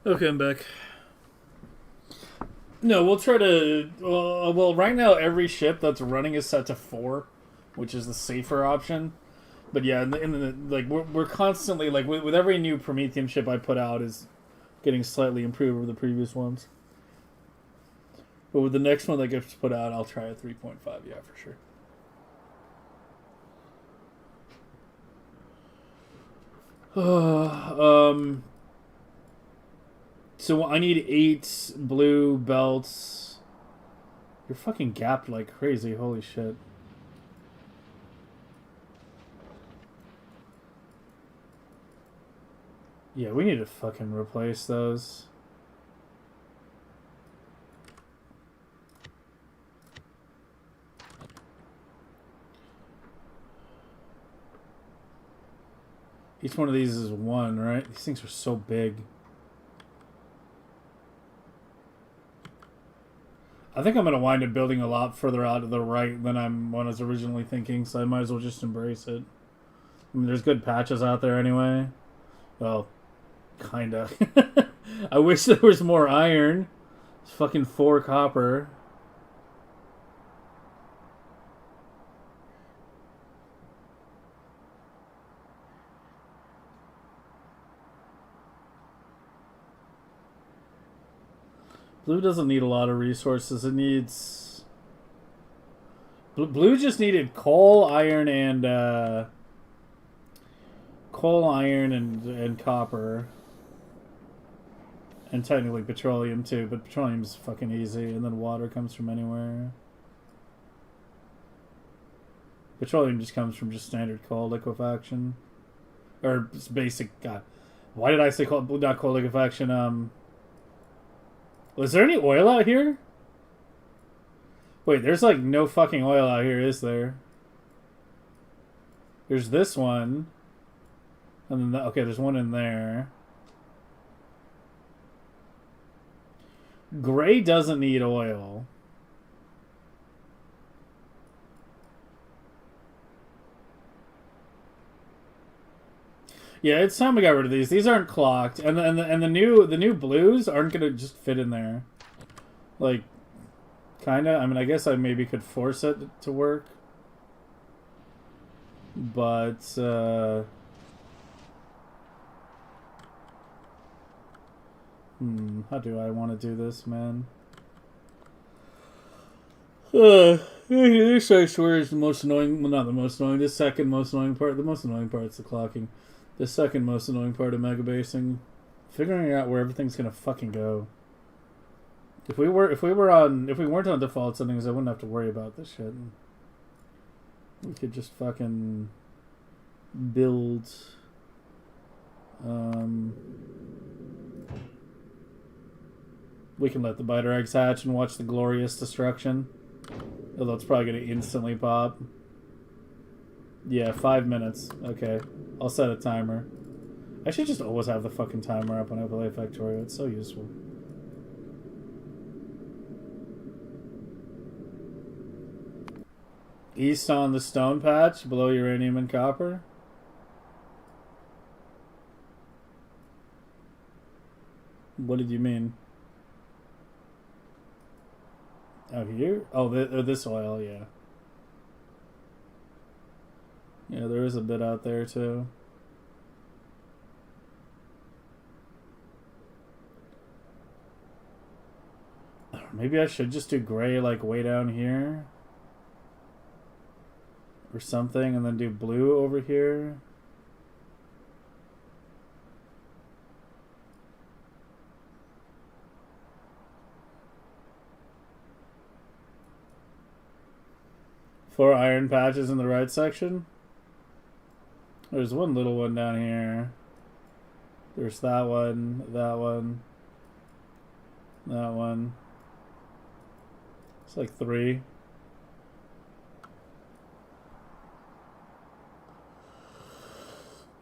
Okay, I'm back. No, we'll try to. Well, right now every ship that's running is set to 4, which is the safer option. But yeah, like we're constantly like with every new Promethium ship I put out is getting slightly improved over the previous ones. But with the next one that gets put out, I'll try a 3.5. Yeah, for sure. So I need 8 blue belts. You're fucking gapped like crazy. Holy shit. Yeah, we need to fucking replace those. Each one of these is 1, right? These things are so big. I think I'm going to wind up building a lot further out to the right than I was originally thinking, so I might as well just embrace it. I mean, there's good patches out there anyway. Well, kinda. I wish there was more iron. It's fucking 4 copper. Blue doesn't need a lot of resources. It needs... Blue just needed coal, iron, and copper. And technically petroleum too, but petroleum's fucking easy, and then water comes from anywhere. Petroleum just comes from just standard coal liquefaction. Or just basic... God. Why did I say coal, not coal liquefaction? Was there any oil out here? Wait, there's like no fucking oil out here, is there? There's this one. And then, okay, there's one in there. Gray doesn't need oil. Yeah, it's time we got rid of these. These aren't clocked, and the new blues aren't gonna just fit in there. Like, kinda. I mean, I guess I maybe could force it to work, but how do I want to do this, man? This I swear is the most annoying. Well, not the most annoying. The second most annoying part. The most annoying part is the clocking. The second most annoying part of megabasing, figuring out where everything's gonna fucking go. If we weren't on default settings, I wouldn't have to worry about this shit. We could just fucking build. We can let the biter eggs hatch and watch the glorious destruction. Although it's probably going to instantly pop. Yeah, 5 minutes. Okay. I'll set a timer. I should just always have the fucking timer up when I play Factorio. It's so useful. East on the stone patch, below uranium and copper. What did you mean? Oh, here? Oh, this oil, yeah. Yeah, there is a bit out there, too. Maybe I should just do gray, like, way down here. Or something, and then do blue over here. Four iron patches in the right section. There's one little one down here. There's that one, that one, that one. It's like 3.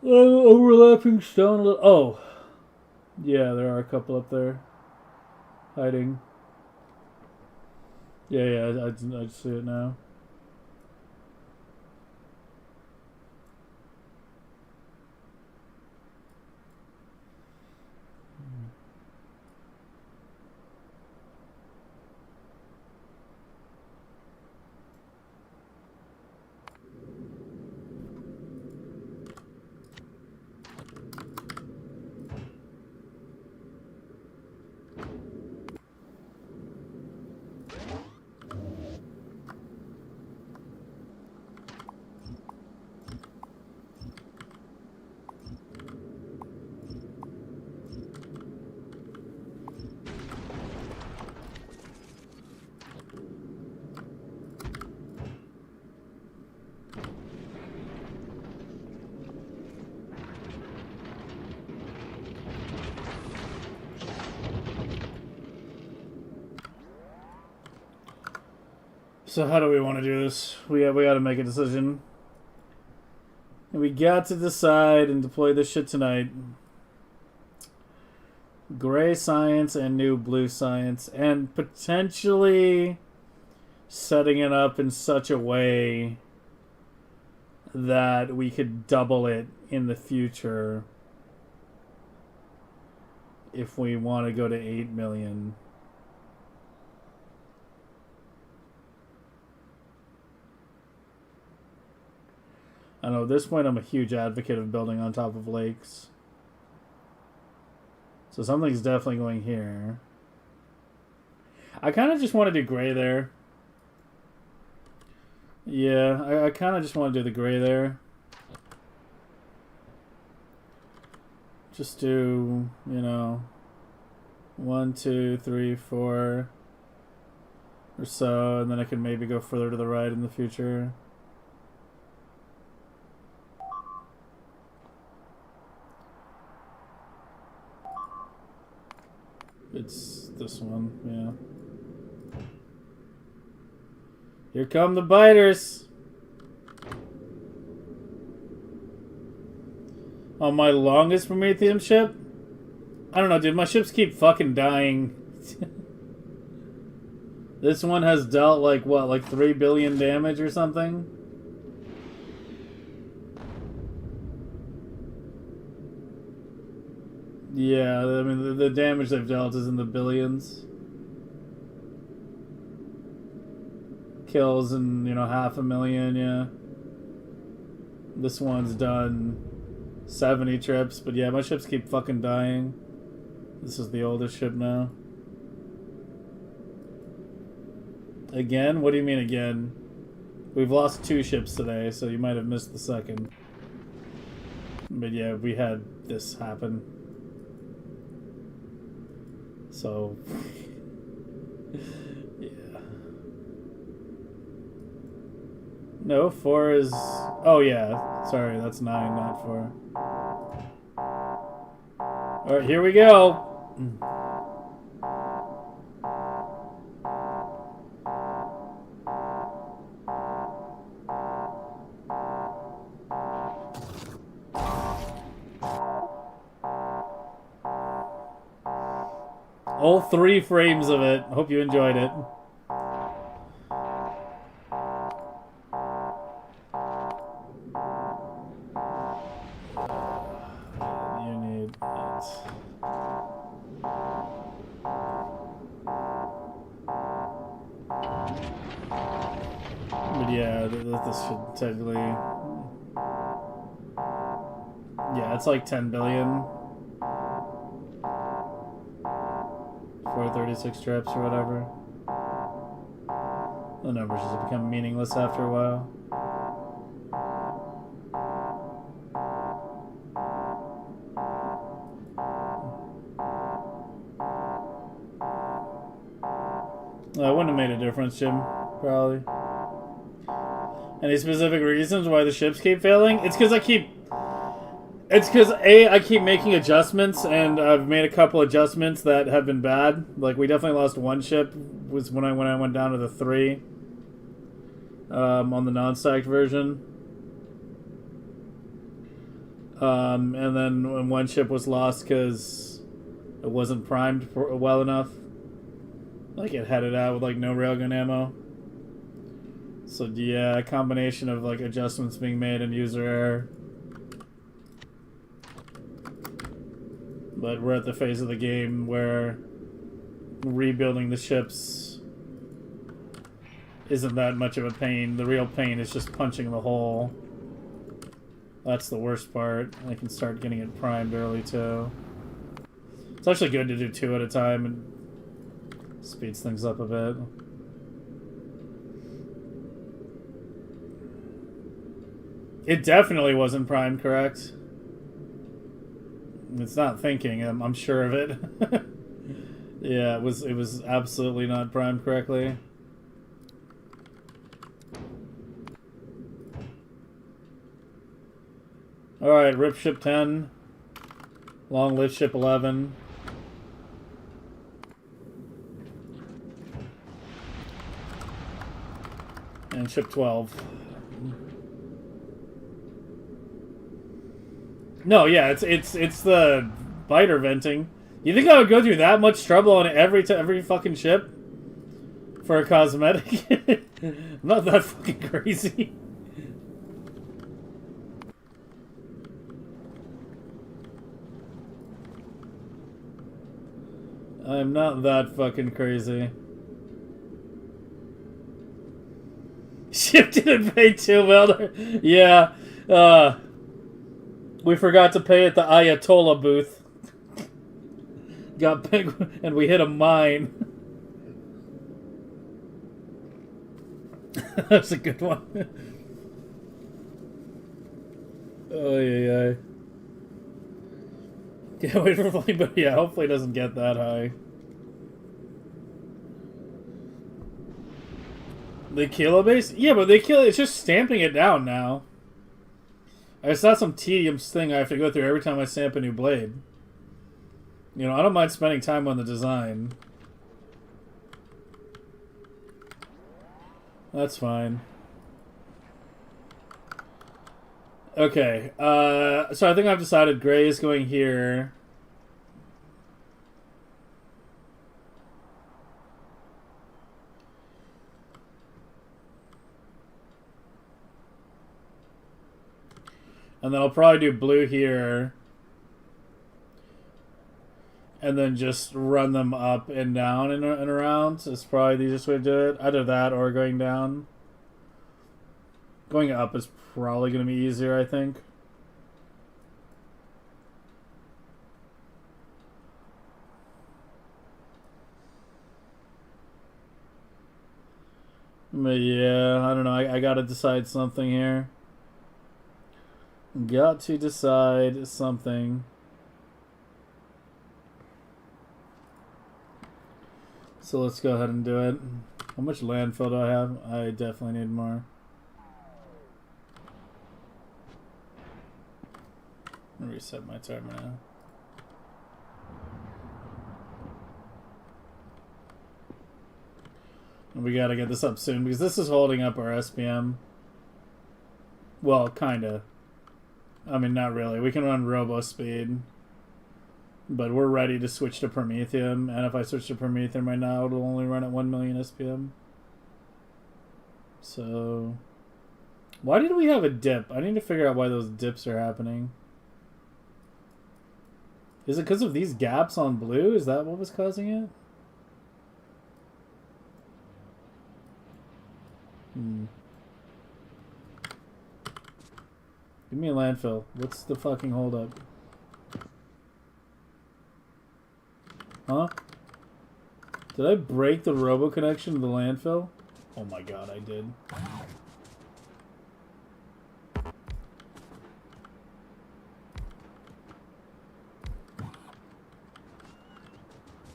Overlapping stone. Oh, yeah, there are a couple up there hiding. Yeah, I see it now. So how do we want to do this? We got to make a decision. And we got to decide and deploy this shit tonight. Gray science and new blue science, and potentially setting it up in such a way that we could double it in the future if we want to go to 8 million. I know at this point I'm a huge advocate of building on top of lakes. So something's definitely going here. I kind of just want to do gray there. Yeah, I kind of just want to do the gray there. Just do, you know, 1, 2, 3, 4 or so, and then I can maybe go further to the right in the future. It's this one, yeah. Here come the biters! On my longest Promethium ship? I don't know, dude. My ships keep fucking dying. This one has dealt, like, what, like 3 billion damage or something? Yeah, I mean, the damage they've dealt is in the billions. Kills in, 500,000, yeah. This one's done 70 trips, but yeah, my ships keep fucking dying. This is the oldest ship now. Again? What do you mean again? We've lost 2 ships today, so you might have missed the second. But yeah, we had this happen. So... yeah. No, 4 is... Oh yeah, sorry, that's 9, not 4. Alright, here we go! All 3 frames of it. Hope you enjoyed it. You need it. But yeah, this should technically... Yeah, it's like 10 billion. For 36 trips or whatever. The numbers just become meaningless after a while. That wouldn't have made a difference, Jim. Probably. Any specific reasons why the ships keep failing? It's because I keep making adjustments, and I've made a couple adjustments that have been bad. Like, we definitely lost 1 ship, was when I went down to the 3 on the non-stacked version. And then 1 ship was lost because it wasn't primed well enough. Like, it headed out with, like, no railgun ammo. So, yeah, a combination of, like, adjustments being made and user error. But we're at the phase of the game where rebuilding the ships isn't that much of a pain. The real pain is just punching the hole. That's the worst part. I can start getting it primed early, too. It's actually good to do 2 at a time and speeds things up a bit. It definitely wasn't primed, correct? It's not thinking. I'm sure of it. Yeah, it was absolutely not primed correctly. All right, rip ship 10, long live ship 11. And ship 12. No, yeah, it's the biter venting. You think I would go through that much trouble on every fucking ship for a cosmetic? I'm not that fucking crazy. I'm not that fucking crazy. Ship didn't pay too well. Yeah, we forgot to pay at the Ayatollah booth. Got big, and we hit a mine. That's a good one. Oh yeah. Can't wait for flying, but yeah, hopefully it doesn't get that high. The kilo base? Yeah, but it's just stamping it down now. It's not some tedious thing I have to go through every time I stamp a new blade. I don't mind spending time on the design. That's fine. Okay, so I think I've decided gray is going here. And then I'll probably do blue here. and then just run them up and down and around is probably the easiest way to do it. Either that or going down. Going up is probably going to be easier, I think. But yeah, I don't know. I gotta decide something here. Got to decide something. So let's go ahead and do it. How much landfill do I have? I definitely need more. Reset my timer now. We gotta get this up soon because this is holding up our SPM. Well, kinda. I mean, not really. We can run Robo Speed. But we're ready to switch to Promethium. And if I switch to Promethium right now, it'll only run at 1 million SPM. So... why did we have a dip? I need to figure out why those dips are happening. Is it because of these gaps on blue? Is that what was causing it? Give me a landfill. What's the fucking holdup? Huh? Did I break the robo connection to the landfill? Oh my god, I did.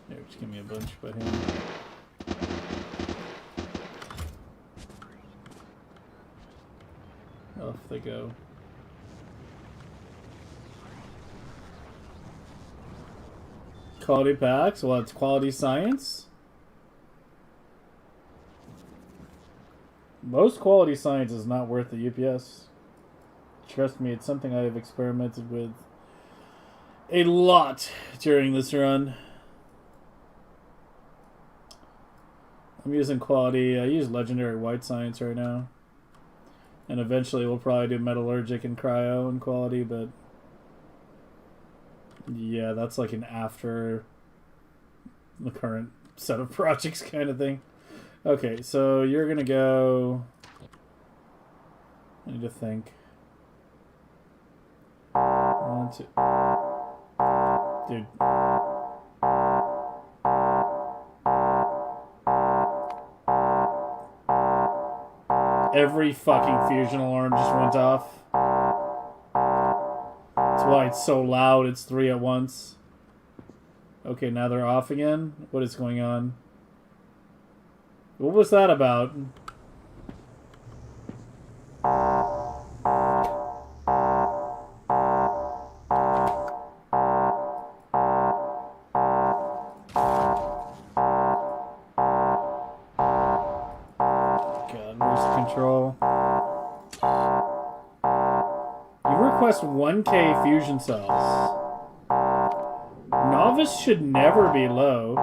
Here, just give me a bunch by hand. Off they go. Quality packs? Well, it's quality science. Most quality science is not worth the UPS. Trust me, it's something I have experimented with a lot during this run. I'm using quality. I use legendary white science right now. And eventually we'll probably do metallurgic and cryo and quality, but yeah, that's like an after the current set of projects kind of thing. Okay, so you're gonna go... I need to think. 1, 2... Dude. Every fucking fusion alarm just went off. That's why it's so loud. It's 3 at once. Okay, now they're off again. What is going on? What was that about? God, where's control? You request 1K fusion cells. Novice should never be low.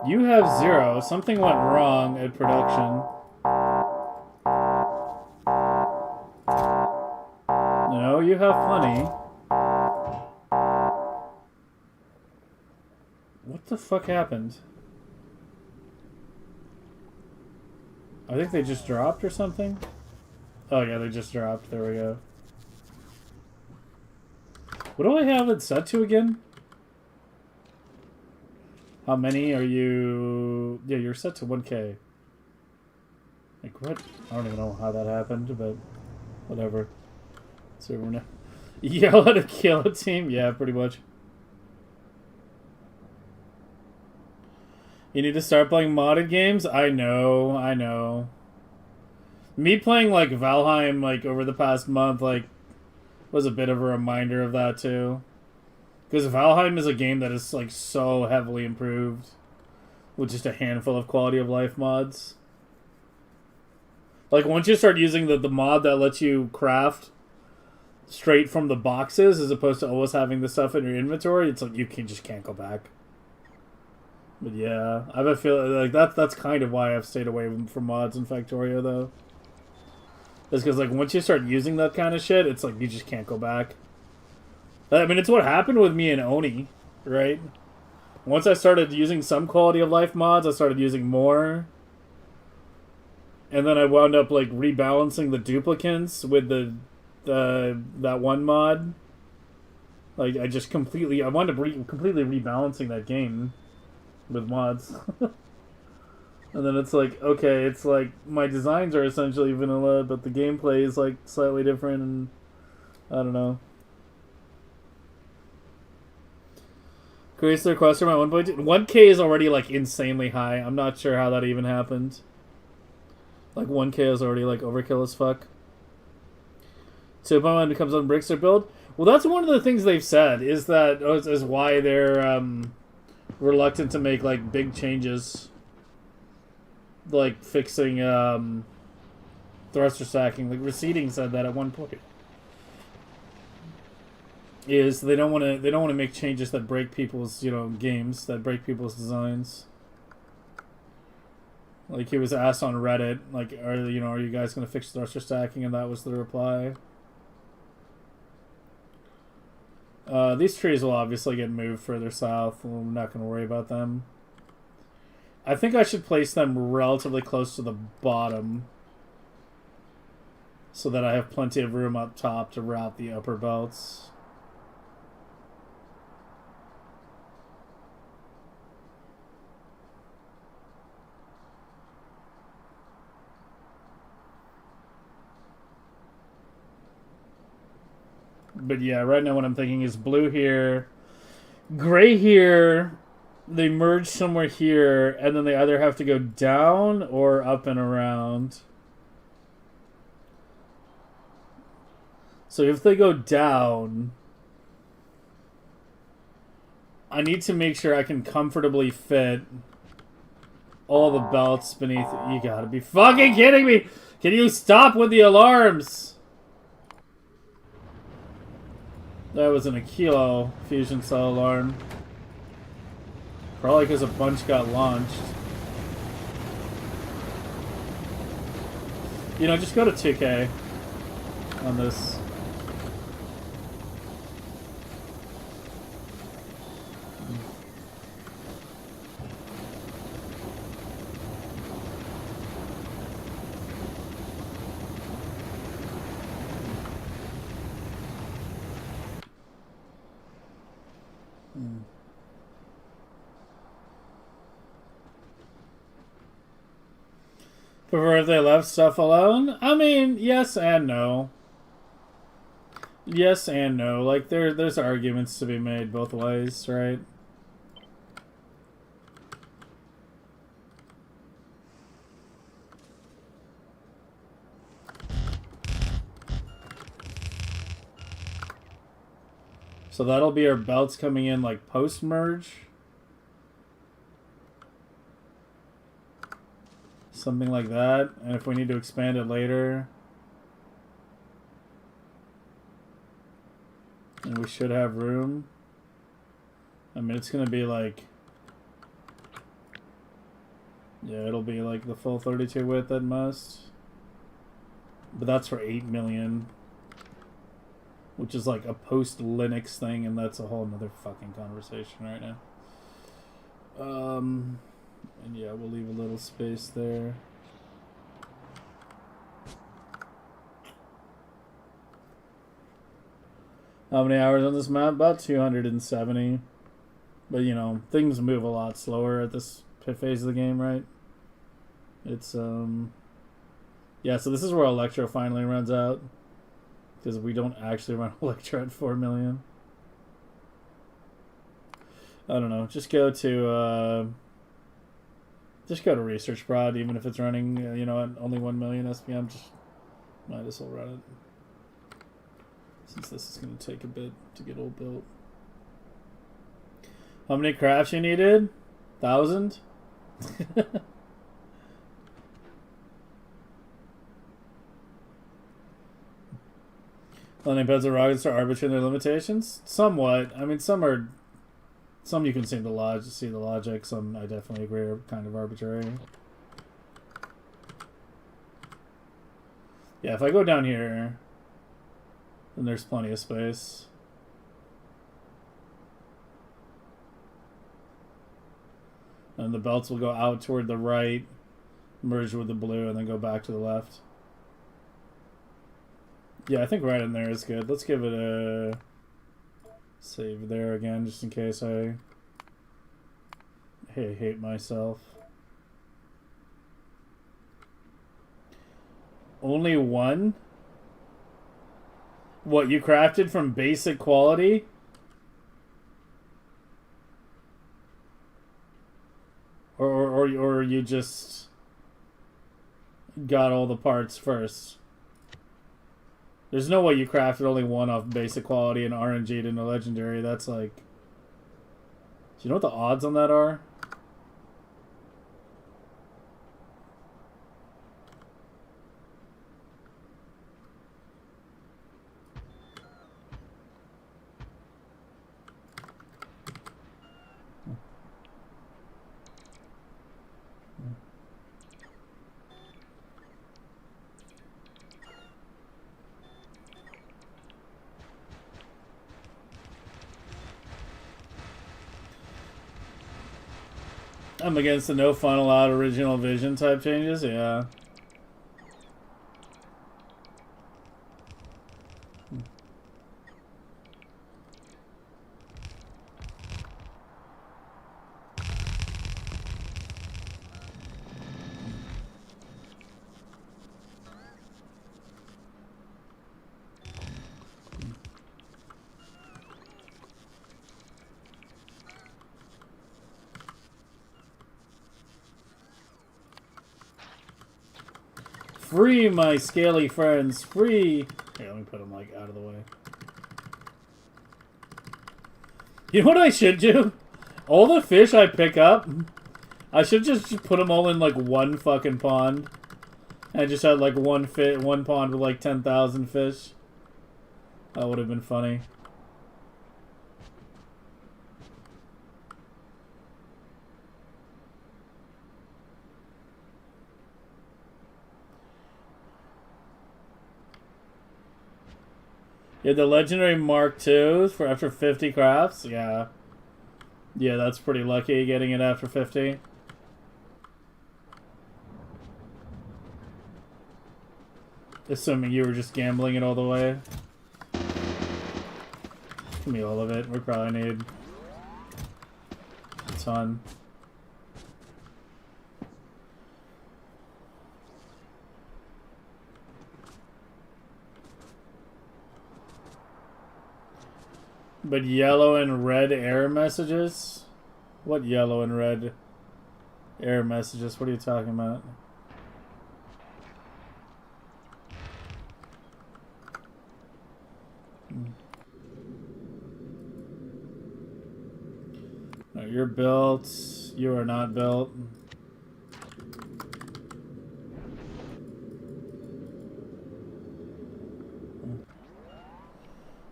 You have 0. Something went wrong at production. No, you have plenty. What the fuck happened? I think they just dropped or something. Oh yeah, they just dropped. There we go. What do I have it set to again? How many are you... Yeah, you're set to 1K. Like, what? I don't even know how that happened, but whatever. So we're not... Yell at a kill a team? Yeah, pretty much. You need to start playing modded games? I know, I know. Me playing, like, Valheim, like, over the past month, like, was a bit of a reminder of that, too. Because Valheim is a game that is, like, so heavily improved with just a handful of quality of life mods. Like, once you start using the mod that lets you craft straight from the boxes as opposed to always having the stuff in your inventory, it's like you just can't go back. But yeah, I have a feeling like that's kind of why I've stayed away from mods in Factorio, though. It's because, like, once you start using that kind of shit, it's like you just can't go back. I mean, it's what happened with me and Oni, right? Once I started using some quality of life mods, I started using more. And then I wound up like rebalancing the duplicants with the that one mod. Like I just completely I wound up completely rebalancing that game with mods. And then it's like, okay, it's like my designs are essentially vanilla, but the gameplay is like slightly different, and I don't know. Creates the request for my 1.2. 1K is already like insanely high. I'm not sure how that even happened. Like 1K is already like overkill as fuck. So Pokemon becomes on Brickster build. Well, that's one of the things they've said is that is why they're reluctant to make like big changes, like fixing thruster stacking. Like Receding said that at one point. Is they don't want to make changes that break people's games, that break people's designs. Like he was asked on Reddit, like are you guys gonna fix thruster stacking, and that was the reply. These trees will obviously get moved further south. We're not going to worry about them. I think I should place them relatively close to the bottom so that I have plenty of room up top to route the upper belts. But yeah, right now what I'm thinking is blue here, gray here, they merge somewhere here, and then they either have to go down or up and around. So if they go down, I need to make sure I can comfortably fit all the belts beneath it. You gotta be fucking kidding me! Can you stop with the alarms? That was an Aquilo fusion cell alarm. Probably because a bunch got launched. Just go to 2K on this. Prefer if they left stuff alone? I mean, yes and no. Yes and no. Like, there's arguments to be made both ways, right? So that'll be our belts coming in, like, post-merge. Something like that. And if we need to expand it later, and we should have room. I mean, it's gonna be like, yeah, it'll be like the full 32 width at most. But that's for 8 million, which is like a post-Linux thing, and that's a whole nother fucking conversation right now. And yeah, we'll leave a little space there. How many hours on this map? About 270. But, things move a lot slower at this phase of the game, right? It's, yeah, so this is where Electro finally runs out. Because we don't actually run Electro at 4 million. I don't know. Just go to Research Prod, even if it's running, at only 1 million SPM. Just might as well run it. Since this is going to take a bit to get all built. How many crafts you needed? 1,000? Landing pads and rockets are arbitrary in their limitations? Somewhat. I mean, some you can see the logic. Some I definitely agree are kind of arbitrary. Yeah, if I go down here, then there's plenty of space. And the belts will go out toward the right, merge with the blue, and then go back to the left. Yeah, I think right in there is good. Let's give it a save there again, just in case I hate myself. Only one? What, you crafted from basic quality? Or you just got all the parts first? There's no way you crafted only one off basic quality and RNG'd into legendary. That's like... Do you know what the odds on that are? I'm against the no fun allowed original vision type changes, yeah. Free, my scaly friends, free! Here, let me put them, like, out of the way. You know what I should do? All the fish I pick up, I should just put them all in, like, one fucking pond. And just had, like, one pond with, like, 10,000 fish. That would have been funny. Yeah, the legendary Mark II for after 50 crafts? Yeah. Yeah, that's pretty lucky getting it after 50. Assuming you were just gambling it all the way. Give me all of it. We probably need a ton. But yellow and red error messages? What yellow and red error messages? What are you talking about? No, you're built. You are not built.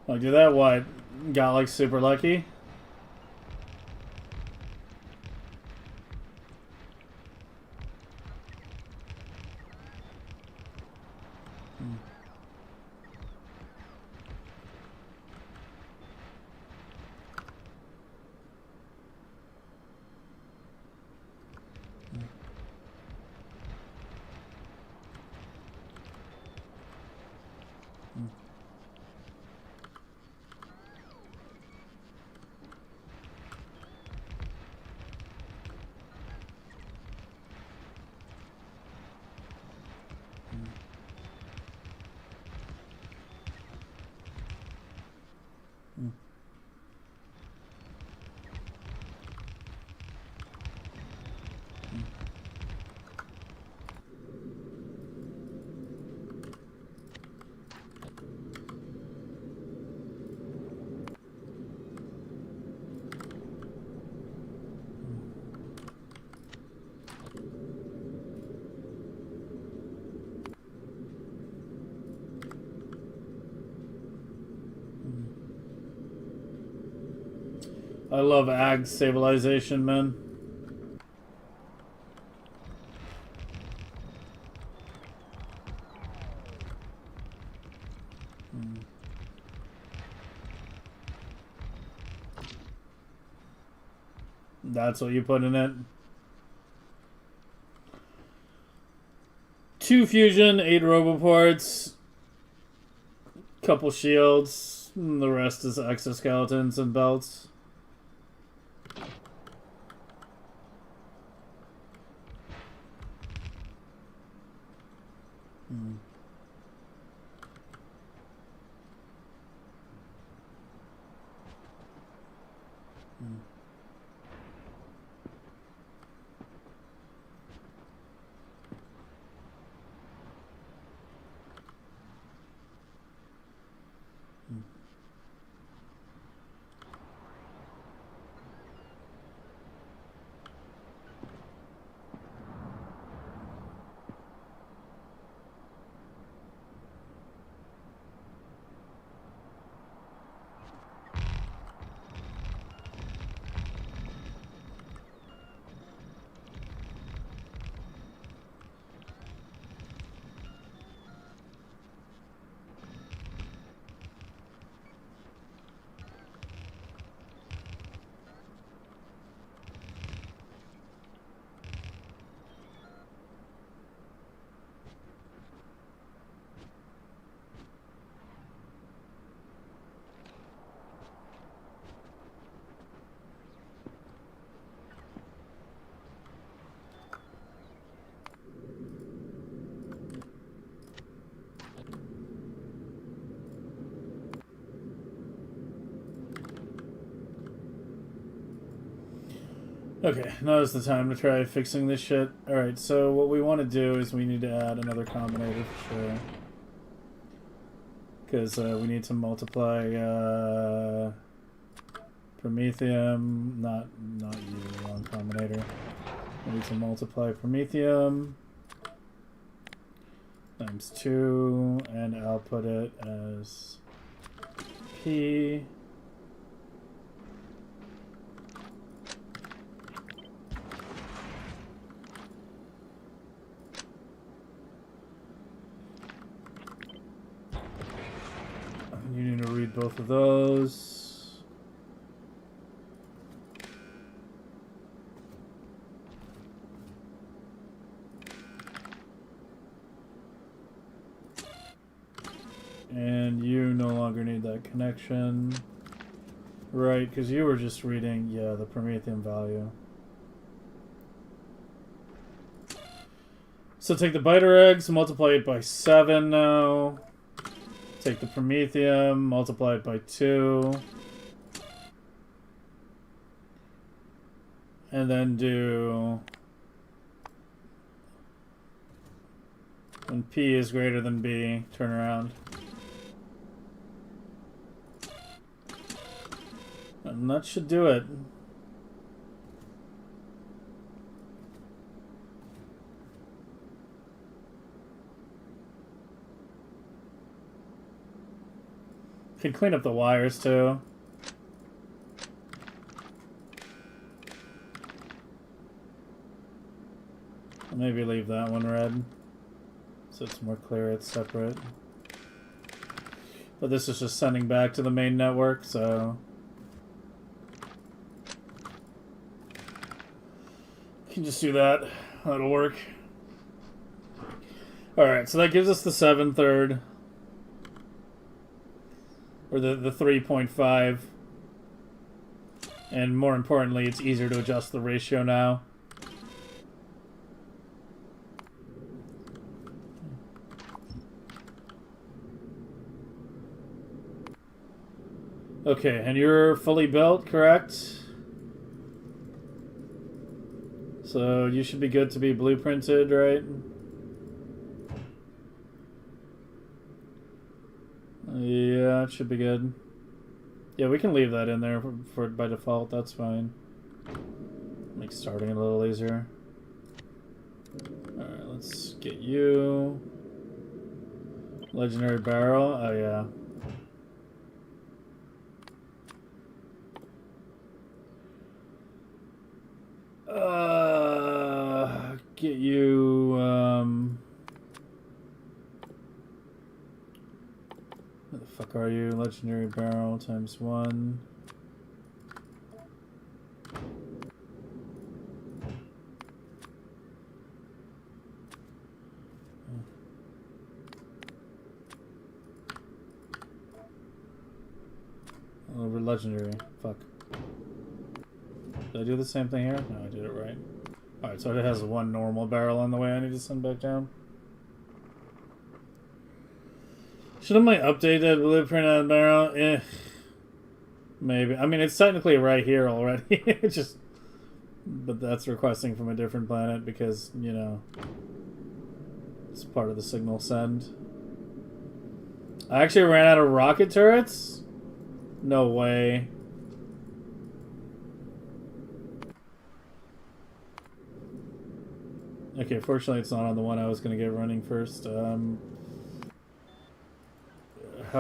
Like, do that what? Got like super lucky? I love ag stabilization, man. That's what you put in it? 2 fusion, 8 roboports, couple shields, and the rest is exoskeletons and belts. Okay, now is the time to try fixing this shit. Alright, so what we want to do is we need to add another combinator for sure. Because we need to multiply Promethium, not you, wrong combinator. We need to multiply Promethium times 2 and output it as P. You need to read both of those. And you no longer need that connection. Right, because you were just reading, yeah, the Promethium value. So take the biter eggs, multiply it by 7 now. Take the Promethium, multiply it by 2. And then do... when P is greater than B, turn around. And that should do it. Can clean up the wires too. Maybe leave that one red, so it's more clear it's separate. But this is just sending back to the main network, so you can just do that. That'll work. Alright, so that gives us the 7/3. Or the 3.5. And more importantly, it's easier to adjust the ratio now. Okay, and you're fully built, correct? So you should be good to be blueprinted, right? Yeah, it should be good. Yeah, we can leave that in there for by default. That's fine. Makes starting it a little easier. Alright, let's get you. Legendary barrel. Oh, yeah. Get you, where the fuck are you? Legendary barrel times 1. legendary. Fuck. Did I do the same thing here? No, I did it right. Alright, so it has one normal barrel on the way I need to send back down. Should I might update that blueprint on the barrel? Eh. Maybe. I mean, it's technically right here already. It's just... But that's requesting from a different planet because, you know... It's part of the signal send. I actually ran out of rocket turrets? No way. Okay, fortunately it's not on the one I was going to get running first. How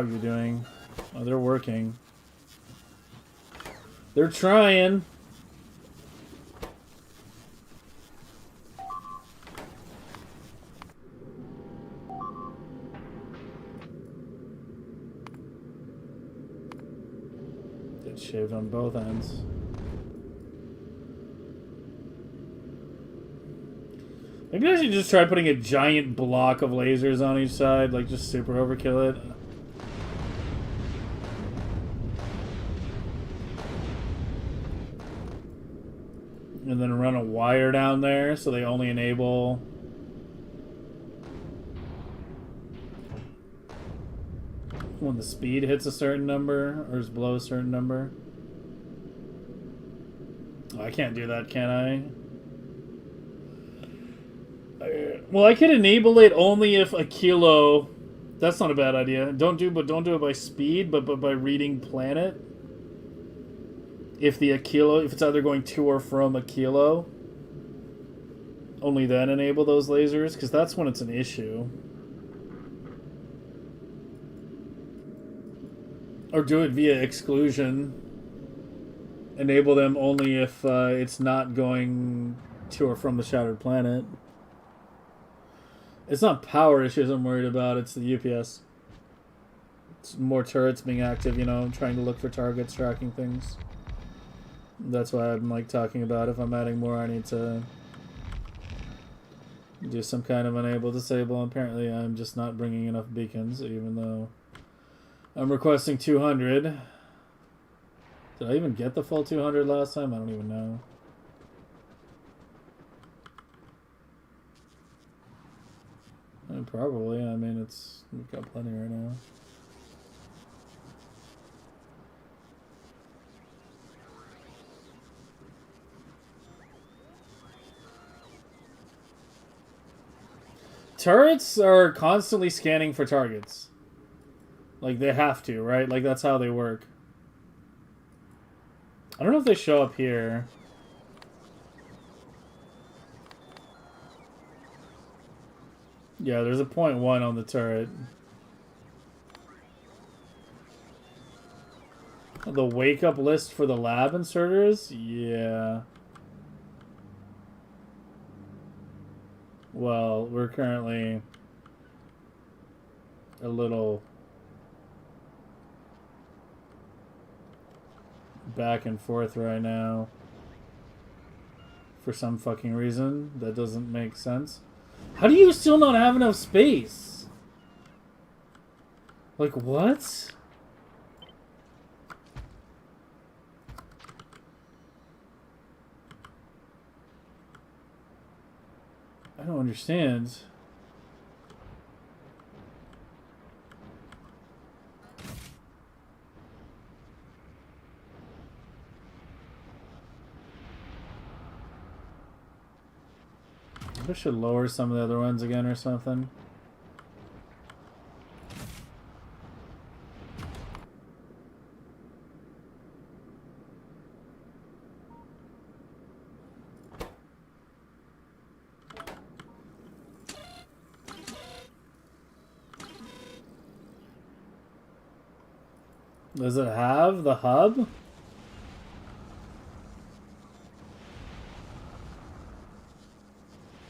you doing? Oh, they're working. They're trying. Get shaved on both ends. Maybe I should just try putting a giant block of lasers on each side, like just super overkill it. And then run a wire down there so they only enable... when the speed hits a certain number, or is below a certain number. Oh, I can't do that, can I? Well, I could enable it only if a kilo... That's not a bad idea. Don't do it by speed, but by reading planet. If the Aquilo, if it's either going to or from Aquilo, only then enable those lasers, because that's when it's an issue. Or do it via exclusion. Enable them only if it's not going to or from the shattered planet. It's not power issues I'm worried about, it's the UPS. It's more turrets being active, you know, trying to look for targets, tracking things. That's why I'm like talking about if I'm adding more I need to do some kind of enable disable. Apparently I'm just not bringing enough beacons, even though I'm requesting 200. Did I even get the full 200 last time? I don't even know. Probably. I mean, we've got plenty right now. Turrets are constantly scanning for targets. Like, they have to, right? Like, that's how they work. I don't know if they show up here. Yeah, there's a .1 on the turret. The wake-up list for the lab inserters? Yeah. Well, we're currently a little back and forth right now. For some fucking reason that doesn't make sense. How do you still not have enough space? Like, what? I don't understand. I should lower some of the other ones again or something. Does it have the hub?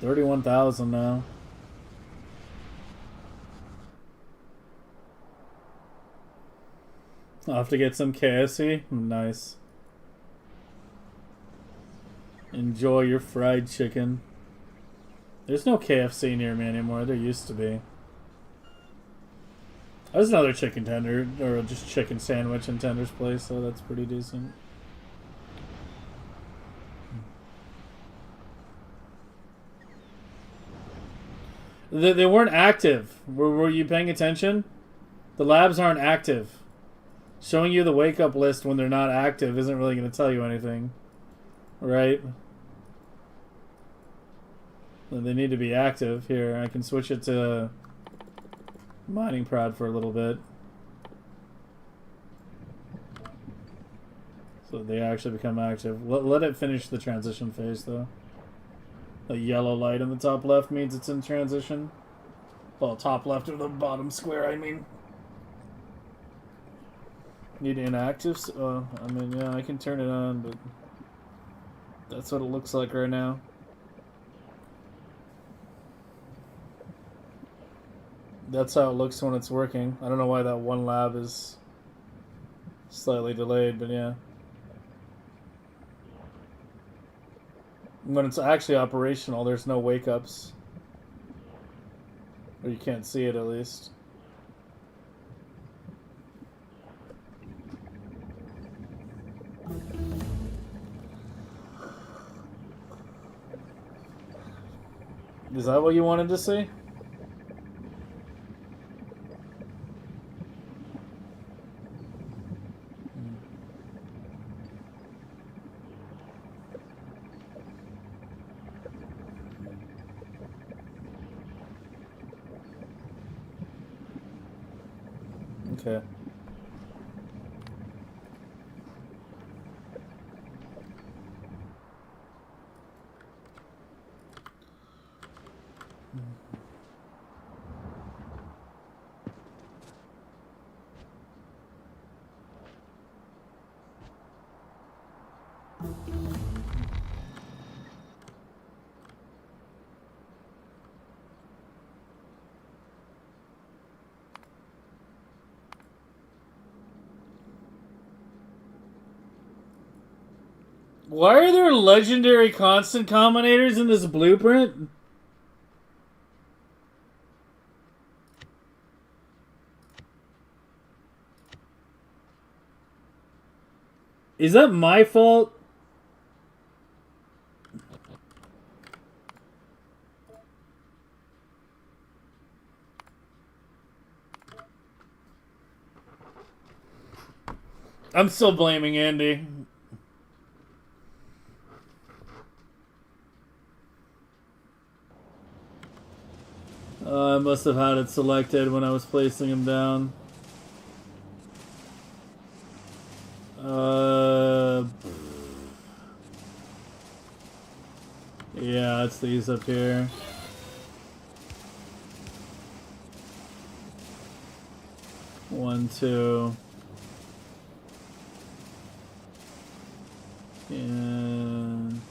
$31,000 now. I'll have to get some KFC. Nice. Enjoy your fried chicken. There's no KFC near me anymore. There used to be. There's another chicken tender, or just chicken sandwich in Tender's place, so that's pretty decent. They weren't active. Were you paying attention? The labs aren't active. Showing you the wake up list when they're not active isn't really going to tell you anything. Right? They need to be active. Here, I can switch it to mining prod for a little bit. So they actually become active. Let it finish the transition phase, though. The yellow light in the top left means it's in transition. Well, top left or the bottom square, I mean. Need inactives? I mean, yeah, I can turn it on, but that's what it looks like right now. That's how it looks when it's working. I don't know why that one lab is slightly delayed, but yeah. When it's actually operational, there's no wake-ups. Or you can't see it, at least. Is that what you wanted to see? Okay. Why are there legendary constant combinators in this blueprint? Is that my fault? I'm still blaming Andy. I must have had it selected when I was placing him down. Yeah, it's these up here. One, two. And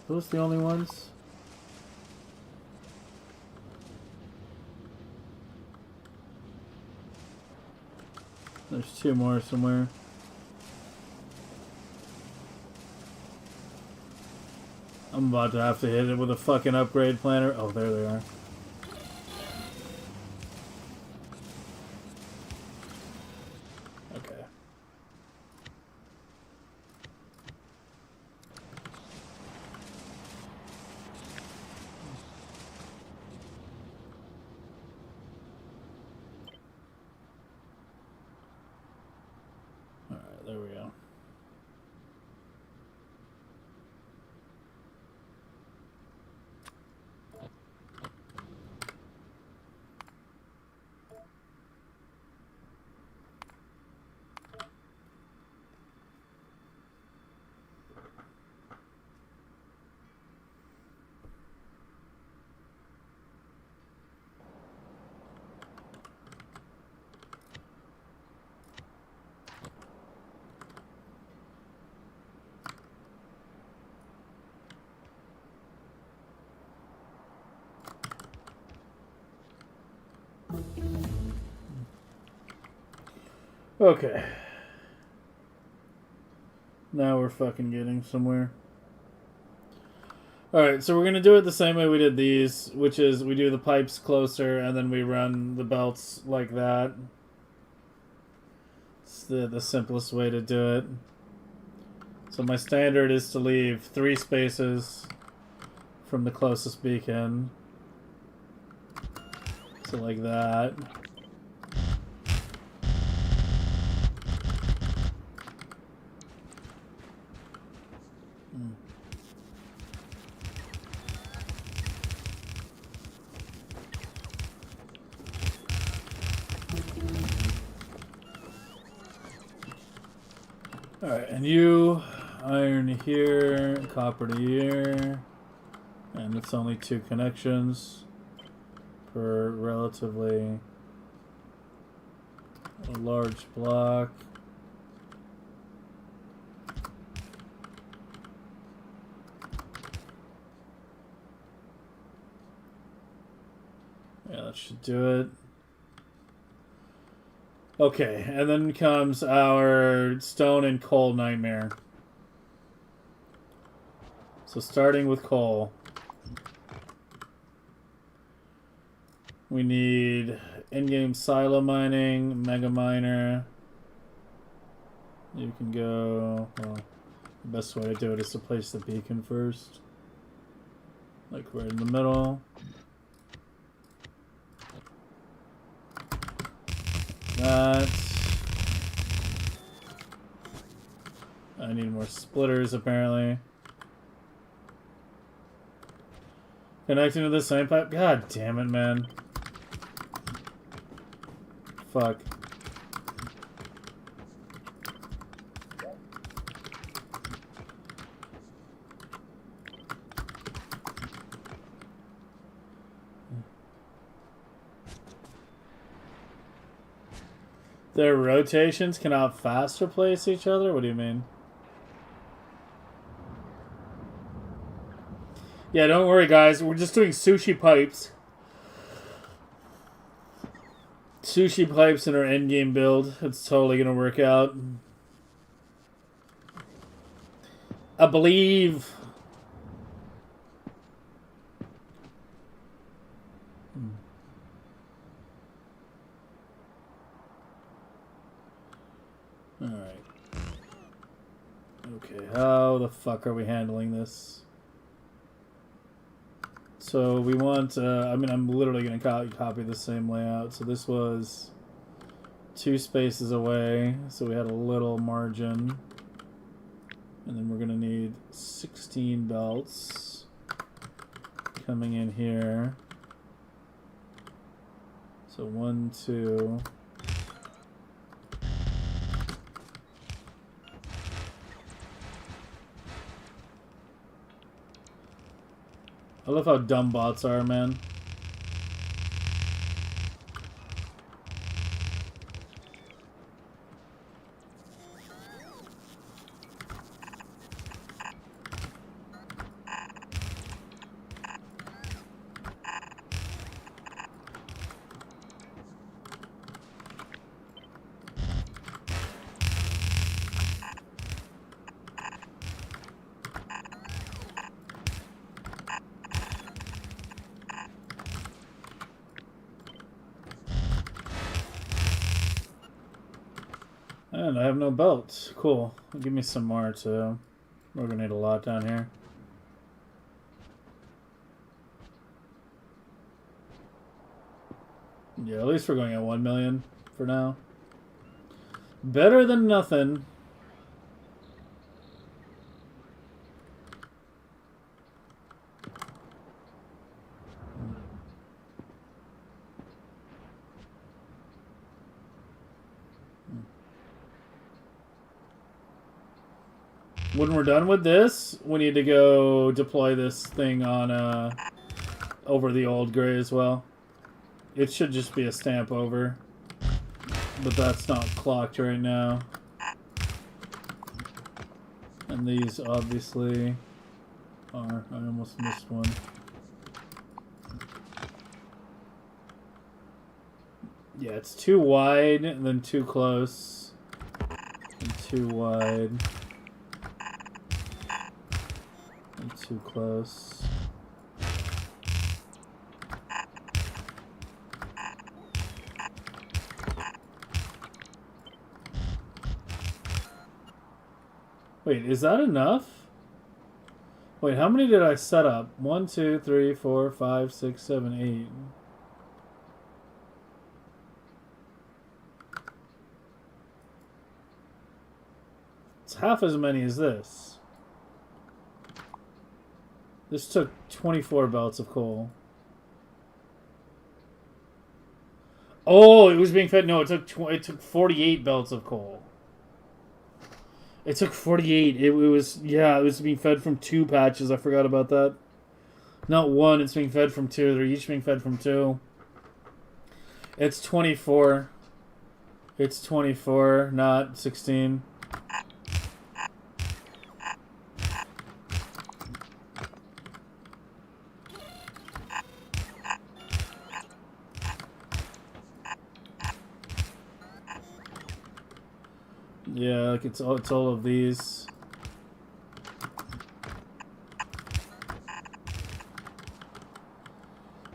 those the only ones? There's two more somewhere. I'm about to have to hit it with a fucking upgrade planner. Oh, there they are. Okay. Alright, there we go. Okay. Now we're fucking getting somewhere. Alright, so we're going to do it the same way we did these, which is we do the pipes closer and then we run the belts like that. It's the simplest way to do it. So my standard is to leave 3 spaces from the closest beacon. So like that. Alright, and you iron here, copper to here, and it's only 2 connections per relatively a large block. Yeah, that should do it. Okay, and then comes our stone and coal nightmare. So starting with coal. We need in-game silo mining, mega miner. You can go, well, the best way to do it is to place the beacon first. Like right in the middle. That. I need more splitters apparently. Connecting to the same pipe? God damn it, man. Fuck. Their rotations cannot fast replace each other? What do you mean? Yeah, don't worry, guys. We're just doing sushi pipes. Sushi pipes in our endgame build. It's totally gonna work out. I believe. Alright. Okay, how the fuck are we handling this? So we want, I mean, I'm literally going to copy the same layout. So this was 2 spaces away, so we had a little margin. And then we're going to need 16 belts coming in here. So 1, 2... I love how dumb bots are, man. And I have no belts. Cool. Give me some more too. We're gonna need a lot down here. Yeah, at least we're going at 1 million for now. Better than nothing. When we're done with this, we need to go deploy this thing on over the old gray as well. It should just be a stamp over, but that's not clocked right now. And these obviously are. I almost missed one. Yeah, it's too wide and then too close and too wide. Too close. Wait, is that enough? Wait, how many did I set up? 1, 2, 3, 4, 5, 6, 7, 8. It's half as many as this. This took 24 belts of coal. Oh, it was being fed. No, it took 48 belts of coal. It took 48. It was being fed from 2 patches. I forgot about that. Not 1. It's being fed from 2. They're each being fed from 2. It's 24. It's 24, not 16. Yeah, like it's all of these.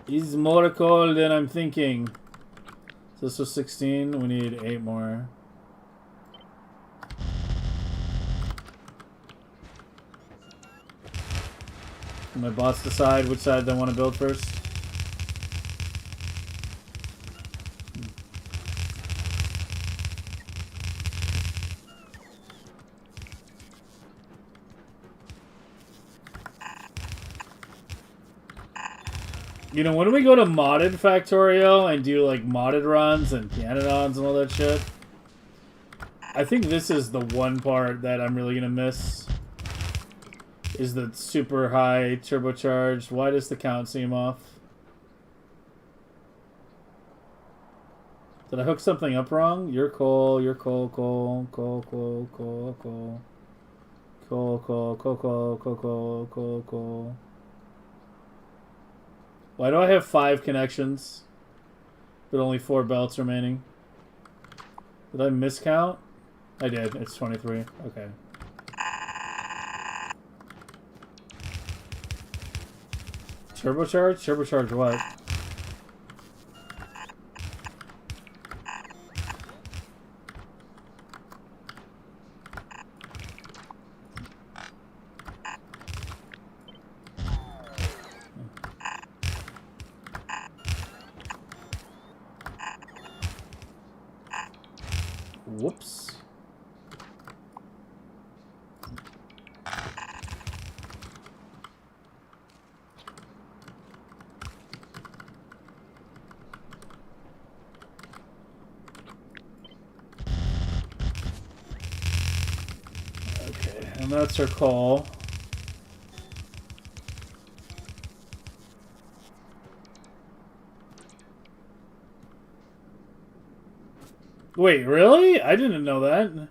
Is more coal than I'm thinking. So this was 16. We need 8 more. Can my bots decide which side they want to build first? You know, when we go to modded Factorio and do like modded runs and pianodons and all that shit, I think this is the one part that I'm really gonna miss. Is the super high turbocharged. Why does the count seem off? Did I hook something up wrong? You're coal, you're coal, coal, coal, coal, coal, coal. Coal, coal, coal, coal, coal, coal, coal, coal. Why do I have 5 connections, but only 4 belts remaining? Did I miscount? I did. It's 23. Okay. Turbocharge? Turbocharge what? Whoops. Okay, and that's our call. Wait, really? I didn't know that.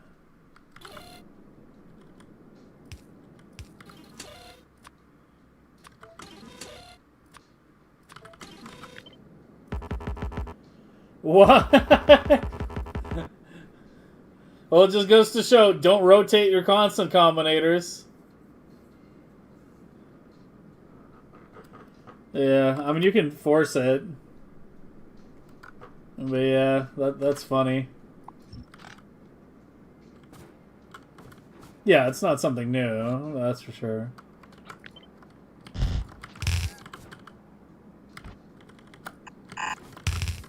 What? Well, it just goes to show, don't rotate your constant combinators. Yeah, I mean, you can force it. But yeah, that's funny. Yeah, it's not something new, that's for sure.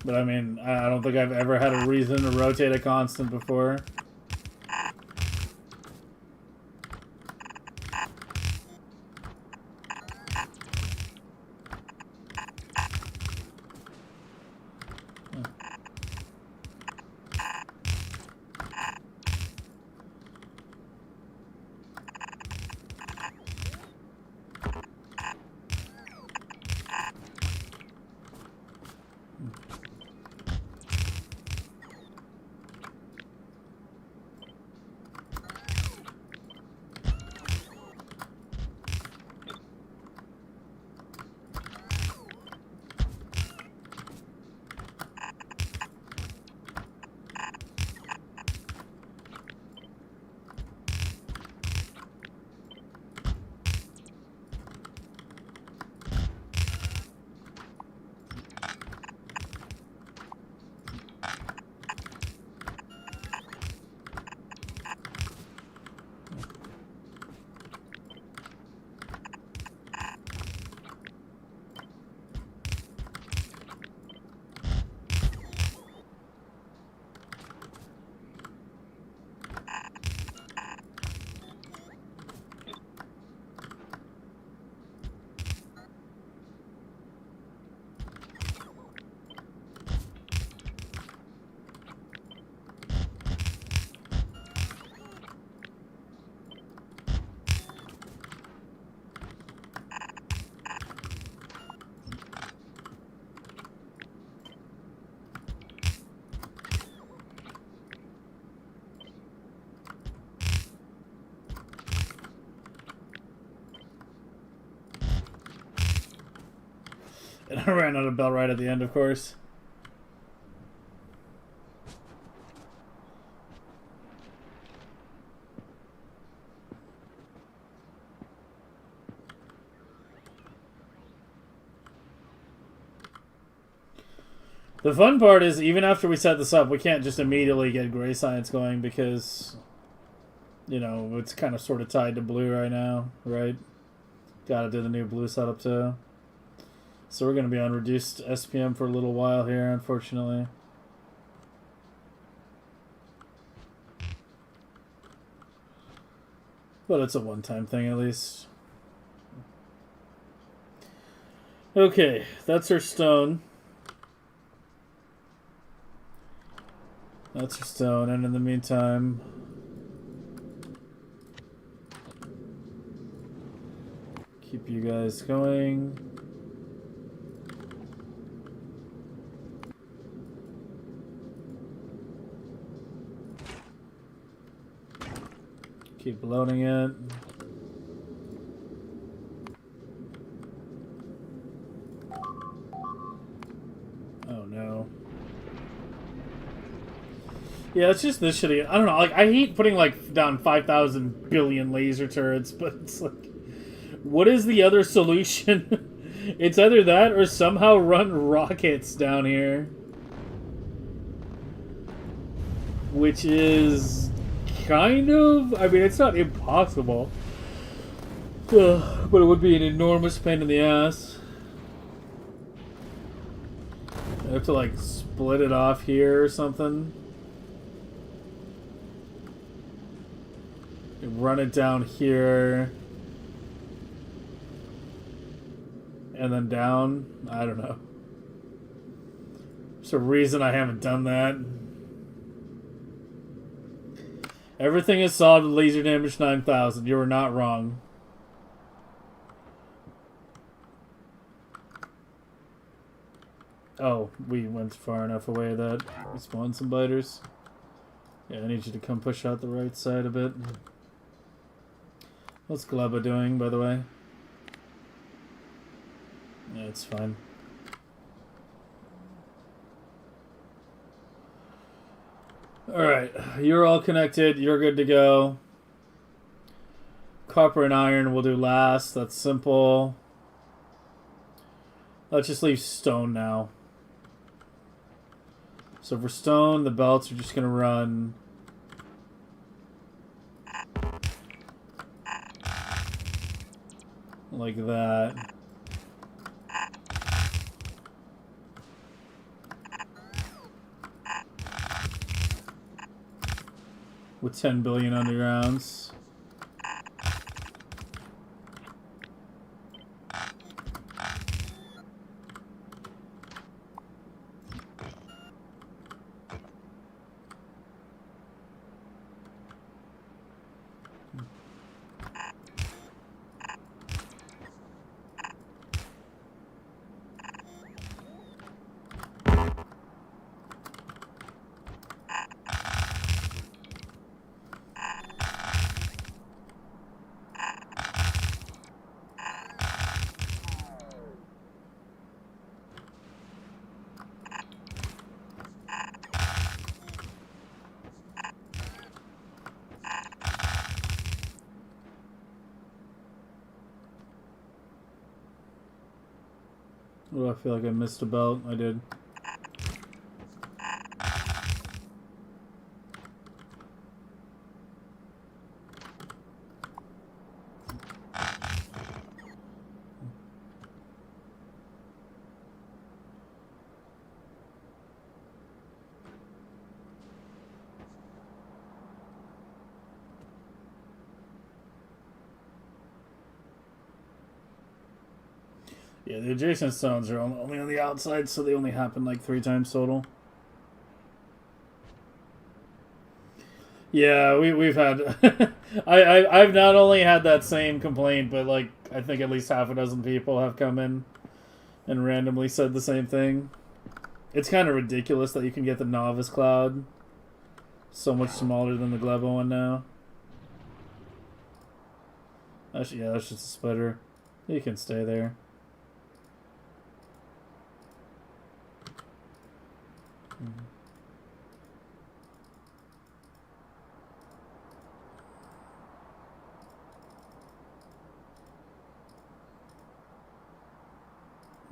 But I mean, I don't think I've ever had a reason to rotate a constant before. And I ran out of belt right at the end, of course. The fun part is, even after we set this up, we can't just immediately get gray science going because, you know, it's kind of sort of tied to blue right now, right? Gotta do the new blue setup too. So we're going to be on reduced SPM for a little while here, unfortunately. But it's a one-time thing at least. Okay, that's our stone. That's our stone, and in the meantime, keep you guys going. Keep loading it. Oh no. Yeah, it's just this shitty. I don't know. Like, I hate putting like down 5,000 billion laser turrets, but it's like, what is the other solution? It's either that or somehow run rockets down here, which is kind of. I mean, it's not impossible, but it would be an enormous pain in the ass. I have to like split it off here or something. Run it down here. And then down. I don't know. There's a reason I haven't done that. Everything is solved with laser damage 9,000. You were not wrong. Oh, we went far enough away that we spawned some biters. Yeah, I need you to come push out the right side a bit. What's Gleba doing, by the way? Yeah, it's fine. Alright, you're all connected. You're good to go. Copper and iron we'll do last. That's simple. Let's just leave stone now. So for stone, the belts are just going to run... like that. With 10 billion undergrounds. Oh, I feel like I missed a belt. I did. Yeah, the adjacent stones are only on the outside, so they only happen like 3 times total. Yeah, we've had... I've not only had that same complaint, but like I think at least half a dozen people have come in and randomly said the same thing. It's kind of ridiculous that you can get the novice cloud so much smaller than the Gleba one now. Actually, yeah, that's just a splitter. You can stay there.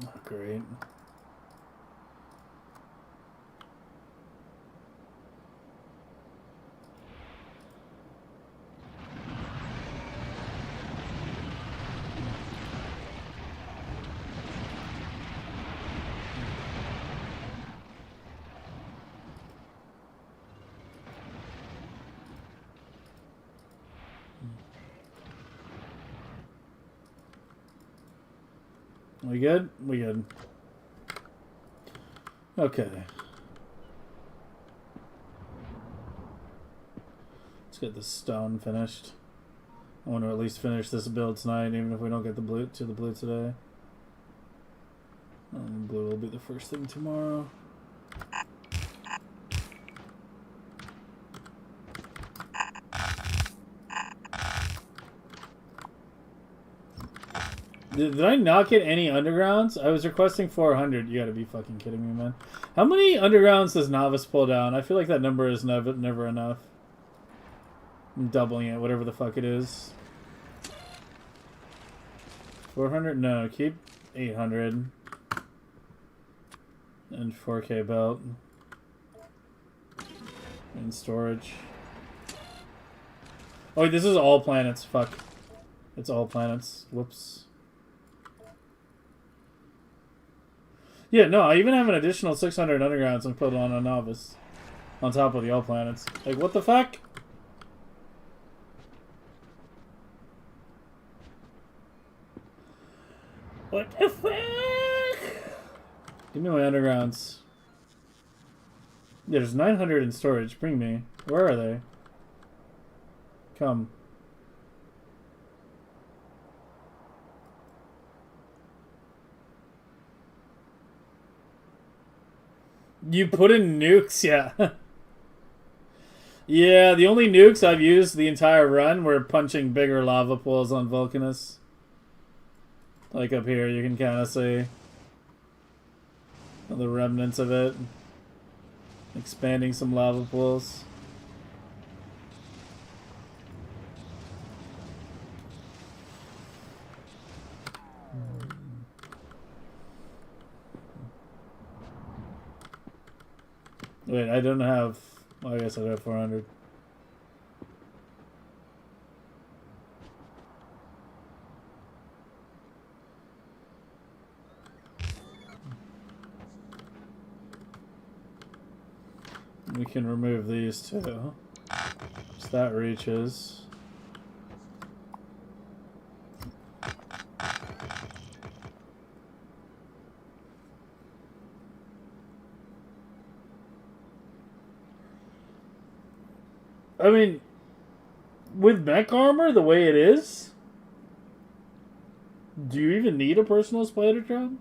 Oh, great. We good? We good. Okay. Let's get this stone finished. I want to at least finish this build tonight, even if we don't get the blue today. Blue will be the first thing tomorrow. Did I not get any undergrounds? I was requesting 400. You gotta be fucking kidding me, man. How many undergrounds does Novice pull down? I feel like that number is never enough. I'm doubling it, whatever the fuck it is. 400? No, keep 800. And 4K belt. And storage. Oh, wait, this is all planets. Fuck. It's all planets. Whoops. Yeah, no, I even have an additional 600 undergrounds and put on a novice. On top of the all planets. Like, what the fuck? What the fuck? Give me my undergrounds. Yeah, there's 900 in storage. Bring me. Where are they? Come. You put in nukes, yeah. Yeah, the only nukes I've used the entire run were punching bigger lava pools on Vulcanus. Like up here, you can kind of see the remnants of it. Expanding some lava pools. Wait, I don't have... Well, I guess I have 400. We can remove these too. So that reaches. I mean, with mech armor the way it is, do you even need a personal spider drone?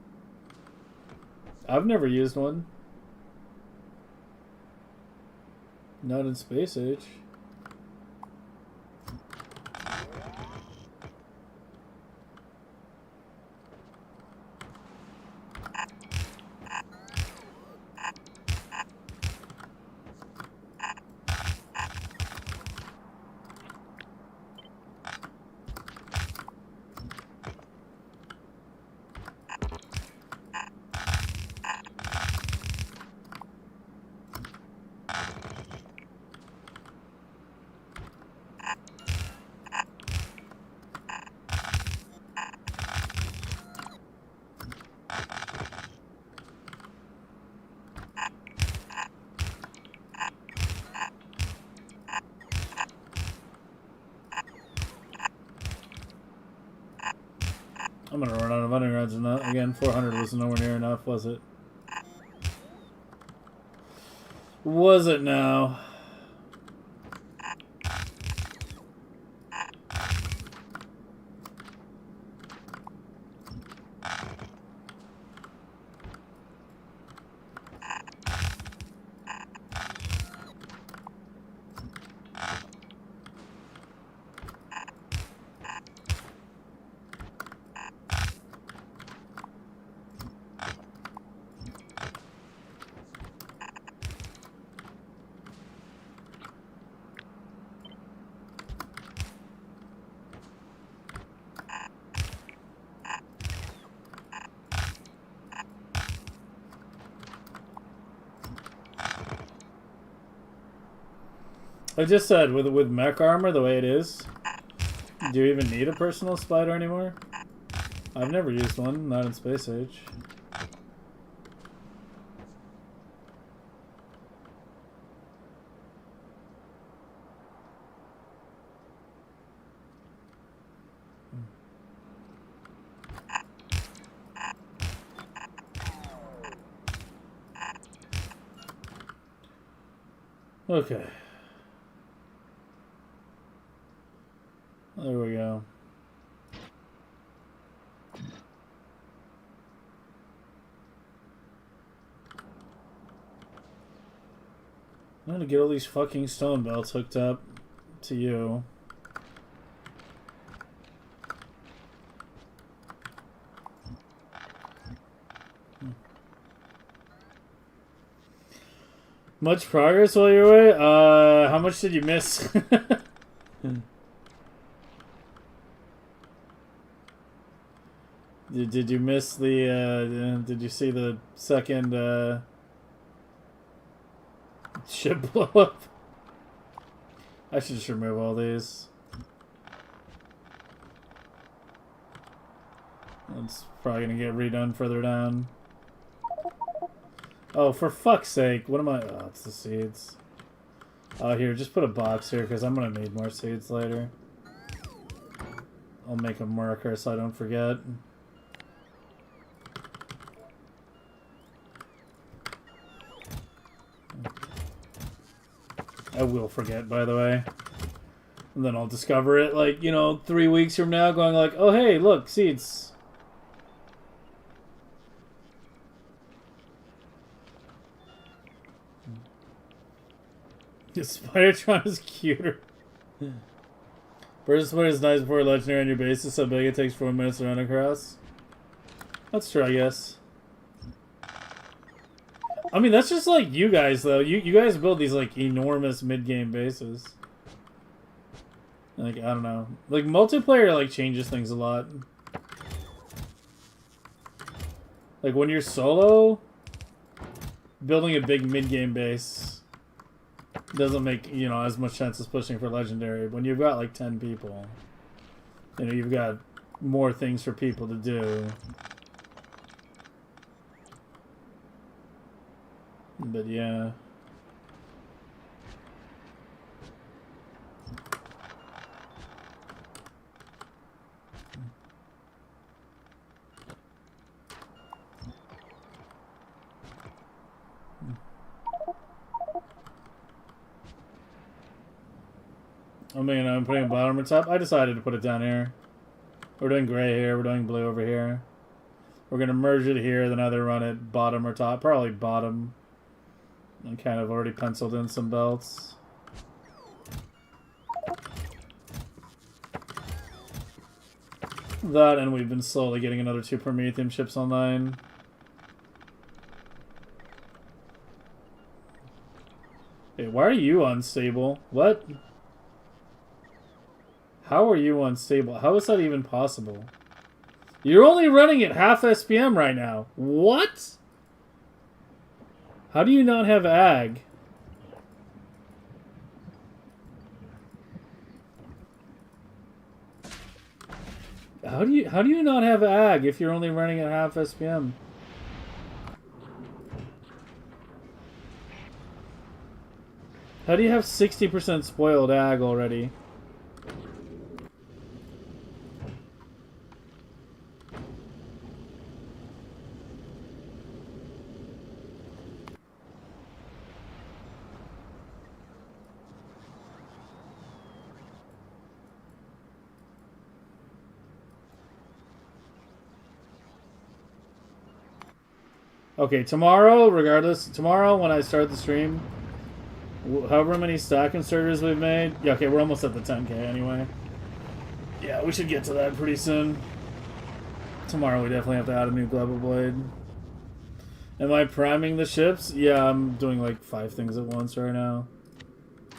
I've never used one. Not in Space Age. I'm gonna run out of undergrounds again. 400 was nowhere near enough, was it? Was it now? I just said, with mech armor the way it is, do you even need a personal spider anymore? I've never used one, not in Space Age. Okay. There we go. I'm gonna get all these fucking stone belts hooked up to you. Much progress while you're away? How much did you miss? Did you miss the, did you see the second, ship blow up? I should just remove all these. It's probably gonna get redone further down. Oh, for fuck's sake, what am I... Oh, it's the seeds. Oh, here, just put a box here, because I'm gonna need more seeds later. I'll make a marker so I don't forget. I will forget, by the way. And then I'll discover it, like, you know, 3 weeks from now, going like, oh, hey, look, seeds. Spidertron is cuter. Burst Spider is nice before legendary on your base is so big it takes 4 minutes to run across. That's true, I guess. I mean, that's just like you guys, though. You guys build these, like, enormous mid-game bases. Like, I don't know. Like, multiplayer, like, changes things a lot. Like, when you're solo, building a big mid-game base doesn't make, you know, as much sense as pushing for legendary. When you've got, like, 10 people, you know, you've got more things for people to do. But, yeah. I mean, I'm putting a bottom or top. I decided to put it down here. We're doing gray here. We're doing blue over here. We're going to merge it here, then either run it bottom or top. Probably bottom. And kind of already penciled in some belts. That, and we've been slowly getting another 2 Promethium ships online. Hey, why are you unstable? What? How are you unstable? How is that even possible? You're only running at half SPM right now. What? How do you not have ag? How do you not have ag if you're only running at half SPM? How do you have 60% spoiled ag already? Okay, tomorrow, regardless, tomorrow when I start the stream, however many stack inserters we've made, yeah, okay, we're almost at the 10k anyway. Yeah, we should get to that pretty soon. Tomorrow we definitely have to add a new Global Blade. Am I priming the ships? Yeah, I'm doing like 5 things at once right now.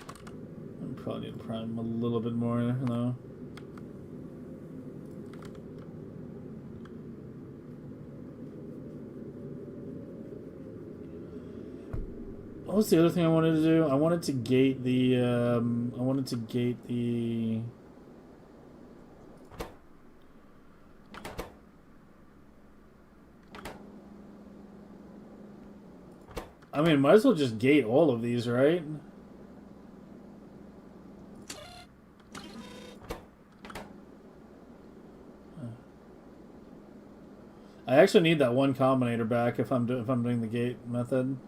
I probably need to prime a little bit more, though. What was the other thing I wanted to do? I wanted to gate the. I wanted to gate the. I mean, might as well just gate all of these, right? I actually need that one combinator back if I'm doing the gate method.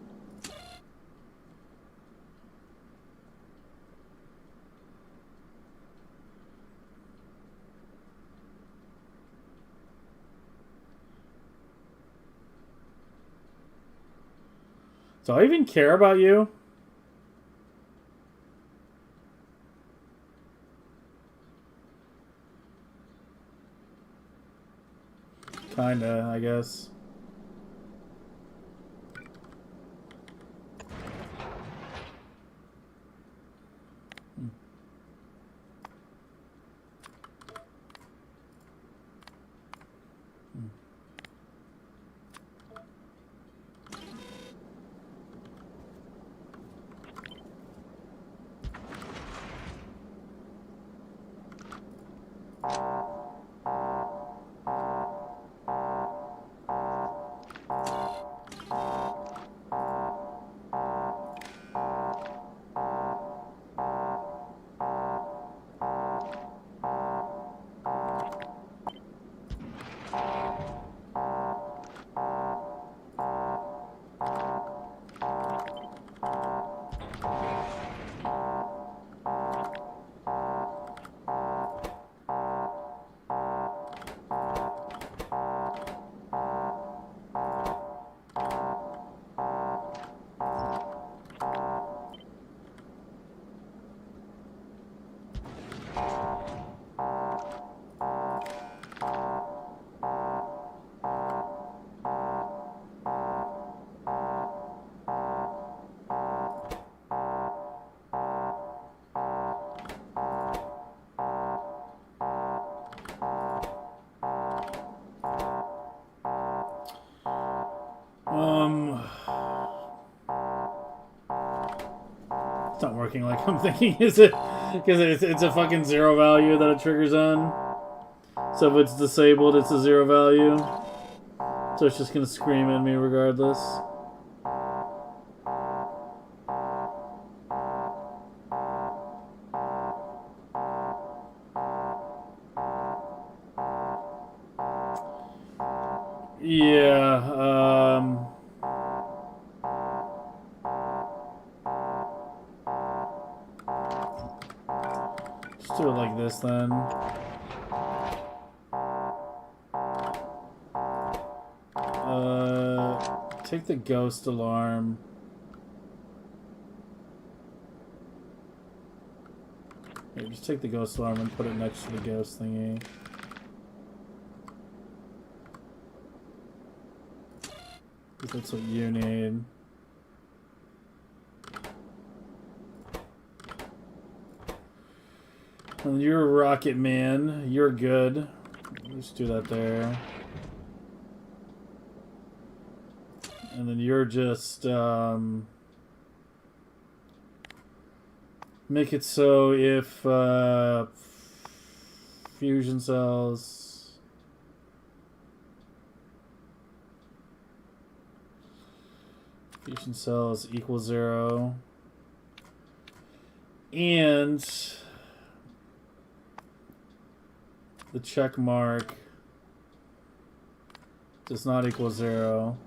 Do I even care about you? Kinda, I guess. It's not working like I'm thinking, is it? Because it's a fucking zero value that it triggers on. So if it's disabled, it's a zero value. So it's just gonna scream at me regardless. Yeah, just do it like this then. Take the ghost alarm. Here, just take the ghost alarm and put it next to the ghost thingy. That's what you need. And you're a rocket man. You're good. Let's do that there. And then you're just make it so if fusion cells equal 0 and the check mark does not equal 0.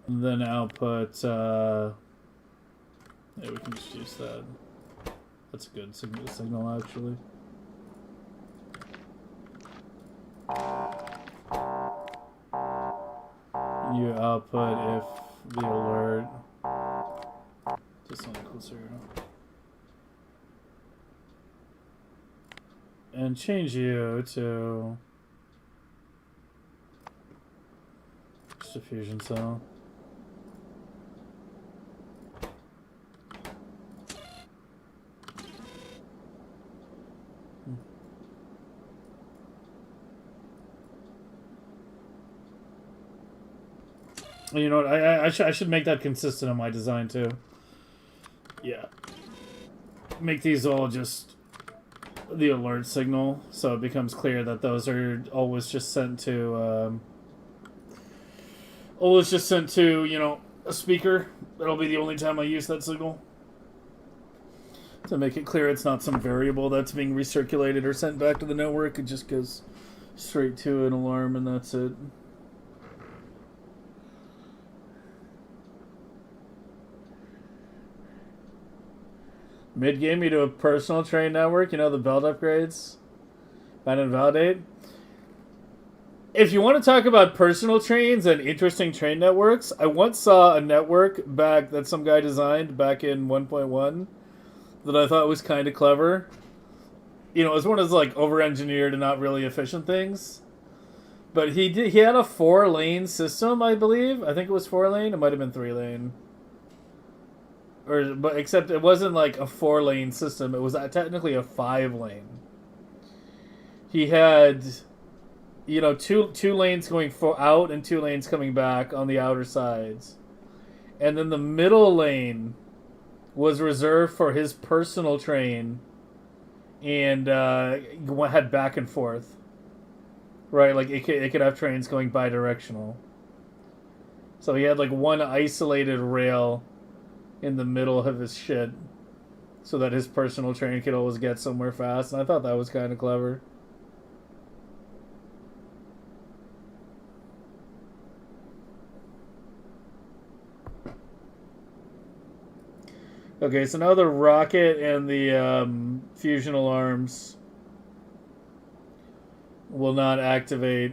And then output, yeah, we can just use that. That's a good signal actually. You output if the alert does not equal 0. And change you to just a fusion cell. You know what? I should make that consistent in my design too. Yeah. Make these all just the alert signal, so it becomes clear that those are always just sent to you know, a speaker. That'll be the only time I use that signal. To make it clear it's not some variable that's being recirculated or sent back to the network. It just goes straight to an alarm and that's it. Mid-game, you do a personal train network, you know, the belt upgrades. Find and validate. If you want to talk about personal trains and interesting train networks, I once saw a network back that some guy designed back in 1.1 that I thought was kind of clever. You know, it was one of those like over-engineered and not really efficient things. But he had a 4-lane system, I believe. I think it was 4-lane. It might have been 3-lane. But except it wasn't like a 4-lane system. It was technically a 5-lane. He had, you know, two lanes going out and 2 lanes coming back on the outer sides, and then the middle lane was reserved for his personal train, and had back and forth. Right, like it could have trains going bi-directional. So he had like one isolated rail in the middle of his shit, so that his personal train could always get somewhere fast. And I thought that was kind of clever. Okay, so now the rocket and the fusion alarms will not activate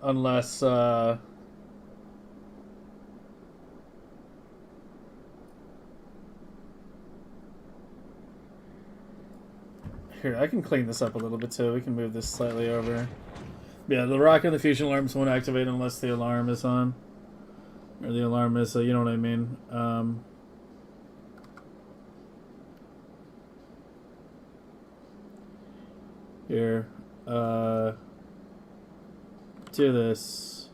unless here, I can clean this up a little bit too. We can move this slightly over. Yeah, the rocket and the fusion alarms won't activate unless the alarm is on. Or the alarm is, you know what I mean. Here. Do this.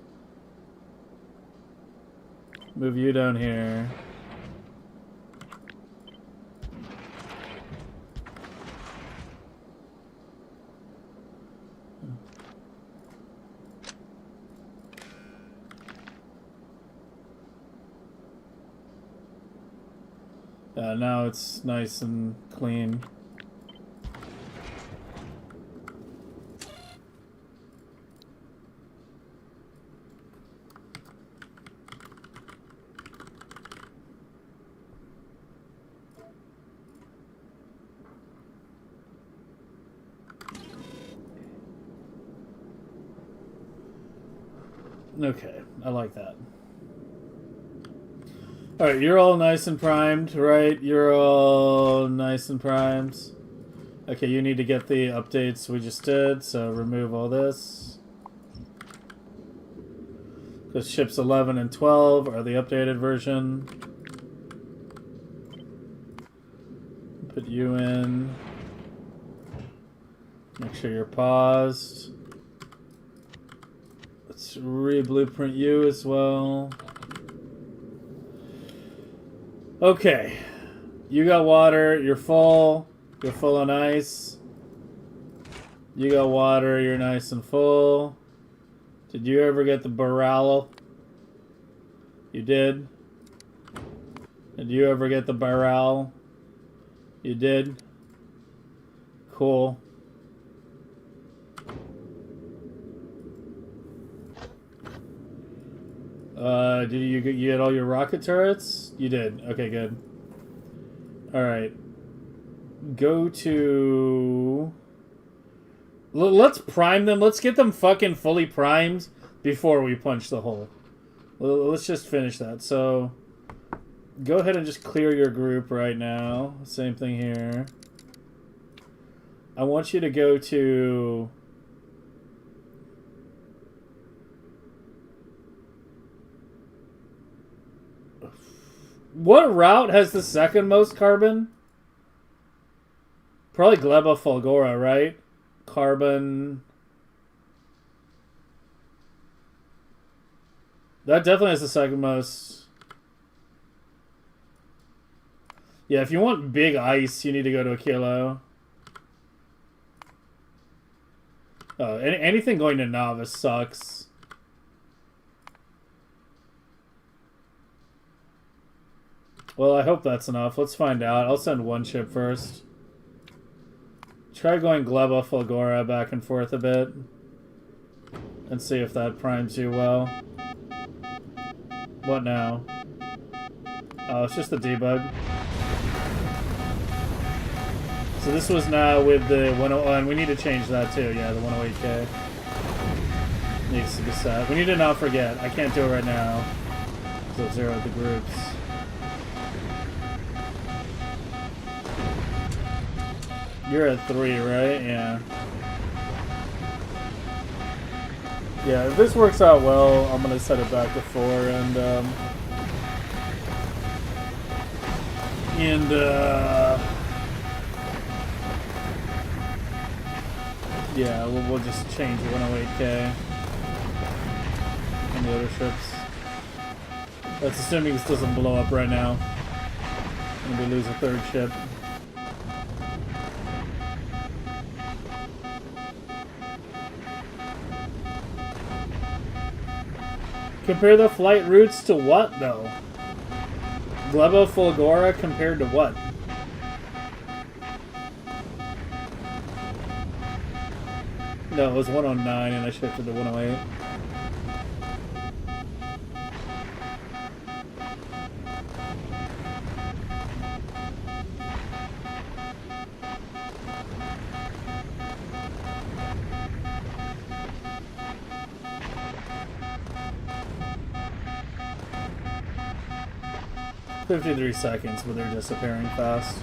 Move you down here. Now it's nice and clean. Okay, I like that. Alright, you're all nice and primed, right? You're all nice and primed. Okay, you need to get the updates we just did, so remove all this. Because ships 11 and 12 are the updated version. Put you in. Make sure you're paused. Let's re-blueprint you as well. Okay. You got water, you're full. You're full on ice. You got water, you're nice and full. Did you ever get the barrel? You did. Did you ever get the barrel? You did. Cool. Did you get all your rocket turrets? You did. Okay, good. Alright. Go to... Let's prime them. Let's get them fucking fully primed before we punch the hole. Let's just finish that. So, go ahead and just clear your group right now. Same thing here. I want you to go to... What route has the second most carbon? Probably Gleba Fulgora, right? Carbon... That definitely is the second most. Yeah, if you want big ice, you need to go to a kilo. Anything going to novice sucks. Well, I hope that's enough. Let's find out. I'll send one ship first. Try going Gleba Fulgora back and forth a bit. And see if that primes you well. What now? Oh, it's just the debug. So this was now with the 10... Oh, and we need to change that too. Yeah, the 108K. Needs to be set. We need to not forget. I can't do it right now. So I've zeroed the groups. You're at 3, right? Yeah. Yeah, if this works out well, I'm gonna set it back to 4 yeah, we'll just change 108K on the other ships. That's assuming this doesn't blow up right now and we lose a third ship. Compare the flight routes to what, though? Gleba Fulgora compared to what? No, it was 109 and I shifted to 108. $53 seconds, but they're disappearing fast.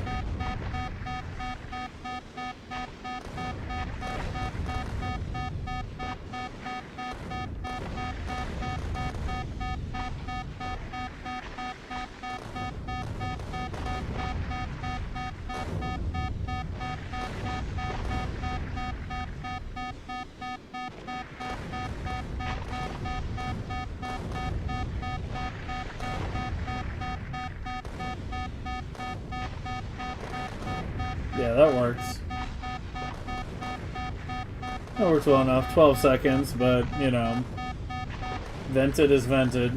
Yeah, that works. That works well enough. 12 seconds, but, you know, vented is vented.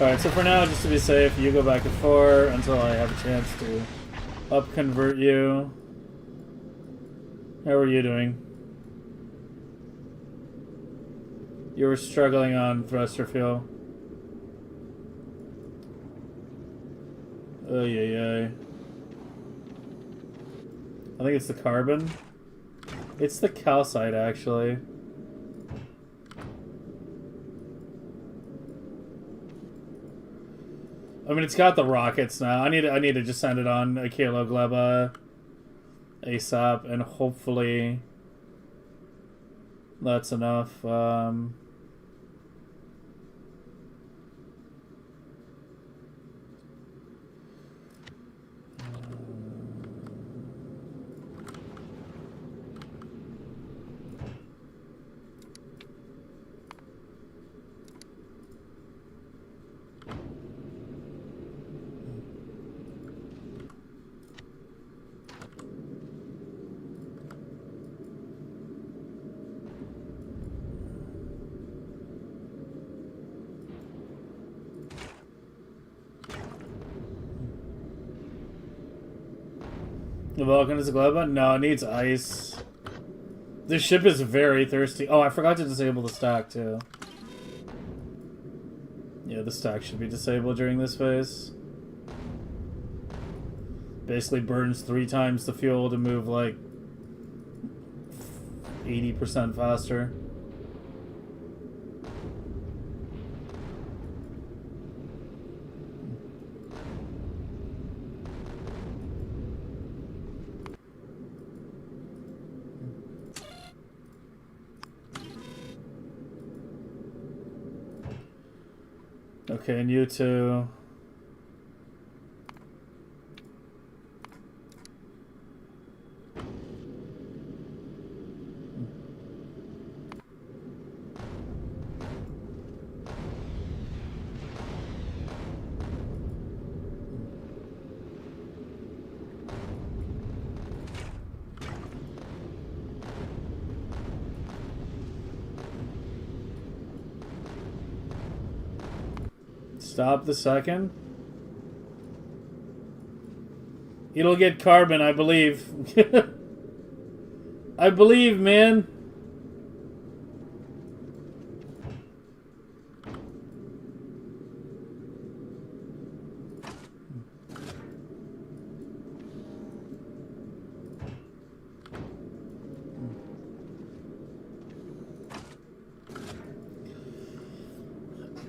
Alright, so for now, just to be safe, you go back to 4 until I have a chance to up-convert you. How are you doing? You were struggling on thruster fuel. Oh, yeah. I think it's the carbon. It's the calcite, actually. I mean, it's got the rockets now. I need to just send it on a kilo Gleba ASAP, and hopefully that's enough. The Vulcan is a Gleba? No, it needs ice. This ship is very thirsty. Oh, I forgot to disable the stack, too. Yeah, the stack should be disabled during this phase. Basically burns 3 times the fuel to move, like, 80% faster. Okay, and you too. Stop the second. It'll get carbon, I believe. I believe, man.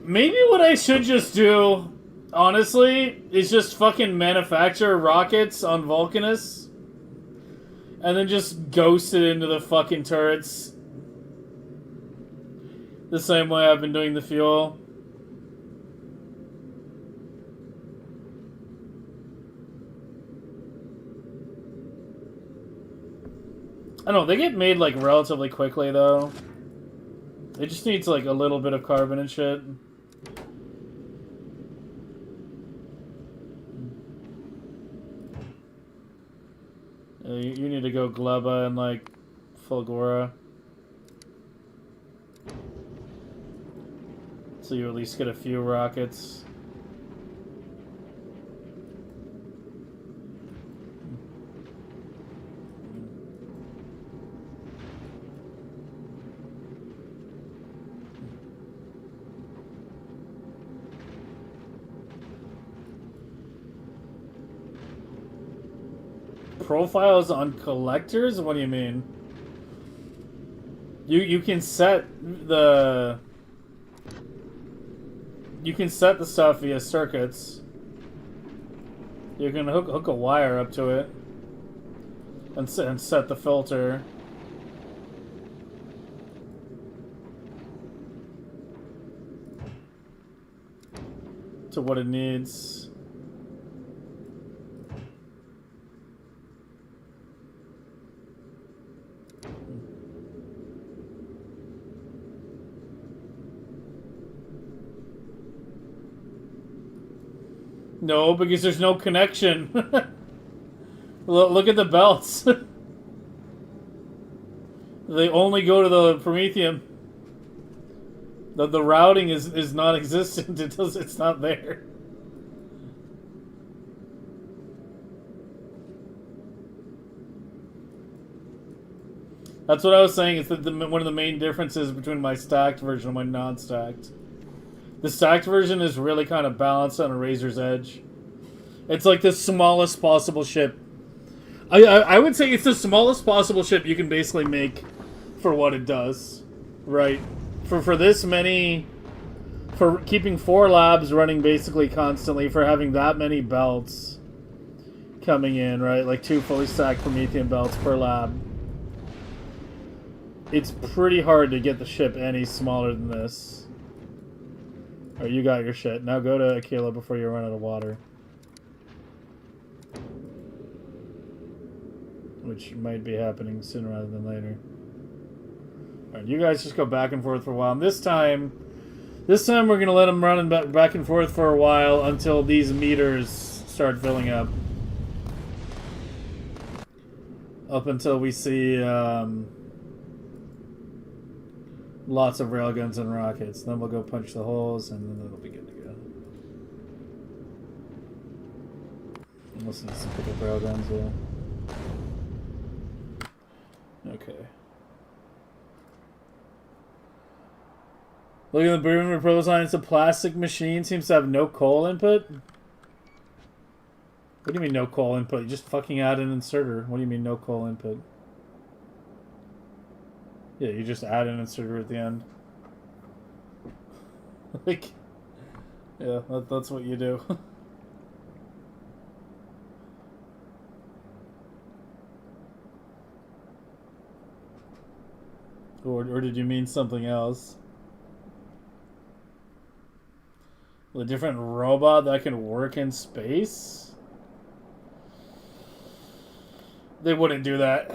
Maybe what I should just do, honestly, is just fucking manufacture rockets on Vulcanus. And then just ghost it into the fucking turrets. The same way I've been doing the fuel. I don't know, they get made like relatively quickly though. It just needs like a little bit of carbon and shit. You need to go Gleba and like Fulgora. So you at least get a few rockets. Profiles on collectors? What do you mean? You can set the stuff via circuits. You can hook a wire up to it and set the filter. To what it needs. No, because there's no connection. Look at the belts. They only go to the Promethium. The routing is non-existent. It's not there. That's what I was saying. It's one of the main differences between my stacked version and my non-stacked. The stacked version is really kind of balanced on a razor's edge. It's like the smallest possible ship. I would say it's the smallest possible ship you can basically make for what it does. Right. For this many... For keeping 4 labs running basically constantly, for having that many belts coming in, right? Like 2 fully stacked Promethium belts per lab. It's pretty hard to get the ship any smaller than this. Alright, you got your shit. Now go to Aquila before you run out of water. Which might be happening sooner rather than later. Alright, you guys just go back and forth for a while. And this time we're going to let them run back and forth for a while until these meters start filling up. Up until we see lots of railguns and rockets. Then we'll go punch the holes, and then it'll be good to go. Unless it's some pick up railguns, yeah. Okay. Look at the Boomer Pro design. It's a plastic machine. Seems to have no coal input. What do you mean no coal input? You just fucking add an inserter. What do you mean no coal input? Yeah, you just add an inserter at the end. Like, yeah, that's what you do. Or did you mean something else? A different robot that can work in space? They wouldn't do that.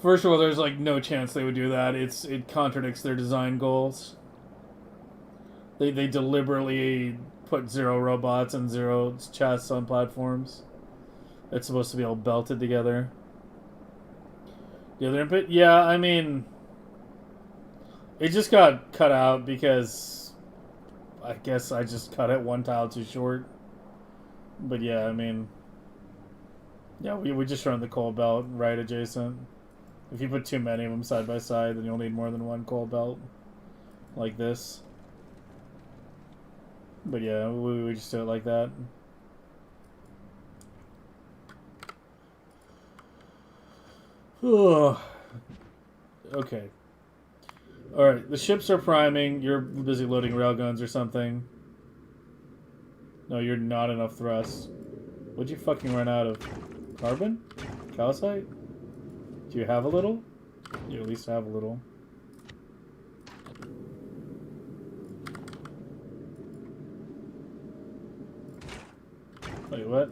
First of all, there's like no chance they would do that. It contradicts their design goals. They deliberately put 0 robots and 0 chests on platforms. It's supposed to be all belted together. The other input? Yeah, I mean... It just got cut out because I guess I just cut it one tile too short. But yeah, I mean, yeah, we just run the coal belt right adjacent. If you put too many of them side by side, then you'll need more than one coal belt, like this. But yeah, we just do it like that. Ugh. Okay. Alright, the ships are priming. You're busy loading railguns or something. No, you're not enough thrust. What'd you fucking run out of? Carbon? Calcite? Do you have a little? You at least have a little. Wait, what?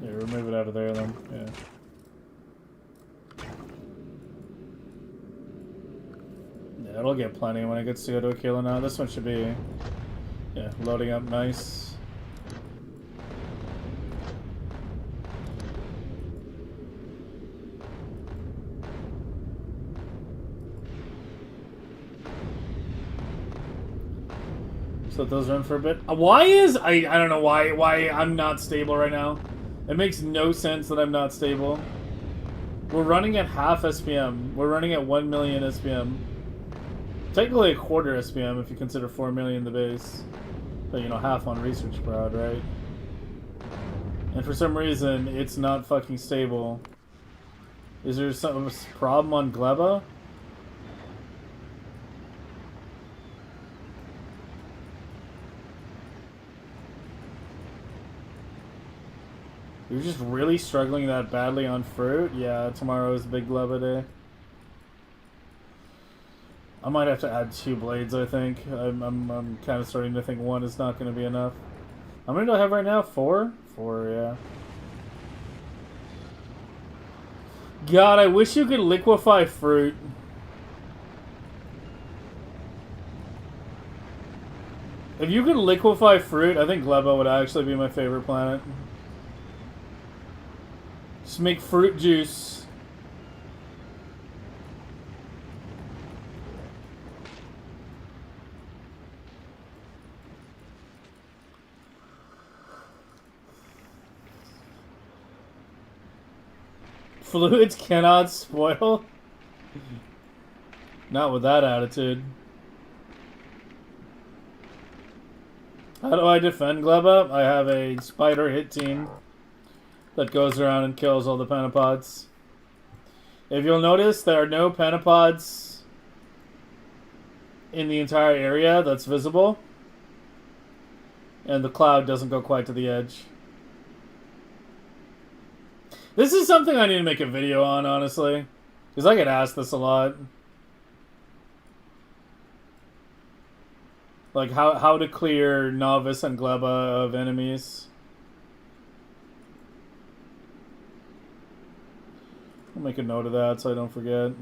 Yeah, remove it out of there then. Yeah. Yeah, it'll get plenty when it gets to go to a kilo now. This one should be, yeah, loading up nice. Let those run for a bit. Why is I don't know why I'm not stable right now. It makes no sense that I'm not stable. We're running at half SPM. We're running at 1 million SPM. Technically a quarter SPM if you consider 4 million the base. But you know, half on research prod, right? And for some reason it's not fucking stable. Is there some problem on Gleba? You're just really struggling that badly on fruit? Yeah, tomorrow is Big Gleba Day. I might have to add 2 blades, I think. I'm kind of starting to think 1 is not going to be enough. How many do I have right now? 4? 4, yeah. God, I wish you could liquefy fruit. If you could liquefy fruit, I think Gleba would actually be my favorite planet. Just make fruit juice. Fluids cannot spoil? Not with that attitude. How do I defend Gleba? I have a spider hit team that goes around and kills all the pentapods. If you'll notice, there are no pentapods in the entire area that's visible. And the cloud doesn't go quite to the edge. This is something I need to make a video on, honestly. Because I get asked this a lot. Like, how to clear Novice and Gleba of enemies. I'll make a note of that so I don't forget.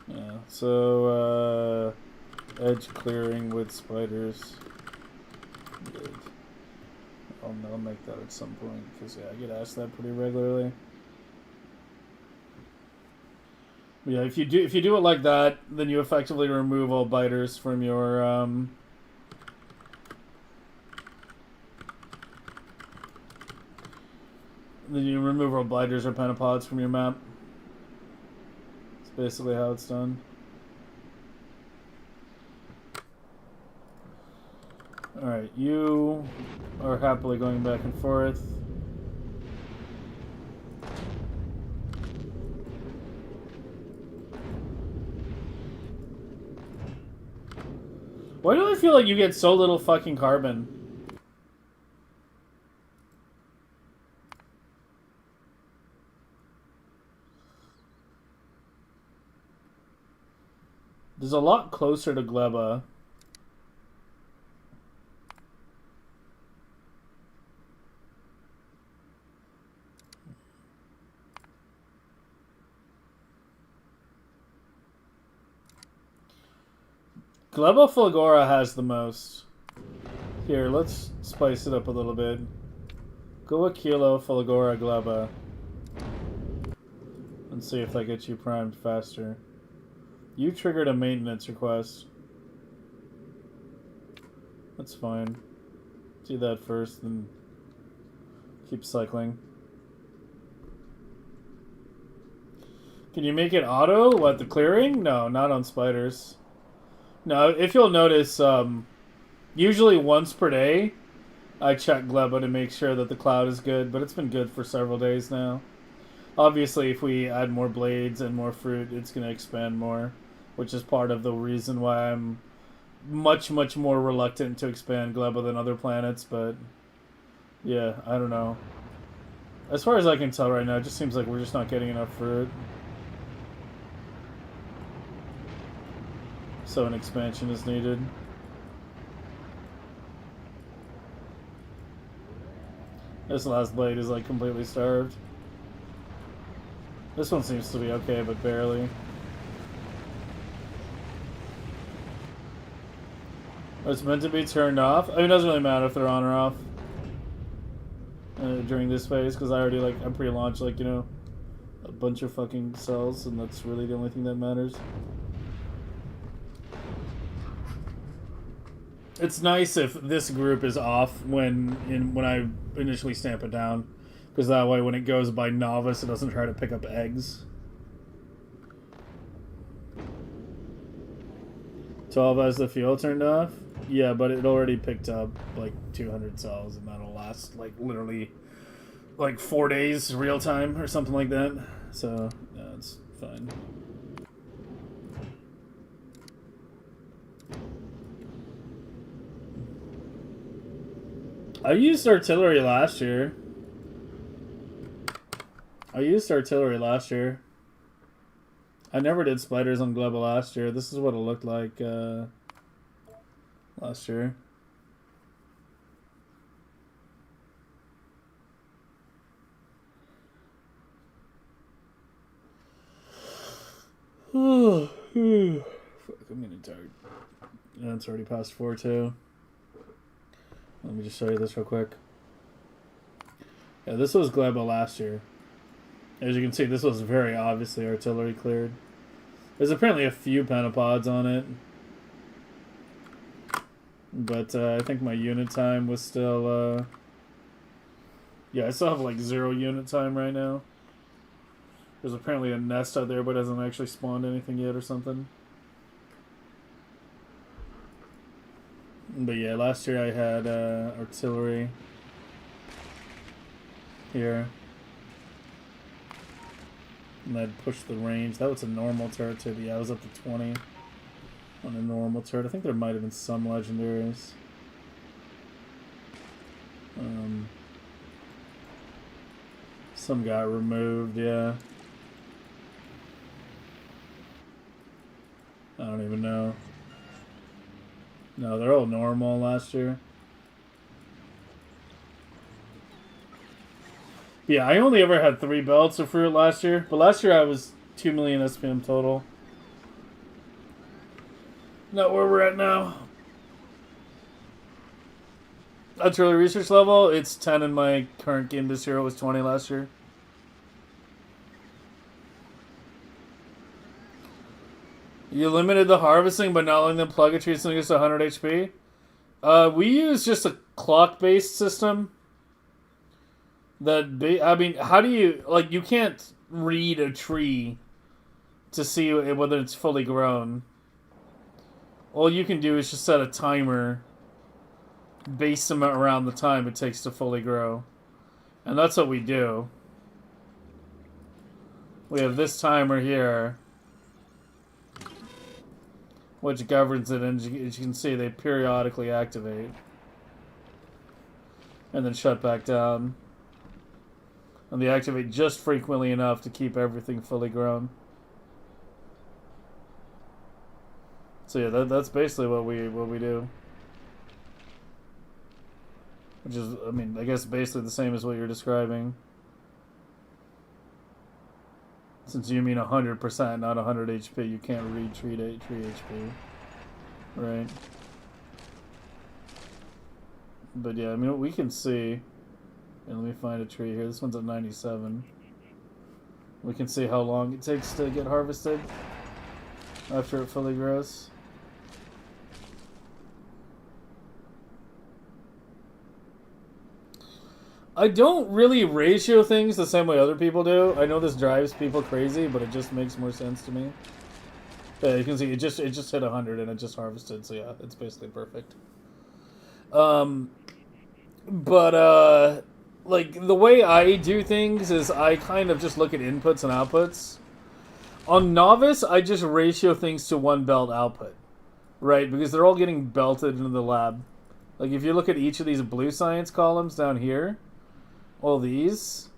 Yeah, so, edge clearing with spiders. Good. I'll make that at some point, because yeah, I get asked that pretty regularly. But yeah, if you do it like that, then you effectively remove all biters from your then you remove all biters or pentapods from your map. That's basically how it's done. Alright, you are happily going back and forth. Why do I feel like you get so little fucking carbon? There's a lot closer to Gleba. Gleba Fulgora has the most. Here, let's spice it up a little bit. Go a kilo Fulgora gleba. And see if that gets you primed faster. You triggered a maintenance request. That's fine. Do that first, then keep cycling. Can you make it auto? What, the clearing? No, not on spiders. No, if you'll notice, usually once per day, I check gleba to make sure that the cloud is good, but it's been good for several days now. Obviously, if we add more blades and more fruit, it's going to expand more, which is part of the reason why I'm much more reluctant to expand gleba than other planets, but yeah, I don't know. As far as I can tell right now, it just seems like we're just not getting enough fruit. So an expansion is needed. This last blade is like completely starved. This one seems to be okay, but barely. It's meant to be turned off. I mean, it doesn't really matter if they're on or off during this phase, because I already, like, I'm pre-launched, like, you know, a bunch of fucking cells, and that's really the only thing that matters. It's nice if this group is off when I initially stamp it down, because that way when it goes by novice, it doesn't try to pick up eggs. 12 has the fuel turned off? Yeah, but it already picked up like 200 cells, and that'll last like literally like 4 days real time or something like that. So, yeah, it's fine. I used artillery last year. I never did spiders on gleba last year. This is what it looked like last year. Fuck, I'm getting tired. Yeah, it's already past 4 too. Let me just show you this real quick. Yeah, this was gleba last year. As you can see, this was very obviously artillery cleared. There's apparently a few pentapods on it. But I think my unit time was still... yeah, I still have like 0 unit time right now. There's apparently a nest out there, but it hasn't actually spawned anything yet or something. But yeah, last year I had artillery here. And I'd push the range. That was a normal turret too. Yeah, I was up to 20 on a normal turret. I think there might have been some legendaries. Some got removed, yeah. I don't even know. No, they're all normal last year. Yeah, I only ever had 3 belts of fruit last year. But last year I was 2 million SPM total. Not where we're at now. Artillery research level, it's 10 in my current game this year. It was 20 last year. You limited the harvesting, but not letting them plug a tree so it gets to 100 HP? We use just a clock-based system. I mean, how do you... Like, you can't read a tree to see whether it's fully grown. All you can do is just set a timer based around the time it takes to fully grow. And that's what we do. We have this timer here, which governs it, and as you can see, they periodically activate. And then shut back down. And they activate just frequently enough to keep everything fully grown. So yeah, that's basically what we do. Which is, I mean, I guess basically the same as what you're describing. Since you mean 100%, not 100 HP, you can't read tree HP. Right. But yeah, I mean, we can see. And let me find a tree here. This one's at 97. We can see how long it takes to get harvested after it fully grows. I don't really ratio things the same way other people do. I know this drives people crazy, but it just makes more sense to me. Yeah, you can see it just hit 100 and it just harvested, so yeah, it's basically perfect. But like the way I do things is I kind of just look at inputs and outputs. On Novice, I just ratio things to one belt output, right? Because they're all getting belted into the lab. Like if you look at each of these blue science columns down here, all these,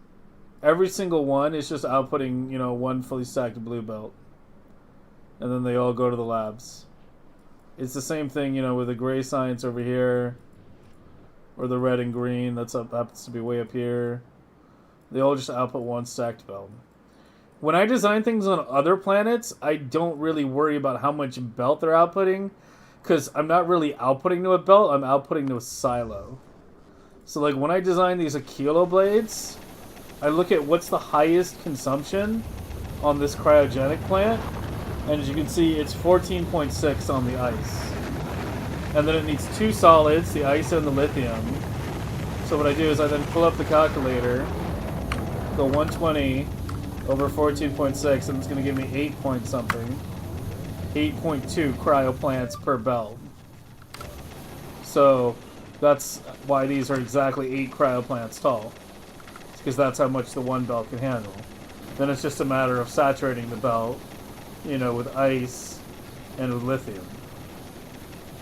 every single one is just outputting, you know, one fully stacked blue belt. And then they all go to the labs. It's the same thing, you know, with the gray science over here, or the red and green, that's up, happens to be way up here. They all just output one stacked belt. When I design things on other planets, I don't really worry about how much belt they're outputting, because I'm not really outputting to a belt, I'm outputting to a silo. So like when I design these Aquilo blades, I look at what's the highest consumption on this cryogenic plant, and as you can see, it's 14.6 on the ice. And then it needs two solids, the ice and the lithium. So what I do is I then pull up the calculator, go 120 over 14.6, and it's going to give me 8 point something. 8.2 cryo plants per belt. So that's why these are exactly 8 cryo plants tall. It's because that's how much the one belt can handle. Then it's just a matter of saturating the belt, you know, with ice and with lithium.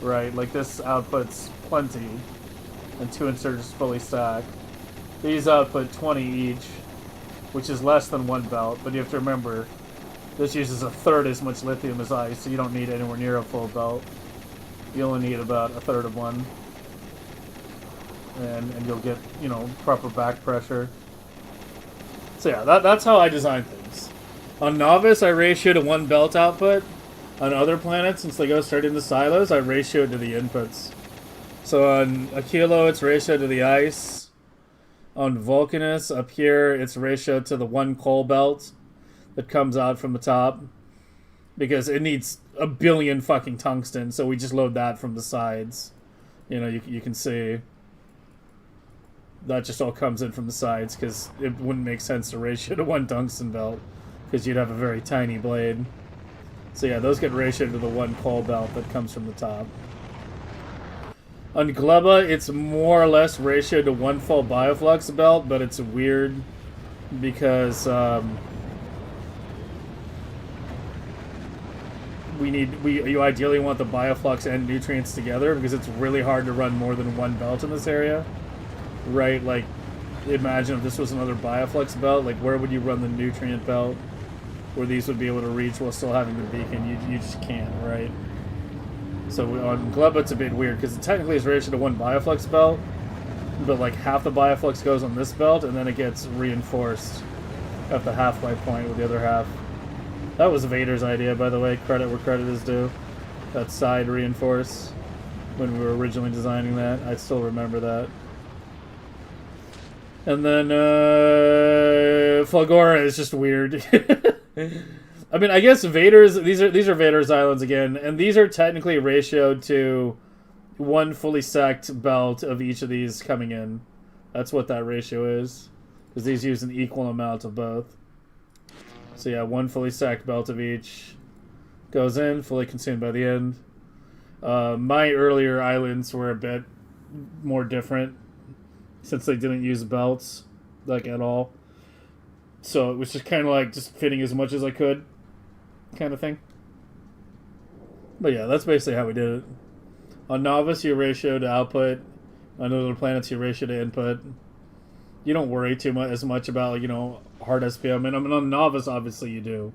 Right, like this outputs plenty, and 2 inserters fully stacked. These output 20 each, which is less than one belt, but you have to remember, this uses a third as much lithium as ice, so you don't need anywhere near a full belt. You only need about a third of one. And you'll get, you know, proper back pressure. So yeah, that's how I design things. On Novice, I ratio to one belt output. On other planets, since they go straight into silos, I ratio to the inputs. So on Aquilo, it's ratio to the ice. On Vulcanus, up here, it's ratio to the one coal belt that comes out from the top. Because it needs a billion fucking tungsten, so we just load that from the sides. You know, you can see that just all comes in from the sides, because it wouldn't make sense to ratio to one tungsten belt, because you'd have a very tiny blade. So yeah, those get ratioed to the one coal belt that comes from the top. On Gleba, it's more or less ratioed to one full bioflux belt, but it's weird because you ideally want the bioflux and nutrients together, because it's really hard to run more than one belt in this area. Right, like imagine if this was another bioflux belt, like where would you run the nutrient belt where these would be able to reach while still having the beacon? You just can't, right? So on Gleba it's a bit weird, because it technically is ratioed to one bioflux belt, but like half the bioflux goes on this belt, and then it gets reinforced at the halfway point with the other half. That was Vader's idea, by the way, credit where credit is due. That side reinforce, when we were originally designing that. I still remember that. And then Flagora is just weird. I mean, I guess Vader's, these are Vader's islands again, and these are technically ratioed to one fully stacked belt of each of these coming in. That's what that ratio is, because these use an equal amount of both. So yeah, one fully stacked belt of each goes in, fully consumed by the end. My earlier islands were a bit more different, since they didn't use belts, like, at all. So it was just kind of like just fitting as much as I could, kind of thing. But yeah, that's basically how we did it. On Novice, you ratio to output. On other planets, you ratio to input. You don't worry too much as much about, you know, hard SPM. And I mean, on Novice, obviously you do,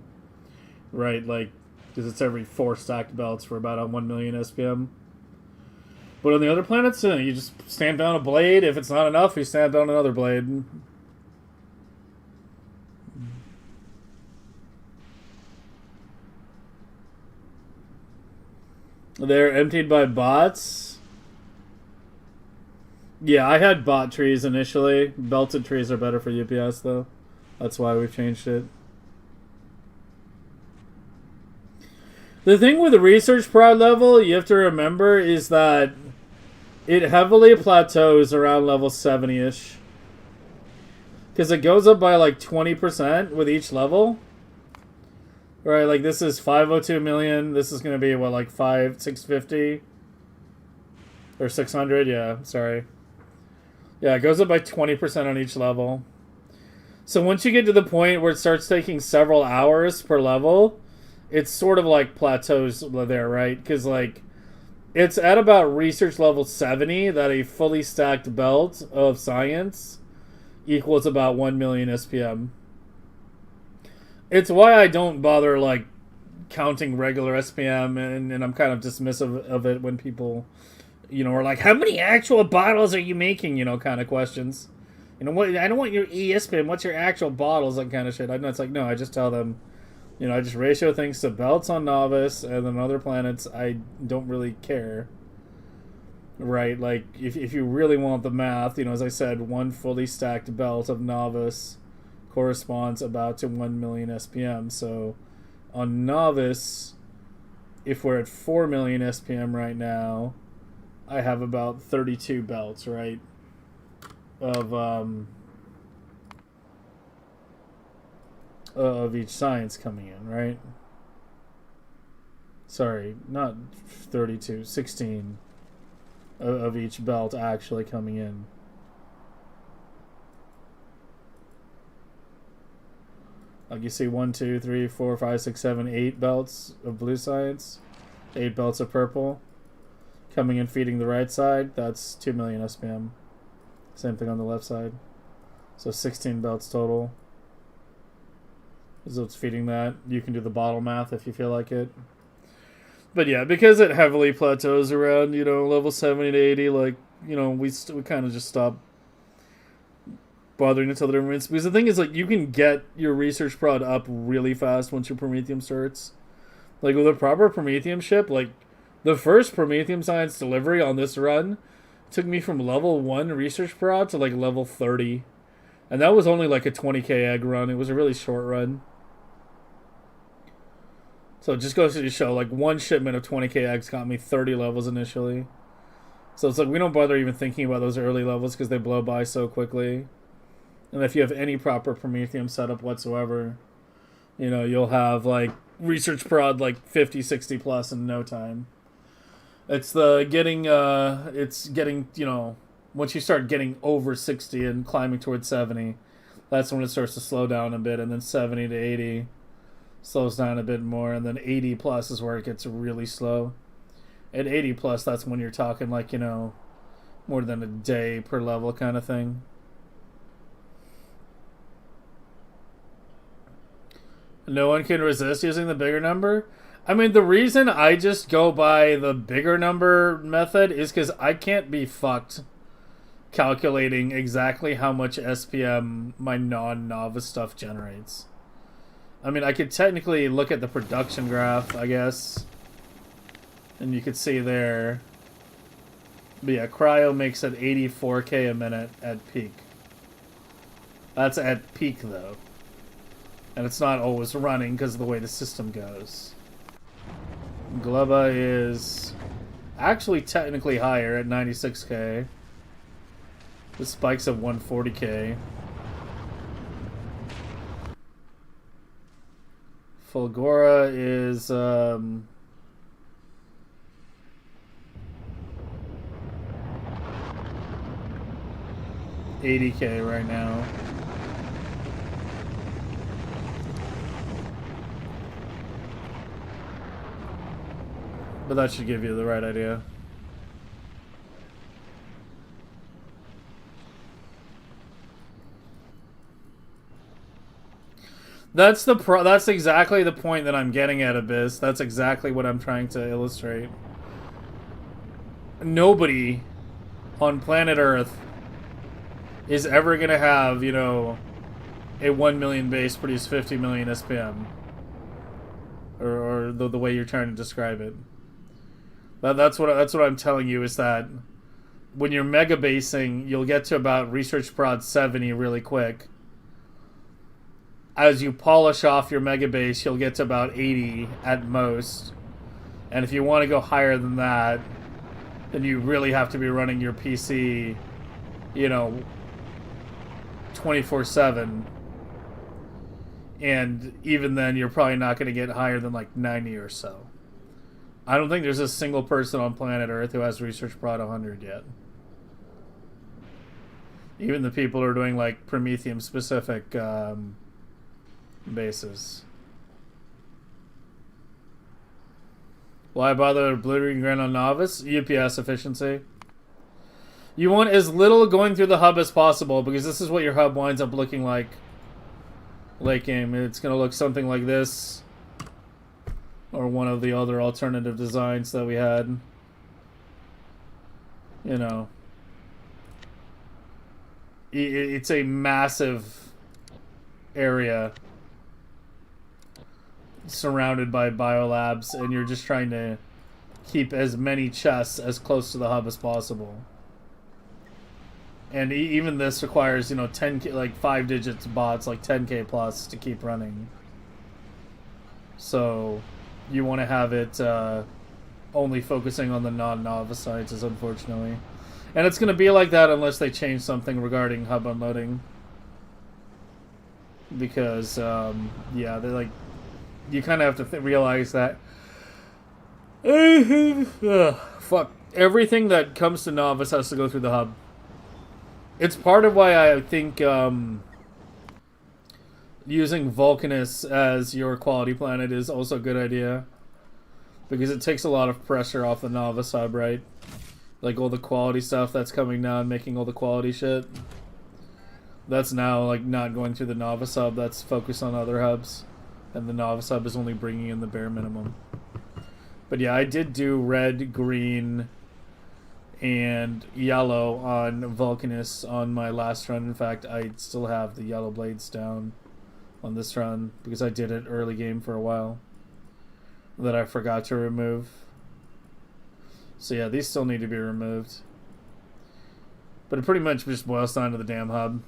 right? Like, because it's every 4 stacked belts for about 1 million SPM. But on the other planets, you just stamp down a blade. If it's not enough, you stamp down another blade. They're emptied by bots. Yeah, I had bot trees initially. Belted trees are better for UPS though. That's why we've changed it. The thing with the research prod level, you have to remember, is that it heavily plateaus around level 70-ish. Because it goes up by like 20% with each level. Right, like this is 502 million. This is going to be, what, like 650? Or 600, yeah, sorry. Yeah, it goes up by 20% on each level. So once you get to the point where it starts taking several hours per level, it's sort of like plateaus there, right? Because, like, it's at about research level 70 that a fully stacked belt of science equals about 1 million SPM. It's why I don't bother, like, counting regular SPM, and I'm kind of dismissive of it when people, you know, are like, how many actual bottles are you making, you know, kind of questions. You know, what? I don't want your ESPM, what's your actual bottles, that kind of shit. I know, it's like, no, I just tell them, you know, I just ratio things to belts on Novice, and then other planets, I don't really care. Right, like, if you really want the math, you know, as I said, one fully stacked belt of Novice corresponds about to 1 million SPM. So on Novice, if we're at 4 million SPM right now, I have about 32 belts, right? Of each science coming in, right? Sorry, not 32, 16 of each belt actually coming in. Like you see 1, 2, 3, 4, 5, 6, 7, 8 belts of blue science, 8 belts of purple coming in feeding the right side. That's 2 million SPM. Same thing on the left side. So 16 belts total. So it's feeding that. You can do the bottle math if you feel like it. But yeah, because it heavily plateaus around, you know, level 70 to 80, like, you know, we kind of just stop bothering until the difference. Because the thing is, like, you can get your research prod up really fast once your Promethium starts. Like, with a proper Promethium ship, like, the first Promethium science delivery on this run took me from level 1 research prod to, like, level 30. And that was only, like, a 20k egg run. It was a really short run. So it just goes to show, like, one shipment of 20k eggs got me 30 levels initially. So it's like, we don't bother even thinking about those early levels because they blow by so quickly. And if you have any proper Promethium setup whatsoever, you know, you'll have, like, research prod, like, 50, 60 plus in no time. It's getting, you know, once you start getting over 60 and climbing towards 70, that's when it starts to slow down a bit, and then 70 to 80 slows down a bit more, and then 80 plus is where it gets really slow. At 80 plus, that's when you're talking, like, you know, more than a day per level kind of thing. No one can resist using the bigger number. I mean, the reason I just go by the bigger number method is because I can't be fucked calculating exactly how much SPM my non-novice stuff generates. I mean, I could technically look at the production graph, I guess, and you could see there. But yeah, Cryo makes it 84k a minute at peak. That's at peak, though. And it's not always running because of the way the system goes. Gleba is actually technically higher at 96k. The spike's at 140k. Fulgora is 80k right now. But that should give you the right idea. That's exactly the point that I'm getting at, Abyss. That's exactly what I'm trying to illustrate. Nobody on planet Earth is ever going to have, you know, a 1 million base produce 50 million SPM. Or the way you're trying to describe it. That's what I'm telling you, is that when you're mega basing, you'll get to about research prod 70 really quick. As you polish off your mega base, you'll get to about 80 at most. And if you want to go higher than that, then you really have to be running your PC, you know, 24/7. And even then, you're probably not going to get higher than like 90 or so. I don't think there's a single person on planet Earth who has research prod 100 yet. Even the people who are doing like Promethium specific bases. Why bother Blue Grand on Novice? UPS efficiency. You want as little going through the hub as possible, because this is what your hub winds up looking like late game. It's going to look something like this, or one of the other alternative designs that we had. You know, it's a massive area surrounded by biolabs, and you're just trying to keep as many chests as close to the hub as possible. And even this requires, you know, 10K, like 5 digits bots, like 10K plus to keep running. So you want to have it only focusing on the non-novice sites, unfortunately. And it's going to be like that unless they change something regarding hub unloading. Because, yeah, they're like, you kind of have to realize that fuck, everything that comes to novice has to go through the hub. It's part of why I think using Vulcanus as your quality planet is also a good idea, because it takes a lot of pressure off the novice hub, right? Like all the quality stuff that's coming down, making all the quality shit, that's now like not going through the novice hub. That's focused on other hubs. And the novice hub is only bringing in the bare minimum. But yeah, I did do red, green, and yellow on Vulcanus on my last run. In fact, I still have the yellow blades down on this run because I did it early game for a while that I forgot to remove. So yeah, these still need to be removed. But it pretty much just boils down to the damn hub.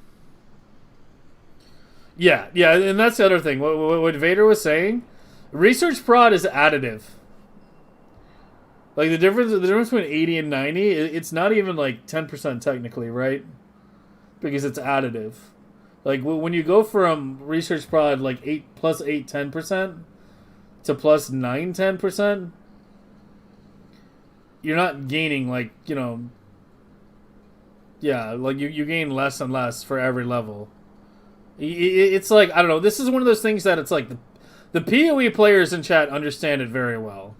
Yeah, and that's the other thing. What Vader was saying, research prod is additive. Like the difference between 80 and 90, it's not even like 10% technically, right? Because it's additive. Like when you go from research prod like 8 plus 8 10% to plus 9 10%, you're not gaining, like, you know, yeah, like you gain less and less for every level. It's like, I don't know, this is one of those things that it's like the PoE players in chat understand it very well.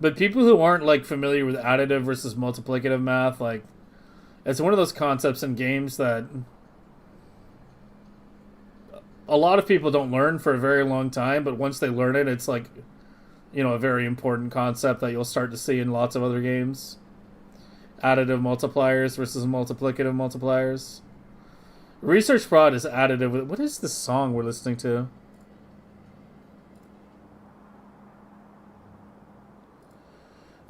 But people who aren't like familiar with additive versus multiplicative math, like, it's one of those concepts in games that a lot of people don't learn for a very long time, but once they learn it, it's like, you know, a very important concept that you'll start to see in lots of other games. Additive multipliers versus multiplicative multipliers. Research prod is additive. What is this song we're listening to?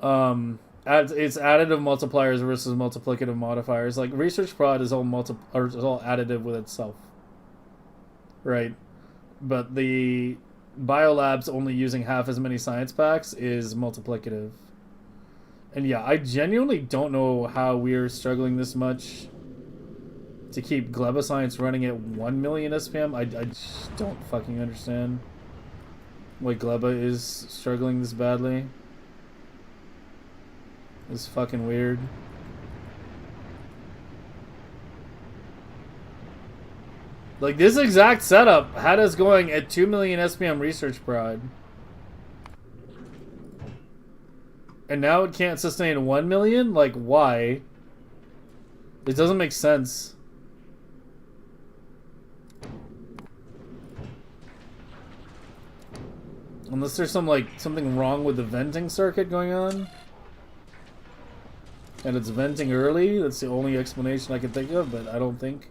It's additive multipliers versus multiplicative modifiers. Like research prod is all additive with itself, right? But the biolabs only using half as many science packs is multiplicative. And yeah, I genuinely don't know how we're struggling this much to keep Gleba Science running at 1 million SPM. I just don't fucking understand why Gleba is struggling this badly. It's fucking weird. Like, this exact setup had us going at 2 million SPM research prod. And now it can't sustain 1 million? Like, why? It doesn't make sense. Unless there's something wrong with the venting circuit going on. And it's venting early. That's the only explanation I can think of, but I don't think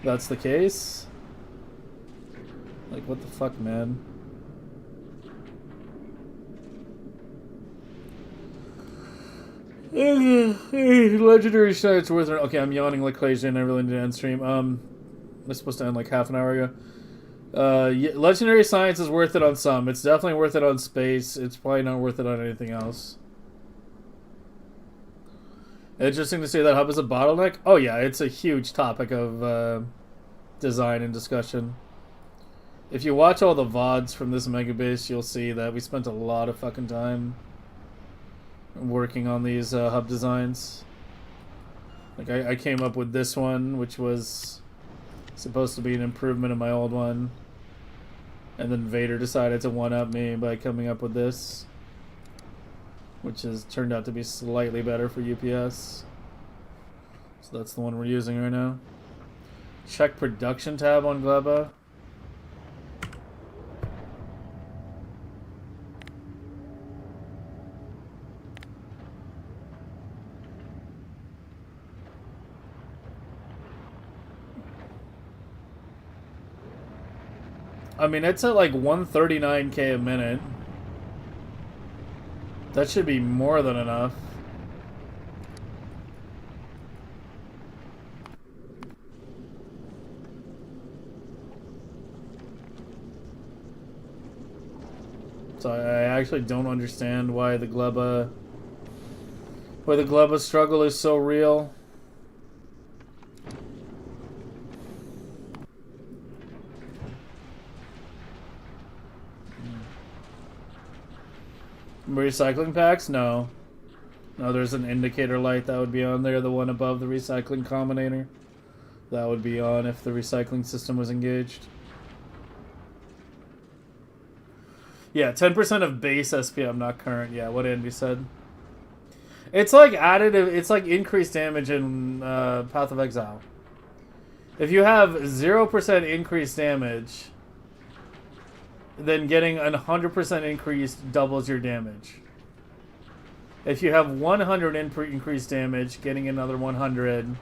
that's the case. Like, what the fuck, man? Legendary Science worth it. Okay, I'm yawning like crazy and I really need to end stream. It's supposed to end like half an hour ago. Legendary Science is worth it on some. It's definitely worth it on space. It's probably not worth it on anything else. Interesting to say that hub is a bottleneck. Oh yeah, it's a huge topic of design and discussion. If you watch all the VODs from this Megabase, you'll see that we spent a lot of fucking time working on these hub designs. Like I came up with this one, which was supposed to be an improvement of my old one. And then Vader decided to one-up me by coming up with this, which has turned out to be slightly better for UPS. So that's the one we're using right now. Check production tab on Gleba. I mean, it's at like 139k a minute. That should be more than enough. So I actually don't understand why the Gleba struggle is so real. Recycling packs? No. No, there's an indicator light that would be on there, the one above the recycling combinator. That would be on if the recycling system was engaged. Yeah, 10% of base SPM, not current. Yeah, what Andy said. It's like additive, it's like increased damage in Path of Exile. If you have 0% increased damage, then getting 100% increase doubles your damage. If you have 100 increased damage, getting another 100,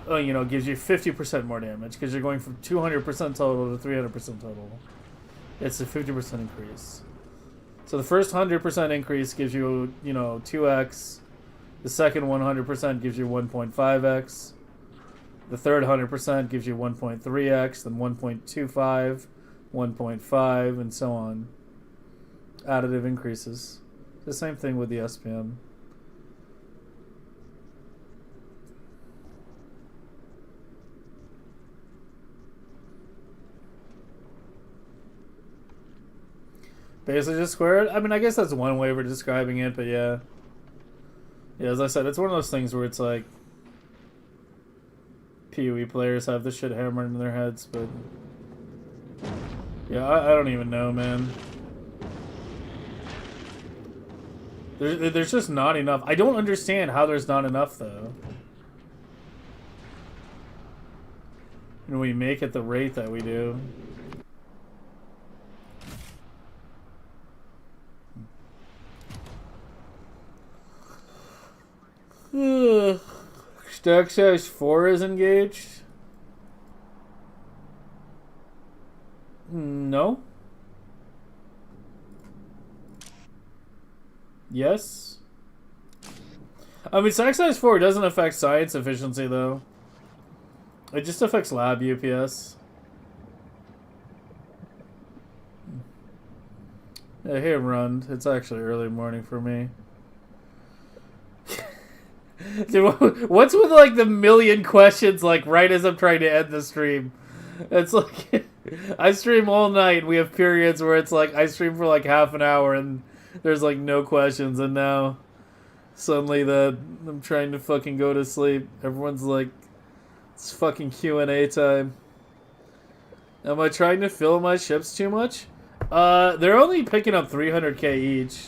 gives you 50% more damage because you're going from 200% total to 300% total. It's a 50% increase. So the first 100% increase gives you, 2x. The second 100% gives you 1.5x. The third 100% gives you 1.3x, then 1.25, 1.5, and so on. Additive increases. The same thing with the SPM. Basically just square it. I mean, I guess that's one way of describing it, but yeah. Yeah, as I said, it's one of those things where it's like PoE players have this shit hammered in their heads, but yeah, I don't even know, man. There's just not enough. I don't understand how there's not enough, though. When we make it the rate that we do. Stack size 4 is engaged? No. Yes. I mean, stack size 4 doesn't affect science efficiency, though. It just affects lab UPS. Yeah, hey, Rund. It's actually early morning for me. Dude, what's with like the million questions like right as I'm trying to end the stream? It's like I stream all night. We have periods where it's like I stream for like half an hour and there's like no questions, and now suddenly that I'm trying to fucking go to sleep. Everyone's like, it's fucking Q&A time. Am I trying to fill my ships too much? They're only picking up 300k each.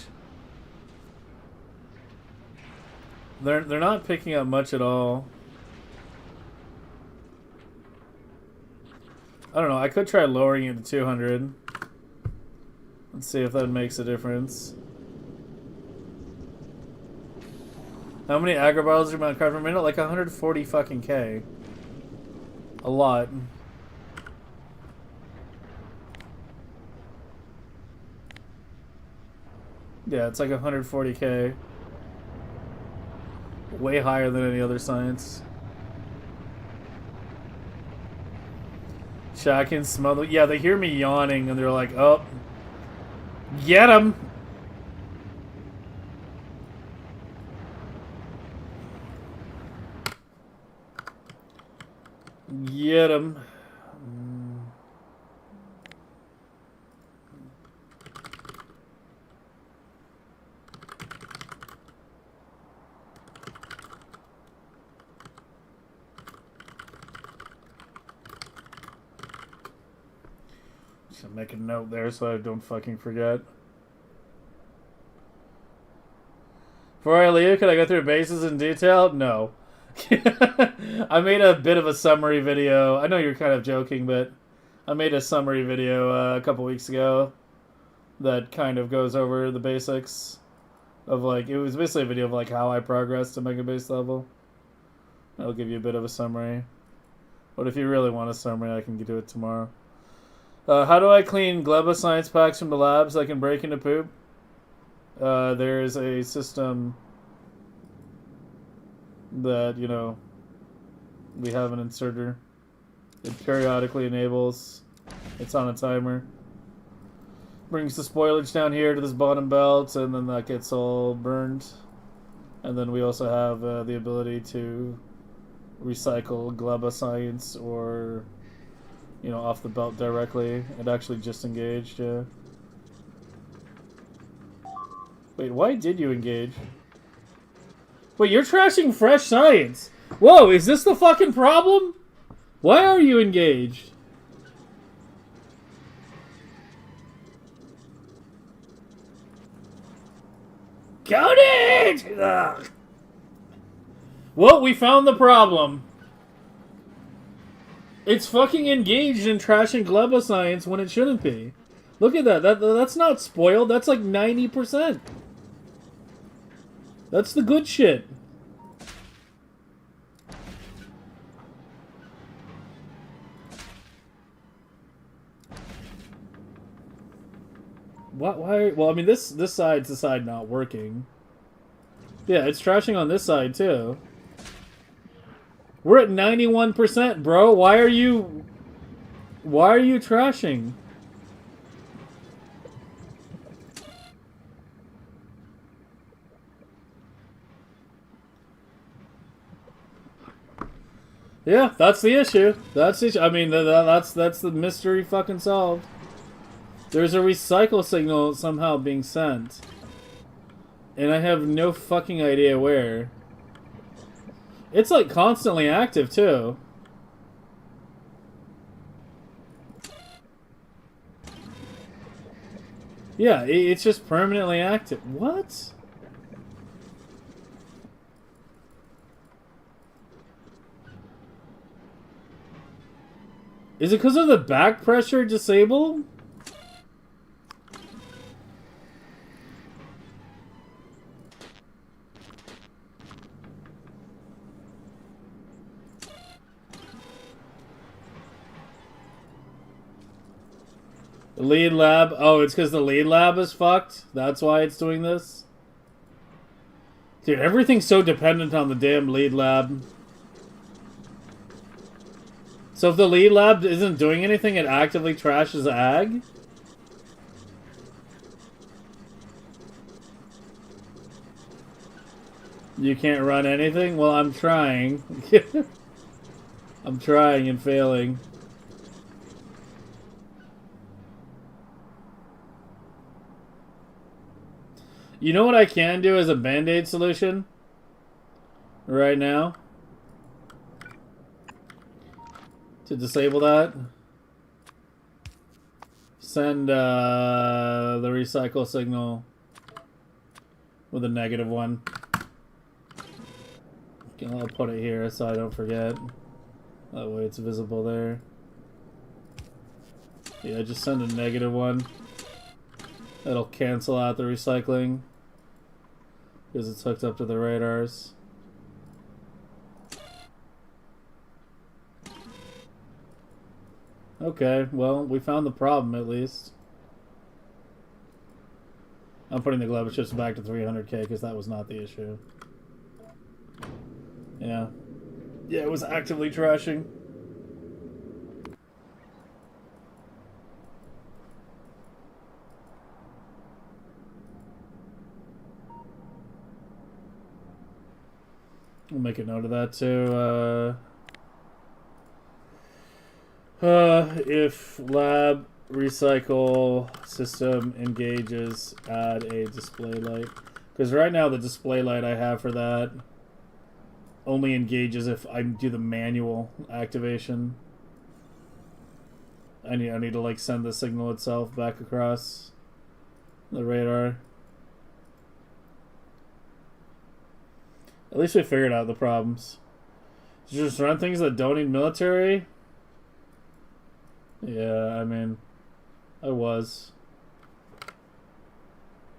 They're not picking up much at all. I don't know. I could try lowering it to 200. Let's see if that makes a difference. How many aggro bottles do you want to cover per minute? Like 140 fucking K. A lot. Yeah, it's like 140k. Way higher than any other science. Shack and smother. Yeah, they hear me yawning and they're like, oh, get him! Get him. Just make a note there so I don't fucking forget. Before I leave, can I go through bases in detail? No. I made a bit of a summary video. I know you're kind of joking, but I made a summary video a couple weeks ago that kind of goes over the basics of, like, it was basically a video of, like, how I progressed to Megabase level. I'll give you a bit of a summary. But if you really want a summary, I can do it tomorrow. How do I clean Gleba science packs from the labs I can break into poop? There is a system that, you know, we have an inserter. It periodically enables. It's on a timer. Brings the spoilage down here to this bottom belt, and then that gets all burned. And then we also have the ability to recycle Gleba science or, you know, off the belt directly. It actually just engaged, yeah. Wait, why did you engage? Wait, you're trashing fresh science. Whoa, is this the fucking problem? Why are you engaged? Got it! Ugh. Well, we found the problem. It's fucking engaged in trashing Gleba science when it shouldn't be. Look at that. That's not spoiled. That's like 90%. That's the good shit. What? Why? Well, I mean, this side's the side not working. Yeah, it's trashing on this side too. We're at 91%, bro. Why are you trashing? Yeah, that's the issue. That's the issue. I mean, that's the mystery fucking solved. There's a recycle signal somehow being sent, and I have no fucking idea where. It's like constantly active too. Yeah, it's just permanently active. What? Is it because of the back pressure disable? The lead lab? Oh, it's because the lead lab is fucked? That's why it's doing this? Dude, everything's so dependent on the damn lead lab. So if the lead lab isn't doing anything, it actively trashes ag? You can't run anything? Well, I'm trying. I'm trying and failing. You know what I can do as a band-aid solution? Right now? To disable that? Send the recycle signal with a -1. Okay, I'll put it here so I don't forget. That way it's visible there. Yeah, just send a -1. That'll cancel out the recycling because it's hooked up to the radars. Okay, well, we found the problem at least. I'm putting the Gleba chips back to 300k because that was not the issue. Yeah. Yeah, it was actively trashing. We'll make a note of that too. If lab recycle system engages, add a display light. Because right now the display light I have for that only engages if I do the manual activation. I need to like send the signal itself back across the radar. At least we figured out the problems. Did you just run things that don't need military? Yeah, I mean, I was.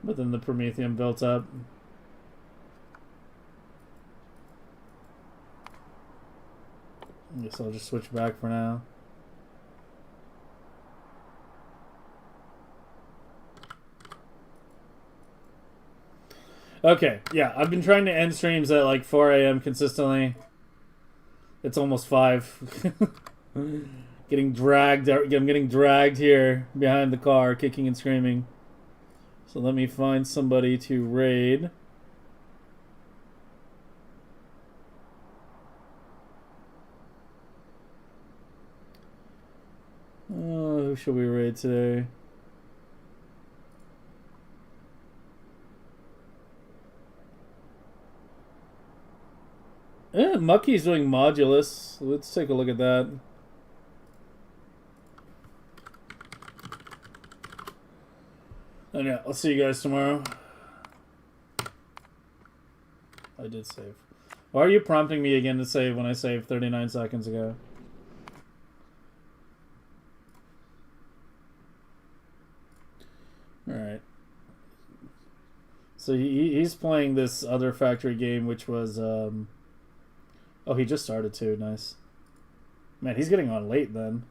But then the Promethium built up. I guess I'll just switch back for now. Okay, yeah, I've been trying to end streams at like 4 a.m. consistently. It's almost 5. Getting dragged. I'm getting dragged here behind the car, kicking and screaming. So let me find somebody to raid. Who should we raid today? Mucky's doing modulus. Let's take a look at that. And yeah, I'll see you guys tomorrow. I did save. Why are you prompting me again to save when I saved 39 seconds ago? Alright. So he's playing this other factory game, which was... Oh, he just started too. Nice. Man, he's getting on late then.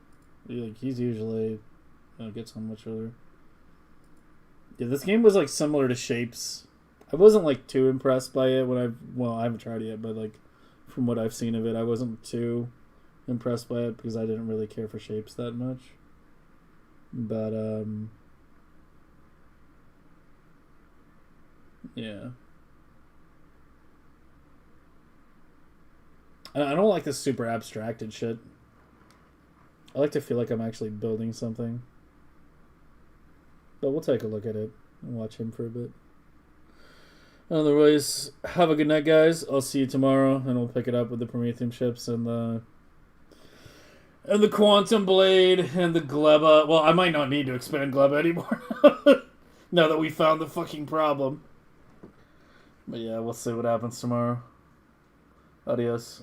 He's usually... gets on much earlier. Yeah, this game was like similar to Shapes. I wasn't like too impressed by it when I haven't tried it yet, but like from what I've seen of it, I wasn't too impressed by it because I didn't really care for Shapes that much. But yeah. I don't like this super abstracted shit. I like to feel like I'm actually building something. But we'll take a look at it and watch him for a bit. Otherwise, have a good night, guys. I'll see you tomorrow, and we'll pick it up with the Promethium ships and the Quantum Blade and the Gleba. Well, I might not need to expand Gleba anymore now that we found the fucking problem. But yeah, we'll see what happens tomorrow. Adios.